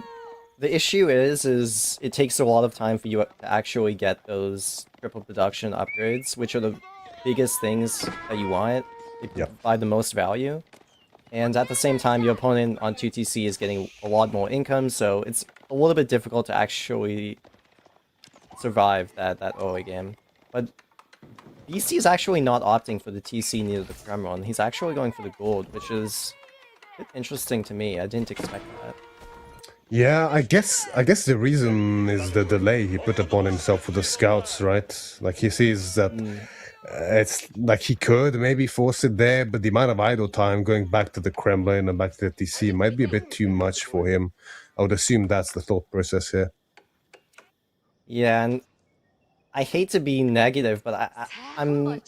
the issue is it takes a lot of time for you to actually get those triple production upgrades, which are the biggest things that you want. They Yep. provide the most value. And at the same time, your opponent on 2TC is getting a lot more income, so it's a little bit difficult to actually survive that early game. But BC is actually not opting for the TC near the Kremlin. He's actually going for the gold, which is a bit interesting to me. I didn't expect that. Yeah, I guess the reason is the delay he put upon himself for the scouts, right? Like, he sees that it's like he could maybe force it there, but the amount of idle time going back to the Kremlin and back to the TC might be a bit too much for him. I would assume that's the thought process here. Yeah, and I hate to be negative, but I'm...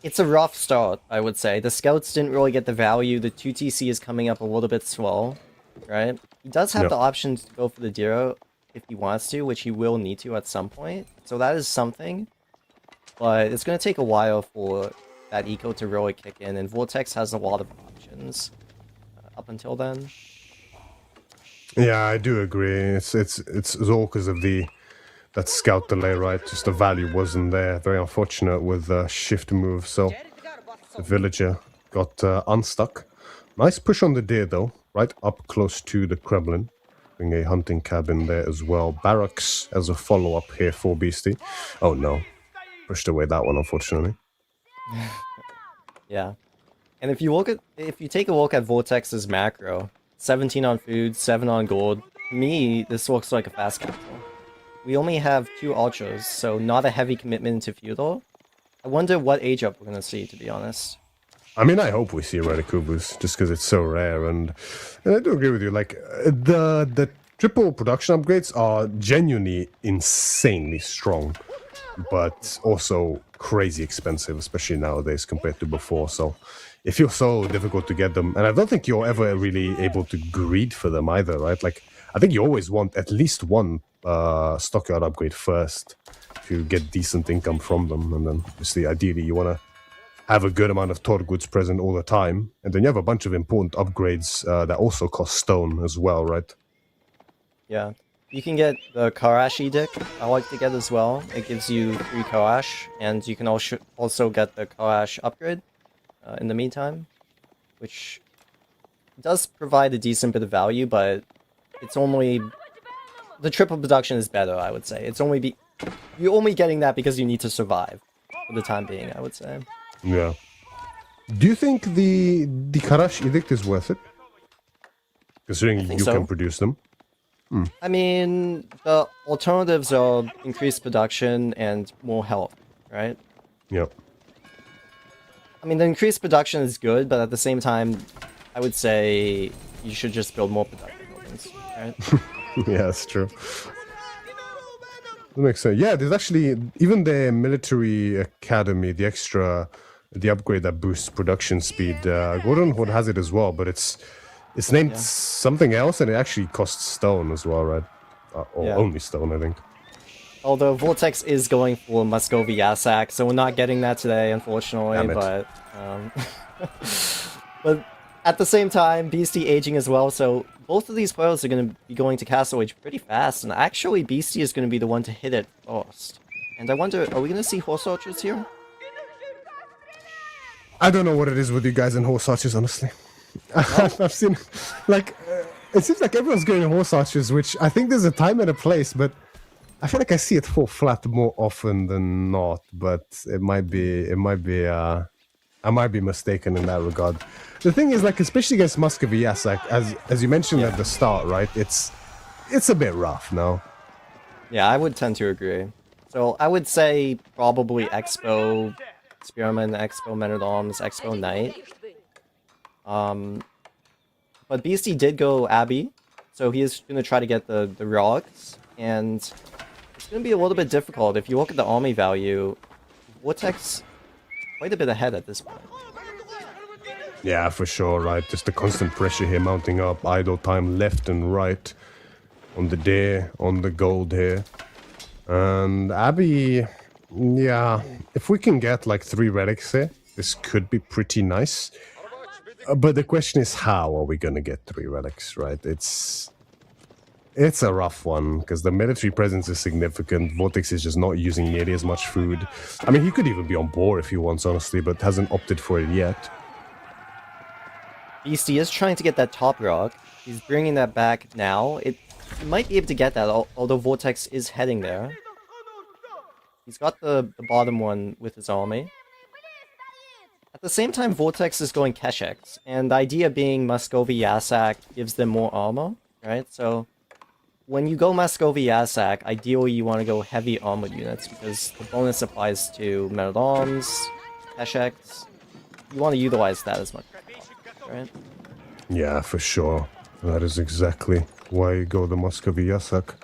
It's a rough start, I would say. The scouts didn't really get the value. The 2TC is coming up a little bit slow, right? He does have Yep. the option to go for the Diro if he wants to, which he will need to at some point. So that is something. but it's going to take a while for that eco to really kick in, and Vortex has a lot of options up until then. Yeah, I do agree. It's all because of that scout delay, right? Just the value wasn't there. Very unfortunate with the shift move. So the villager got unstuck. Nice push on the deer though, right up close to the Kremlin. Having a hunting cabin there as well. Barracks as a follow-up here for Beastie. Oh no, pushed away that one unfortunately. Yeah. And if you take a look at Vortex's macro, 17 on food, 7 on gold, to me, this looks like a fast capital. We only have 2 ultras, so not a heavy commitment to feudal. I wonder what age up we're gonna see, to be honest. I mean, I hope we see Radicubus just because it's so rare, and I do agree with you. Like the triple production upgrades are genuinely insanely strong, but also crazy expensive, especially nowadays compared to before. So it feels so difficult to get them, and I don't think you're ever really able to greed for them either, right? Like I think you always want at least one stockyard upgrade first to get decent income from them, and then obviously ideally you want to have a good amount of Tor goods present all the time, and then you have a bunch of important upgrades that also cost stone as well, right? Yeah. You can get the Karash Edict, I like to get as well. It gives you 3 Karash, and you can also get the Karash upgrade in the meantime, which does provide a decent bit of value, but it's only... The triple production is better, I would say. You're only getting that because you need to survive, for the time being, I would say. Yeah. Do you think the Karash Edict is worth it? Considering you can produce them. I mean, the alternatives are increased production and more health, right? Yep. I mean, the increased production is good, but at the same time, I would say you should just build more production buildings, right? Yeah, that's true. That makes sense. Yeah, there's actually even the military academy, the upgrade that boosts production speed. Gordon Horde has it as well, but it's named something else, and it actually costs stone as well, right? Or only stone, I think. Although Vortex is going for Muscovy Yasak, so we're not getting that today, unfortunately. But but at the same time, Beastie aging as well, so both of these players are going to be going to Castle Age pretty fast, and actually Beastie is going to be the one to hit it first. And I wonder, are we going to see horse archers here? I don't know what it is with you guys and horse archers, honestly. I've seen, like, it seems like everyone's going horse archers, which I think there's a time and a place, but I feel like I see it fall flat more often than not. But I might be mistaken in that regard. The thing is, like, especially against Muscovy Yasak, as you mentioned at the start, right? It's a bit rough now. Yeah, I would tend to agree. So I would say probably Expo Spearman, Expo Men at Arms, Expo Knight. But Beastie did go Abbey, so he is going to try to get the Rogs, and it's going to be a little bit difficult. If you look at the army value, Vortex quite a bit ahead at this point. Yeah, for sure, right? Just the constant pressure here mounting up, idle time left and right on the deer, on the gold here. And Abbey, yeah, if we can get like 3 relics here, this could be pretty nice. But the question is, how are we going to get 3 relics, right? It's a rough one, because the military presence is significant. Vortex is just not using nearly as much food. I mean, he could even be on board if he wants, honestly, but hasn't opted for it yet. Beastie is trying to get that top rock. He's bringing that back now. He might be able to get that, although Vortex is heading there. He's got the bottom one with his army. At the same time, Vortex is going Keshex, and the idea being Muscovy Yasak gives them more armor, right? So when you go Muscovy Yasak, ideally you want to go heavy armored units, because the bonus applies to Men-at-Arms, Keshex. You want to utilize that as much as possible, right? Yeah, for sure. That is exactly why you go the Muscovy Yasak.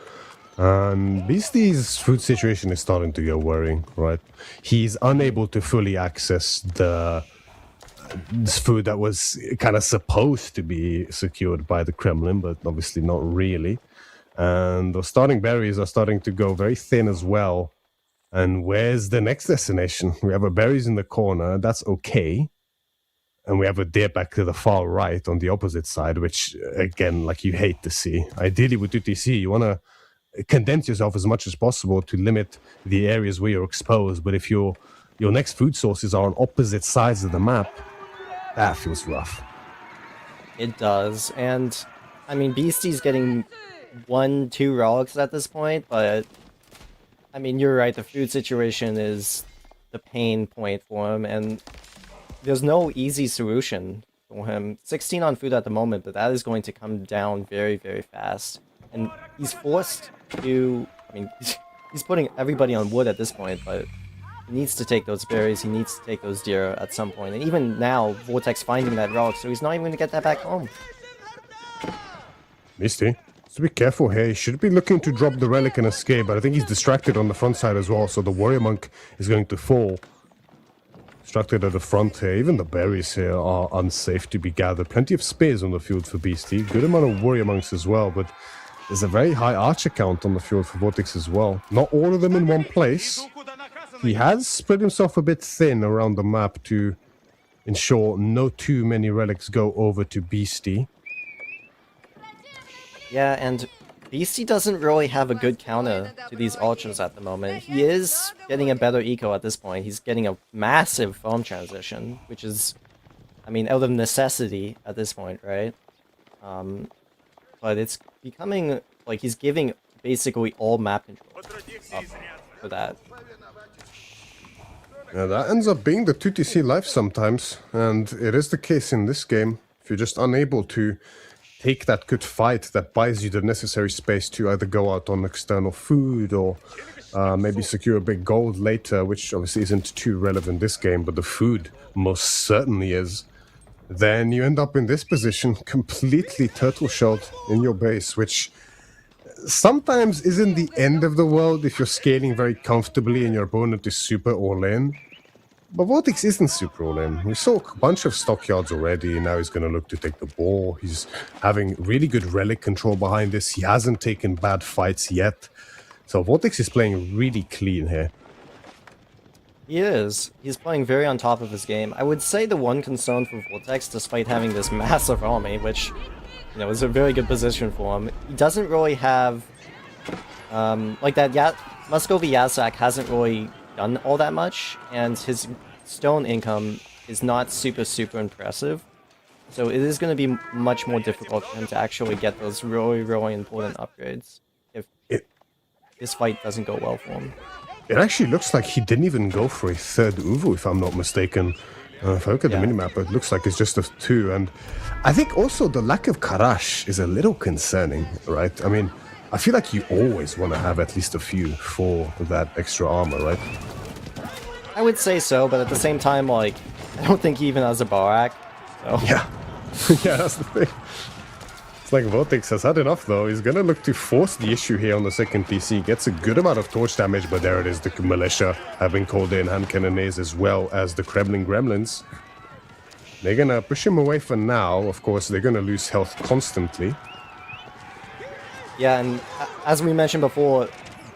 And Beastie's food situation is starting to get worrying, right? He's unable to fully access this food that was kind of supposed to be secured by the Kremlin, but obviously not really. And the starting berries are starting to go very thin as well. And where's the next destination? We have a berries in the corner. That's okay. And we have a deer back to the far right on the opposite side, which, again, like you hate to see. Ideally, with UTC, you want to condense yourself as much as possible to limit the areas where you're exposed. But if your next food sources are on opposite sides of the map, that feels rough. It does, and I mean, Beastie's getting 1-2 relics at this point, but I mean, you're right, the food situation is the pain point for him, and there's no easy solution for him. 16 on food at the moment, but that is going to come down very, very fast. And he's forced to, I mean, he's putting everybody on wood at this point, but he needs to take those berries, he needs to take those deer at some point. And even now, Vortex finding that relic, so he's not even going to get that back home. Misty, so be careful here. He should be looking to drop the relic and escape, but I think he's distracted on the front side as well, so the warrior monk is going to fall. Distracted at the front here. Even the berries here are unsafe to be gathered. Plenty of spears on the field for Beastie. Good amount of warrior monks as well, but there's a very high archer count on the field for Vortex as well. Not all of them in one place. He has spread himself a bit thin around the map to ensure no too many relics go over to Beastie. Yeah, and Beastie doesn't really have a good counter to these ultras at the moment. He is getting a better eco at this point. He's getting a massive foam transition, which is, I mean, out of necessity at this point, right? But it's becoming, like, he's giving basically all map control up for that. Yeah, that ends up being the 2TC life sometimes, and it is the case in this game. If you're just unable to take that good fight that buys you the necessary space to either go out on external food or maybe secure a big gold later, which obviously isn't too relevant this game, but the food most certainly is, then you end up in this position, completely turtle-shelled in your base, which sometimes isn't the end of the world if you're scaling very comfortably and your opponent is super all-in. But Vortex isn't super all-in. We saw a bunch of stockyards already, and now he's going to look to take the ball. He's having really good relic control behind this. He hasn't taken bad fights yet. So Vortex is playing really clean here. He is. He's playing very on top of his game. I would say the one concern for Vortex, despite having this massive army, which, you know, is a very good position for him, he doesn't really have, like that Muscovy Yazak hasn't really done all that much, and his stone income is not super impressive. So it is going to be much more difficult for him to actually get those really important upgrades if this fight doesn't go well for him. It actually looks like he didn't even go for a third Uvu, if I'm not mistaken. If I look at the minimap, it looks like it's just a 2, and I think also the lack of Karash is a little concerning, right? I mean, I feel like you always want to have at least a few for that extra armor, right? I would say so, but at the same time, like, I don't think he even has a Barak. So. Yeah. Yeah, that's the thing. It's like Vortex has had enough, though. He's going to look to force the issue here on the second TC. Gets a good amount of torch damage, but there it is. The militia have been called in, hand cannonades as well as the Kremlin Gremlins. They're going to push him away for now. Of course, they're going to lose health constantly. Yeah, and as we mentioned before,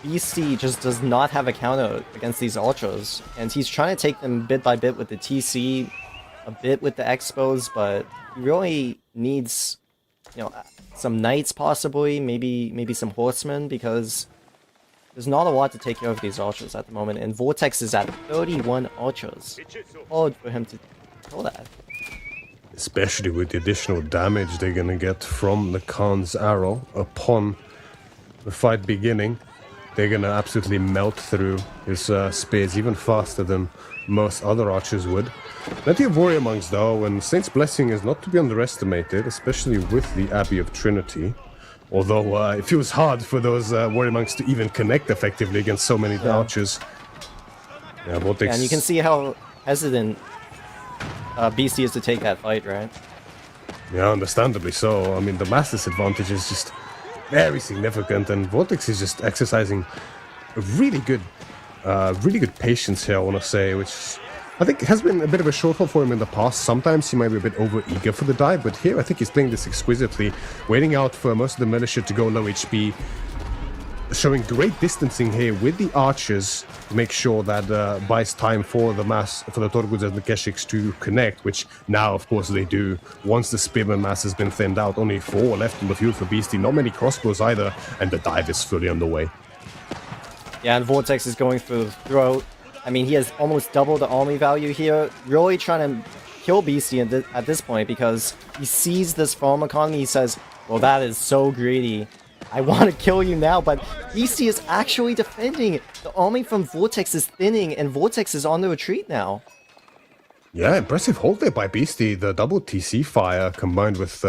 BC just does not have a counter against these ultras, and he's trying to take them bit by bit with the TC, a bit with the expos, but he really needs, you know, some knights possibly, maybe some horsemen, because there's not a lot to take care of these ultras at the moment, and Vortex is at 31 ultras. Hard for him to kill that. Especially with the additional damage they're going to get from the Khan's arrow upon the fight beginning. They're going to absolutely melt through his spears even faster than most other archers would. Plenty of warrior monks though, and Saint's Blessing is not to be underestimated, especially with the Abbey of Trinity. Although it feels hard for those warrior monks to even connect effectively against so many archers. Yeah, Vortex... And you can see how hesitant BC is to take that fight, right? Yeah, understandably so. I mean, the mass disadvantage is just very significant, and Vortex is just exercising a really good patience here, I want to say, which I think has been a bit of a shortfall for him in the past. Sometimes he might be a bit over-eager for the dive, but here I think he's playing this exquisitely, waiting out for most of the militia to go low HP, showing great distancing here with the archers to make sure that buys time for the Torguds and the Keshiks to connect, which now, of course, they do. Once the spearman mass has been thinned out, only 4 left on the field for Beastie. Not many crossbows either, and the dive is fully underway. Yeah, and Vortex is going for the throat. I mean, he has almost double the army value here, really trying to kill Beastie at this point because he sees this farm economy. He says, well, that is so greedy. I want to kill you now, but Beastie is actually defending. The army from Vortex is thinning, and Vortex is on the retreat now. Yeah, impressive hold there by Beastie. The double TC fire combined with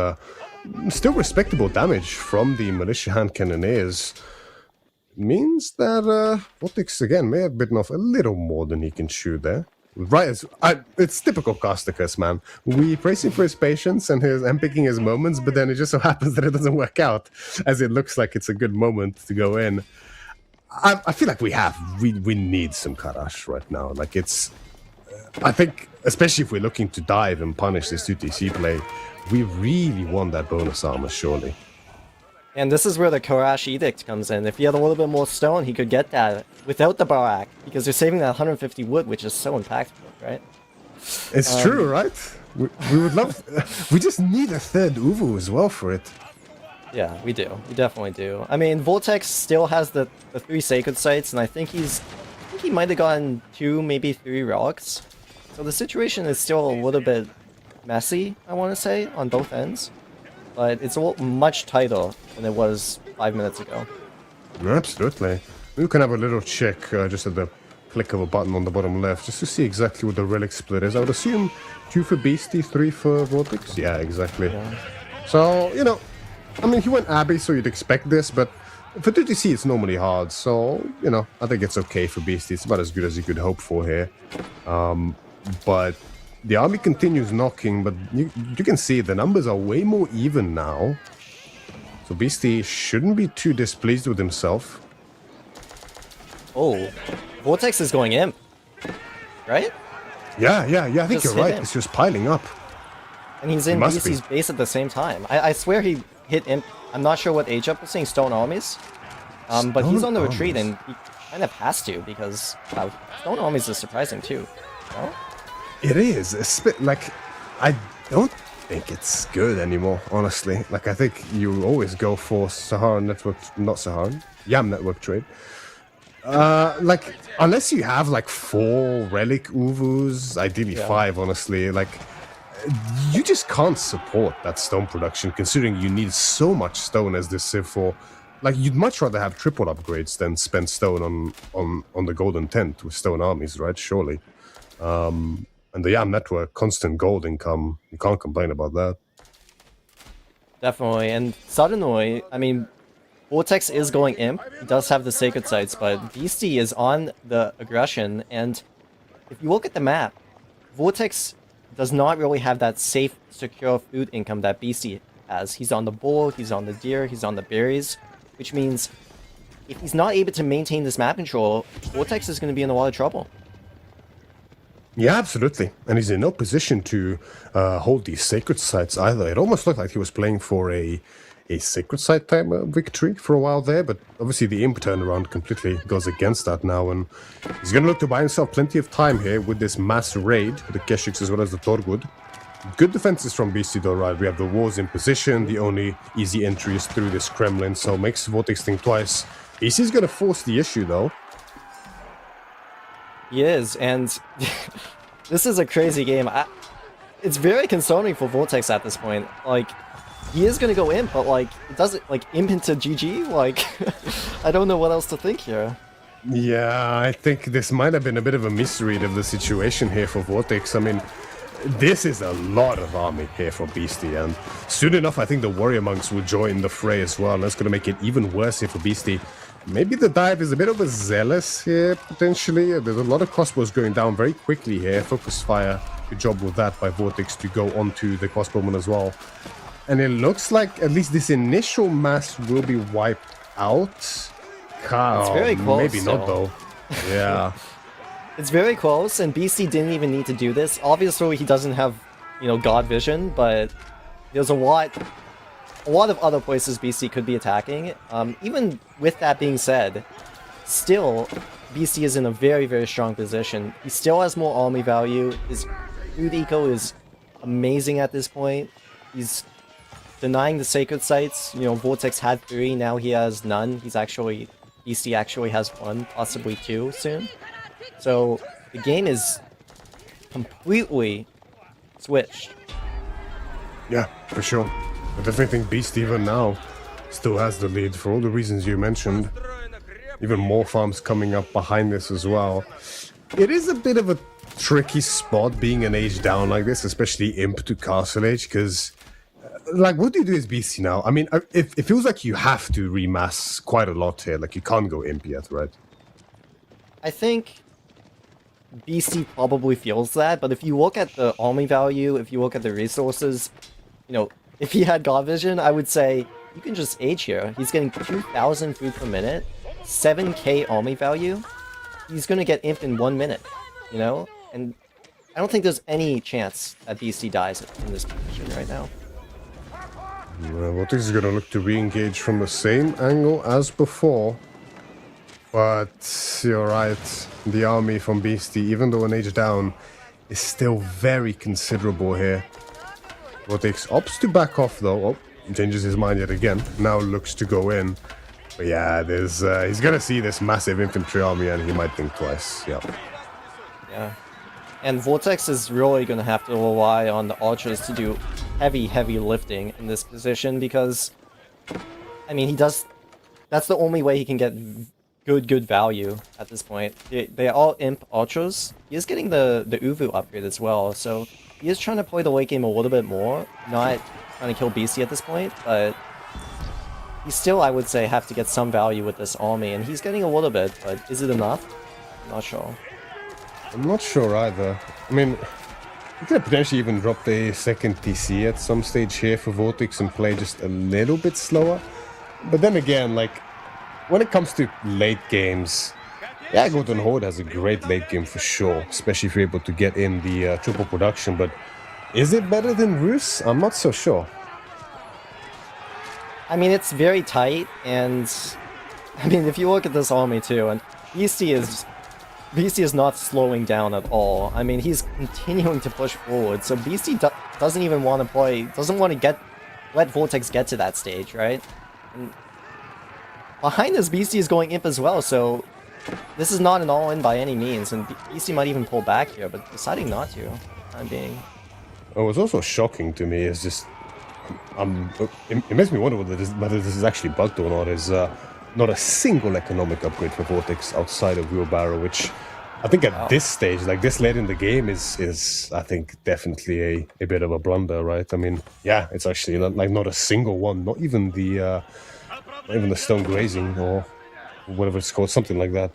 still respectable damage from the militia hand cannoneers means that Vortex again may have bitten off a little more than he can chew there. Right, it's typical Causticus, man. We praise him for his patience and picking his moments, but then it just so happens that it doesn't work out, as it looks like it's a good moment to go in. I feel like we need some Karash right now. Like it's, I think, especially if we're looking to dive and punish this 2TC play, we really want that bonus armor, surely. And this is where the Karash Edict comes in. If he had a little bit more stone, he could get that without the Barak, because they're saving that 150 wood, which is so impactful, right? It's true, right? We would love... we just need a third Uvu as well for it. Yeah, we do. We definitely do. I mean, Vortex still has the 3 Sacred Sites, and I think he might have gotten 2, maybe 3 relics. So the situation is still a little bit messy, I want to say, on both ends. But it's much tighter than it was 5 minutes ago. Absolutely. We can have a little check just at the click of a button on the bottom left, just to see exactly what the relic split is. I would assume 2 for Beastie, 3 for Vortex. Yeah, exactly. Yeah. So, you know, I mean, he went Abbey, so you'd expect this, but for 2TC it's normally hard. So, you know, I think it's okay for Beastie. It's about as good as you could hope for here. But the army continues knocking, but you can see the numbers are way more even now. So Beastie shouldn't be too displeased with himself. Oh, Vortex is going in, right? Yeah, I think you're right. It's just piling up. And he's in Beastie's base at the same time. I swear he hit Imp. I'm not sure what age up was saying, Stone Armies. But he's on the retreat, and he kind of has to, because Stone Armies is surprising too. No? It is. Like, I don't think it's good anymore, honestly. Like, I think you always go for Saharan Network, not Saharan, Yam Network trade. Like, unless you have, like, 4 Relic Uvus, ideally 5, honestly, like, you just can't support that stone production, considering you need so much stone as this Civ for. Like, you'd much rather have triple upgrades than spend stone on the Golden Tent with stone armies, right? Surely. And the Yam Network, constant gold income, you can't complain about that. Definitely, and suddenly, I mean, Vortex is going Imp, he does have the Sacred Sites, but Beastie is on the aggression, and if you look at the map, Vortex does not really have that safe, secure food income that Beastie has. He's on the bull, he's on the deer, he's on the berries, which means if he's not able to maintain this map control, Vortex is going to be in a lot of trouble. Yeah, absolutely. And he's in no position to hold these Sacred Sites either. It almost looked like he was playing for a Sacred Site type victory for a while there, but obviously the Imp turnaround completely goes against that now, and he's going to look to buy himself plenty of time here with this mass raid, the Keshiks as well as the Torgud. Good defenses from Beastie though, right? We have the walls in position, the only easy entry is through this Kremlin, so makes Vortex think twice. Beastie's going to force the issue though. He is, and this is a crazy game. It's very concerning for Vortex at this point. Like, he is gonna go Imp, but like, it doesn't, like, Imp into GG? Like, I don't know what else to think here. Yeah, I think this might have been a bit of a misread of the situation here for Vortex. I mean, this is a lot of army here for Beastie, and soon enough I think the Warrior Monks will join the fray as well. That's gonna make it even worse here for Beastie. Maybe the dive is a bit overzealous here, potentially. There's a lot of crossbows going down very quickly here. Focus fire, good job with that by Vortex to go onto the crossbowman as well. And it looks like at least this initial mass will be wiped out. It's very close. Maybe not though. Yeah. It's very close, and Beastie didn't even need to do this. Obviously, he doesn't have, you know, God vision, but there's a lot a lot of other places BC could be attacking. Even with that being said, still, BC is in a very, very strong position. He still has more army value. His food eco is amazing at this point. He's denying the sacred sites. You know, Vortex had 3, now he has none. BC actually has 1, possibly 2 soon. So the game is completely switched. Yeah, for sure. I definitely think Beast even now still has the lead for all the reasons you mentioned. Even more farms coming up behind this as well. It is a bit of a tricky spot being an age down like this, especially Imp to Castle Age, because like, what do you do as BC now? I mean, it feels like you have to remass quite a lot here. Like, you can't go Imp yet, right? I think BC probably feels that, but if you look at the army value, if you look at the resources, you know, if he had God Vision, I would say you can just age here. He's getting 2,000 food per minute, 7k army value. He's gonna get Imp in 1 minute, you know? And I don't think there's any chance that BC dies in this position right now. Vortex is gonna look to re-engage from the same angle as before. But you're right, the army from Beastie, even though an age down, is still very considerable here. Vortex opts to back off though. Oh, changes his mind yet again. Now looks to go in. But yeah, he's gonna see this massive infantry army and he might think twice. Yep. Yeah. And Vortex is really gonna have to rely on the archers to do heavy, heavy lifting in this position because, I mean, that's the only way he can get good value at this point. They are all Imp archers. He is getting the Uvu upgrade as well, so he is trying to play the late game a little bit more, not trying to kill BC at this point, but he still, I would say, have to get some value with this army, and he's getting a little bit, but is it enough? I'm not sure. I'm not sure either. I mean, you could have potentially even dropped a second TC at some stage here for Vortex and play just a little bit slower. But then again, like, when it comes to late games, yeah, Golden Horde has a great late game for sure, especially if you're able to get in the triple production, but is it better than Rus? I'm not so sure. I mean, it's very tight, and I mean, if you look at this army too, and BC is not slowing down at all. I mean, he's continuing to push forward, so BC doesn't even want to play, doesn't want to let Vortex get to that stage, right? And behind this, BC is going Imp as well, so this is not an all-in by any means, and BC might even pull back here, but deciding not to, for the time being. What's also shocking to me is just, it makes me wonder whether this is actually bugged or not, is not a single economic upgrade for Vortex outside of Wheelbarrow, which I think at this stage, like this late in the game, is I think definitely a bit of a blunder, right? I mean, yeah, it's actually not a single one, not even the stone grazing or whatever it's called, something like that.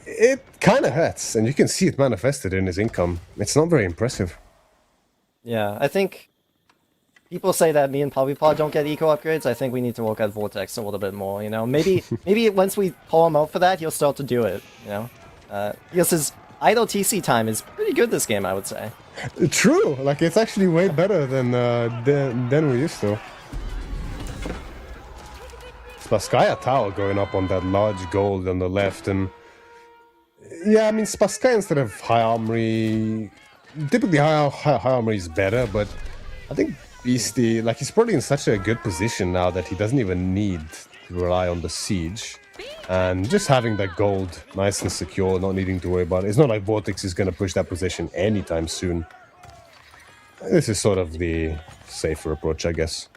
It kind of hurts, and you can see it manifested in his income. It's not very impressive. Yeah, I think people say that me and Poppypaw don't get eco upgrades. I think we need to look at Vortex a little bit more, you know? Maybe once we call him out for that, he'll start to do it, you know? Because his idle TC time is pretty good this game, I would say. True, like it's actually way better than we used to. Spaskaya Tower going up on that large gold on the left, and yeah, I mean Spaskaya instead of high armory, typically high armory is better, but I think Beastie, like, he's probably in such a good position now that he doesn't even need to rely on the siege, and just having that gold nice and secure, not needing to worry about it. It's not like Vortex is going to push that position anytime soon. This is sort of the safer approach, I guess.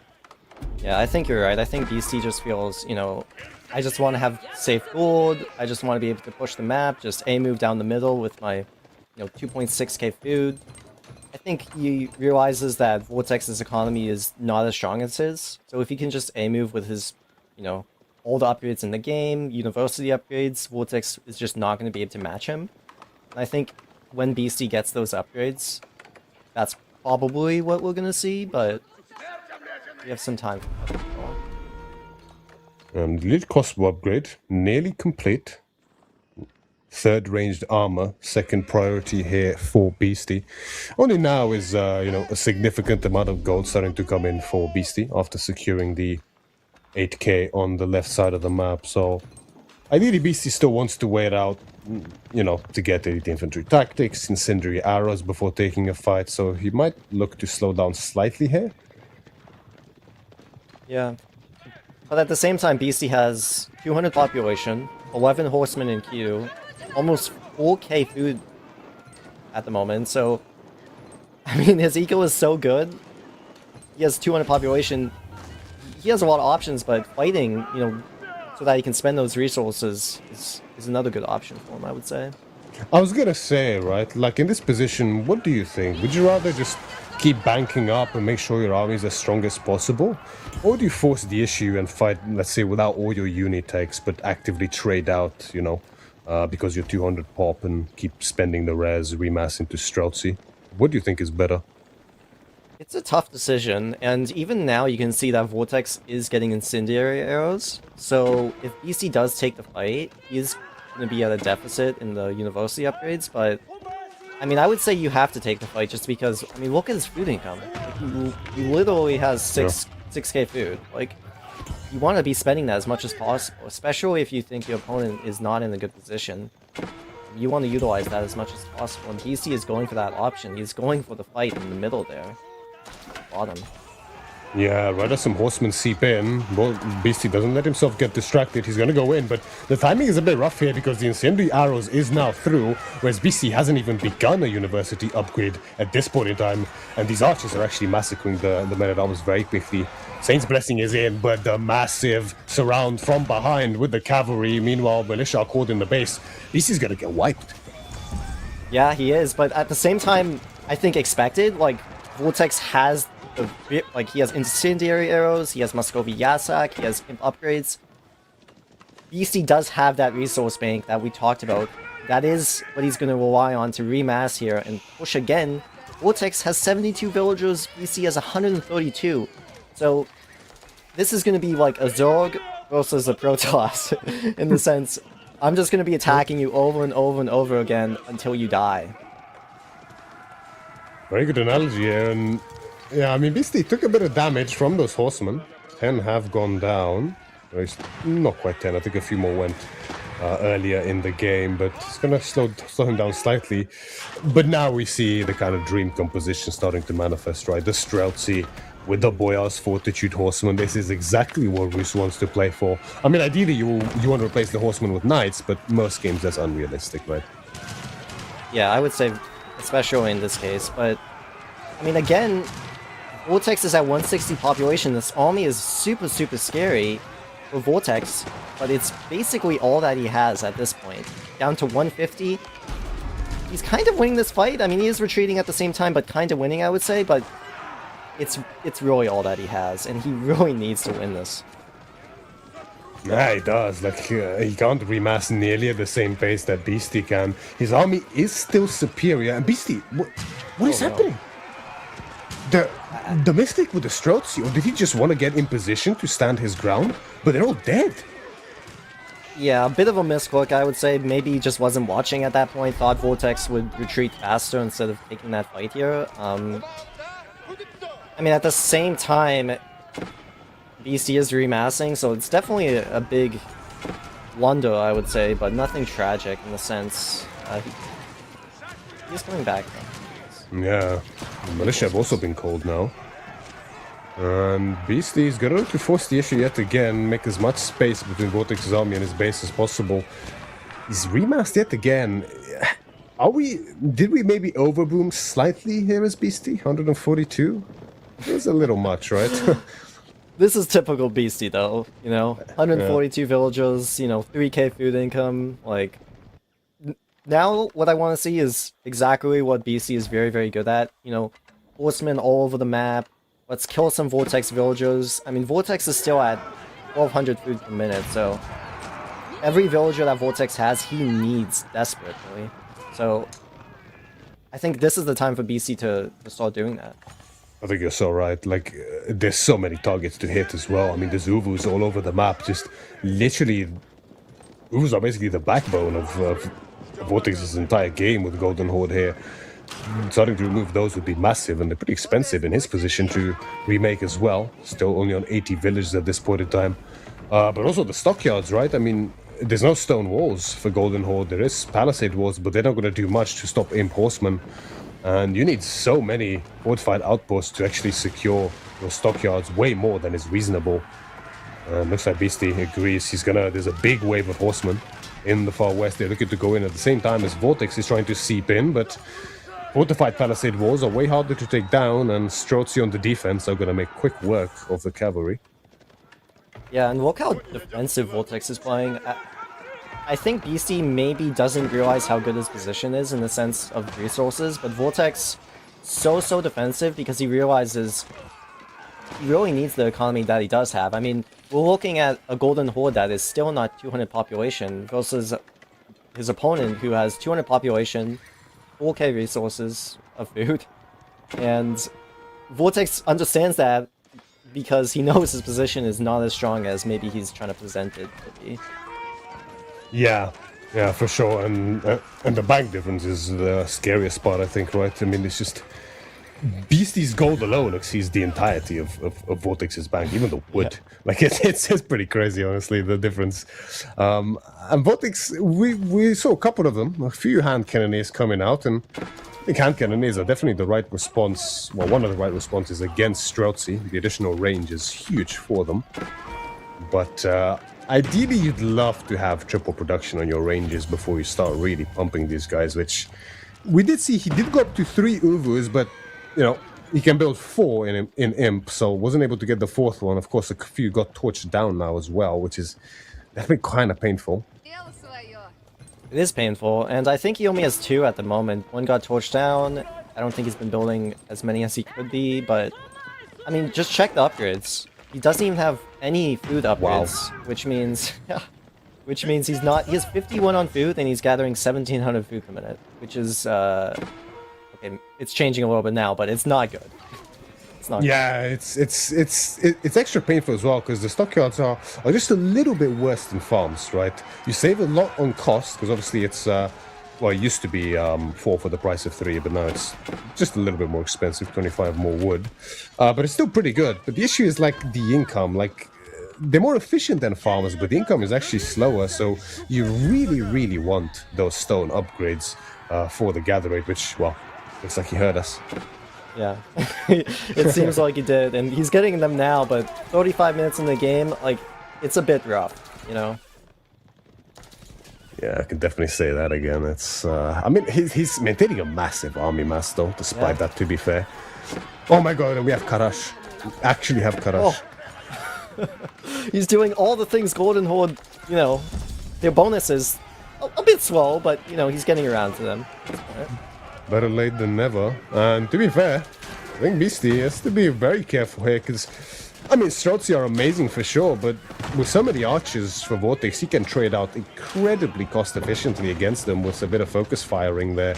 Yeah, I think you're right. I think BC just feels, you know, I just want to have safe gold. I just want to be able to push the map, just A-move down the middle with my, you know, 2.6k food. I think he realizes that Vortex's economy is not as strong as his. So if he can just A-move with his, you know, all the upgrades in the game, university upgrades, Vortex is just not going to be able to match him. And I think when BC gets those upgrades, that's probably what we're going to see, but we have some time. Lead crossbow upgrade, nearly complete. third ranged armor, second priority here for Beastie. Only now is, a significant amount of gold starting to come in for Beastie after securing the 8k on the left side of the map. So ideally, Beastie still wants to wait out, to get elite infantry tactics, incendiary arrows before taking a fight. So he might look to slow down slightly here. Yeah. But at the same time, Beastie has 200 population, 11 horsemen in queue, almost 4k food at the moment, so... I mean, his eco is so good. He has 200 population. He has a lot of options, but fighting, so that he can spend those resources is another good option for him, I would say. I was gonna say, right, like in this position, what do you think? Would you rather just keep banking up and make sure your army is as strong as possible? Or do you force the issue and fight, let's say, without all your unit takes, but actively trade out, because you're 200 pop and keep spending the res, remass into Streltsy? What do you think is better? It's a tough decision, and even now you can see that Vortex is getting incendiary arrows. So if BC does take the fight, he's going to be at a deficit in the university upgrades, but I mean, I would say you have to take the fight just because, I mean, look at his food income. Like, he literally has 6k food. Like, you want to be spending that as much as possible, especially if you think your opponent is not in a good position. You want to utilize that as much as possible, and BC is going for that option. He's going for the fight in the middle there. Bottom. Yeah, right as some horsemen seep in, well, Beastie doesn't let himself get distracted. He's gonna go in, but the timing is a bit rough here because the incendiary arrows is now through, whereas Beastie hasn't even begun a university upgrade at this point in time, and these archers are actually massacring the men-at-arms very quickly. Saint's Blessing is in, but the massive surround from behind with the cavalry. Meanwhile, militia are caught in the base. Beastie's gonna get wiped. Yeah, he is, but at the same time, I think expected, like, Vortex has he has incendiary arrows, he has Muscovy Yasak, he has imp upgrades. BC does have that resource bank that we talked about. That is what he's going to rely on to remass here and push again. Vortex has 72 villagers, BC has 132. So this is going to be like a Zerg versus a Protoss in the sense, I'm just going to be attacking you over and over and over again until you die. Very good analogy here, and yeah, I mean, Beastie took a bit of damage from those horsemen. 10 have gone down. Well, not quite 10, I think a few more went earlier in the game, but it's gonna slow him down slightly. But now we see the kind of dream composition starting to manifest, right? The Streltsy with the Boyar's Fortitude horseman. This is exactly what Roos wants to play for. I mean, ideally you want to replace the horseman with knights, but most games that's unrealistic, right? Yeah, I would say, especially in this case, but I mean, again, Vortex is at 160 population. This army is super scary for Vortex, but it's basically all that he has at this point. Down to 150. He's kind of winning this fight. I mean, he is retreating at the same time, but kind of winning, I would say, but it's really all that he has, and he really needs to win this. Yeah, he does. Like, he can't remass nearly at the same pace that Beastie can. His army is still superior, and Beastie, what is happening? The Mystic with the Streltsy, or did he just want to get in position to stand his ground? But they're all dead. Yeah, a bit of a misclick, I would say. Maybe he just wasn't watching at that point, thought Vortex would retreat faster instead of taking that fight here. I mean, at the same time, BC is remassing, so it's definitely a big blunder, I would say, but nothing tragic in the sense. He's coming back, though. Yeah, the militia have also been called now. And Beastie is going to force the issue yet again, make as much space between Vortex's army and his base as possible. He's remassed yet again. Did we maybe overboom slightly here as Beastie? 142? It was a little much, right? This is typical Beastie, though, 142 villagers, 3k food income, like... Now, what I want to see is exactly what BC is very, very good at. Horsemen all over the map. Let's kill some Vortex villagers. I mean, Vortex is still at 1200 food per minute, so... Every villager that Vortex has, he needs desperately. So... I think this is the time for BC to start doing that. I think you're so right. Like, there's so many targets to hit as well. I mean, there's Uvus all over the map. Just literally... Uvus are basically the backbone of Vortex's entire game with Golden Horde here. Starting to remove those would be massive, and they're pretty expensive in his position to remake as well. Still only on 80 villages at this point in time. But also the stockyards, right? I mean, there's no stone walls for Golden Horde. There is palisade walls, but they're not going to do much to stop imp horsemen. And you need so many fortified outposts to actually secure those stockyards, way more than is reasonable. Looks like Beastie agrees. There's a big wave of horsemen in the far west. They're looking to go in at the same time as Vortex is trying to seep in, but fortified palisade walls are way harder to take down, and Strozzi on the defense are going to make quick work of the cavalry. Yeah, and look how defensive Vortex is playing. I think Beastie maybe doesn't realize how good his position is in the sense of resources, but Vortex so defensive because he realizes he really needs the economy that he does have. I mean, we're looking at a Golden Horde that is still not 200 population versus his opponent who has 200 population, 4k resources of food, and Vortex understands that because he knows his position is not as strong as maybe he's trying to present it to be. Yeah, for sure, and the bank difference is the scariest part, I think, right? I mean, it's just Beastie's gold alone exceeds the entirety of Vortex's bank, even the wood. Yeah. Like it's pretty crazy, honestly, the difference. And Vortex, we saw a couple of them, a few hand cannoniers coming out, and I think hand cannoniers are definitely the right response. Well, one of the right responses against Strozzi. The additional range is huge for them, but ideally, you'd love to have triple production on your ranges before you start really pumping these guys, which we did see. He did go up to 3 Uvus, but, you know, he can build 4 in Imp, so wasn't able to get the 4th one. Of course, a few got torched down now as well, which is definitely kind of painful. It is painful, and I think he only has 2 at the moment. One got torched down. I don't think he's been building as many as he could be, but, I mean, just check the upgrades. He doesn't even have any food upgrades, wow. which means he has 51 on food and he's gathering 1700 food per minute, which is okay, it's changing a little bit now, but it's not good. It's not good. It's extra painful as well because the stockyards are just a little bit worse than farms, right? You save a lot on cost because obviously it's well, it used to be 4 for the price of 3, but now it's just a little bit more expensive, 25 more wood. But it's still pretty good. But the issue is like the income. Like they're more efficient than farmers, but the income is actually slower. So you really want those stone upgrades for the gather rate, which, well, looks like he heard us. Yeah, it seems like he did, and he's getting them now. But 35 minutes in the game, like it's a bit rough, you know. Yeah, I can definitely say that again. It's, I mean, he's maintaining a massive army mass, though, despite that, to be fair. Oh my god, and we have Karash. We actually have Karash. Oh. He's doing all the things Golden Horde, you know, their bonuses, a bit slow, but, you know, he's getting around to them. Better late than never. And to be fair, I think Beastie has to be very careful here, because I mean, Strozzi are amazing for sure, but with so many archers for Vortex, he can trade out incredibly cost efficiently against them with a bit of focus firing there.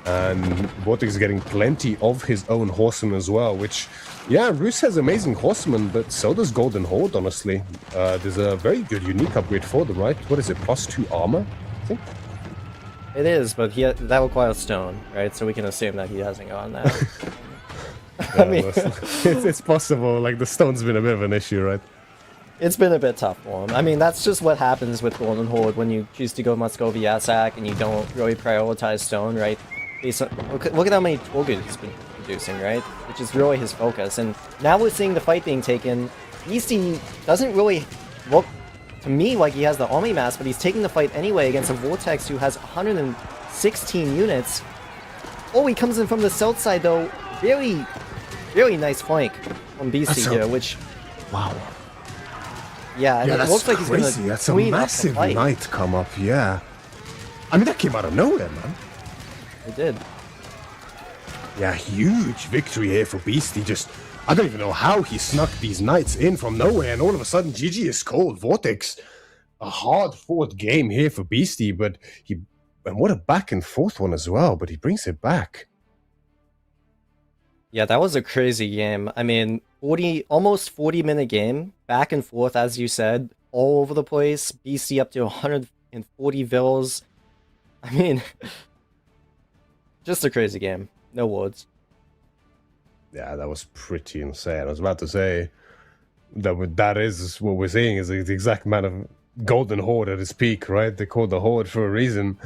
And Vortex is getting plenty of his own horsemen as well, which, yeah, Rus has amazing horsemen, but so does Golden Horde, honestly. There's a very good unique upgrade for them, right? What is it, +2 armor, I think? It is, but that requires stone, right? So we can assume that he hasn't gone that. I mean, it's possible. Like the stone's been a bit of an issue, right? It's been a bit tough for him. I mean, that's just what happens with Golden Horde when you choose to go Muscovy Yasak and you don't really prioritize stone, right? Look at how many Torgut he's been producing, right? Which is really his focus. And now we're seeing the fight being taken. Beastie doesn't really look to me like he has the army mass, but he's taking the fight anyway against a Vortex who has 116 units. Oh, he comes in from the south side though. Very nice flank from BC here, which... Wow. Yeah, and it looks like he's crazy. gonna That's a massive knight come up, yeah. I mean, that came out of nowhere, man. It did. Yeah, huge victory here for Beastie. Just, I don't even know how he snuck these knights in from nowhere, and all of a sudden, GG is called. Vortex, a hard-fought game here for Beastie, but and what a back-and-forth one as well, but he brings it back. Yeah, that was a crazy game. I mean, almost 40-minute game, back and forth, as you said, all over the place. BC up to 140 vills. I mean, just a crazy game. No words. Yeah, that was pretty insane. I was about to say that is what we're seeing is the exact amount of Golden Horde at its peak, right? They called the Horde for a reason.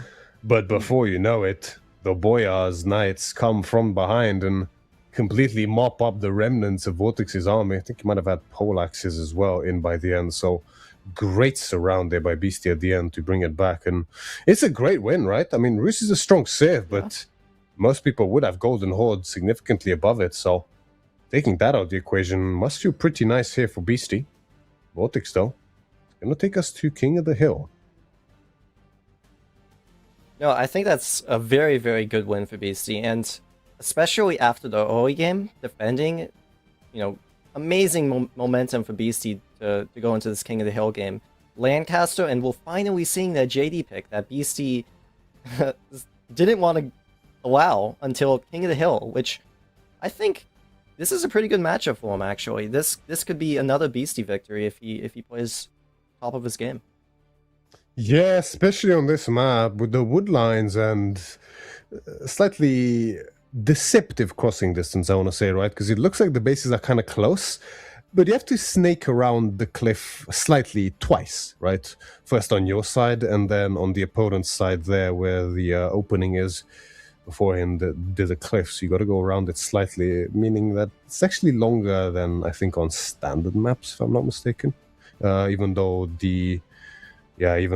But before you know it, the Boyars Knights come from behind and completely mop up the remnants of Vortex's army. I think he might have had poleaxes as well in by the end. So great surround there by Beastie at the end to bring it back. And it's a great win, right? I mean, Rus is a strong save, but most people would have Golden Horde significantly above it. So taking that out of the equation must feel pretty nice here for Beastie. Vortex, though, is going to take us to King of the Hill. No, I think that's a very, very good win for Beastie, and especially after the early game, defending, amazing momentum for Beastie to go into this King of the Hill game. Lancaster, and we're finally seeing that JD pick that Beastie didn't want to allow until King of the Hill, which I think this is a pretty good matchup for him, actually. This could be another Beastie victory if he plays top of his game. Yeah, especially on this map with the wood lines and slightly deceptive crossing distance, I want to say, right? Because it looks like the bases are kind of close, but you have to snake around the cliff slightly twice, right? First on your side and then on the opponent's side there where the opening is beforehand. There's a cliff, so you got to go around it slightly, meaning that it's actually longer than I think on standard maps, if I'm not mistaken. Even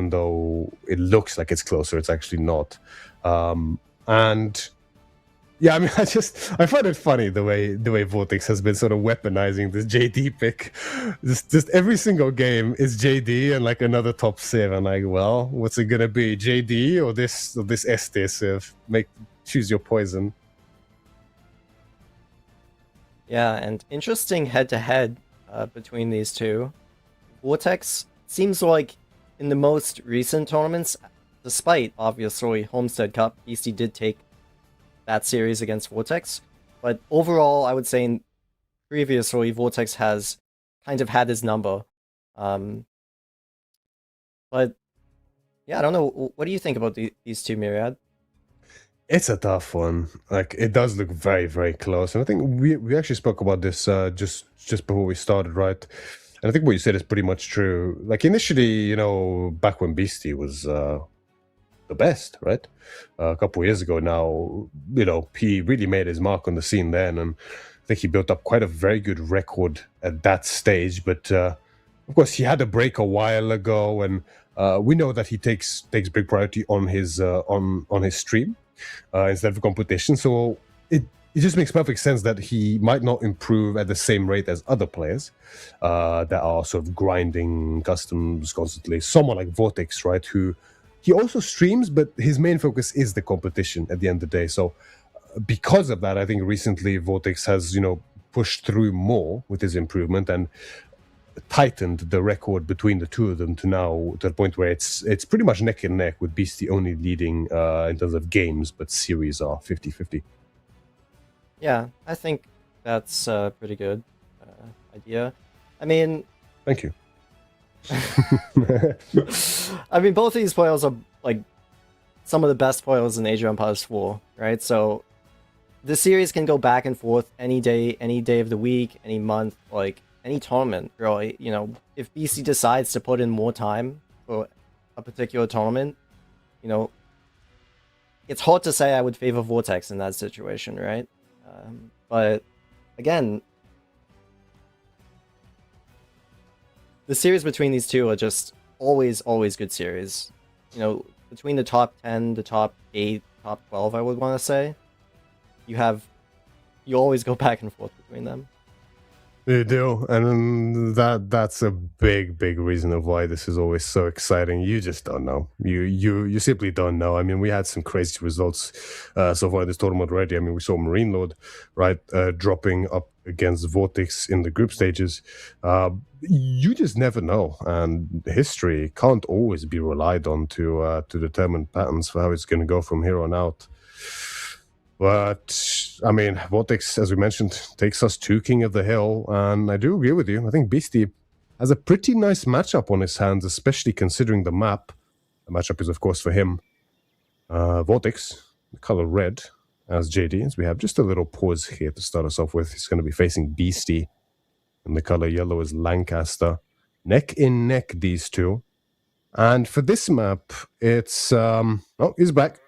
though it looks like it's closer, it's actually not. And yeah, I mean, I find it funny the way Vortex has been sort of weaponizing this JD pick. Just every single game is JD and like another top save. I'm like, well, what's it gonna be, JD or this ST save? Choose your poison. Yeah, and interesting head-to-head between these two. Vortex seems like in the most recent tournaments, despite obviously Homestead Cup, Beastie did take that series against Vortex, but overall I would say previously Vortex has kind of had his number. But yeah, I don't know. What do you think about these two, Myriad? It's a tough one. Like, it does look very, very close. And I think we actually spoke about this just before we started, right? And I think what you said is pretty much true. Like, initially, back when Beastie was the best, right? A couple of years ago now, he really made his mark on the scene then. And I think he built up quite a very good record at that stage. But, of course, he had a break a while ago. And we know that he takes big priority on his stream. Instead of competition, so it just makes perfect sense that he might not improve at the same rate as other players that are sort of grinding customs constantly. Someone like Vortex, right, who he also streams, but his main focus is the competition at the end of the day. So because of that, I think recently Vortex has pushed through more with his improvement and tightened the record between the two of them to the point where it's pretty much neck and neck, with Beastie only leading in terms of games, but series are 50-50. Yeah, I think that's a pretty good idea. I mean, thank you. I mean, both of these players are like some of the best players in Age of Empires 4, right? So the series can go back and forth any day of the week, any month, like any tournament, really. If BC decides to put in more time for a particular tournament, it's hard to say I would favor Vortex in that situation, right? But again, the series between these two are just always good series. Between the top 10, the top 8, top 12, I would want to say, you always go back and forth between them. You do, and that's a big reason of why this is always so exciting. You just don't know. You simply don't know. I mean, we had some crazy results so far in this tournament already. I mean, we saw Marine Lord, right, dropping up against Vortex in the group stages. You just never know, and history can't always be relied on to determine patterns for how it's going to go from here on out. But, I mean, Vortex, as we mentioned, takes us to King of the Hill, and I do agree with you. I think Beastie has a pretty nice matchup on his hands, especially considering the map. The matchup is, of course, for him. Vortex, the color red, as JD. As we have just a little pause here to start us off with. He's going to be facing Beastie, and the color yellow is Lancaster. Neck in neck, these two. And for this map, it's oh, he's back.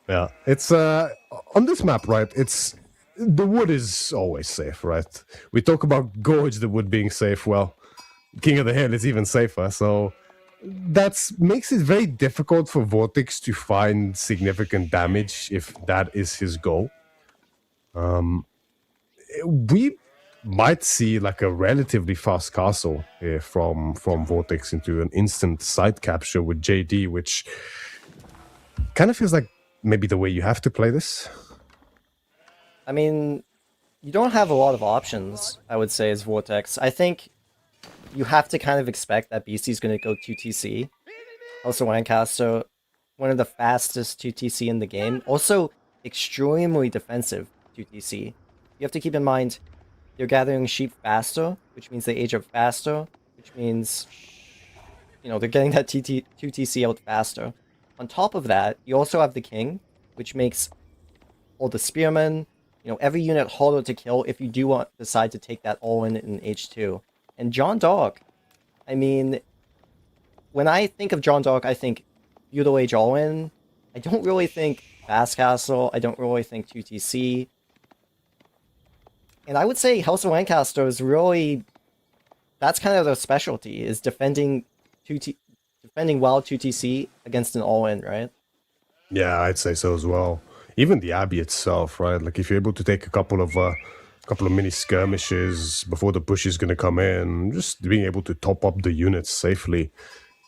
Yeah, it's on this map, right? It's the wood is always safe, right? We talk about Gorge, the wood being safe. Well, King of the Hill is even safer, so that makes it very difficult for Vortex to find significant damage if that is his goal. We might see like a relatively fast castle here from Vortex into an instant side capture with JD, which kind of feels like maybe the way you have to play this. I mean, you don't have a lot of options, I would say, as Vortex. I think you have to kind of expect that BC's going to go 2TC. Also, Lancaster, one of the fastest 2TC in the game. Also, extremely defensive 2TC. You have to keep in mind, they're gathering sheep faster, which means they age up faster, which means, you know, they're getting that 2TC out faster. On top of that, you also have the king, which makes all the spearmen, you know, every unit harder to kill if you do decide to take that all in H2. And John Dog, I mean, when I think of John Dog, I think Feudal Age all-in. I don't really think Fast Castle. I don't really think 2TC. And I would say House of Lancaster is really, that's kind of their specialty, is defending wild 2TC against an all-in, right? Yeah, I'd say so as well. Even the Abbey itself, right? Like if you're able to take a couple of mini skirmishes before the push is going to come in, just being able to top up the units safely,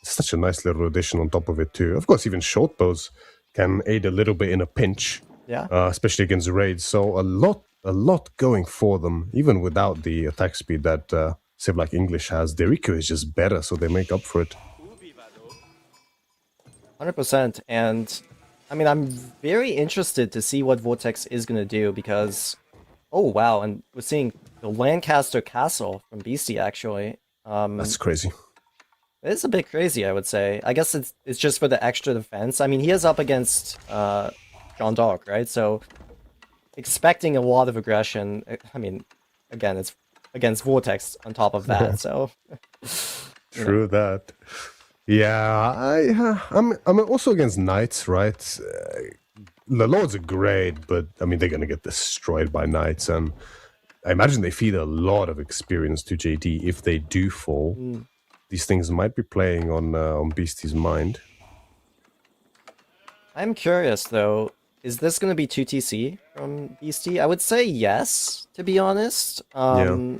it's such a nice little addition on top of it too. Of course, even short bows can aid a little bit in a pinch, Yeah. especially against raids. So a lot going for them, even without the attack speed that Civ like English has. Derico is just better, so they make up for it. 100%. And I mean, I'm very interested to see what Vortex is going to do because, oh wow, and we're seeing the Lancaster Castle from Beastie actually. That's crazy. It's a bit crazy, I would say. I guess it's just for the extra defense. I mean, he is up against John Dog, right? So expecting a lot of aggression. I mean, again, it's against Vortex on top of that. So True that. Yeah, I'm also against Knights, right? The Lords are great, but I mean they're gonna get destroyed by Knights, and I imagine they feed a lot of experience to JD if they do fall. These things might be playing on Beastie's mind. I'm curious though. Is this going to be 2TC from Beastie? I would say yes, to be honest. Yeah.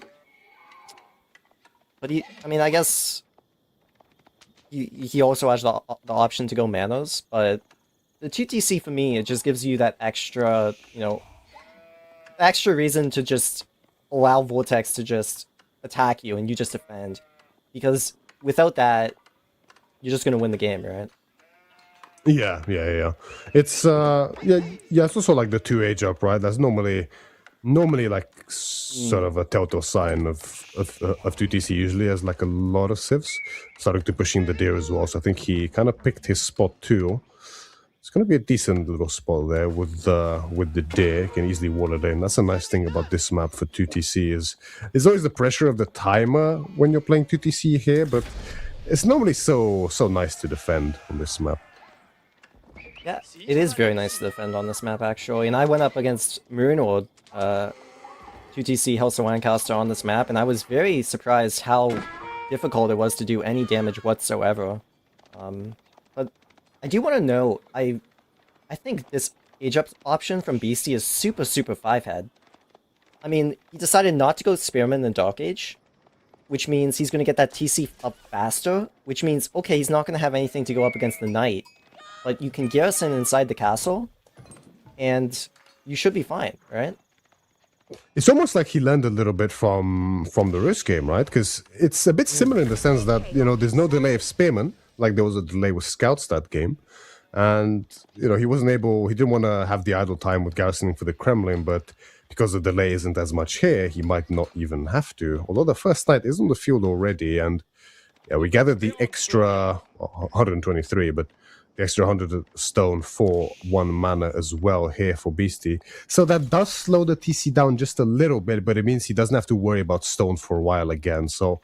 But I mean, I guess he also has the option to go manos, but the 2TC for me, it just gives you that extra, you know, extra reason to just allow Vortex to just attack you and you just defend. Because without that, you're just going to win the game, right? Yeah. It's it's also like the 2 age up, right? That's normally like sort of a telltale sign of 2TC usually has like a lot of civs starting to push in the deer as well. So I think he kind of picked his spot too. It's going to be a decent little spot there with the deer. Can easily wall it in. That's a nice thing about this map for 2TC is there's always the pressure of the timer when you're playing 2TC here, but it's normally so nice to defend on this map. Yeah, it is very nice to defend on this map, actually. And I went up against Maroonord, 2TC House of Lancaster on this map, and I was very surprised how difficult it was to do any damage whatsoever. But I do want to know, I think this age-up option from Beastie is super 5-head. I mean, he decided not to go Spearman and Dark Age, which means he's going to get that TC up faster, which means, okay, he's not going to have anything to go up against the Knight. But you can garrison inside the castle, and you should be fine, right? It's almost like he learned a little bit from the Risk game, right? Because it's a bit similar in the sense that, you know, there's no delay of Spearman, like there was a delay with Scouts that game. And, you know, he didn't want to have the idle time with garrisoning for the Kremlin, but because the delay isn't as much here, he might not even have to. Although the first Knight is on the field already, and Yeah, we gathered the extra 123, but the extra 100 stone for 1 mana as well here for Beastie. So that does slow the TC down just a little bit, but it means he doesn't have to worry about stone for a while again. So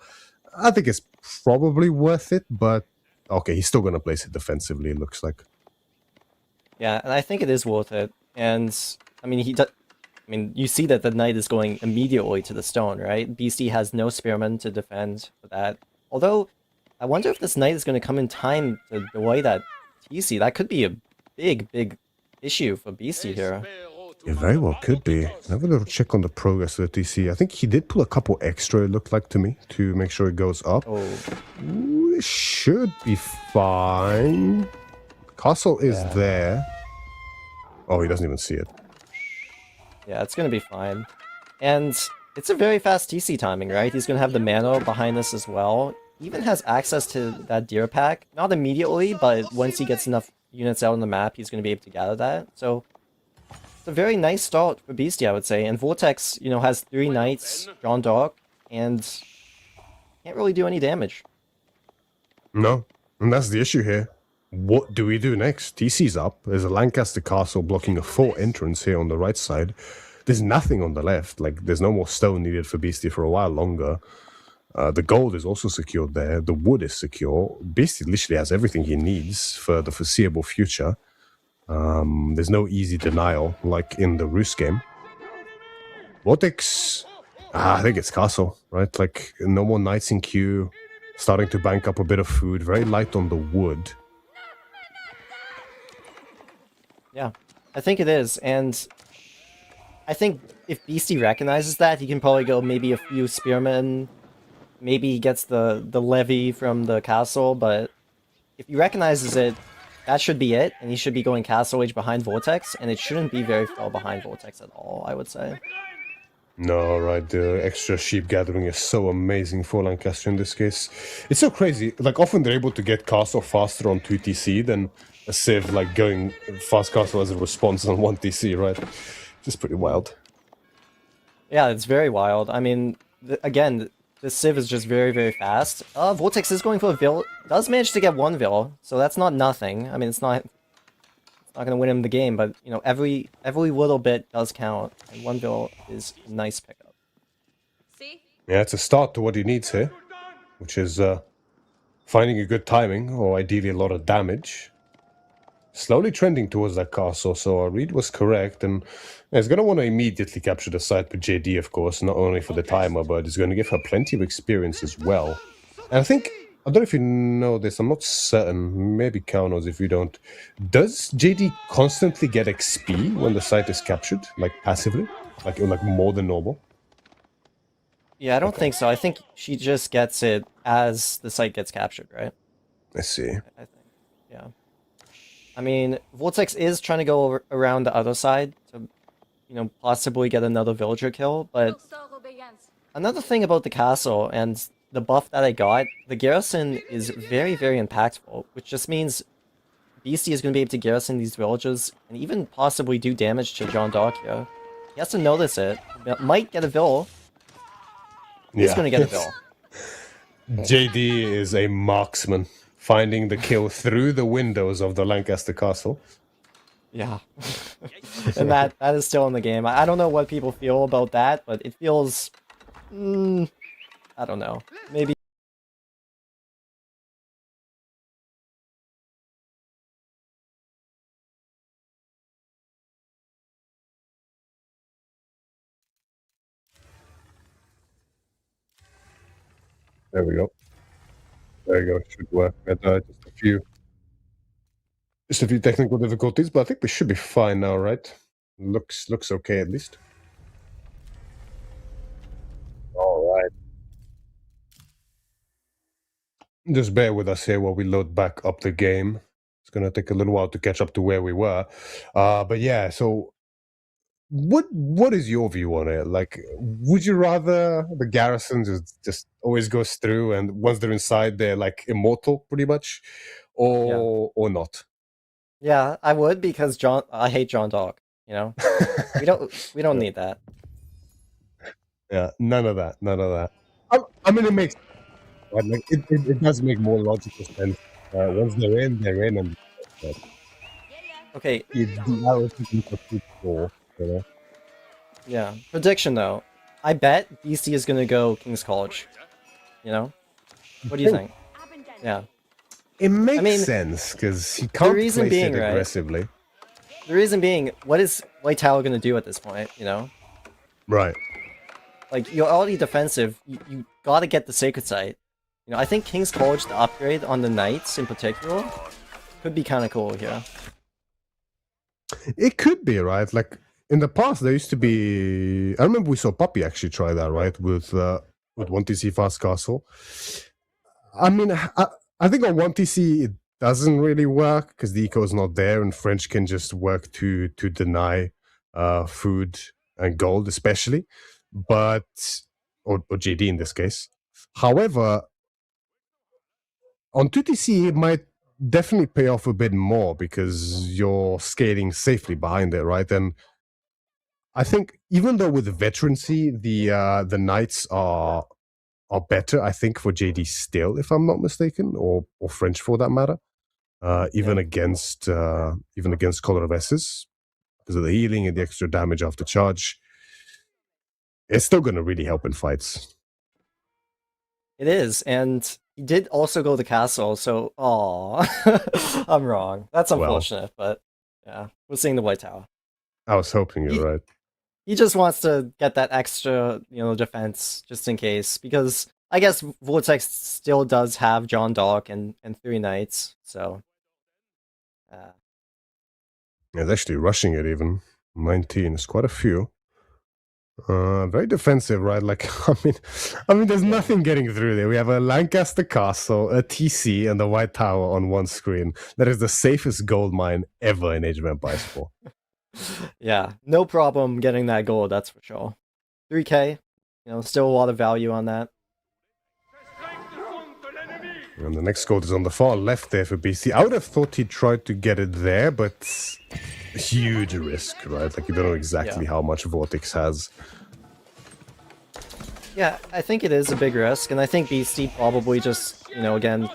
I think it's probably worth it, but okay, he's still going to place it defensively, it looks like. Yeah, and I think it is worth it. And I mean, you see that the knight is going immediately to the stone, right? Beastie has no spearman to defend for that. Although, I wonder if this knight is going to come in time to delay that TC. That could be a big issue for Beastie here. It very well could be. Have a little check on the progress of the TC. I think he did pull a couple extra, it looked like to me, to make sure it goes up. Oh, Ooh, it should be fine. Castle is there. Oh, he doesn't even see it. yeah, it's going to be fine. And it's a very fast TC timing, right? He's going to have the mana behind this as well. Even has access to that deer pack. Not immediately, but once he gets enough units out on the map, he's going to be able to gather that. So it's a very nice start for Beastie, I would say. And Vortex, has 3 knights, drawn dark, and can't really do any damage. No, and that's the issue here. What do we do next? TC's up. There's a Lancaster castle blocking a full entrance here on the right side. There's nothing on the left. Like, there's no more stone needed for Beastie for a while longer. The gold is also secured there. The wood is secure. Beastie literally has everything he needs for the foreseeable future. There's no easy denial like in the Roos game. Vortex, I think it's castle, right? Like, no more knights in queue. Starting to bank up a bit of food. Very light on the wood. Yeah, I think it is. And I think if Beastie recognizes that, he can probably go maybe a few spearmen. Maybe he gets the levy from the castle, but if he recognizes it, that should be it, and he should be going Castle Age behind Vortex, and it shouldn't be very far behind Vortex at all, I would say. No, right, the extra sheep gathering is so amazing for Lancaster in this case. It's so crazy, like often they're able to get castle faster on 2TC than a Civ like going fast castle as a response on 1TC, right? Just pretty wild. Yeah, it's very wild. I mean, again, the Civ is just very fast. Vortex is going for a Vil, does manage to get 1 Vil, so that's not nothing. I mean, it's not gonna win him the game, but every little bit does count, and 1 Vil is a nice pickup. See? Yeah, it's a start to what he needs here, which is finding a good timing, or ideally a lot of damage. Slowly trending towards that castle, so our read was correct, and he's going to want to immediately capture the site with JD, of course, not only for the timer, but it's going to give her plenty of experience as well. And I think, I don't know if you know this, I'm not certain, maybe Cal knows if you don't. Does JD constantly get XP when the site is captured, like passively? Like more than normal? Yeah, I don't think so. I think she just gets it as the site gets captured, right? Let's see. I think, yeah. I mean, Vortex is trying to go around the other side to, possibly get another villager kill, but another thing about the castle and the buff that I got, the garrison is very impactful, which just means Beastie is going to be able to garrison these villages and even possibly do damage to John Dark here. He has to notice it. Might get a Vil. He's going to get a Vil. JD is a marksman, finding the kill through the windows of the Lancaster castle. Yeah. And that is still in the game. I don't know what people feel about that, but it feels... I don't know. Maybe... There we go. There you go. Should work. Just a few technical difficulties, but I think we should be fine now, right? Looks okay at least. All right. Just bear with us here while we load back up the game. It's gonna take a little while to catch up to where we were. But yeah, so what is your view on it? Like, would you rather the garrison just always goes through and once they're inside they're like immortal pretty much, or not? Yeah, I would, because I hate John Dog, we don't need that. Yeah, none of that. I mean, it makes Right? Like it does make more logical sense. Once they're in, and Okay, the arrows can be for 4, you know? yeah. Prediction though. I bet BC is gonna go King's College. You know? What do you think? Yeah. It makes mean, sense because he the can't reason place being, it right? aggressively. The reason being, what is White Tower gonna do at this point, you know? Right. Like, you're already defensive, you gotta get the Sacred Site. You know, I think King's College, the upgrade on the Knights in particular, could be kinda cool here. It could be, right? Like in the past, there used to be. I remember we saw Puppy actually try that, right? With 1TC Fast Castle. I mean, I think on 1TC it doesn't really work because the eco is not there, and French can just work to deny food and gold, especially, but or JD in this case. However, on 2TC it might definitely pay off a bit more because you're skating safely behind it, right? And I think even though with veterancy the knights are better, I think for JD still, if I'm not mistaken, or French for that matter. Even against Color of S's because of the healing and the extra damage after charge. It's still going to really help in fights. It is, and he did also go to castle, so aw, I'm wrong. That's unfortunate, but yeah, we're seeing the White Tower. I was hoping you're right. He just wants to get that extra, you know, defense just in case, because I guess Vortex still does have John Dark and 3 knights, so It's actually rushing it even. 19 is quite a few. Very defensive, right? Like, I mean, there's nothing getting through there. We have a Lancaster Castle, a TC, and the White Tower on one screen. That is the safest gold mine ever in Age of Empires 4. yeah, no problem getting that gold, that's for sure. 3k, you know, still a lot of value on that. And the next gold is on the far left there for BC. I would have thought he tried to get it there, but huge risk, right? Like, you don't know exactly how much Vortex has. Yeah, I think it is a big risk, and I think BC probably just, you know, again,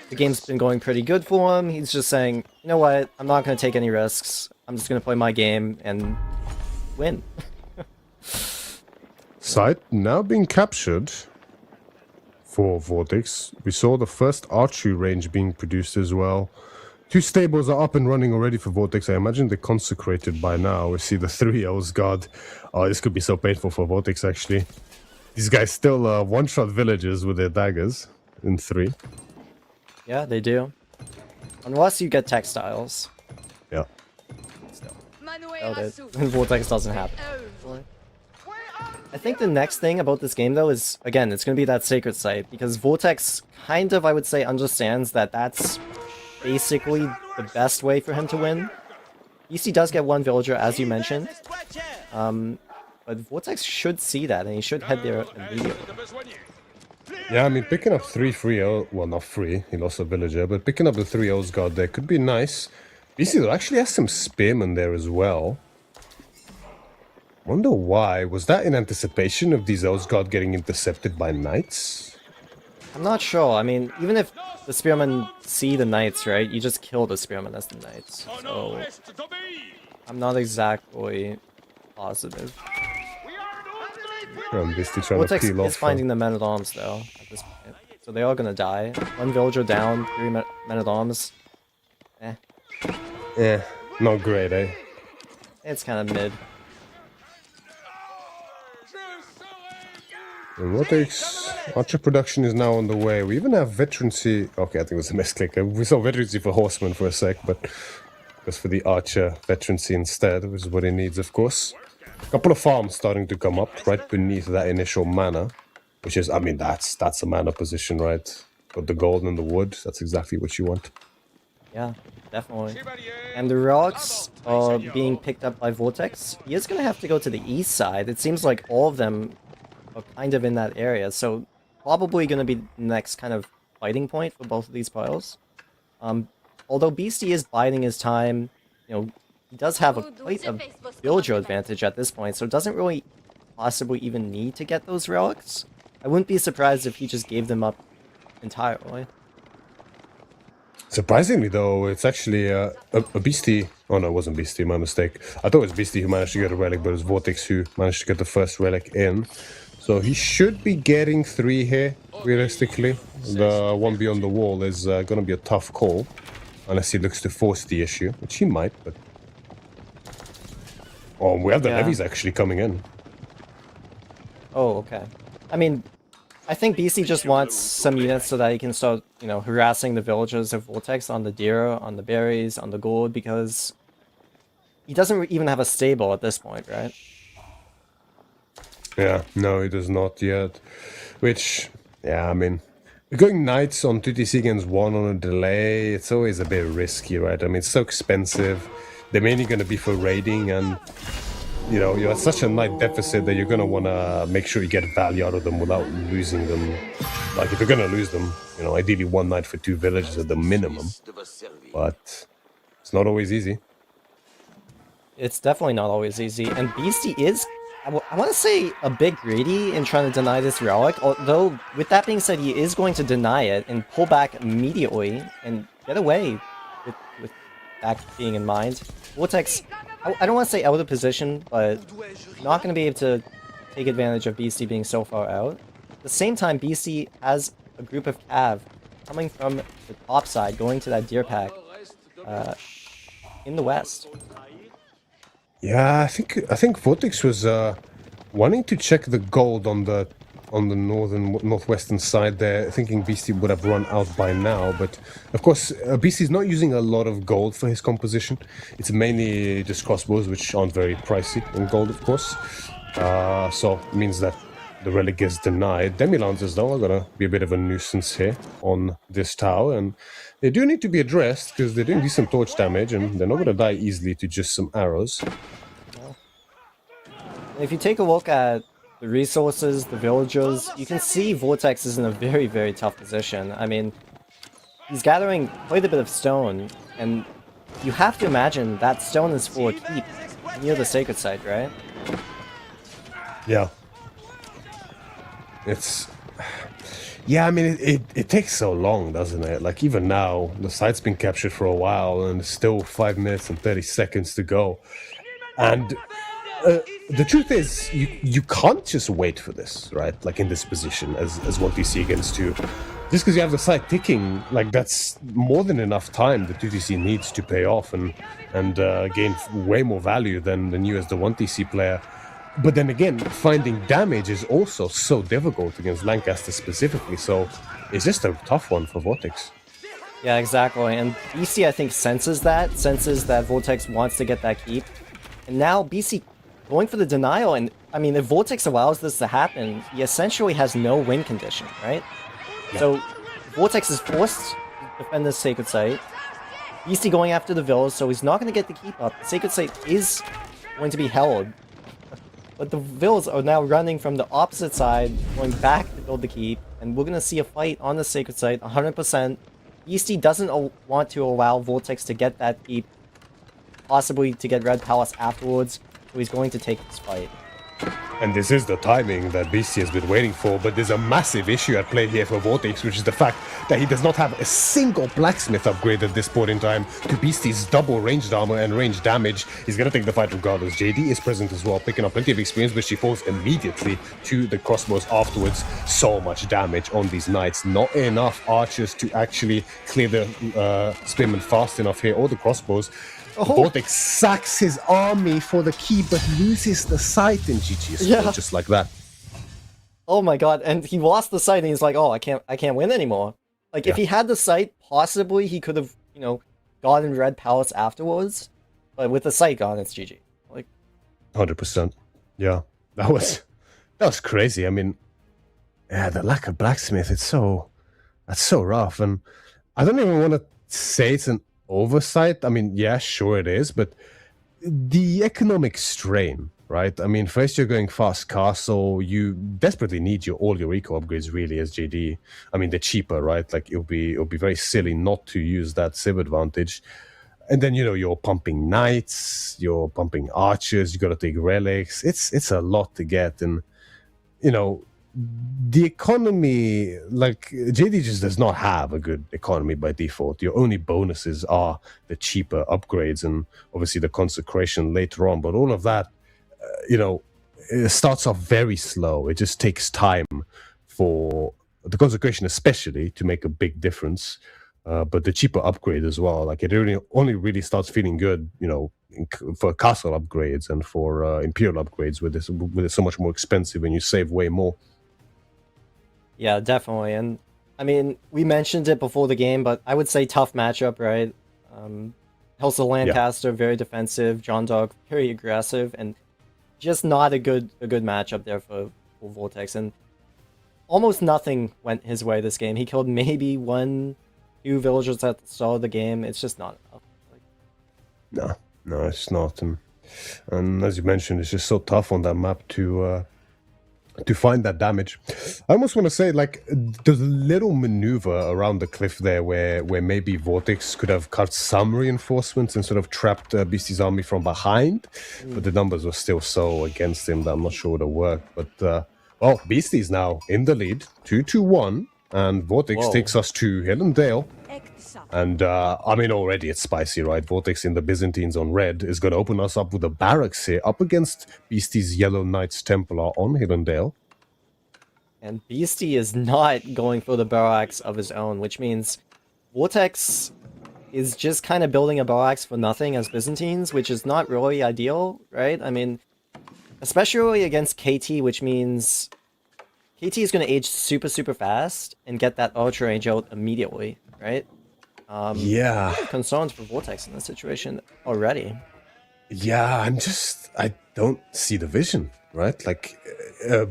the game's been going pretty good for him. He's just saying, you know what, I'm not going to take any risks. I'm just going to play my game and win. Site now being captured for Vortex. We saw the first archery range being produced as well. 2 stables are up and running already for Vortex. I imagine they're consecrated by now. We see the 3 O's God. Oh, this could be so painful for Vortex, actually. These guys still one-shot villagers with their daggers in 3. Yeah, they do. Unless you get textiles. Yeah. Still. Vortex doesn't happen. I think the next thing about this game, though, is, again, it's going to be that Sacred Site, because Vortex kind of, I would say, understands that that's basically the best way for him to win. EC does get 1 villager, as you mentioned, but Vortex should see that, and he should head there immediately. Yeah, I mean, picking up 3 free O, well, not free, he lost a villager, but picking up the 3 O's God there could be nice. BC actually has some spearmen there as well. Wonder why. Was that in anticipation of these O's God getting intercepted by knights? I'm not sure. I mean, even if the spearmen see the knights, right, you just kill the spearmen as the knights. So, I'm not exactly positive. Vortex is finding the men-at-arms, though, at this point. So they are gonna die. 1 villager down, 3 men-at-arms. Yeah, not great, eh? It's kind of mid. And Vortex archer production is now on the way. We even have veterancy. Okay, I think it was a misclick. We saw veterancy for horseman for a sec, but it was for the archer veterancy instead, which is what he needs, of course. A couple of farms starting to come up right beneath that initial mana, which is, I mean, that's a mana position, right? Got the gold and the wood. That's exactly what you want. Yeah, definitely. And the relics are being picked up by Vortex. He is going to have to go to the east side. It seems like all of them are kind of in that area, so probably going to be the next kind of fighting point for both of these piles. Although BC is biding his time, you know, he does have quite a villager advantage at this point, so doesn't really possibly even need to get those relics. I wouldn't be surprised if he just gave them up entirely. Surprisingly, though, it's actually a Beastie. Oh no, it wasn't Beastie, my mistake. I thought it was Beastie who managed to get a relic, but it was Vortex who managed to get the first relic in. So he should be getting 3 here, realistically. The one beyond the wall is going to be a tough call, unless he looks to force the issue, which he might, but... Oh, we have the levies actually coming in. Oh, okay. I mean, I think BC just wants some units so that he can start, harassing the villagers of Vortex on the deer, on the berries, on the gold, because he doesn't even have a stable at this point, right? Yeah, no, he does not yet. Which, yeah, I mean, going knights on 2TC against 1 on a delay, it's always a bit risky, right? I mean, it's so expensive. They're mainly going to be for raiding, and you're at such a knight deficit that you're going to want to make sure you get value out of them without losing them. Like, if you're going to lose them, ideally 1 knight for 2 villages at the minimum. But it's not always easy. It's definitely not always easy, and Beastie is, I want to say, a bit greedy in trying to deny this relic, although, with that being said, he is going to deny it and pull back immediately and get away with that being in mind. Vortex, I don't want to say out of position, but not going to be able to take advantage of Beastie being so far out. At the same time, Beastie has a group of cav coming from the top side, going to that deer pack in the west. Yeah, I think Vortex was wanting to check the gold on the northwestern side there, thinking Beastie would have run out by now. But of course, Beastie's not using a lot of gold for his composition. It's mainly just crossbows, which aren't very pricey in gold, of course. So it means that the relic gets denied. Demi-lancers, though, are gonna be a bit of a nuisance here on this tower, and they do need to be addressed because they're doing decent torch damage, and they're not gonna die easily to just some arrows. If you take a look at the resources, the villagers, you can see Vortex is in a very, very tough position. I mean, he's gathering quite a bit of stone, and you have to imagine that stone is for a keep near the sacred site, right? Yeah. Yeah, I mean, it takes so long, doesn't it? Like, even now, the site's been captured for a while, and it's still 5 minutes and 30 seconds to go. And the truth is, you can't just wait for this, right? Like, in this position, as what you see against 2. Just because you have the site ticking, like, that's more than enough time that 2TC needs to pay off and gain way more value than you as the 1TC player. But then again, finding damage is also so difficult against Lancaster specifically, so it's just a tough one for Vortex. Yeah, exactly, and BC, I think, senses that Vortex wants to get that keep. And now BC going for the denial, and I mean, if Vortex allows this to happen, he essentially has no win condition, right? Yeah. So Vortex is forced to defend this sacred site. BC going after the village, so he's not going to get the keep up. The sacred site is going to be held. But the villas are now running from the opposite side, going back to build the keep, and we're gonna see a fight on the sacred site, 100%. Beastie doesn't want to allow Vortex to get that keep, possibly to get Red Palace afterwards, so he's going to take this fight. And this is the timing that Beastie has been waiting for, but there's a massive issue at play here for Vortex, which is the fact that he does not have a single blacksmith upgrade at this point in time to Beastie's double ranged armor and ranged damage. He's gonna take the fight regardless. JD is present as well, picking up plenty of experience, but she falls immediately to the crossbows afterwards. So much damage on these knights. Not enough archers to actually clear the spearmen fast enough here, or the crossbows. Oh. Vortex sacks his army for the key, but loses the sight in GG, just like that. Oh my god! And he lost the sight, and he's like, "Oh, I can't win anymore." Like, if he had the sight, possibly he could have, gotten Red Palace afterwards. But with the sight gone, it's GG. Like, 100%. Yeah, that was crazy. I mean, yeah, the lack of blacksmith. That's so rough, and I don't even want to say it's an oversight. I mean, yeah, sure it is, but the economic strain, right? I mean, first you're going fast castle, you desperately need all your eco upgrades really as JD. I mean, they're cheaper, right? Like, it'll be very silly not to use that civ advantage. And then, you're pumping knights, you're pumping archers, you got to take relics. It's a lot to get, and the economy, like JD just does not have a good economy by default. Your only bonuses are the cheaper upgrades and obviously the consecration later on. But all of that, it starts off very slow. It just takes time for the consecration, especially, to make a big difference. But the cheaper upgrade as well, like it only really starts feeling good, for castle upgrades and for imperial upgrades, where it's so much more expensive and you save way more. Yeah, definitely. And I mean, we mentioned it before the game, but I would say tough matchup, right? Helsa Lancaster, very defensive. John Dog, very aggressive, and just not a good matchup there for Vortex. And almost nothing went his way this game. He killed maybe 1-2 villagers at the start of the game. It's just not enough. No, it's not. And as you mentioned, it's just so tough on that map to find that damage. I almost want to say, like, there's a little maneuver around the cliff there where maybe Vortex could have cut some reinforcements and sort of trapped Beastie's army from behind, but the numbers were still so against him that I'm not sure it would have worked. But, well, Beastie's now in the lead, 2-1, and Vortex takes us to Hill and Dale. And, I mean, already it's spicy, right? Vortex in the Byzantines on red is going to open us up with a barracks here, up against Beastie's Yellow Knights Templar on Hillendale. And Beastie is not going for the barracks of his own, which means Vortex is just kind of building a barracks for nothing as Byzantines, which is not really ideal, right? I mean, especially against KT, which means KT is going to age super, super fast and get that Ultra Range out immediately, right? Yeah. Concerns for Vortex in this situation already. Yeah, I don't see the vision, right? Like, the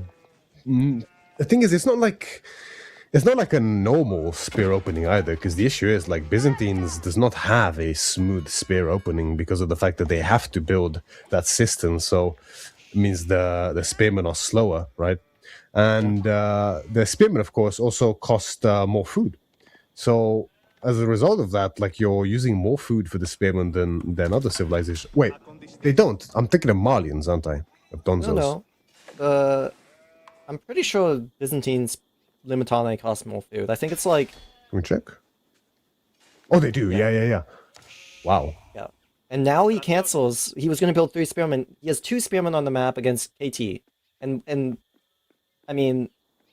thing is, it's not like a normal spear opening either, because the issue is, like, Byzantines does not have a smooth spear opening because of the fact that they have to build that system, so it means the spearmen are slower, right? And the spearmen, of course, also cost more food. So as a result of that, like, you're using more food for the spearmen than other civilizations. Wait, they don't. I'm thinking of Malians, aren't I? Of Donzos. No. I'm pretty sure Byzantines Limitane cost more food. I think it's like... Can we check? Oh, they do. Yeah. Wow. Yeah. And now he cancels. He was going to build 3 spearmen. He has 2 spearmen on the map against KT. And I mean,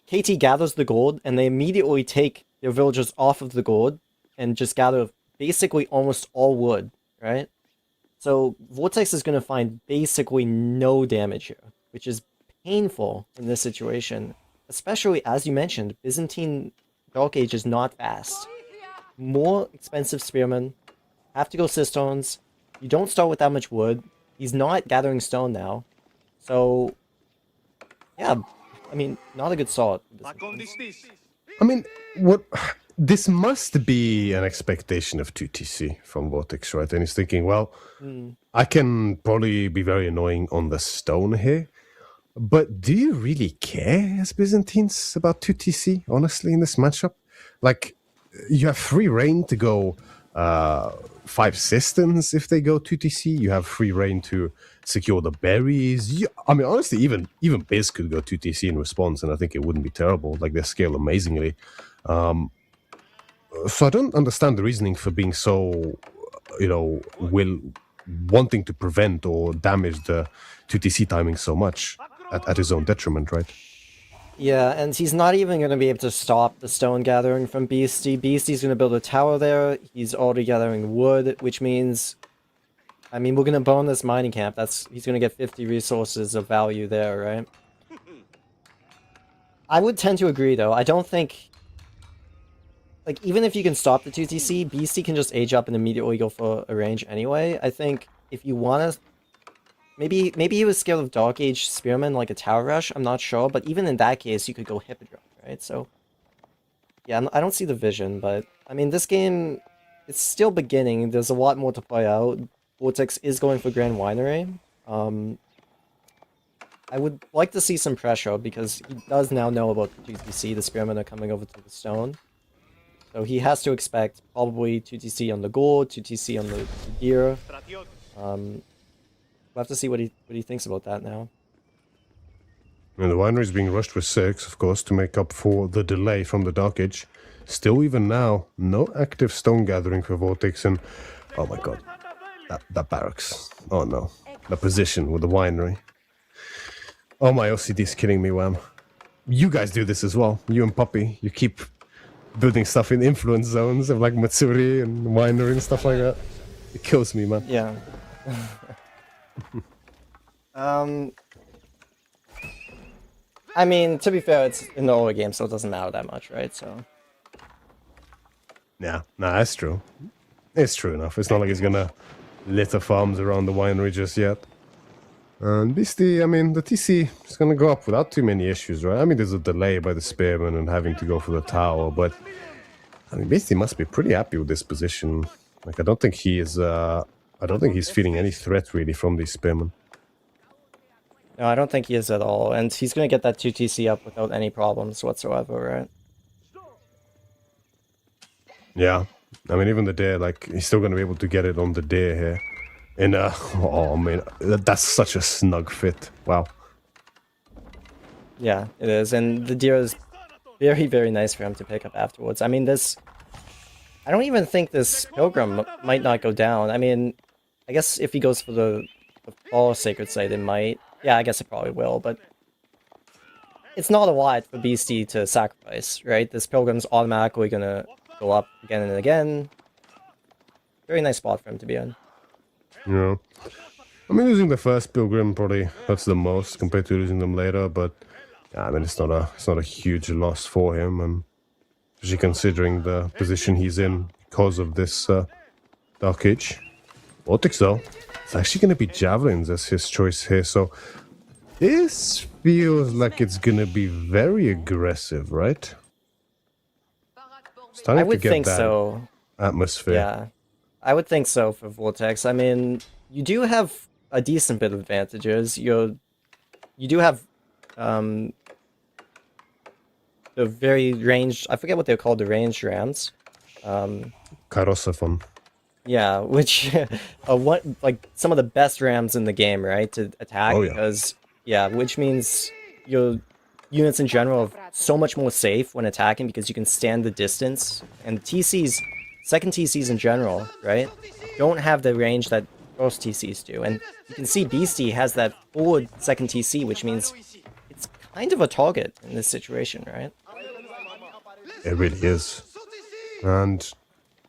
KT gathers the gold, and they immediately take their villagers off of the gold and just gather basically almost all wood, right? So Vortex is going to find basically no damage here, which is painful in this situation, especially, as you mentioned, Byzantine Dark Age is not fast. More expensive spearmen, have to go cisterns. You don't start with that much wood. He's not gathering stone now. So, yeah, I mean, not a good start. I mean, this must be an expectation of 2TC from Vortex, right? And he's thinking, well, I can probably be very annoying on the stone here, but do you really care as Byzantines about 2TC, honestly, in this matchup? Like, you have free reign to go 5 cisterns if they go 2TC. You have free reign to secure the berries. I mean, honestly, even Biz could go 2TC in response, and I think it wouldn't be terrible. Like, they scale amazingly. So I don't understand the reasoning for being so, wanting to prevent or damage the 2TC timing so much at his own detriment, right? Yeah, and he's not even going to be able to stop the stone gathering from Beastie. Beastie's going to build a tower there. He's already gathering wood, which means, I mean, we're going to bone this mining camp. He's going to get 50 resources of value there, right? I would tend to agree, though. I don't think, like, even if you can stop the 2TC, Beastie can just age up and immediately go for a range anyway. I think if you want to... Maybe he was scared of Dark Age Spearmen, like a Tower Rush, I'm not sure, but even in that case, you could go Hippodrome, right? So, yeah, I don't see the vision, but, I mean, this game, it's still beginning, there's a lot more to play out. Vortex is going for Grand Winery. I would like to see some pressure, because he does now know about the 2TC, the Spearmen are coming over to the stone. So he has to expect probably 2TC on the gold, 2TC on the deer. We'll have to see what he thinks about that now. And the winery is being rushed with 6, of course, to make up for the delay from the Dark Age. Still, even now, no active stone gathering for Vortex, and oh my god, that barracks. Oh no, the position with the winery. Oh, my OCD's killing me, Wham. You guys do this as well. You and Puppy, you keep building stuff in influence zones of like Matsuri and winery and stuff like that. It kills me, man. Yeah. I mean, to be fair, it's in the older game, so it doesn't matter that much, right? So. Yeah, nah, that's true. It's true enough. It's not like he's gonna litter farms around the winery just yet. And Beastie, I mean, the TC is gonna go up without too many issues, right? I mean, there's a delay by the spearman and having to go for the tower, but I mean, Beastie must be pretty happy with this position. Like, I don't think he's feeling any threat really from these spearmen. No, I don't think he is at all, and he's gonna get that 2TC up without any problems whatsoever, right? Yeah, I mean, even the dare, like, he's still gonna be able to get it on the dare here. And, oh man, that's such a snug fit. Wow. Yeah, it is, and the deer is very, very nice for him to pick up afterwards. I mean, this... I don't even think this Pilgrim might not go down. I mean, I guess if he goes for the Fall Sacred Site, it might. Yeah, I guess it probably will, but... It's not a lot for Beastie to sacrifice, right? This Pilgrim's automatically gonna go up again and again. Very nice spot for him to be in. Yeah. I mean, losing the first Pilgrim probably hurts the most compared to losing them later, but yeah, I mean, it's not a huge loss for him, and especially considering the position he's in because of this Dark Age. Vortex, though, it's actually going to be Javelins as his choice here, so this feels like it's going to be very aggressive, right? I would think so. Atmosphere. Yeah, I would think so for Vortex. I mean, you do have a decent bit of advantages. You do have the very ranged... I forget what they're called, the ranged rams. Karosaphon. Yeah, which are like some of the best rams in the game, right? To attack, because which means your units in general are so much more safe when attacking because you can stand the distance. And TCs, second TCs in general, right, don't have the range that first TCs do. And you can see Beastie has that forward second TC, which means it's kind of a target in this situation, right? It really is. And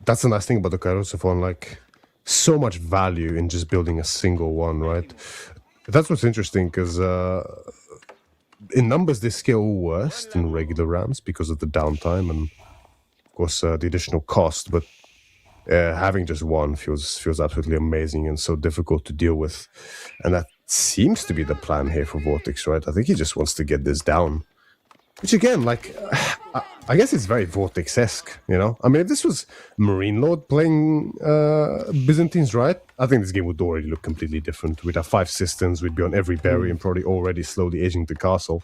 that's the nice thing about the Karosaphon, like, so much value in just building a single one, right? That's what's interesting, because in numbers they scale worse than regular rams because of the downtime and, of course, the additional cost, but having just one feels absolutely amazing and so difficult to deal with. And that seems to be the plan here for Vortex, right? I think he just wants to get this down. Which again, like, I guess it's very Vortex-esque, you know? I mean, if this was Marine Lord playing Byzantines, right? I think this game would already look completely different. We'd have 5 systems, we'd be on every berry and probably already slowly aging the castle.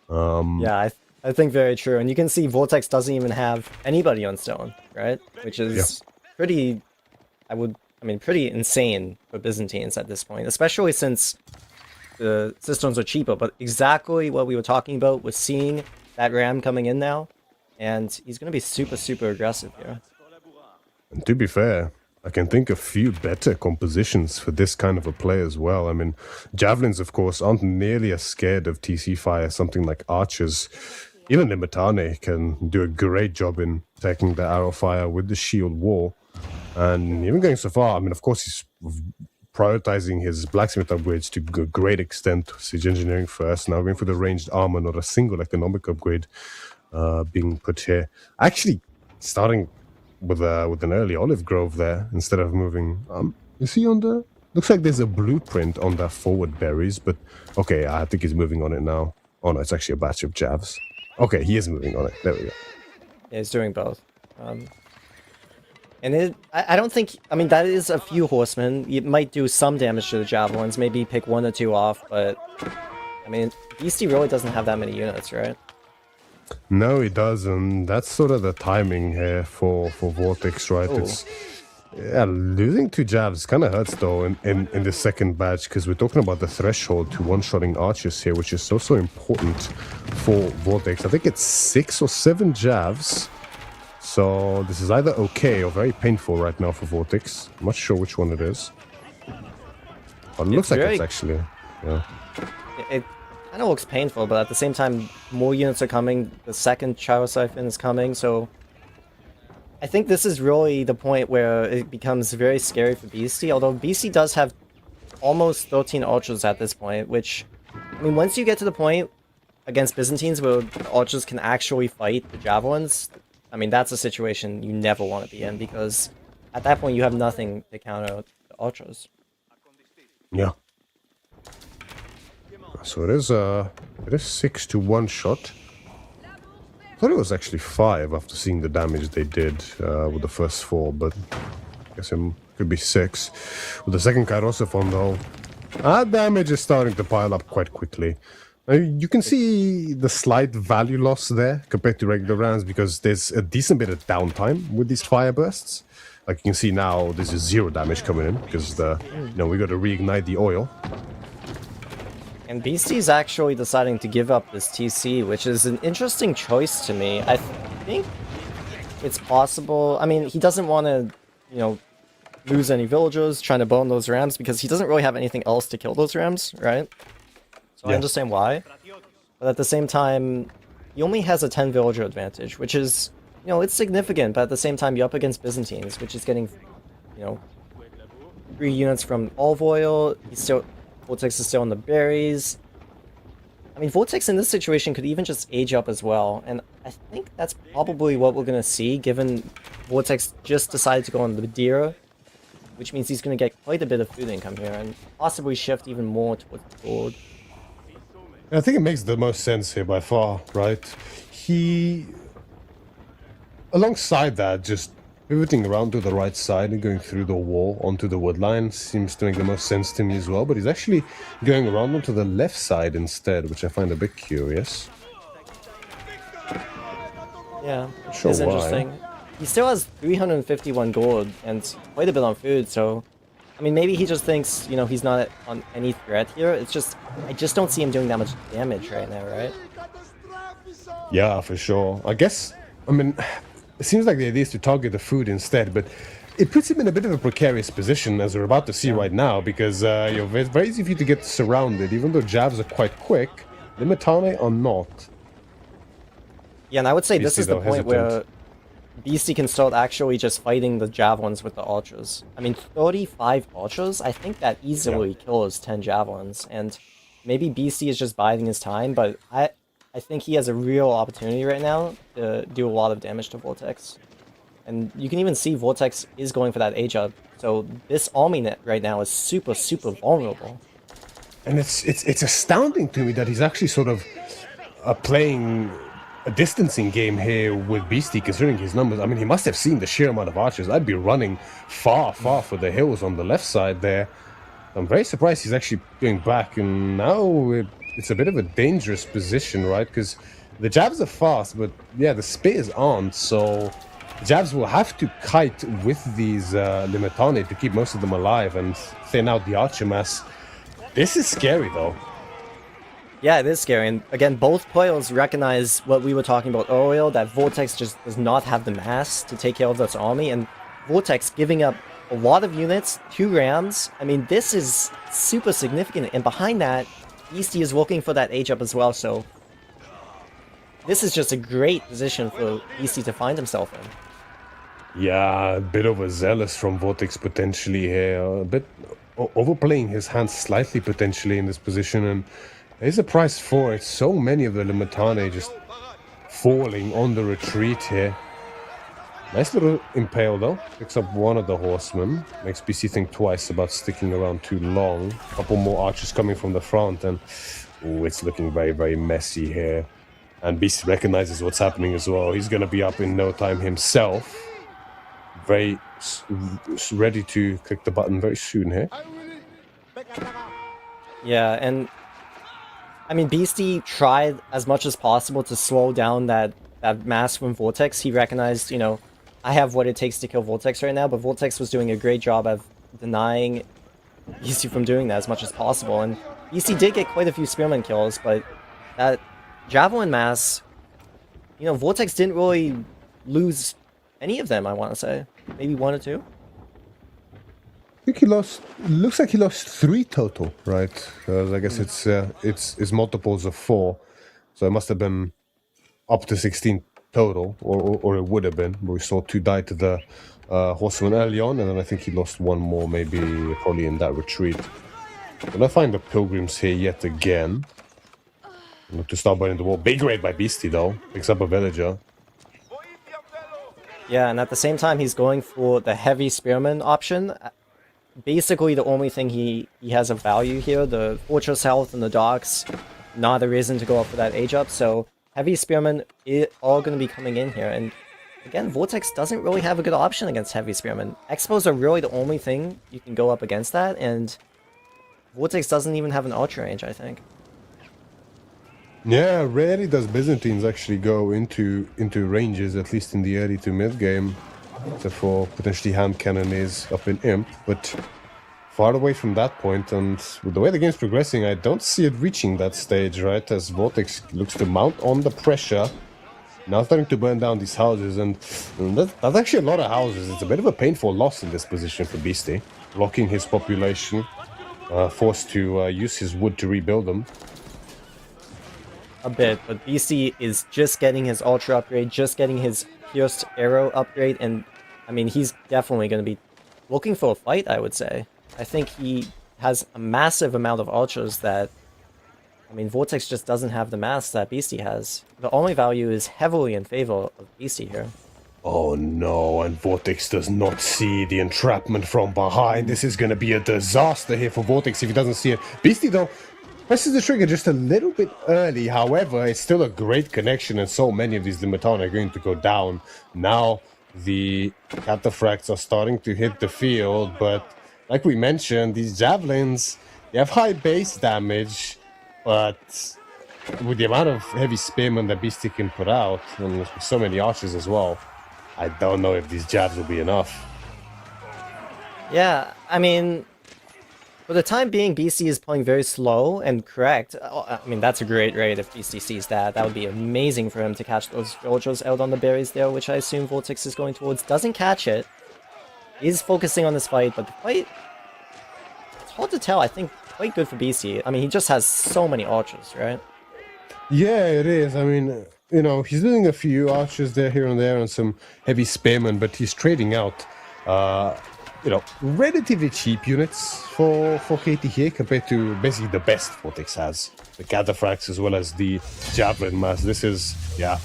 Yeah, I think very true. And you can see Vortex doesn't even have anybody on stone, right? Which is pretty, pretty insane for Byzantines at this point, especially since the systems are cheaper, but exactly what we were talking about with seeing that ram coming in now, and he's going to be super, super aggressive here. And to be fair, I can think of few better compositions for this kind of a play as well. I mean, Javelins, of course, aren't nearly as scared of TC fire as something like Archers. Even Limitane can do a great job in taking the arrow fire with the shield wall. And even going so far, I mean, of course, he's prioritizing his blacksmith upgrades to a great extent. Siege engineering first, now going for the ranged armor, not a single economic upgrade being put here. Actually, starting with an early olive grove there instead of moving. You see on the... Looks like there's a blueprint on the forward berries, but okay, I think he's moving on it now. Oh no, it's actually a batch of javs. Okay, he is moving on it. There we go. Yeah, he's doing both. And I don't think... I mean, that is a few horsemen. It might do some damage to the javelins, maybe pick 1 or 2 off, but... I mean, Beastie really doesn't have that many units, right? No, he doesn't. That's sort of the timing here for Vortex, right? Ooh. It's Yeah, losing 2 jabs kind of hurts though in the second batch, because we're talking about the threshold to one-shotting archers here, which is so important for Vortex. I think it's 6 or 7 jabs. So this is either okay or very painful right now for Vortex. I'm not sure which one it is. But it looks like it's actually, yeah. It kind of looks painful, but at the same time, more units are coming. The second Gyro Siphon is coming, so I think this is really the point where it becomes very scary for Beastie, although Beastie does have almost 13 Ultras at this point, which, I mean, once you get to the point against Byzantines where the Ultras can actually fight the Javelins, I mean, that's a situation you never want to be in, because at that point you have nothing to counter the Ultras. Yeah. So it is 6 to 1 shot. I thought it was actually 5 after seeing the damage they did with the first 4, but I guess it could be 6. With the second Kairosophon though, our damage is starting to pile up quite quickly. You can see the slight value loss there compared to regular rounds, because there's a decent bit of downtime with these fire bursts. Like you can see now, this is 0 damage coming in because we got to reignite the oil. And Beastie's actually deciding to give up this TC, which is an interesting choice to me. I think it's possible. I mean, he doesn't want to, lose any villagers trying to bone those rams, because he doesn't really have anything else to kill those rams, right? So I understand why. But at the same time, he only has a 10 villager advantage, which is, it's significant, but at the same time, you're up against Byzantines, which is getting, 3 units from Olive Oil. Vortex is still on the berries. I mean, Vortex in this situation could even just age up as well, and I think that's probably what we're going to see, given Vortex just decided to go on the Madeira, which means he's going to get quite a bit of food income here, and possibly shift even more towards the gold. I think it makes the most sense here by far, right? Alongside that, just pivoting around to the right side and going through the wall onto the wood line seems to make the most sense to me as well, but he's actually going around onto the left side instead, which I find a bit curious. Yeah, it's interesting. He still has 351 gold and quite a bit on food, so I mean, maybe he just thinks, he's not on any threat here. It's just, I just don't see him doing that much damage right now, right? Yeah, for sure. I guess, it seems like the idea is to target the food instead, but it puts him in a bit of a precarious position, as we're about to see right now, because it's very easy for you to get surrounded, even though jabs are quite quick. The Limitane are not. Yeah, and I would say this is the point where Beastie can start actually just fighting the javelins with the ultras. I mean, 35 ultras, I think that easily kills 10 javelins, and maybe Beastie is just biding his time, but I think he has a real opportunity right now to do a lot of damage to Vortex. And you can even see Vortex is going for that age up, so this army net right now is super, super vulnerable. And it's astounding to me that he's actually sort of playing a distancing game here with Beastie, considering his numbers. I mean, he must have seen the sheer amount of archers. I'd be running far, far for the hills on the left side there. I'm very surprised he's actually going back, and now it's a bit of a dangerous position, right? Because the jabs are fast, but yeah, the spears aren't, so the jabs will have to kite with these Limitane to keep most of them alive and thin out the archer mass. This is scary, though. Yeah, it is scary, and again, both players recognize what we were talking about earlier, that Vortex just does not have the mass to take care of this army, and Vortex giving up a lot of units, 2 rams. I mean, this is super significant, and behind that, Beastie is looking for that age up as well, so this is just a great position for Beastie to find himself in. Yeah, a bit overzealous from Vortex potentially here, a bit overplaying his hands slightly potentially in this position, and there's a price for it. So many of the Limitane just falling on the retreat here. Nice little impale though. Picks up one of the horsemen. Makes BC think twice about sticking around too long. A couple more archers coming from the front, and it's looking very, very messy here. And BC recognizes what's happening as well. He's going to be up in no time himself. Very ready to click the button very soon here. Yeah, and I mean, Beastie tried as much as possible to slow down that mass from Vortex. He recognized, I have what it takes to kill Vortex right now, but Vortex was doing a great job of denying BC from doing that as much as possible. And BC did get quite a few Spearman kills, but that Javelin mass, you know, Vortex didn't really lose any of them, I want to say. Maybe 1 or 2? I think he lost. Looks like he lost 3 total, right? I guess it's multiples of 4, so it must have been up to 16 total, or it would have been. But we saw 2 die to the horseman early on, and then I think he lost 1 more, maybe probably in that retreat. And I find the pilgrims here yet again. Look to start burning the wall. Big raid by Beastie though. Picks up a villager. Yeah, and at the same time, he's going for the heavy Spearman option. Basically, the only thing he has of value here, the Fortress Health and the docks, not a reason to go up for that age up, so heavy Spearmen all going to be coming in here, and again, Vortex doesn't really have a good option against heavy Spearmen. Expos are really the only thing you can go up against that, and Vortex doesn't even have an ultra range, I think. Yeah, rarely does Byzantines actually go into ranges, at least in the early to mid game. Except for potentially hand cannoneers up in Imp, but far away from that point, and with the way the game's progressing, I don't see it reaching that stage, right? As Vortex looks to mount on the pressure, now starting to burn down these houses, and that's actually a lot of houses. It's a bit of a painful loss in this position for Beastie, blocking his population, forced to use his wood to rebuild them. A bit, but BC is just getting his ultra upgrade, just getting his pierced arrow upgrade, and I mean, he's definitely going to be looking for a fight, I would say. I think he has a massive amount of ultras that, I mean, Vortex just doesn't have the mass that Beastie has. The only value is heavily in favor of Beastie here. Oh no, and Vortex does not see the entrapment from behind. This is going to be a disaster here for Vortex if he doesn't see it. Beastie, though, presses the trigger just a little bit early. However, it's still a great connection, and so many of these Limitan are going to go down. Now, the cataphracts are starting to hit the field, but like we mentioned, these javelins, they have high base damage, but with the amount of heavy spearmen that Beastie can put out, and with so many archers as well, I don't know if these jabs will be enough. Yeah, I mean, for the time being, BC is playing very slow and correct. I mean, that's a great raid if BC sees that. That would be amazing for him to catch those villagers out on the berries there, which I assume Vortex is going towards. Doesn't catch it. Is focusing on this fight, but the fight, it's hard to tell. I think quite good for BC. I mean, he just has so many archers, right? Yeah, it is. I mean, you know, he's losing a few archers there, here and there, and some heavy spearmen, but he's trading out you know, relatively cheap units for KT here compared to basically the best Vortex has. The cataphracts as well as the javelin mass. This is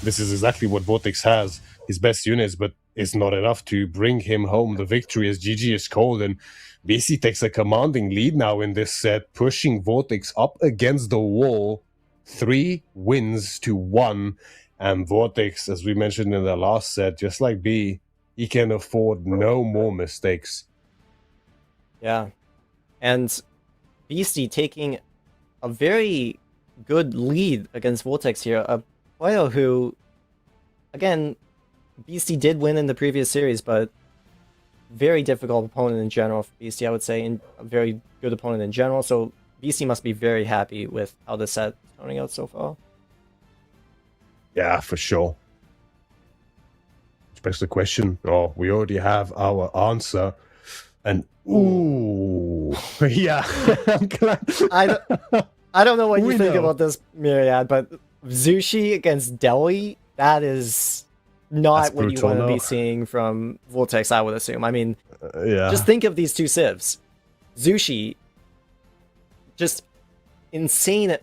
exactly what Vortex has, his best units, but it's not enough to bring him home the victory as GG is called, and BC takes a commanding lead now in this set, pushing Vortex up against the wall, 3 wins to 1, and Vortex, as we mentioned in the last set, just like B, he can afford no more mistakes. Yeah. And Beastie taking a very good lead against Vortex here. A player who, again, Beastie did win in the previous series, but very difficult opponent in general for Beastie, I would say, and a very good opponent in general. So Beastie must be very happy with how the set is turning out so far. Yeah, for sure. Especially the question, oh, we already have our answer. And ooh, yeah, I'm glad. I don't know what you think know. about this, Myriad, but Zushi against Delhi, that is not That's what you brutal, want to no. be seeing from Vortex, I would assume. I mean, Yeah. just think of these two civs. Zushi, just insane,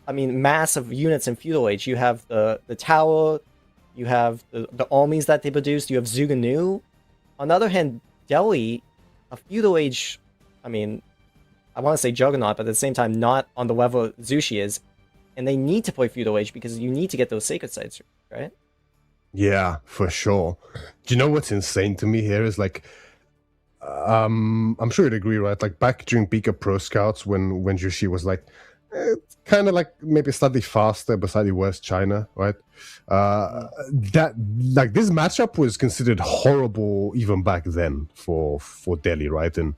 I mean, mass of units in Feudal Age. You have the tower, you have the armies that they produced, you have Zuganu. On the other hand, Delhi, a Feudal Age, I mean, I want to say Juggernaut, but at the same time, not on the level Zushi is. And they need to play Feudal Age because you need to get those sacred sites, right? Yeah, for sure. Do you know what's insane to me here is like, I'm sure you'd agree, right? Like back during Pika Pro Scouts when Jushi was like it's kind of like maybe slightly faster, but slightly worse China, right? That like this matchup was considered horrible even back then for Delhi, right? And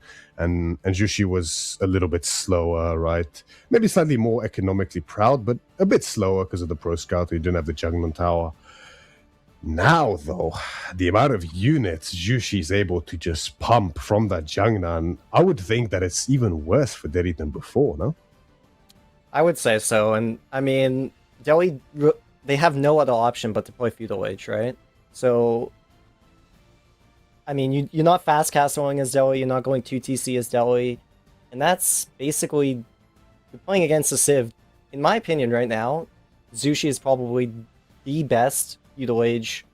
Jushi was a little bit slower, right? Maybe slightly more economically proud, but a bit slower because of the Pro Scout. You didn't have the Jangnan Tower. Now, though, the amount of units Jushi is able to just pump from that Jangnan, I would think that it's even worse for Delhi than before, no? I would say so, and I mean, Delhi, they have no other option but to play Feudal Age, right? So, I mean, you're not fast castling as Delhi, you're not going 2TC as Delhi, and that's basically, you're playing against a Civ. In my opinion right now, Zushi is probably the best Feudal Age,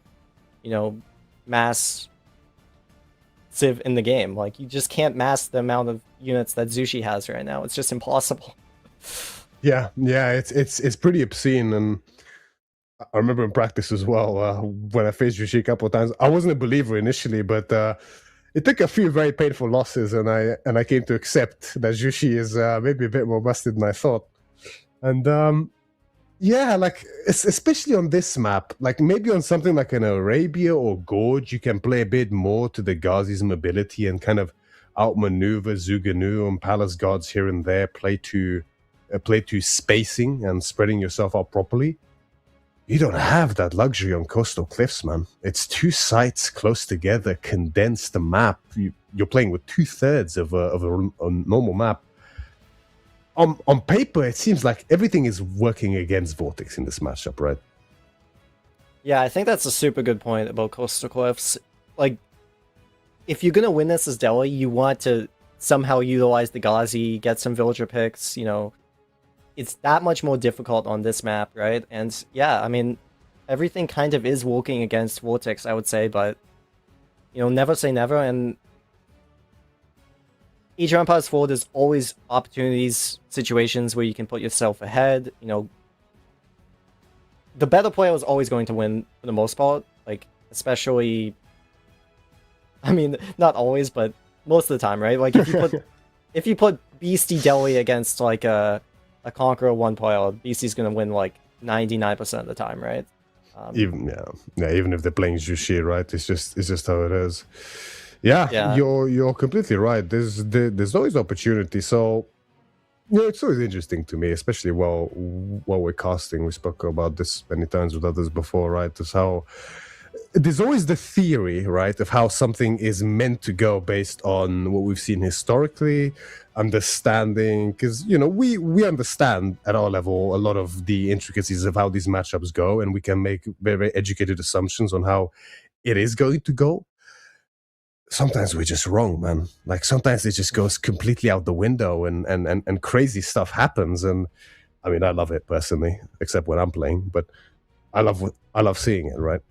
mass Civ in the game. Like, you just can't mass the amount of units that Zushi has right now. It's just impossible. Yeah, it's pretty obscene, and I remember in practice as well when I faced Jushi a couple of times. I wasn't a believer initially, but it took a few very painful losses, and I came to accept that Jushi is maybe a bit more busted than I thought. And yeah, like especially on this map, like maybe on something like an Arabia or Gorge, you can play a bit more to the Ghazi's mobility and kind of outmaneuver Zuganu and Palace Guards here and there, play to spacing and spreading yourself out properly. You don't have that luxury on Coastal Cliffs, man. It's two sites close together, condensed the map. You're playing with 2/3 of a normal map. On paper, it seems like everything is working against Vortex in this matchup, right? Yeah, I think that's a super good point about Coastal Cliffs. Like, if you're gonna win this as Delhi, you want to somehow utilize the Ghazi, get some villager picks, it's that much more difficult on this map, right? And yeah, I mean, everything kind of is working against Vortex, I would say, but, never say never, and Age of Empires 4, there's always opportunities, situations where you can put yourself ahead, the better player is always going to win for the most part, like, especially, I mean, not always, but most of the time, right? Like, if you put Beastie Delhi against, like, a Conqueror 1 player, Beastie's gonna win, like, 99% of the time, right? Even if they're playing Jushi, right? It's just how it is. Yeah. You're completely right. There's always opportunity. So it's always interesting to me, especially while we're casting. We spoke about this many times with others before, right? Is how there's always the theory, right, of how something is meant to go based on what we've seen historically, understanding, because we understand at our level a lot of the intricacies of how these matchups go, and we can make very, very educated assumptions on how it is going to go. Sometimes we're just wrong, man. Like sometimes it just goes completely out the window and crazy stuff happens. And I mean, I love it personally, except when I'm playing, but I love seeing it, right?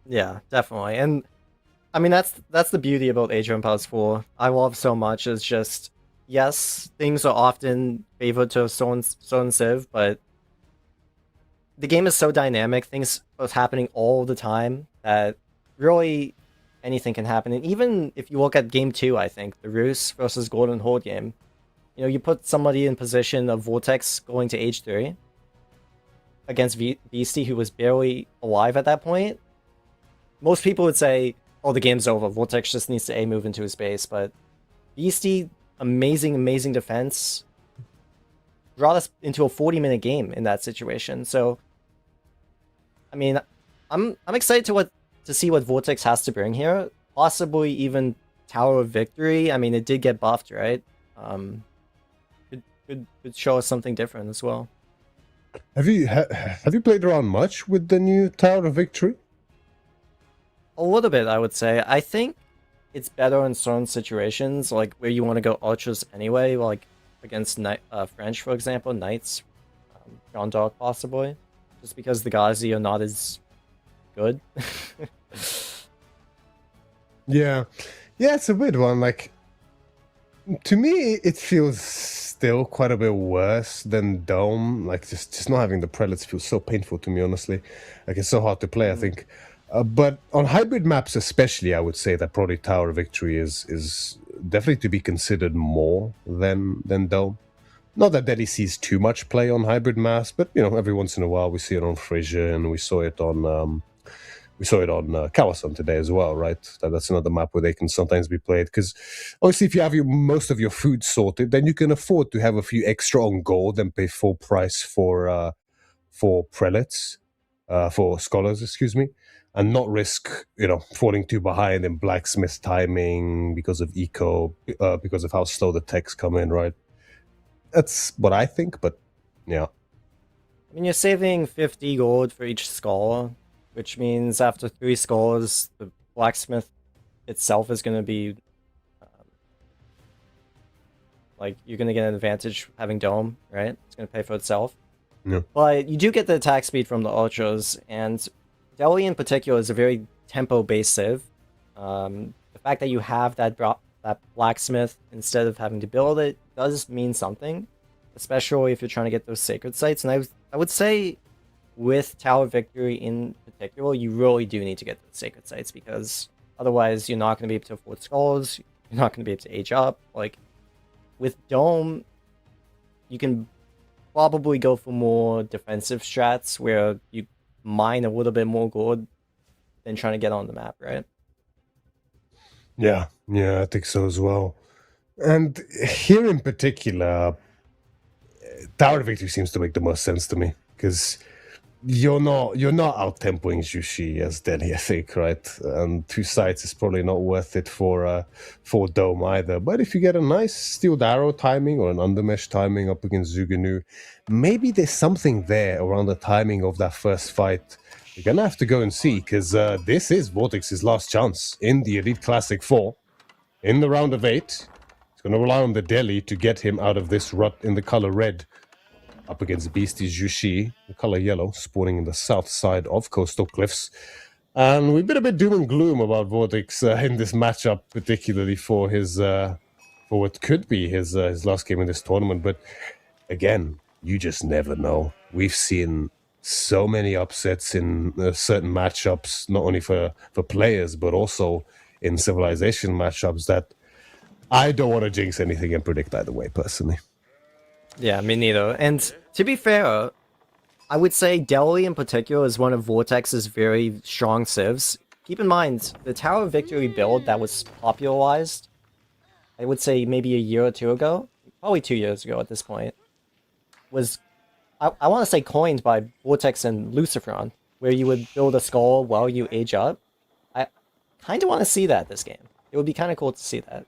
Yeah, definitely. And I mean, that's the beauty about Age of Empires 4. I love so much is just, yes, things are often favored to certain Civ, but the game is so dynamic, things are happening all the time that really anything can happen. And even if you look at game 2, I think, the Rus versus Golden Horde game, you put somebody in position of Vortex going to Age 3 against Beastie, who was barely alive at that point. Most people would say, oh, the game's over, Vortex just needs to move into his base, but Beastie, amazing defense, brought us into a 40-minute game in that situation. So, I mean, I'm excited to see what Vortex has to bring here. Possibly even Tower of Victory. I mean, it did get buffed, right? Could show us something different as well. Have you played around much with the new Tower of Victory? A little bit, I would say. I think it's better in certain situations, like where you want to go archers anyway, like against French, for example, knights, Jean d'Arc possibly, just because the Ghazi are not as good. Yeah, it's a weird one. Like, to me, it feels still quite a bit worse than Dome. Like, just not having the prelates feels so painful to me, honestly. Like, it's so hard to play, I think. But on hybrid maps especially, I would say that probably Tower of Victory is definitely to be considered more than Dome. Not that Delhi sees too much play on hybrid mass, but every once in a while we see it on Fraser, and we saw it on Kawasan today as well, right? That's another map where they can sometimes be played, because obviously if you have most of your food sorted, then you can afford to have a few extra on gold and pay full price for prelates, for scholars, excuse me, and not risk falling too behind in blacksmith timing because of because of how slow the techs come in, right? That's what I think, but yeah. I mean, you're saving 50 gold for each skull, which means after 3 skulls, the blacksmith itself is going to be like, you're going to get an advantage having dome, right? It's going to pay for itself. Yeah. But you do get the attack speed from the ultras, and Delhi in particular is a very tempo-based civ. The fact that you have that blacksmith instead of having to build it does mean something, especially if you're trying to get those sacred sites. And I would say with Tower Victory in particular, you really do need to get those sacred sites, because otherwise you're not going to be able to afford skulls, you're not going to be able to age up. Like, with Dome, you can probably go for more defensive strats where you mine a little bit more gold than trying to get on the map, right? Yeah, I think so as well. And here in particular, Tower Victory seems to make the most sense to me, because you're not out tempoing Jushi as Delhi, I think, right? And 2 sites is probably not worth it for Dome either. But if you get a nice Steeled Arrow timing or an Undermesh timing up against Zuganu, maybe there's something there around the timing of that first fight. You're gonna have to go and see, because this is Vortex's last chance in the Elite Classic 4. In the round of 8, he's gonna rely on the Delhi to get him out of this rut in the color red, up against Beastie Jushi, the color yellow, spawning in the south side of Coastal Cliffs. And we've been a bit doom and gloom about Vortex in this matchup, particularly for his for what could be his last game in this tournament. But again, you just never know. We've seen so many upsets in certain matchups, not only for players, but also in Civilization matchups, that I don't want to jinx anything and predict either way, personally. Yeah, me neither. And to be fair, I would say Delhi in particular is one of Vortex's very strong civs. Keep in mind, the Tower Victory build that was popularized, I would say maybe a year or 2 ago, probably 2 years ago at this point, was, I want to say, coined by Vortex and Luciferon, where you would build a skull while you age up. I kind of want to see that this game. It would be kind of cool to see that.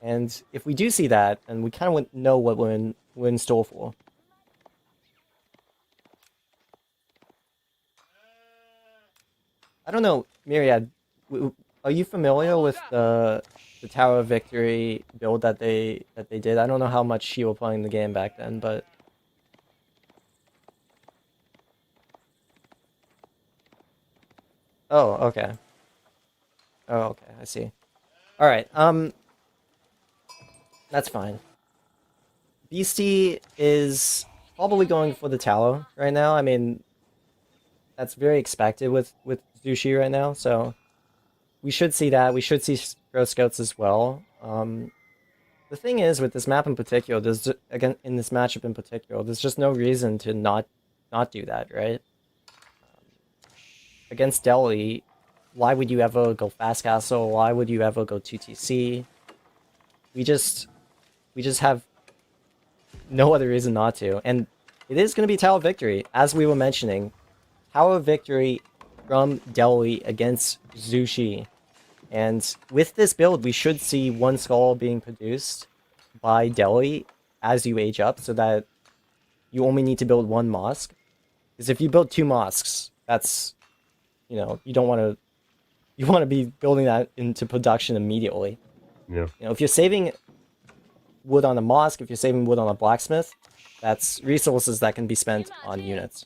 And if we do see that, and we kind of know what we're in store for. I don't know, Myriad, are you familiar with the Tower of Victory build that they did? I don't know how much you were playing the game back then, but oh, okay. Oh, okay, I see. All right, that's fine. Beastie is probably going for the tower right now. I mean, that's very expected with Zushi right now, so we should see that. We should see Girl Scouts as well. The thing is, with this map in particular, again, in this matchup in particular, there's just no reason to not do that, right? Against Delhi, why would you ever go Fast Castle? Why would you ever go 2TC? We just have no other reason not to. And it is going to be Tower Victory, as we were mentioning. Tower Victory from Delhi against Zushi. And with this build, we should see 1 skull being produced by Delhi as you age up, so that you only need to build 1 mosque. Because if you build 2 mosques, that's, you don't want to... You want to be building that into production immediately. Yeah. If you're saving wood on a mosque, if you're saving wood on a blacksmith, that's resources that can be spent on units.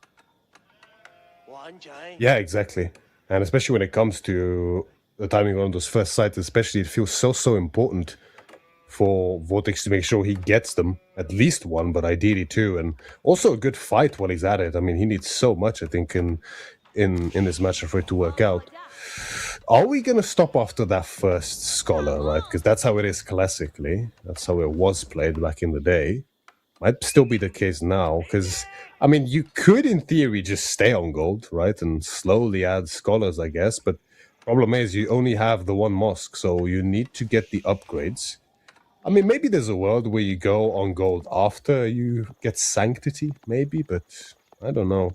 Yeah, exactly. And especially when it comes to the timing on those first sites, especially, it feels so important for Vortex to make sure he gets them, at least 1, but ideally 2, and also a good fight while he's at it. I mean, he needs so much, I think, in this matchup for it to work out. Are we going to stop after that first scholar, right? Because that's how it is classically. That's how it was played back in the day. Might still be the case now, because, I mean, you could, in theory, just stay on gold, right? And slowly add scholars, I guess. But problem is, you only have the one mosque, so you need to get the upgrades. I mean, maybe there's a world where you go on gold after you get sanctity, maybe, but I don't know.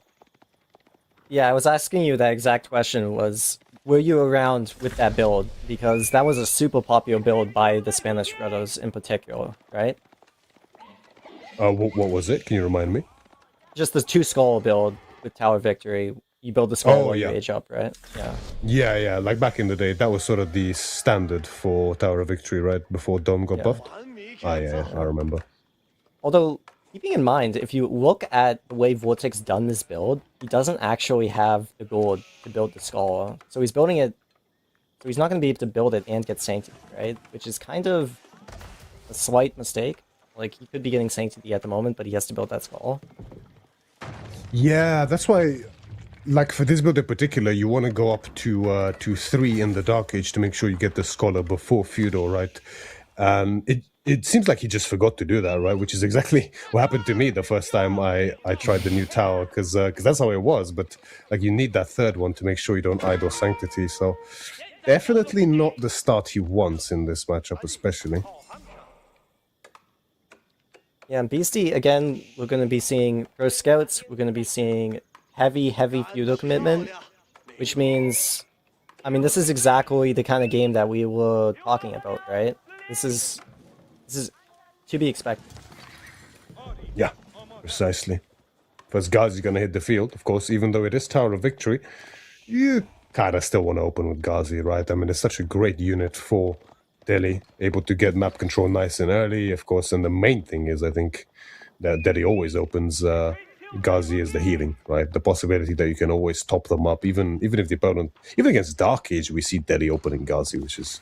Yeah, I was asking you that exact question was, were you around with that build? Because that was a super popular build by the Spanish brothers in particular, right? What was it? Can you remind me? Just the 2 skull build with Tower Victory. You build the skull Oh, while you yeah. age up, right? Yeah. Yeah, like back in the day, that was sort of the standard for Tower of Victory, right? Before Dome got Yeah. buffed. Yeah, I remember. Although, keeping in mind, if you look at the way Vortex done this build, he doesn't actually have the gold to build the skull. So he's building it, so he's not going to be able to build it and get Sanctity, right? Which is kind of a slight mistake. Like, he could be getting Sanctity at the moment, but he has to build that skull. Yeah, that's why, like for this build in particular, you want to go up to 3 in the Dark Age to make sure you get the Scholar before Feudal, right? And it seems like he just forgot to do that, right? Which is exactly what happened to me the first time I tried the new tower, because that's how it was. But like, you need that third one to make sure you don't idle Sanctity. So definitely not the start he wants in this matchup, especially. Yeah, and Beastie, again, we're going to be seeing Pro Scouts, we're going to be seeing heavy feudal commitment, which means, I mean, this is exactly the kind of game that we were talking about, right? This is to be expected. Yeah, precisely. First Ghazi gonna hit the field, of course, even though it is Tower of Victory, you kinda still want to open with Ghazi, right? I mean, it's such a great unit for Delhi, able to get map control nice and early, of course, and the main thing is, I think, that Delhi always opens Ghazi is the healing, right? The possibility that you can always top them up, even if the opponent, even against Dark Age, we see Delhi opening Ghazi, which is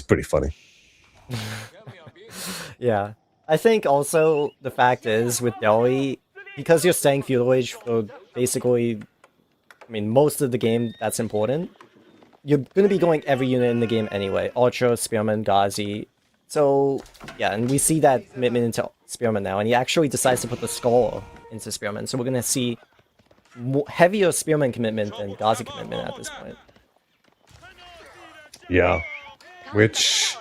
pretty funny. Yeah. I think also the fact is with Delhi, because you're staying feudal age for basically, I mean, most of the game that's important, you're going to be going every unit in the game anyway. Ultra, Spearman, Ghazi. So, yeah, and we see that commitment into Spearman now, and he actually decides to put the Skull into Spearman. So we're going to see heavier Spearman commitment than Ghazi commitment at this point. Yeah, which,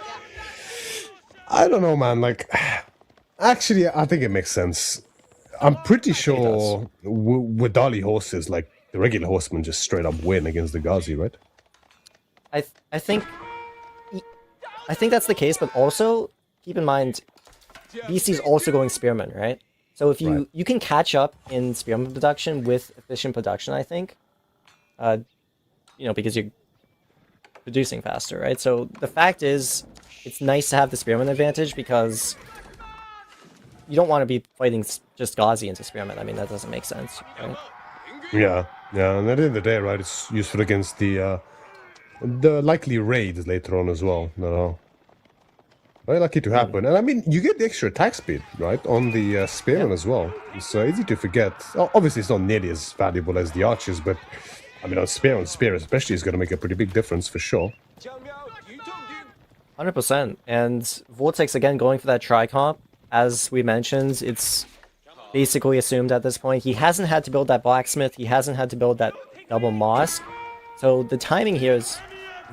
I don't know, man, like, actually, I think it makes sense. I'm pretty sure with Dali horses, like, the regular horsemen just straight up win against the Ghazi, right? I think that's the case, but also keep in mind, BC's also going Spearman, right? So if you can catch up in Spearman production with efficient production, I think, you know, because you're producing faster, right? So the fact is, it's nice to have the Spearman advantage because you don't want to be fighting just Ghazi into Spearman. I mean, that doesn't make sense, right? Yeah, and at the end of the day, right, it's useful against the likely raids later on as well. No. Very lucky to happen. And I mean, you get the extra attack speed, right, on the Spearman as well. It's easy to forget. Obviously, it's not nearly as valuable as the Archers, but I mean, on Spear especially is going to make a pretty big difference for sure. 100%. And Vortex, again, going for that tri-comp. As we mentioned, it's basically assumed at this point. He hasn't had to build that Blacksmith. He hasn't had to build that double Mosque. So the timing here is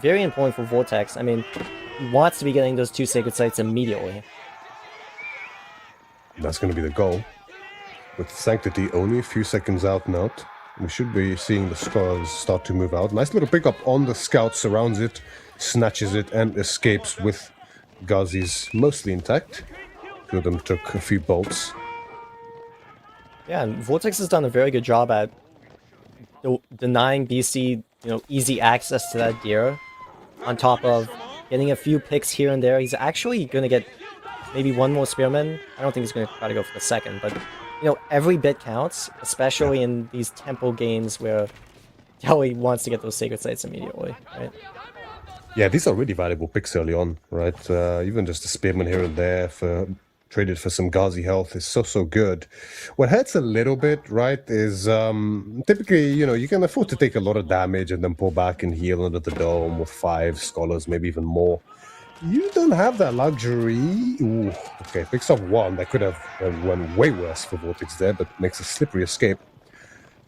very important for Vortex. I mean, he wants to be getting those 2 Sacred Sites immediately. That's going to be the goal. With Sanctity only a few seconds out now, we should be seeing the Scholars start to move out. Nice little pickup on the Scout, surrounds it, snatches it, and escapes with Ghazi's mostly intact. Two of them took a few bolts. Yeah, and Vortex has done a very good job at denying BC, you know, easy access to that gear. On top of getting a few picks here and there. He's actually going to get maybe one more Spearman. I don't think he's going to try to go for the second, but, you know, every bit counts, especially in these tempo games where Delhi wants to get those Sacred Sites immediately, right? Yeah, these are really valuable picks early on, right? Even just a Spearman here and there traded for some Ghazi health is so good. What hurts a little bit, right, is typically, you know, you can afford to take a lot of damage and then pull back and heal under the dome with 5 Scholars, maybe even more. you don't have that luxury. Ooh, okay, picks up one. That could have went way worse for Vortex there, but makes a slippery escape.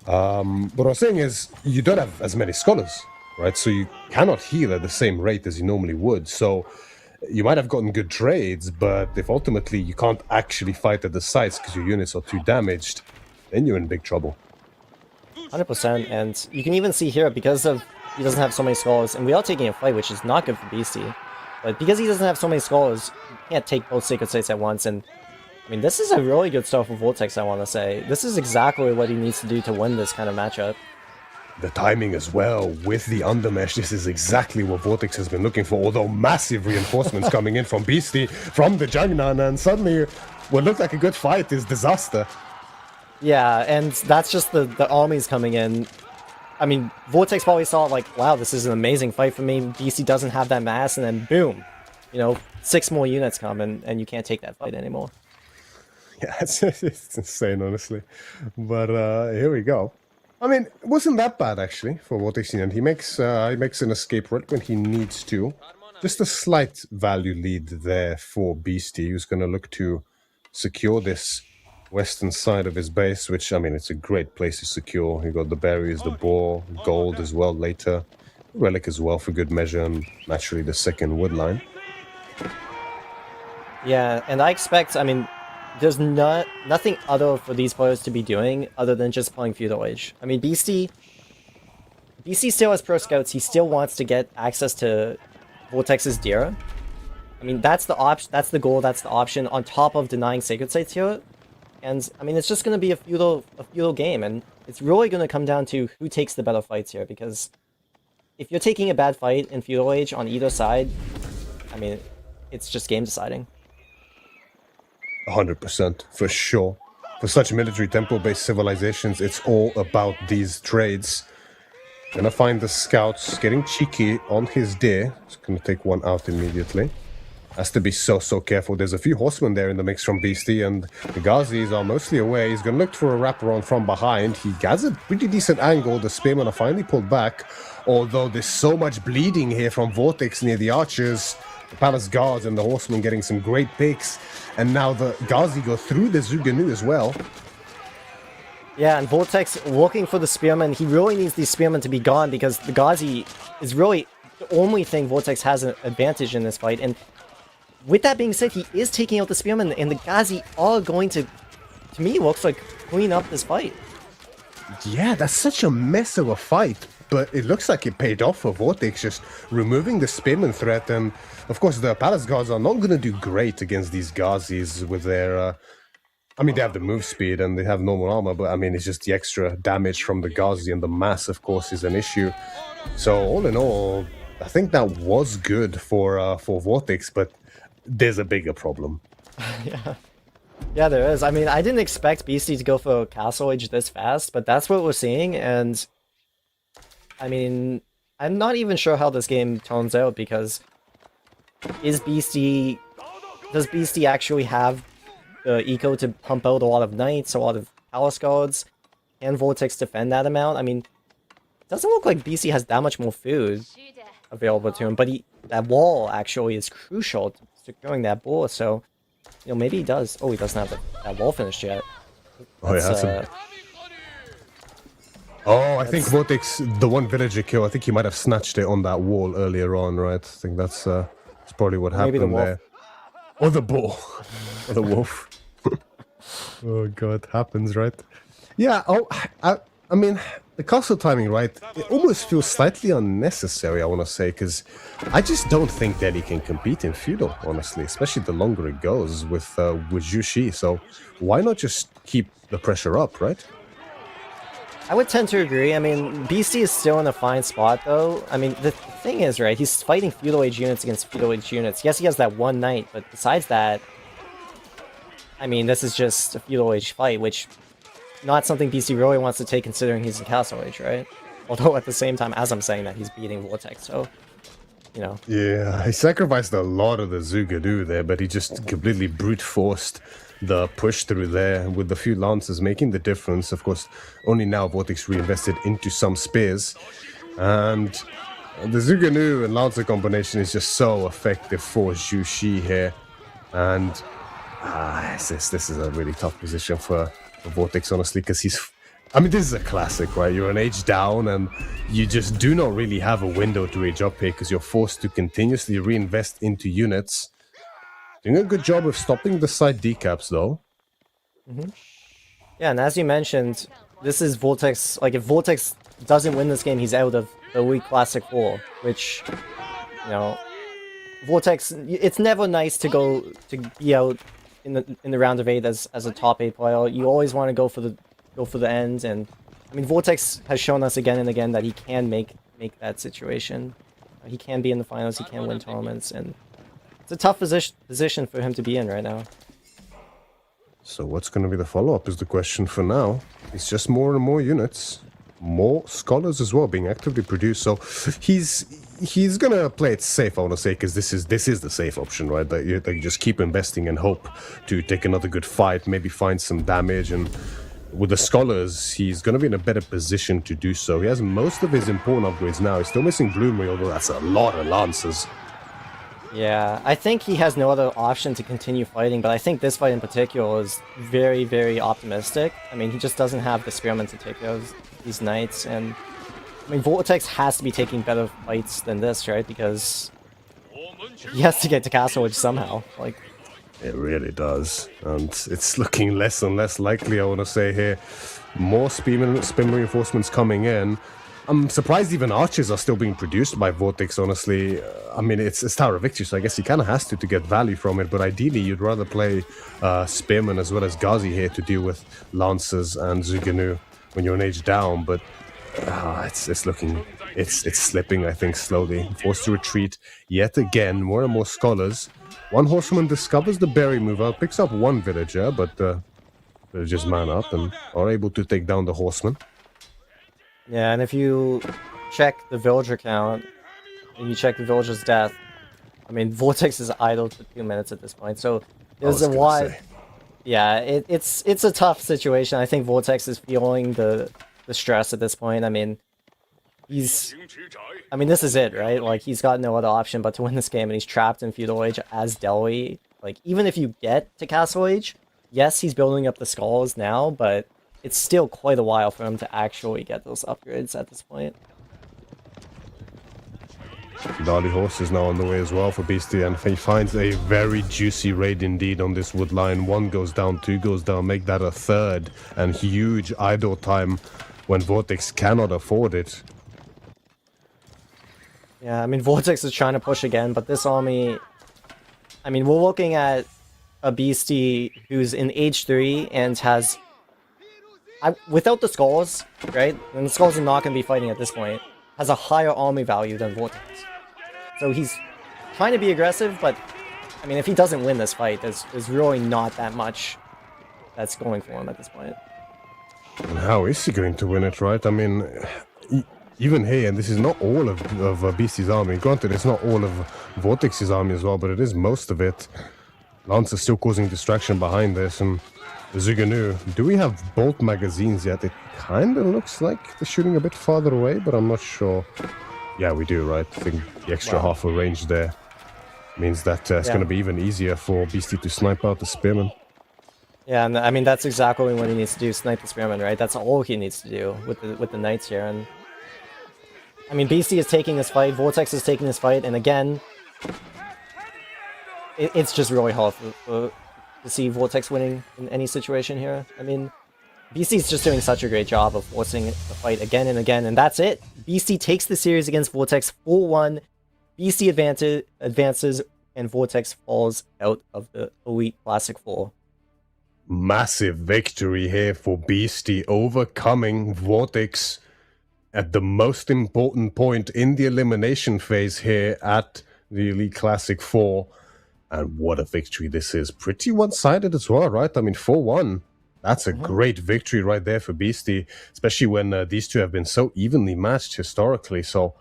What I was saying is, you don't have as many scholars, right? So you cannot heal at the same rate as you normally would. So you might have gotten good trades, but if ultimately you can't actually fight at the sites because your units are too damaged, then you're in big trouble. 100%, and you can even see here, because of he doesn't have so many scholars, and we are taking a fight, which is not good for Beastie, but because he doesn't have so many scholars, you can't take both Sacred Sites at once, and I mean, this is a really good start for Vortex, I want to say. This is exactly what he needs to do to win this kind of matchup. The timing as well, with the undermesh, this is exactly what Vortex has been looking for, although massive reinforcements coming in from Beastie, from the Jugnan, and suddenly what looked like a good fight is disaster. Yeah, and that's just the armies coming in. I mean, Vortex probably saw like, wow, this is an amazing fight for me. BC doesn't have that mass, and then boom, you know, 6 more units come, and you can't take that fight anymore. Yeah, it's insane, honestly. But here we go. I mean, it wasn't that bad, actually, for Vortex, and he makes an escape right when he needs to. Just a slight value lead there for Beastie, who's going to look to secure this western side of his base, which, I mean, it's a great place to secure. You got the berries, the boar, gold as well later, relic as well for good measure, and naturally the second wood line. Yeah, and I expect, I mean, there's nothing other for these players to be doing other than just playing Feudal Age. I mean, BC still has pro scouts. He still wants to get access to Vortex's Dira. I mean, that's the option. That's the goal. That's the option on top of denying Sacred Sites here. And I mean, it's just going to be a feudal game, and it's really going to come down to who takes the better fights here. Because if you're taking a bad fight in Feudal Age on either side, I mean, it's just game deciding. 100%, for sure. For such military tempo-based civilizations, it's all about these trades. Gonna find the scouts getting cheeky on his deer. He's gonna take one out immediately. Has to be so careful. There's a few horsemen there in the mix from Beastie, and the Ghazis are mostly away. He's gonna look for a wraparound from behind. He has a pretty decent angle. The spearmen are finally pulled back, although there's so much bleeding here from Vortex near the archers. The palace guards and the horsemen getting some great picks, and now the Ghazi go through the Zuganu as well. Yeah, and Vortex looking for the spearmen. He really needs these spearmen to be gone because the Ghazi is really the only thing Vortex has an advantage in this fight. And with that being said, he is taking out the spearmen, and the Ghazi are going to me, looks like clean up this fight. Yeah, that's such a mess of a fight. But it looks like it paid off for Vortex, just removing the spearman threat. And of course, the palace guards are not going to do great against these Ghazis with their... I mean, they have the move speed and they have normal armor, but I mean, it's just the extra damage from the Ghazi, and the mass, of course, is an issue. So all in all, I think that was good for Vortex, but there's a bigger problem. Yeah, there is. I mean, I didn't expect Beastie to go for Castle Age this fast, but that's what we're seeing, and I mean, I'm not even sure how this game turns out, because does Beastie actually have the eco to pump out a lot of knights, a lot of palace guards? Can Vortex defend that amount? I mean, it doesn't look like Beastie has that much more food available to him, but that wall actually is crucial to securing that boar, so, you know, maybe he does. Oh, he doesn't have that wall finished yet. Oh, yeah, I think Vortex, the one villager kill, I think he might have snatched it on that wall earlier on, right? I think that's probably what happened there. Or the bull. Or the wolf. Oh god, happens, right? Yeah, I mean, the castle timing, right? It almost feels slightly unnecessary, I want to say, because I just don't think that he can compete in feudal, honestly, especially the longer it goes with Jushi. So why not just keep the pressure up, right? I would tend to agree. I mean, Beastie is still in a fine spot, though. I mean, the thing is, right, he's fighting Feudal Age units against Feudal Age units. Yes, he has that one knight, but besides that, I mean, this is just a Feudal Age fight, which not something Beastie really wants to take, considering he's in Castle Age, right? Although at the same time, as I'm saying that, he's beating Vortex, so, you know. Yeah, he sacrificed a lot of the Zugadu there, but he just completely brute forced the push through there with the few lances making the difference. Of course, only now Vortex reinvested into some spears, and The Zuganu and Lancer combination is just so effective for Zhu Shi here. And this is a really tough position for Vortex, honestly, because I mean, this is a classic, right? You're an age down, and you just do not really have a window to age up here because you're forced to continuously reinvest into units. Doing a good job of stopping the side decaps, though. Yeah, and as you mentioned, this is Vortex. Like, if Vortex doesn't win this game, he's out of the Week Classic 4, which, you know, Vortex. It's never nice to be out in the round of 8 as a top 8 player. You always want to go for the end, and I mean, Vortex has shown us again and again that he can make that situation. He can be in the finals. He can win tournaments, and it's a tough position for him to be in right now. So what's going to be the follow-up is the question for now. It's just more and more units, more scholars as well being actively produced. So he's going to play it safe, I want to say, because this is the safe option, right? That you just keep investing and hope to take another good fight, maybe find some damage. And with the scholars, he's going to be in a better position to do so. He has most of his important upgrades now. He's still missing Bloomery, although that's a lot of Lancers. Yeah, I think he has no other option to continue fighting, but I think this fight in particular is very, very optimistic. I mean, he just doesn't have the spearmen to take these knights, and I mean, Vortex has to be taking better fights than this, right? Because he has to get to Castle Edge somehow. Like, it really does, and it's looking less and less likely, I want to say here. More spin reinforcements coming in. I'm surprised even archers are still being produced by Vortex, honestly. I mean, it's Tower of Victory, so I guess he kind of has to get value from it, but ideally you'd rather play Spearman as well as Ghazi here to deal with Lancers and Zuganu when you're an age down, but it's looking... It's slipping, I think, slowly. Forced to retreat yet again. More and more scholars. One horseman discovers the berry move out, picks up one villager, but villagers man up and are able to take down the horseman. yeah, and if you check the villager count, and you check the villager's death, I mean, Vortex is idle for 2 minutes at this point, so there's a wide... Yeah, it's a tough situation. I think Vortex is feeling the stress at this point. I mean, this is it, right? Like, he's got no other option but to win this game, and he's trapped in Feudal Age as Delhi. Like, even if you get to Castle Age, yes, he's building up the skulls now, but it's still quite a while for him to actually get those upgrades at this point. Dali Horse is now on the way as well for Beastie, and he finds a very juicy raid indeed on this wood line. One goes down, two goes down, make that a third, and huge idle time when Vortex cannot afford it. Yeah, I mean, Vortex is trying to push again, but this army... I mean, we're looking at a Beastie who's in Age 3 and has... without the skulls, right? And the skulls are not going to be fighting at this point. Has a higher army value than Vortex. So he's trying to be aggressive, but... I mean, if he doesn't win this fight, there's really not that much that's going for him at this point. And how is he going to win it, right? I mean... Even here, and this is not all of Beastie's army. Granted, it's not all of Vortex's army as well, but it is most of it. Lance is still causing distraction behind this, and the Zuganu. Do we have bolt magazines yet? It kind of looks like they're shooting a bit farther away, but I'm not sure. Yeah, we do, right? I think the extra half a range there means that it's going to be even easier for Beastie to snipe out the Spearman. Yeah, and I mean, that's exactly what he needs to do, snipe the Spearman, right? That's all he needs to do with the Knights here, and... I mean, Beastie is taking this fight, Vortex is taking this fight, and again, it's just really hard to see Vortex winning in any situation here. I mean, Beastie's just doing such a great job of forcing the fight again and again, and that's it. Beastie takes the series against Vortex 4-1. Beastie advances, and Vortex falls out of the Elite Classic 4. Massive victory here for Beastie, overcoming Vortex at the most important point in the elimination phase here at the Elite Classic 4. And what a victory this is. Pretty one-sided as well, right? I mean, 4-1. That's a great victory right there for Beastie, especially when these two have been so evenly matched historically. So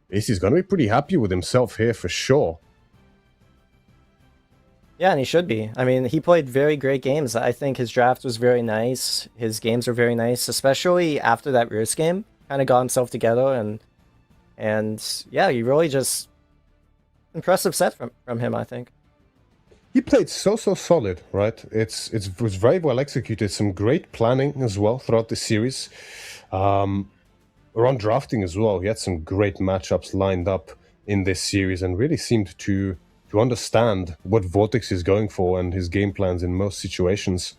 Beastie's going to be pretty happy with himself here for sure. Yeah, and he should be. I mean, he played very great games. I think his draft was very nice. His games were very nice, especially after that Rus game. Kind of got himself together, and And yeah, you really just impressive set from him, I think. He played so solid, right? It was very well executed. Some great planning as well throughout the series. Around drafting as well, he had some great matchups lined up in this series and really seemed to understand what Vortex is going for and his game plans in most situations.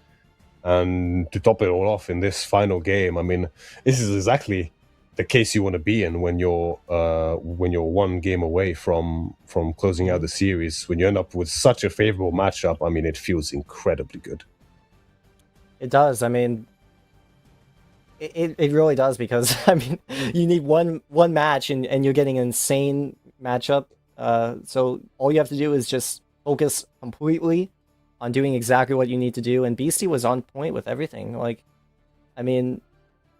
And to top it all off in this final game, I mean, this is exactly the case you want to be in when you're one game away from closing out the series. When you end up with such a favorable matchup, I mean, it feels incredibly good. It does. I mean, it really does, because I mean, you need one match and you're getting an insane matchup. So all you have to do is just focus completely on doing exactly what you need to do. And Beastie was on point with everything. Like, I mean,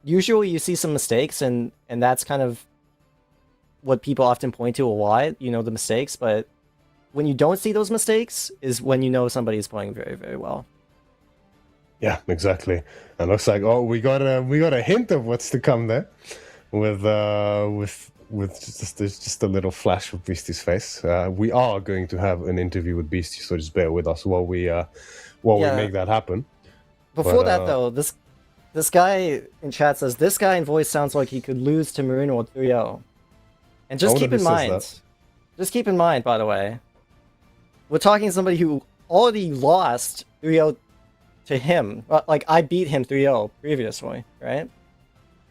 usually you see some mistakes, and that's kind of what people often point to a lot, the mistakes. But when you don't see those mistakes is when you know somebody's playing very, very well. Yeah, exactly. And looks like we got a hint of what's to come there, with just a little flash of Beastie's face. We are going to have an interview with Beastie, so just bear with us while we make that happen. Before that, though, this guy in chat says this guy in voice sounds like he could lose to Marino 3-0. And just keep in mind, by the way, we're talking to somebody who already lost 3-0 to him. Like, I beat him 3-0 previously, right?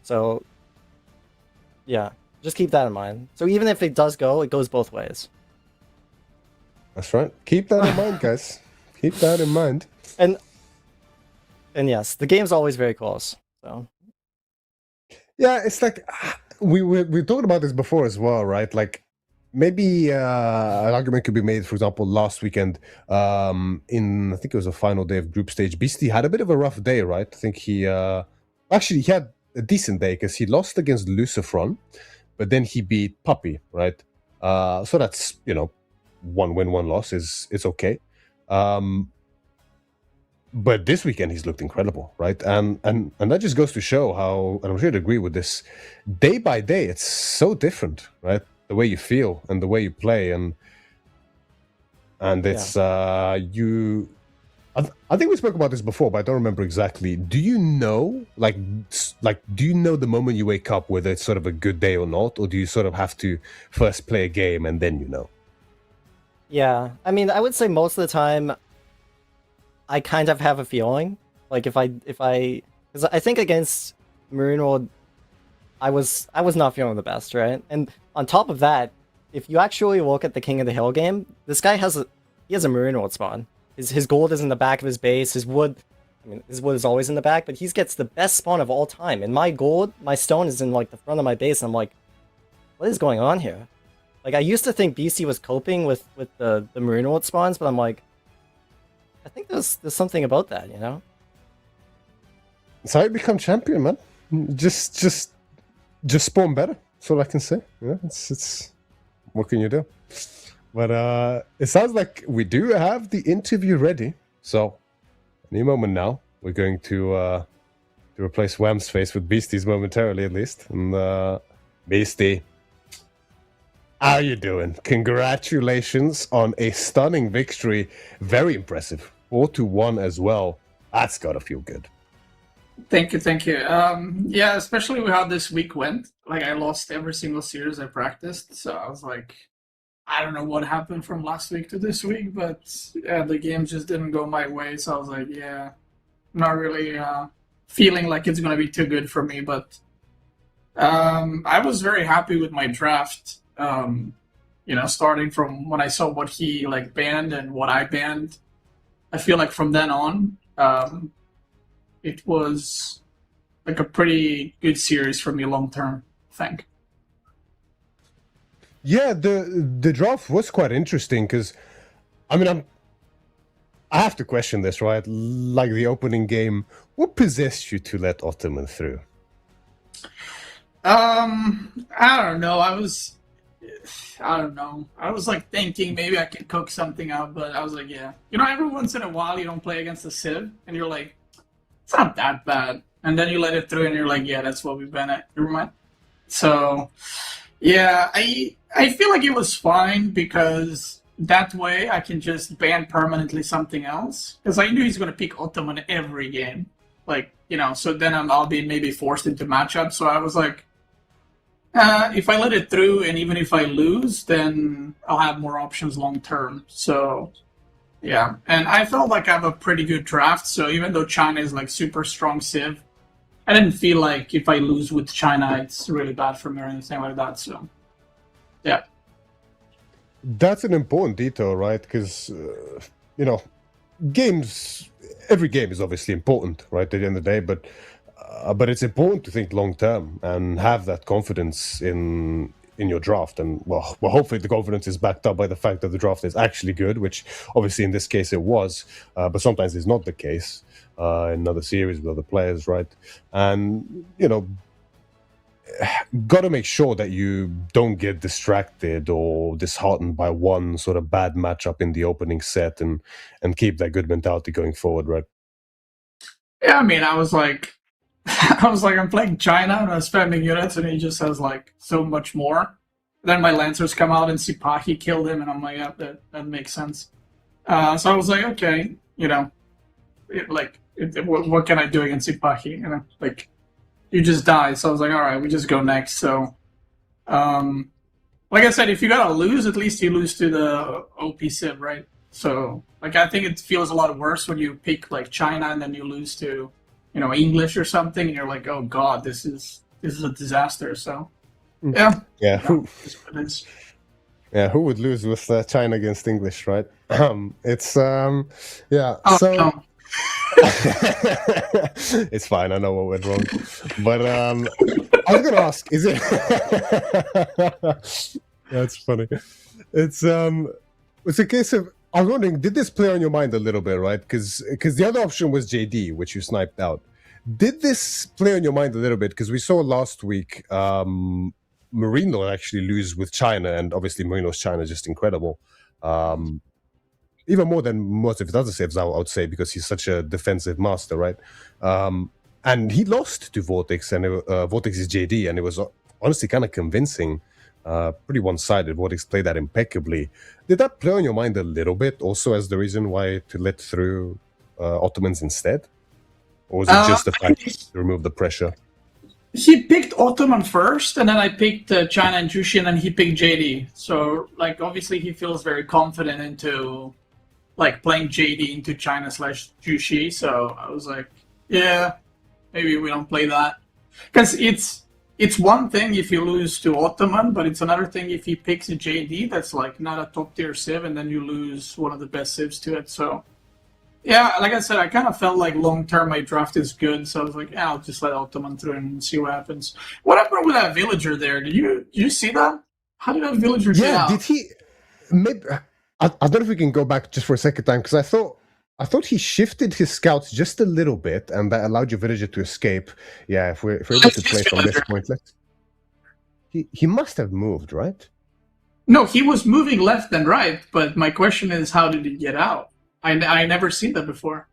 So, yeah, just keep that in mind. So even if it does go, it goes both ways. That's right. Keep that in mind, guys. Keep that in mind. And yes, the game's always very close. So yeah, it's like we talked about this before as well, right? Like, maybe an argument could be made, for example, last weekend, in I think it was the final day of group stage, Beastie had a bit of a rough day, right? I think he actually he had a decent day because he lost against Lucifron, but then he beat Puppy, right? So that's, one win, one loss is okay. But this weekend he's looked incredible, right? And that just goes to show how, and I'm sure you'd agree with this, day by day it's so different, right? The way you feel and the way you play, and it's you. I think we spoke about this before, but I don't remember exactly. Do you know, do you know the moment you wake up whether it's sort of a good day or not, or do you sort of have to first play a game and then you know? Yeah, I mean, I would say most of the time, I kind of have a feeling. Like, because I think against Marino, I was not feeling the best, right? And on top of that, if you actually look at the King of the Hill game, this guy has a Marino spawn. His gold is in the back of his base. His wood is always in the back, but he gets the best spawn of all time. And my stone is in like the front of my base. And I'm like, what is going on here? Like, I used to think BC was coping with the Marino spawns, but I'm like, I think there's something about that, It's how you become champion, man. Just spawn better. That's all I can say. Yeah, it's what can you do? But it sounds like we do have the interview ready. So any moment now, we're going to replace Wham's face with Beastie's momentarily, at least. And Beastie, how you doing? Congratulations on a stunning victory. Very impressive. 4-1 as well. That's gotta feel good. Thank you. Yeah, especially with how this week went. Like, I lost every single series I practiced, so I was like, I don't know what happened from last week to this week, but yeah, the game just didn't go my way, so I was like, yeah, I'm not really feeling like it's going to be too good for me, but I was very happy with my draft, starting from when I saw what he banned and what I banned. I feel like from then on, it was like a pretty good series for me long term, I think. Yeah, the draft was quite interesting because, I mean, I have to question this, right? Like the opening game, what possessed you to let Ottoman through? I don't know. I don't know. I was like thinking maybe I could cook something up, but I was like, yeah. Every once in a while you don't play against a Civ, and you're like, it's not that bad. And then you let it through, and you're like, yeah, that's what we've been at. Never mind. So, Yeah, I feel like it was fine because that way I can just ban permanently something else. Because I knew he's going to pick Ottoman every game. Like, so then I'll be maybe forced into matchups. So I was like, if I let it through and even if I lose, then I'll have more options long term. So, yeah. And I felt like I have a pretty good draft. So even though China is like super strong Civ, I didn't feel like if I lose with China, it's really bad for me or anything like that. So, yeah. That's an important detail, right? Because, games, every game is obviously important, right, at the end of the day, but it's important to think long term and have that confidence in your draft. And well, hopefully the confidence is backed up by the fact that the draft is actually good, which obviously in this case it was, but sometimes it's not the case in other series with other players, right? And got to make sure that you don't get distracted or disheartened by one sort of bad matchup in the opening set, and keep that good mentality going forward, right? Yeah, I mean, I was like, I'm playing China and I'm spamming units, and he just has like so much more. Then my Lancers come out and Sipahi killed him, and I'm like, yeah, that makes sense. So I was like, okay, what can I do against Sipahi? Like, you just die. So I was like, all right, we just go next. So, like I said, if you gotta lose, at least you lose to the OP Civ, right? So, like, I think it feels a lot worse when you pick like China and then you lose to, English or something, and you're like, oh god, this is a disaster. So, yeah, Yeah. yeah. Who would lose with China against English, right? It's yeah. Oh, So no. it's fine. I know what went wrong, but I was gonna ask: is it? That's funny. It's a case of, I was wondering, did this play on your mind a little bit, right? Because the other option was JD, which you sniped out. Did this play on your mind a little bit? Because we saw last week Marino actually lose with China, and obviously Marino's China is just incredible. Even more than most of his other saves, I would say, because he's such a defensive master, right? And he lost to Vortex, and Vortex is JD, and it was honestly kind of convincing. Pretty one-sided. Vortex played that impeccably. Did that play on your mind a little bit, also as the reason why to let through Ottomans instead? Or was it just the fact to remove the pressure? He picked Ottoman first, and then I picked China and Jushi, and then he picked JD. So, like, obviously he feels very confident into, like, playing JD into China/Jushi. So I was like, yeah, maybe we don't play that. Because it's one thing if you lose to Ottoman, but it's another thing if he picks a JD that's, like, not a top-tier civ, and then you lose one of the best civs to it. So, yeah, like I said, I kind of felt like long-term my draft is good, so I was like, yeah, I'll just let Ottoman through and see what happens. What happened with that villager there? Did you see that? How did that villager get out? Did he? Maybe I don't know if we can go back just for a second time, because I thought he shifted his scouts just a little bit, and that allowed your villager to escape. Yeah, if we're able to play from this point, he must have moved, right? No, he was moving left and right, but my question is, how did he get out? I never seen that before.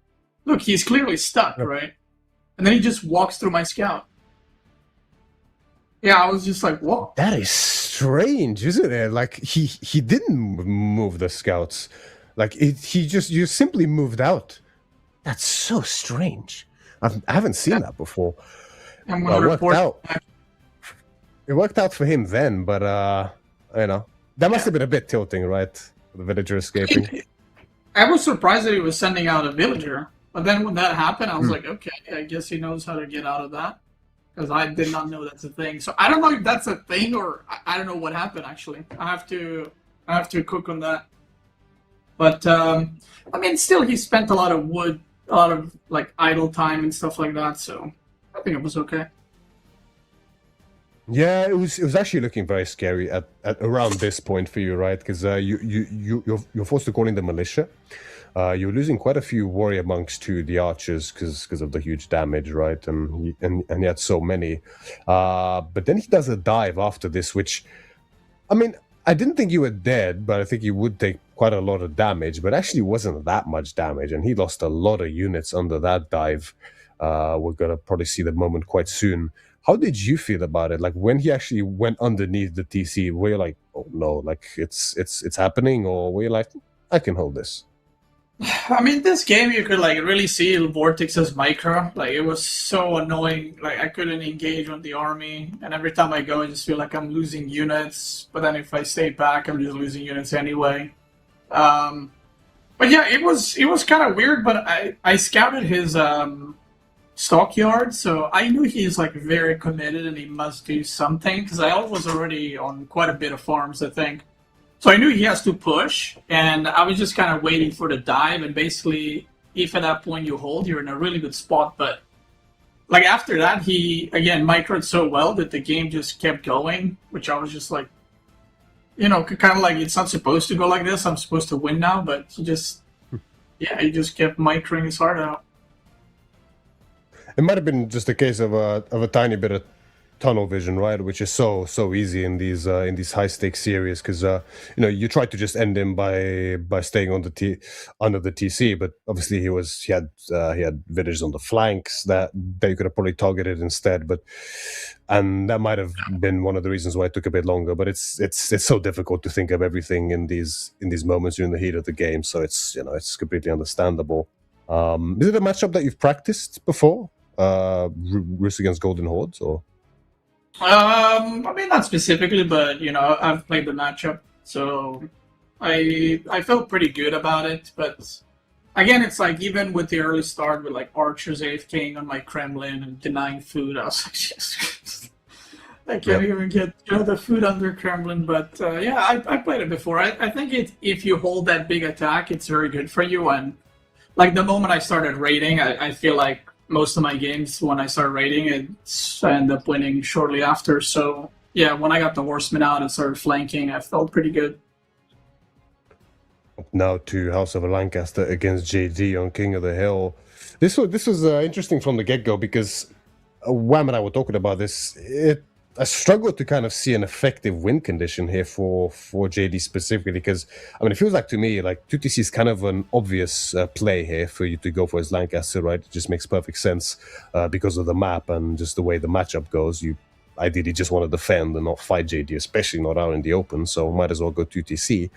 Look, he's clearly stuck, right? And then he just walks through my scout. Yeah, I was just like, whoa. That is strange, isn't it? Like, he didn't move the scouts. Like, you simply moved out. That's so strange. I haven't seen that before. I'm gonna report. It worked out for him then, but that must have been a bit tilting, right? The villager escaping. I was surprised that he was sending out a villager, but then when that happened, I was like, okay, I guess he knows how to get out of that, because I did not know that's a thing. So I don't know if that's a thing, or I don't know what happened. Actually, I have to cook on that. But I mean, still, he spent a lot of wood, a lot of like idle time and stuff like that. So I think it was okay. Yeah, it was actually looking very scary at around this point for you, right? Because you're forced to call in the militia. You're losing quite a few warrior monks to the archers because of the huge damage, right? And he had so many. But then he does a dive after this, which, I mean, I didn't think you were dead, but I think you would take quite a lot of damage. But actually, wasn't that much damage, and he lost a lot of units under that dive. We're gonna probably see the moment quite soon How did you feel about it? Like when he actually went underneath the TC, were you like, oh no, like it's happening, or were you like, I can hold this? I mean, this game you could like really see Vortex's micro. Like it was so annoying. Like I couldn't engage with the army, and every time I go, I just feel like I'm losing units. But then if I stay back, I'm just losing units anyway. But yeah, it was kind of weird. But I scouted his stockyard, so I knew he's like very committed and he must do something because I was already on quite a bit of farms, I think. So I knew he has to push, and I was just kind of waiting for the dive. And basically, if at that point you hold, you're in a really good spot. But like after that, he again microed so well that the game just kept going, which I was just like, kind of like it's not supposed to go like this. I'm supposed to win now, but he just kept microing his heart out. It might have been just a case of a tiny bit of tunnel vision, right? Which is so easy in these high stakes series because you try to just end him by staying on under the TC, but obviously he had villages on the flanks that they could have probably targeted instead, and that might have been one of the reasons why it took a bit longer. But it's so difficult to think of everything in these moments during the heat of the game, so it's completely understandable. Is it a matchup that you've practiced before? Rus against Golden Hordes, or? I mean, not specifically, but I've played the matchup, so I felt pretty good about it. But again, it's like even with the early start with like archers AFKing on my Kremlin and denying food, I was like, Jesus, I can't even get the food under Kremlin. But yeah, I played it before. I think if you hold that big attack, it's very good for you. And like the moment I started raiding, I feel like most of my games when I start raiding, I end up winning shortly after. So yeah, when I got the horsemen out and started flanking, I felt pretty good. Now to House of Lancaster against JD on King of the Hill. This was interesting from the get-go because Wham and I were talking about this. I struggled to kind of see an effective win condition here for JD specifically because, I mean, it feels like to me, like 2TC is kind of an obvious play here for you to go for his Lancaster, right? It just makes perfect sense because of the map and just the way the matchup goes. You ideally just want to defend and not fight JD, especially not out in the open, so might as well go 2TC.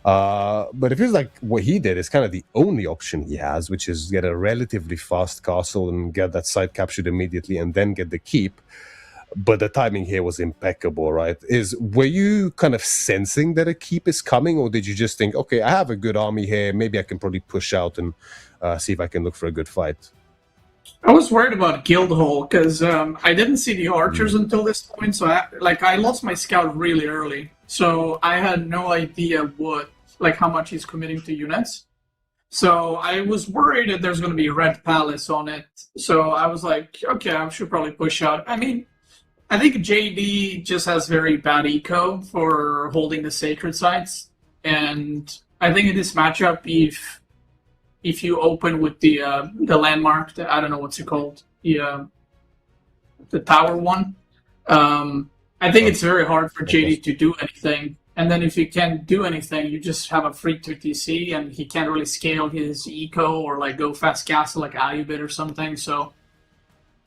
But it feels like what he did is kind of the only option he has, which is get a relatively fast castle and get that site captured immediately and then get the keep. But the timing here was impeccable, right? Were you kind of sensing that a keep is coming, or did you just think, okay, I have a good army here, maybe I can probably push out and see if I can look for a good fight? I was worried about Guildhall because I didn't see the archers until this point, so I lost my scout really early, so I had no idea how much he's committing to units. So I was worried that there's going to be Red Palace on it. So I was like, okay, I should probably push out. I mean, I think JD just has very bad eco for holding the sacred sites, and I think in this matchup, if you open with the landmark, I don't know what's it called, the tower one, I think it's very hard for JD to do anything. And then if you can't do anything, you just have a free 2TC, and he can't really scale his eco or like go fast castle like Ayubit or something. So.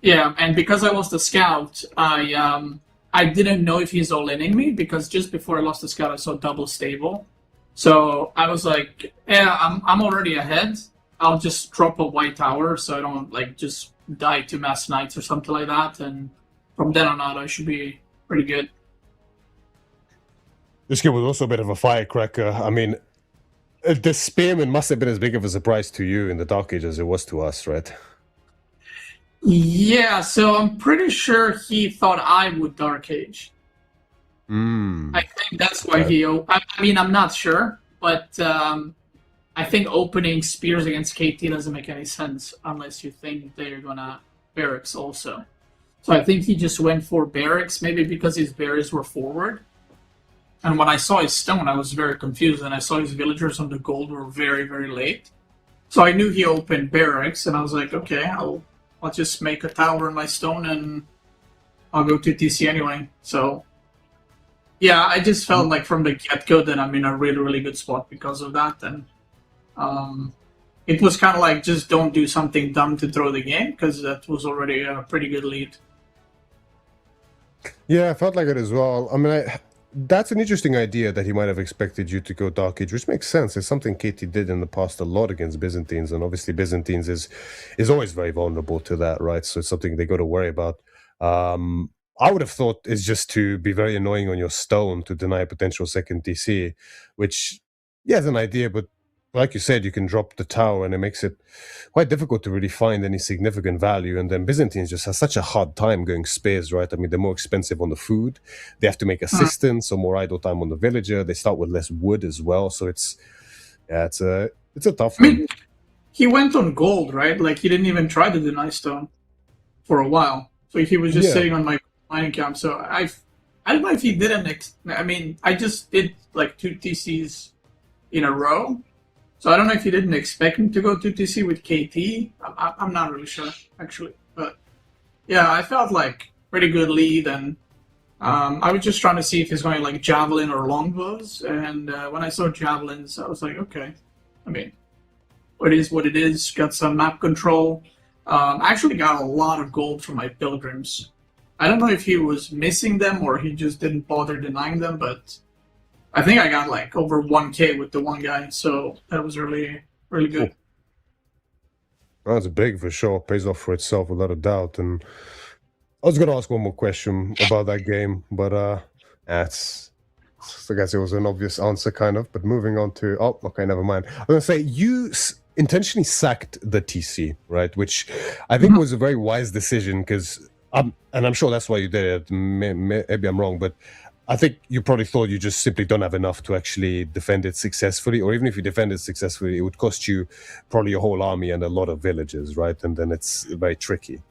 Yeah, and because I lost the scout, I didn't know if he's all-inning me, because just before I lost the scout, I saw double stable. So I was like, yeah, I'm already ahead. I'll just drop a white tower so I don't like just die to mass knights or something like that. And from then on out, I should be pretty good. This game was also a bit of a firecracker. I mean, the spearman must have been as big of a surprise to you in the Dark Age as it was to us, right? Yeah, so I'm pretty sure he thought I would Dark Age. I think that's why I mean, I'm not sure, but I think opening spears against KT doesn't make any sense unless you think they're gonna barracks also. So I think he just went for barracks, maybe because his barriers were forward. And when I saw his stone, I was very confused, and I saw his villagers on the gold were very, very late. So I knew he opened barracks, and I was like, okay, I'll just make a tower in my stone, and I'll go to TC anyway. So, yeah, I just felt like from the get-go that I'm in a really, really good spot because of that. And it was kind of like, just don't do something dumb to throw the game, because that was already a pretty good lead. Yeah, I felt like it as well. I mean, that's an interesting idea that he might have expected you to go Dark Age, which makes sense. It's something Katie did in the past a lot against Byzantines, and obviously Byzantines is always very vulnerable to that, right? So it's something they got to worry about. Um, I would have thought is just to be very annoying on your stone to deny a potential second DC, which, yeah, is an idea, but like you said, you can drop the tower and it makes it quite difficult to really find any significant value. And then Byzantines just have such a hard time going spares, right? I mean, they're more expensive on the food. They have to make assistance or more idle time on the villager. They start with less wood as well. So it's a tough I one. mean, he went on gold, right? Like he didn't even try to deny stone for a while. So he was just Yeah. sitting on my mining camp. So I don't know if he didn't. I mean, I just did like 2 TCs in a row. So I don't know if he didn't expect him to go 2 TC with KT. I'm not really sure, actually. But yeah, I felt like pretty good lead. And I was just trying to see if he's going like javelin or longbows. And when I saw javelins, I was like, okay. I mean, it is what it is. Got some map control. I actually got a lot of gold from my pilgrims. I don't know if he was missing them or he just didn't bother denying them, but I think I got like over 1K with the one guy, so that was really, really good. That's big for sure. Pays off for itself without a doubt. And I was going to ask one more question about that game, but that's, I guess it was an obvious answer, kind of. But moving on to, oh, okay, never mind. I was going to say, you intentionally sacked the TC, right? Which I think was a very wise decision because, and I'm sure that's why you did it. Maybe I'm wrong, but I think you probably thought you just simply don't have enough to actually defend it successfully, or even if you defend it successfully, it would cost you probably a whole army and a lot of villages, right? And then it's very tricky.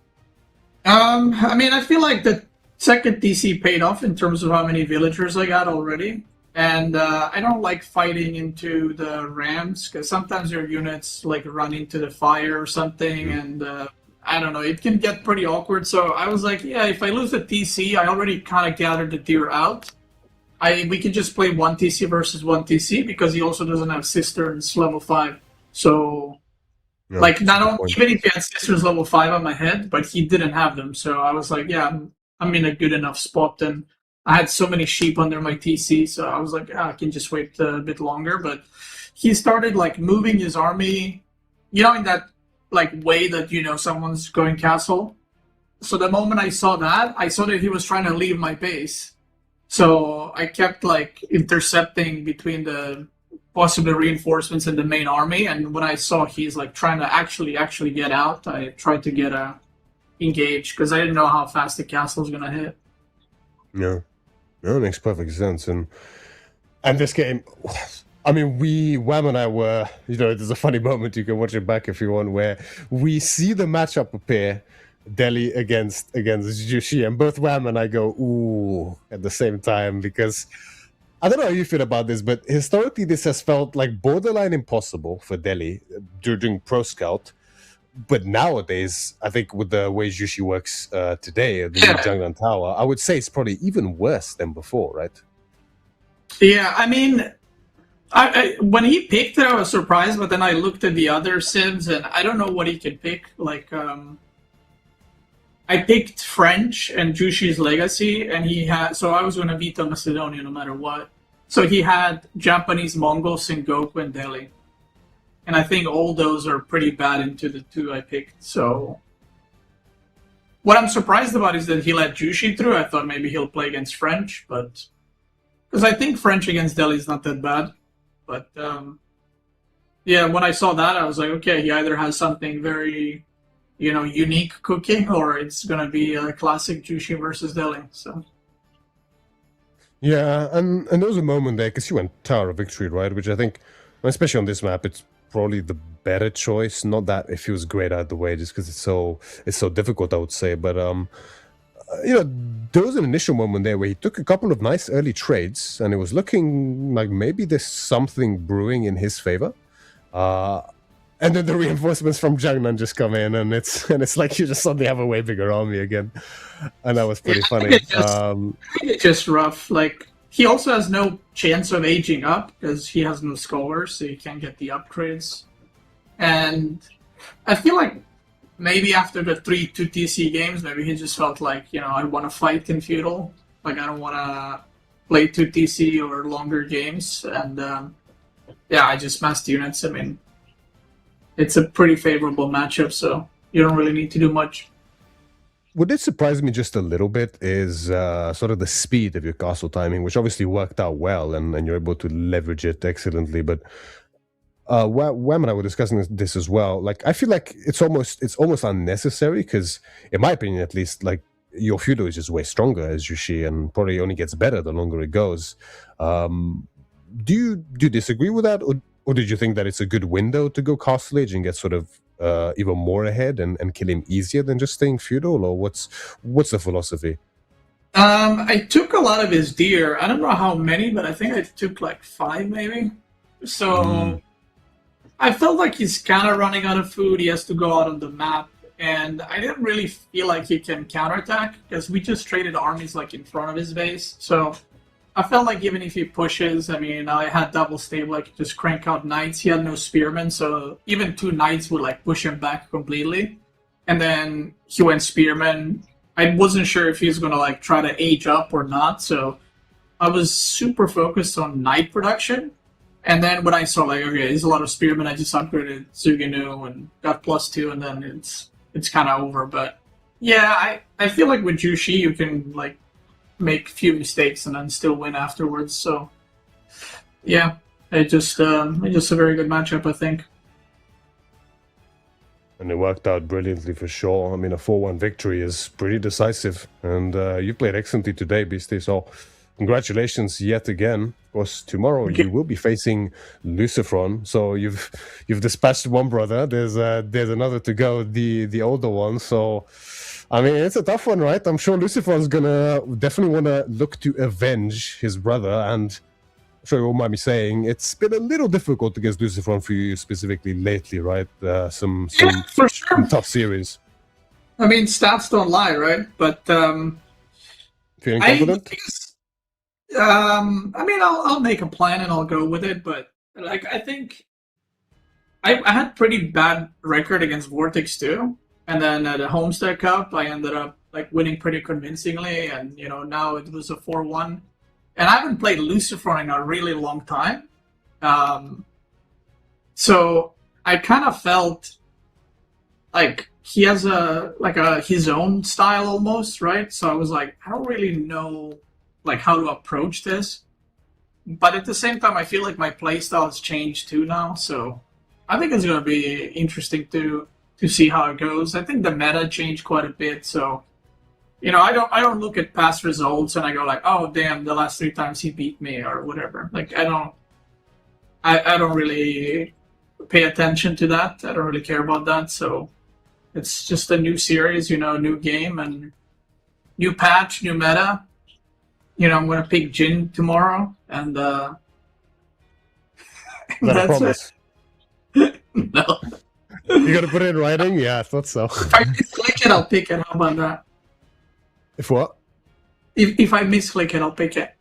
I mean, I feel like the second DC paid off in terms of how many villagers I got already. And I don't like fighting into the rams because sometimes your units like run into the fire or something, and I don't know, it can get pretty awkward. So I was like, yeah, if I lose the TC, I already kind of gathered the deer out. We can just play 1 TC versus 1 TC because he also doesn't have cisterns level 5. So Yeah, like not that's a good only point. even if he had cisterns level 5 on my head, but he didn't have them. So I was like, yeah, I'm in a good enough spot. And I had so many sheep under my TC, so I was like, I can just wait a bit longer. But he started like moving his army, in that like way that someone's going castle. So the moment I saw that he was trying to leave my base. So I kept like intercepting between the possible reinforcements in the main army, and when I saw he's like trying to actually get out, I tried to get engaged because I didn't know how fast the castle was gonna hit. Yeah, no, it makes perfect sense. And this game, I mean, Wham and I were, there's a funny moment, you can watch it back if you want, where we see the matchup appear, Delhi against Jushi, and both Wham and I go, ooh, at the same time, because I don't know how you feel about this, but historically this has felt like borderline impossible for Delhi during Pro Scout. But nowadays, I think with the way Jushi works today, the new Jangnan Tower, I would say it's probably even worse than before, right? Yeah, I mean, I when he picked it, I was surprised, but then I looked at the other Sivs, and I don't know what he could pick. Like, I picked French and Jushi's Legacy, and he had, so I was going to veto Macedonia no matter what. So he had Japanese, Mongol, Sengoku, and Delhi. And I think all those are pretty bad into the 2 I picked. So what I'm surprised about is that he let Jushi through. I thought maybe he'll play against French, but because I think French against Delhi is not that bad. But yeah, when I saw that, I was like, okay, he either has something very, unique cooking, or it's gonna be a classic Jushi versus Delhi. So Yeah, and there was a moment there because you went Tower of Victory, right? Which I think, especially on this map, it's probably the better choice. Not that it feels great either way, just because it's so difficult, I would say. But there was an initial moment there where he took a couple of nice early trades, and it was looking like maybe there's something brewing in his favor. And then the reinforcements from Jiangnan just come in, and it's like you just suddenly have a way bigger army again, and that was pretty funny. I think it's just rough. Like, he also has no chance of aging up because he has no scholars, so he can't get the upgrades. And I feel like maybe after the 2 TC games, maybe he just felt like, I want to fight in feudal. Like, I don't want to play 2 TC or longer games. And yeah, I just massed units. I mean, it's a pretty favorable matchup, so you don't really need to do much. What did surprise me just a little bit is sort of the speed of your castle timing, which obviously worked out well, and you're able to leverage it excellently. But Wham and I were discussing this as well. Like, I feel like it's almost unnecessary because, in my opinion, at least, like your feudal is just way stronger as Yushi, and probably only gets better the longer it goes. Do you disagree with that, or did you think that it's a good window to go castle age and get sort of even more ahead and kill him easier than just staying feudal, or what's the philosophy? I took a lot of his deer. I don't know how many, but I think I took like 5 maybe. So I felt like he's kind of running out of food. He has to go out on the map, and I didn't really feel like he can counterattack because we just traded armies like in front of his base. So I felt like even if he pushes, I mean, I had double stable, like just crank out knights. He had no spearmen, so even 2 knights would like push him back completely. And then he went spearmen. I wasn't sure if he was gonna like try to age up or not, so I was super focused on knight production. And then when I saw like, okay, there's a lot of spearmen, I just upgraded Suginu and got +2, and then it's kind of over. But yeah, I feel like with Jushi you can like make a few mistakes and then still win afterwards. So yeah, it's just a very good matchup, I think. And it worked out brilliantly for sure. I mean, a 4-1 victory is pretty decisive, and you played excellently today, Beastie. So congratulations yet again. Of course, tomorrow you will be facing Lucifron. So you've dispatched one brother. There's another to go, the older one. So I mean, it's a tough one, right? I'm sure Lucifron's gonna definitely want to look to avenge his brother, and I'm sure you won't mind me saying it's been a little difficult against Lucifron for you specifically lately, right? Some for sure. tough series. I mean, stats don't lie, right? But feeling confident? I mean, I'll make a plan and I'll go with it. But like, I think I had pretty bad record against Vortex too, and then at the Homestead Cup, I ended up like winning pretty convincingly, and now it was a 4-1. And I haven't played Lucifron in a really long time. So I kind of felt like he has his own style almost, right? So I was like, I don't really know like how to approach this. But at the same time, I feel like my playstyle has changed too now. So I think it's going to be interesting to see how it goes. I think the meta changed quite a bit, so I don't look at past results and I go like, oh damn, the last 3 times he beat me or whatever. Like I don't really pay attention to that. I don't really care about that. So it's just a new series, new game and new patch, new meta. I'm gonna pick Jin tomorrow, and Is that a promise? No. You gotta put it in writing? Yeah, I thought so. If I misclick it, I'll pick it. How about that? If what? If I misclick it, I'll pick it.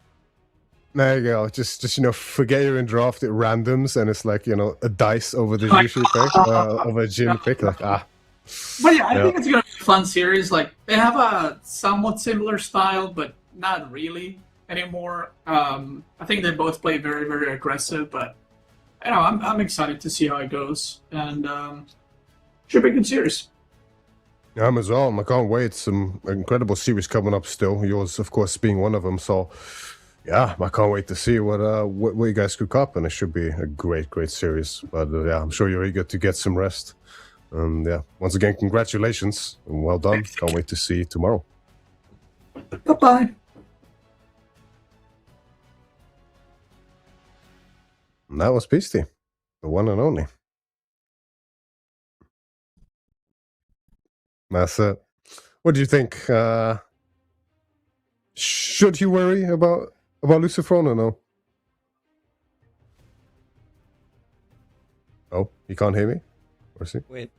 There you go. Just forget you're in draft. It randoms, and it's like a dice over the Yushi pick, over a Jin pick. Like But yeah, I think it's gonna be a fun series. Like they have a somewhat similar style, but not really anymore. I think they both play very, very aggressive, but I'm excited to see how it goes, and should be a good series. Yeah, I'm as well. I can't wait. Some incredible series coming up still. Yours, of course, being one of them. So, yeah, I can't wait to see what you guys cook up, and it should be a great, great series. But yeah, I'm sure you're eager to get some rest. And yeah, once again, congratulations and well done. Can't wait to see you tomorrow. Bye-bye. And that was Beastie, the one and only. That's it. What do you think? Should you worry about Lucifron or no? Oh, you can't hear me? Or is he? Wait,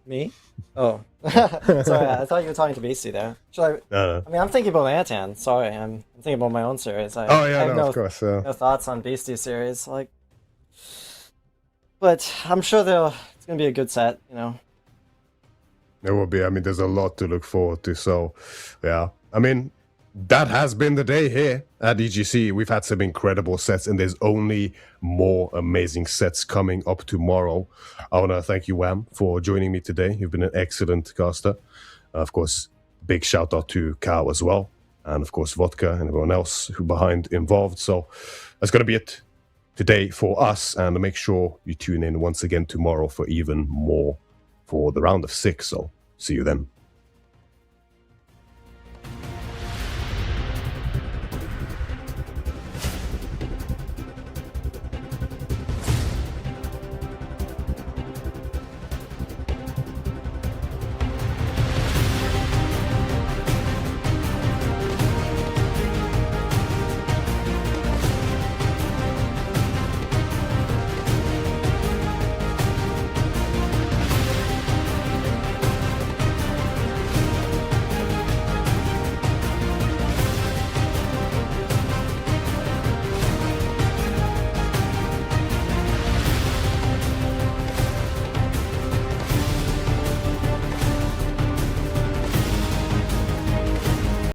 me? Oh, sorry. I thought you were talking to Beastie there. Should I? No. I mean, I'm thinking about Antan. Sorry, I'm thinking about my own series. I have of course. no thoughts on Beastie series, but I'm sure it's gonna be a good set. It will be. I mean, there's a lot to look forward to. So, yeah. I mean, that has been the day here at EGC. We've had some incredible sets, and there's only more amazing sets coming up tomorrow. I want to thank you, Wham, for joining me today. You've been an excellent caster. Of course, big shout out to Cow as well. And of course, Vodka and everyone else who behind involved. So that's going to be it today for us. And make sure you tune in once again tomorrow for even more for the round of 6. So see you then.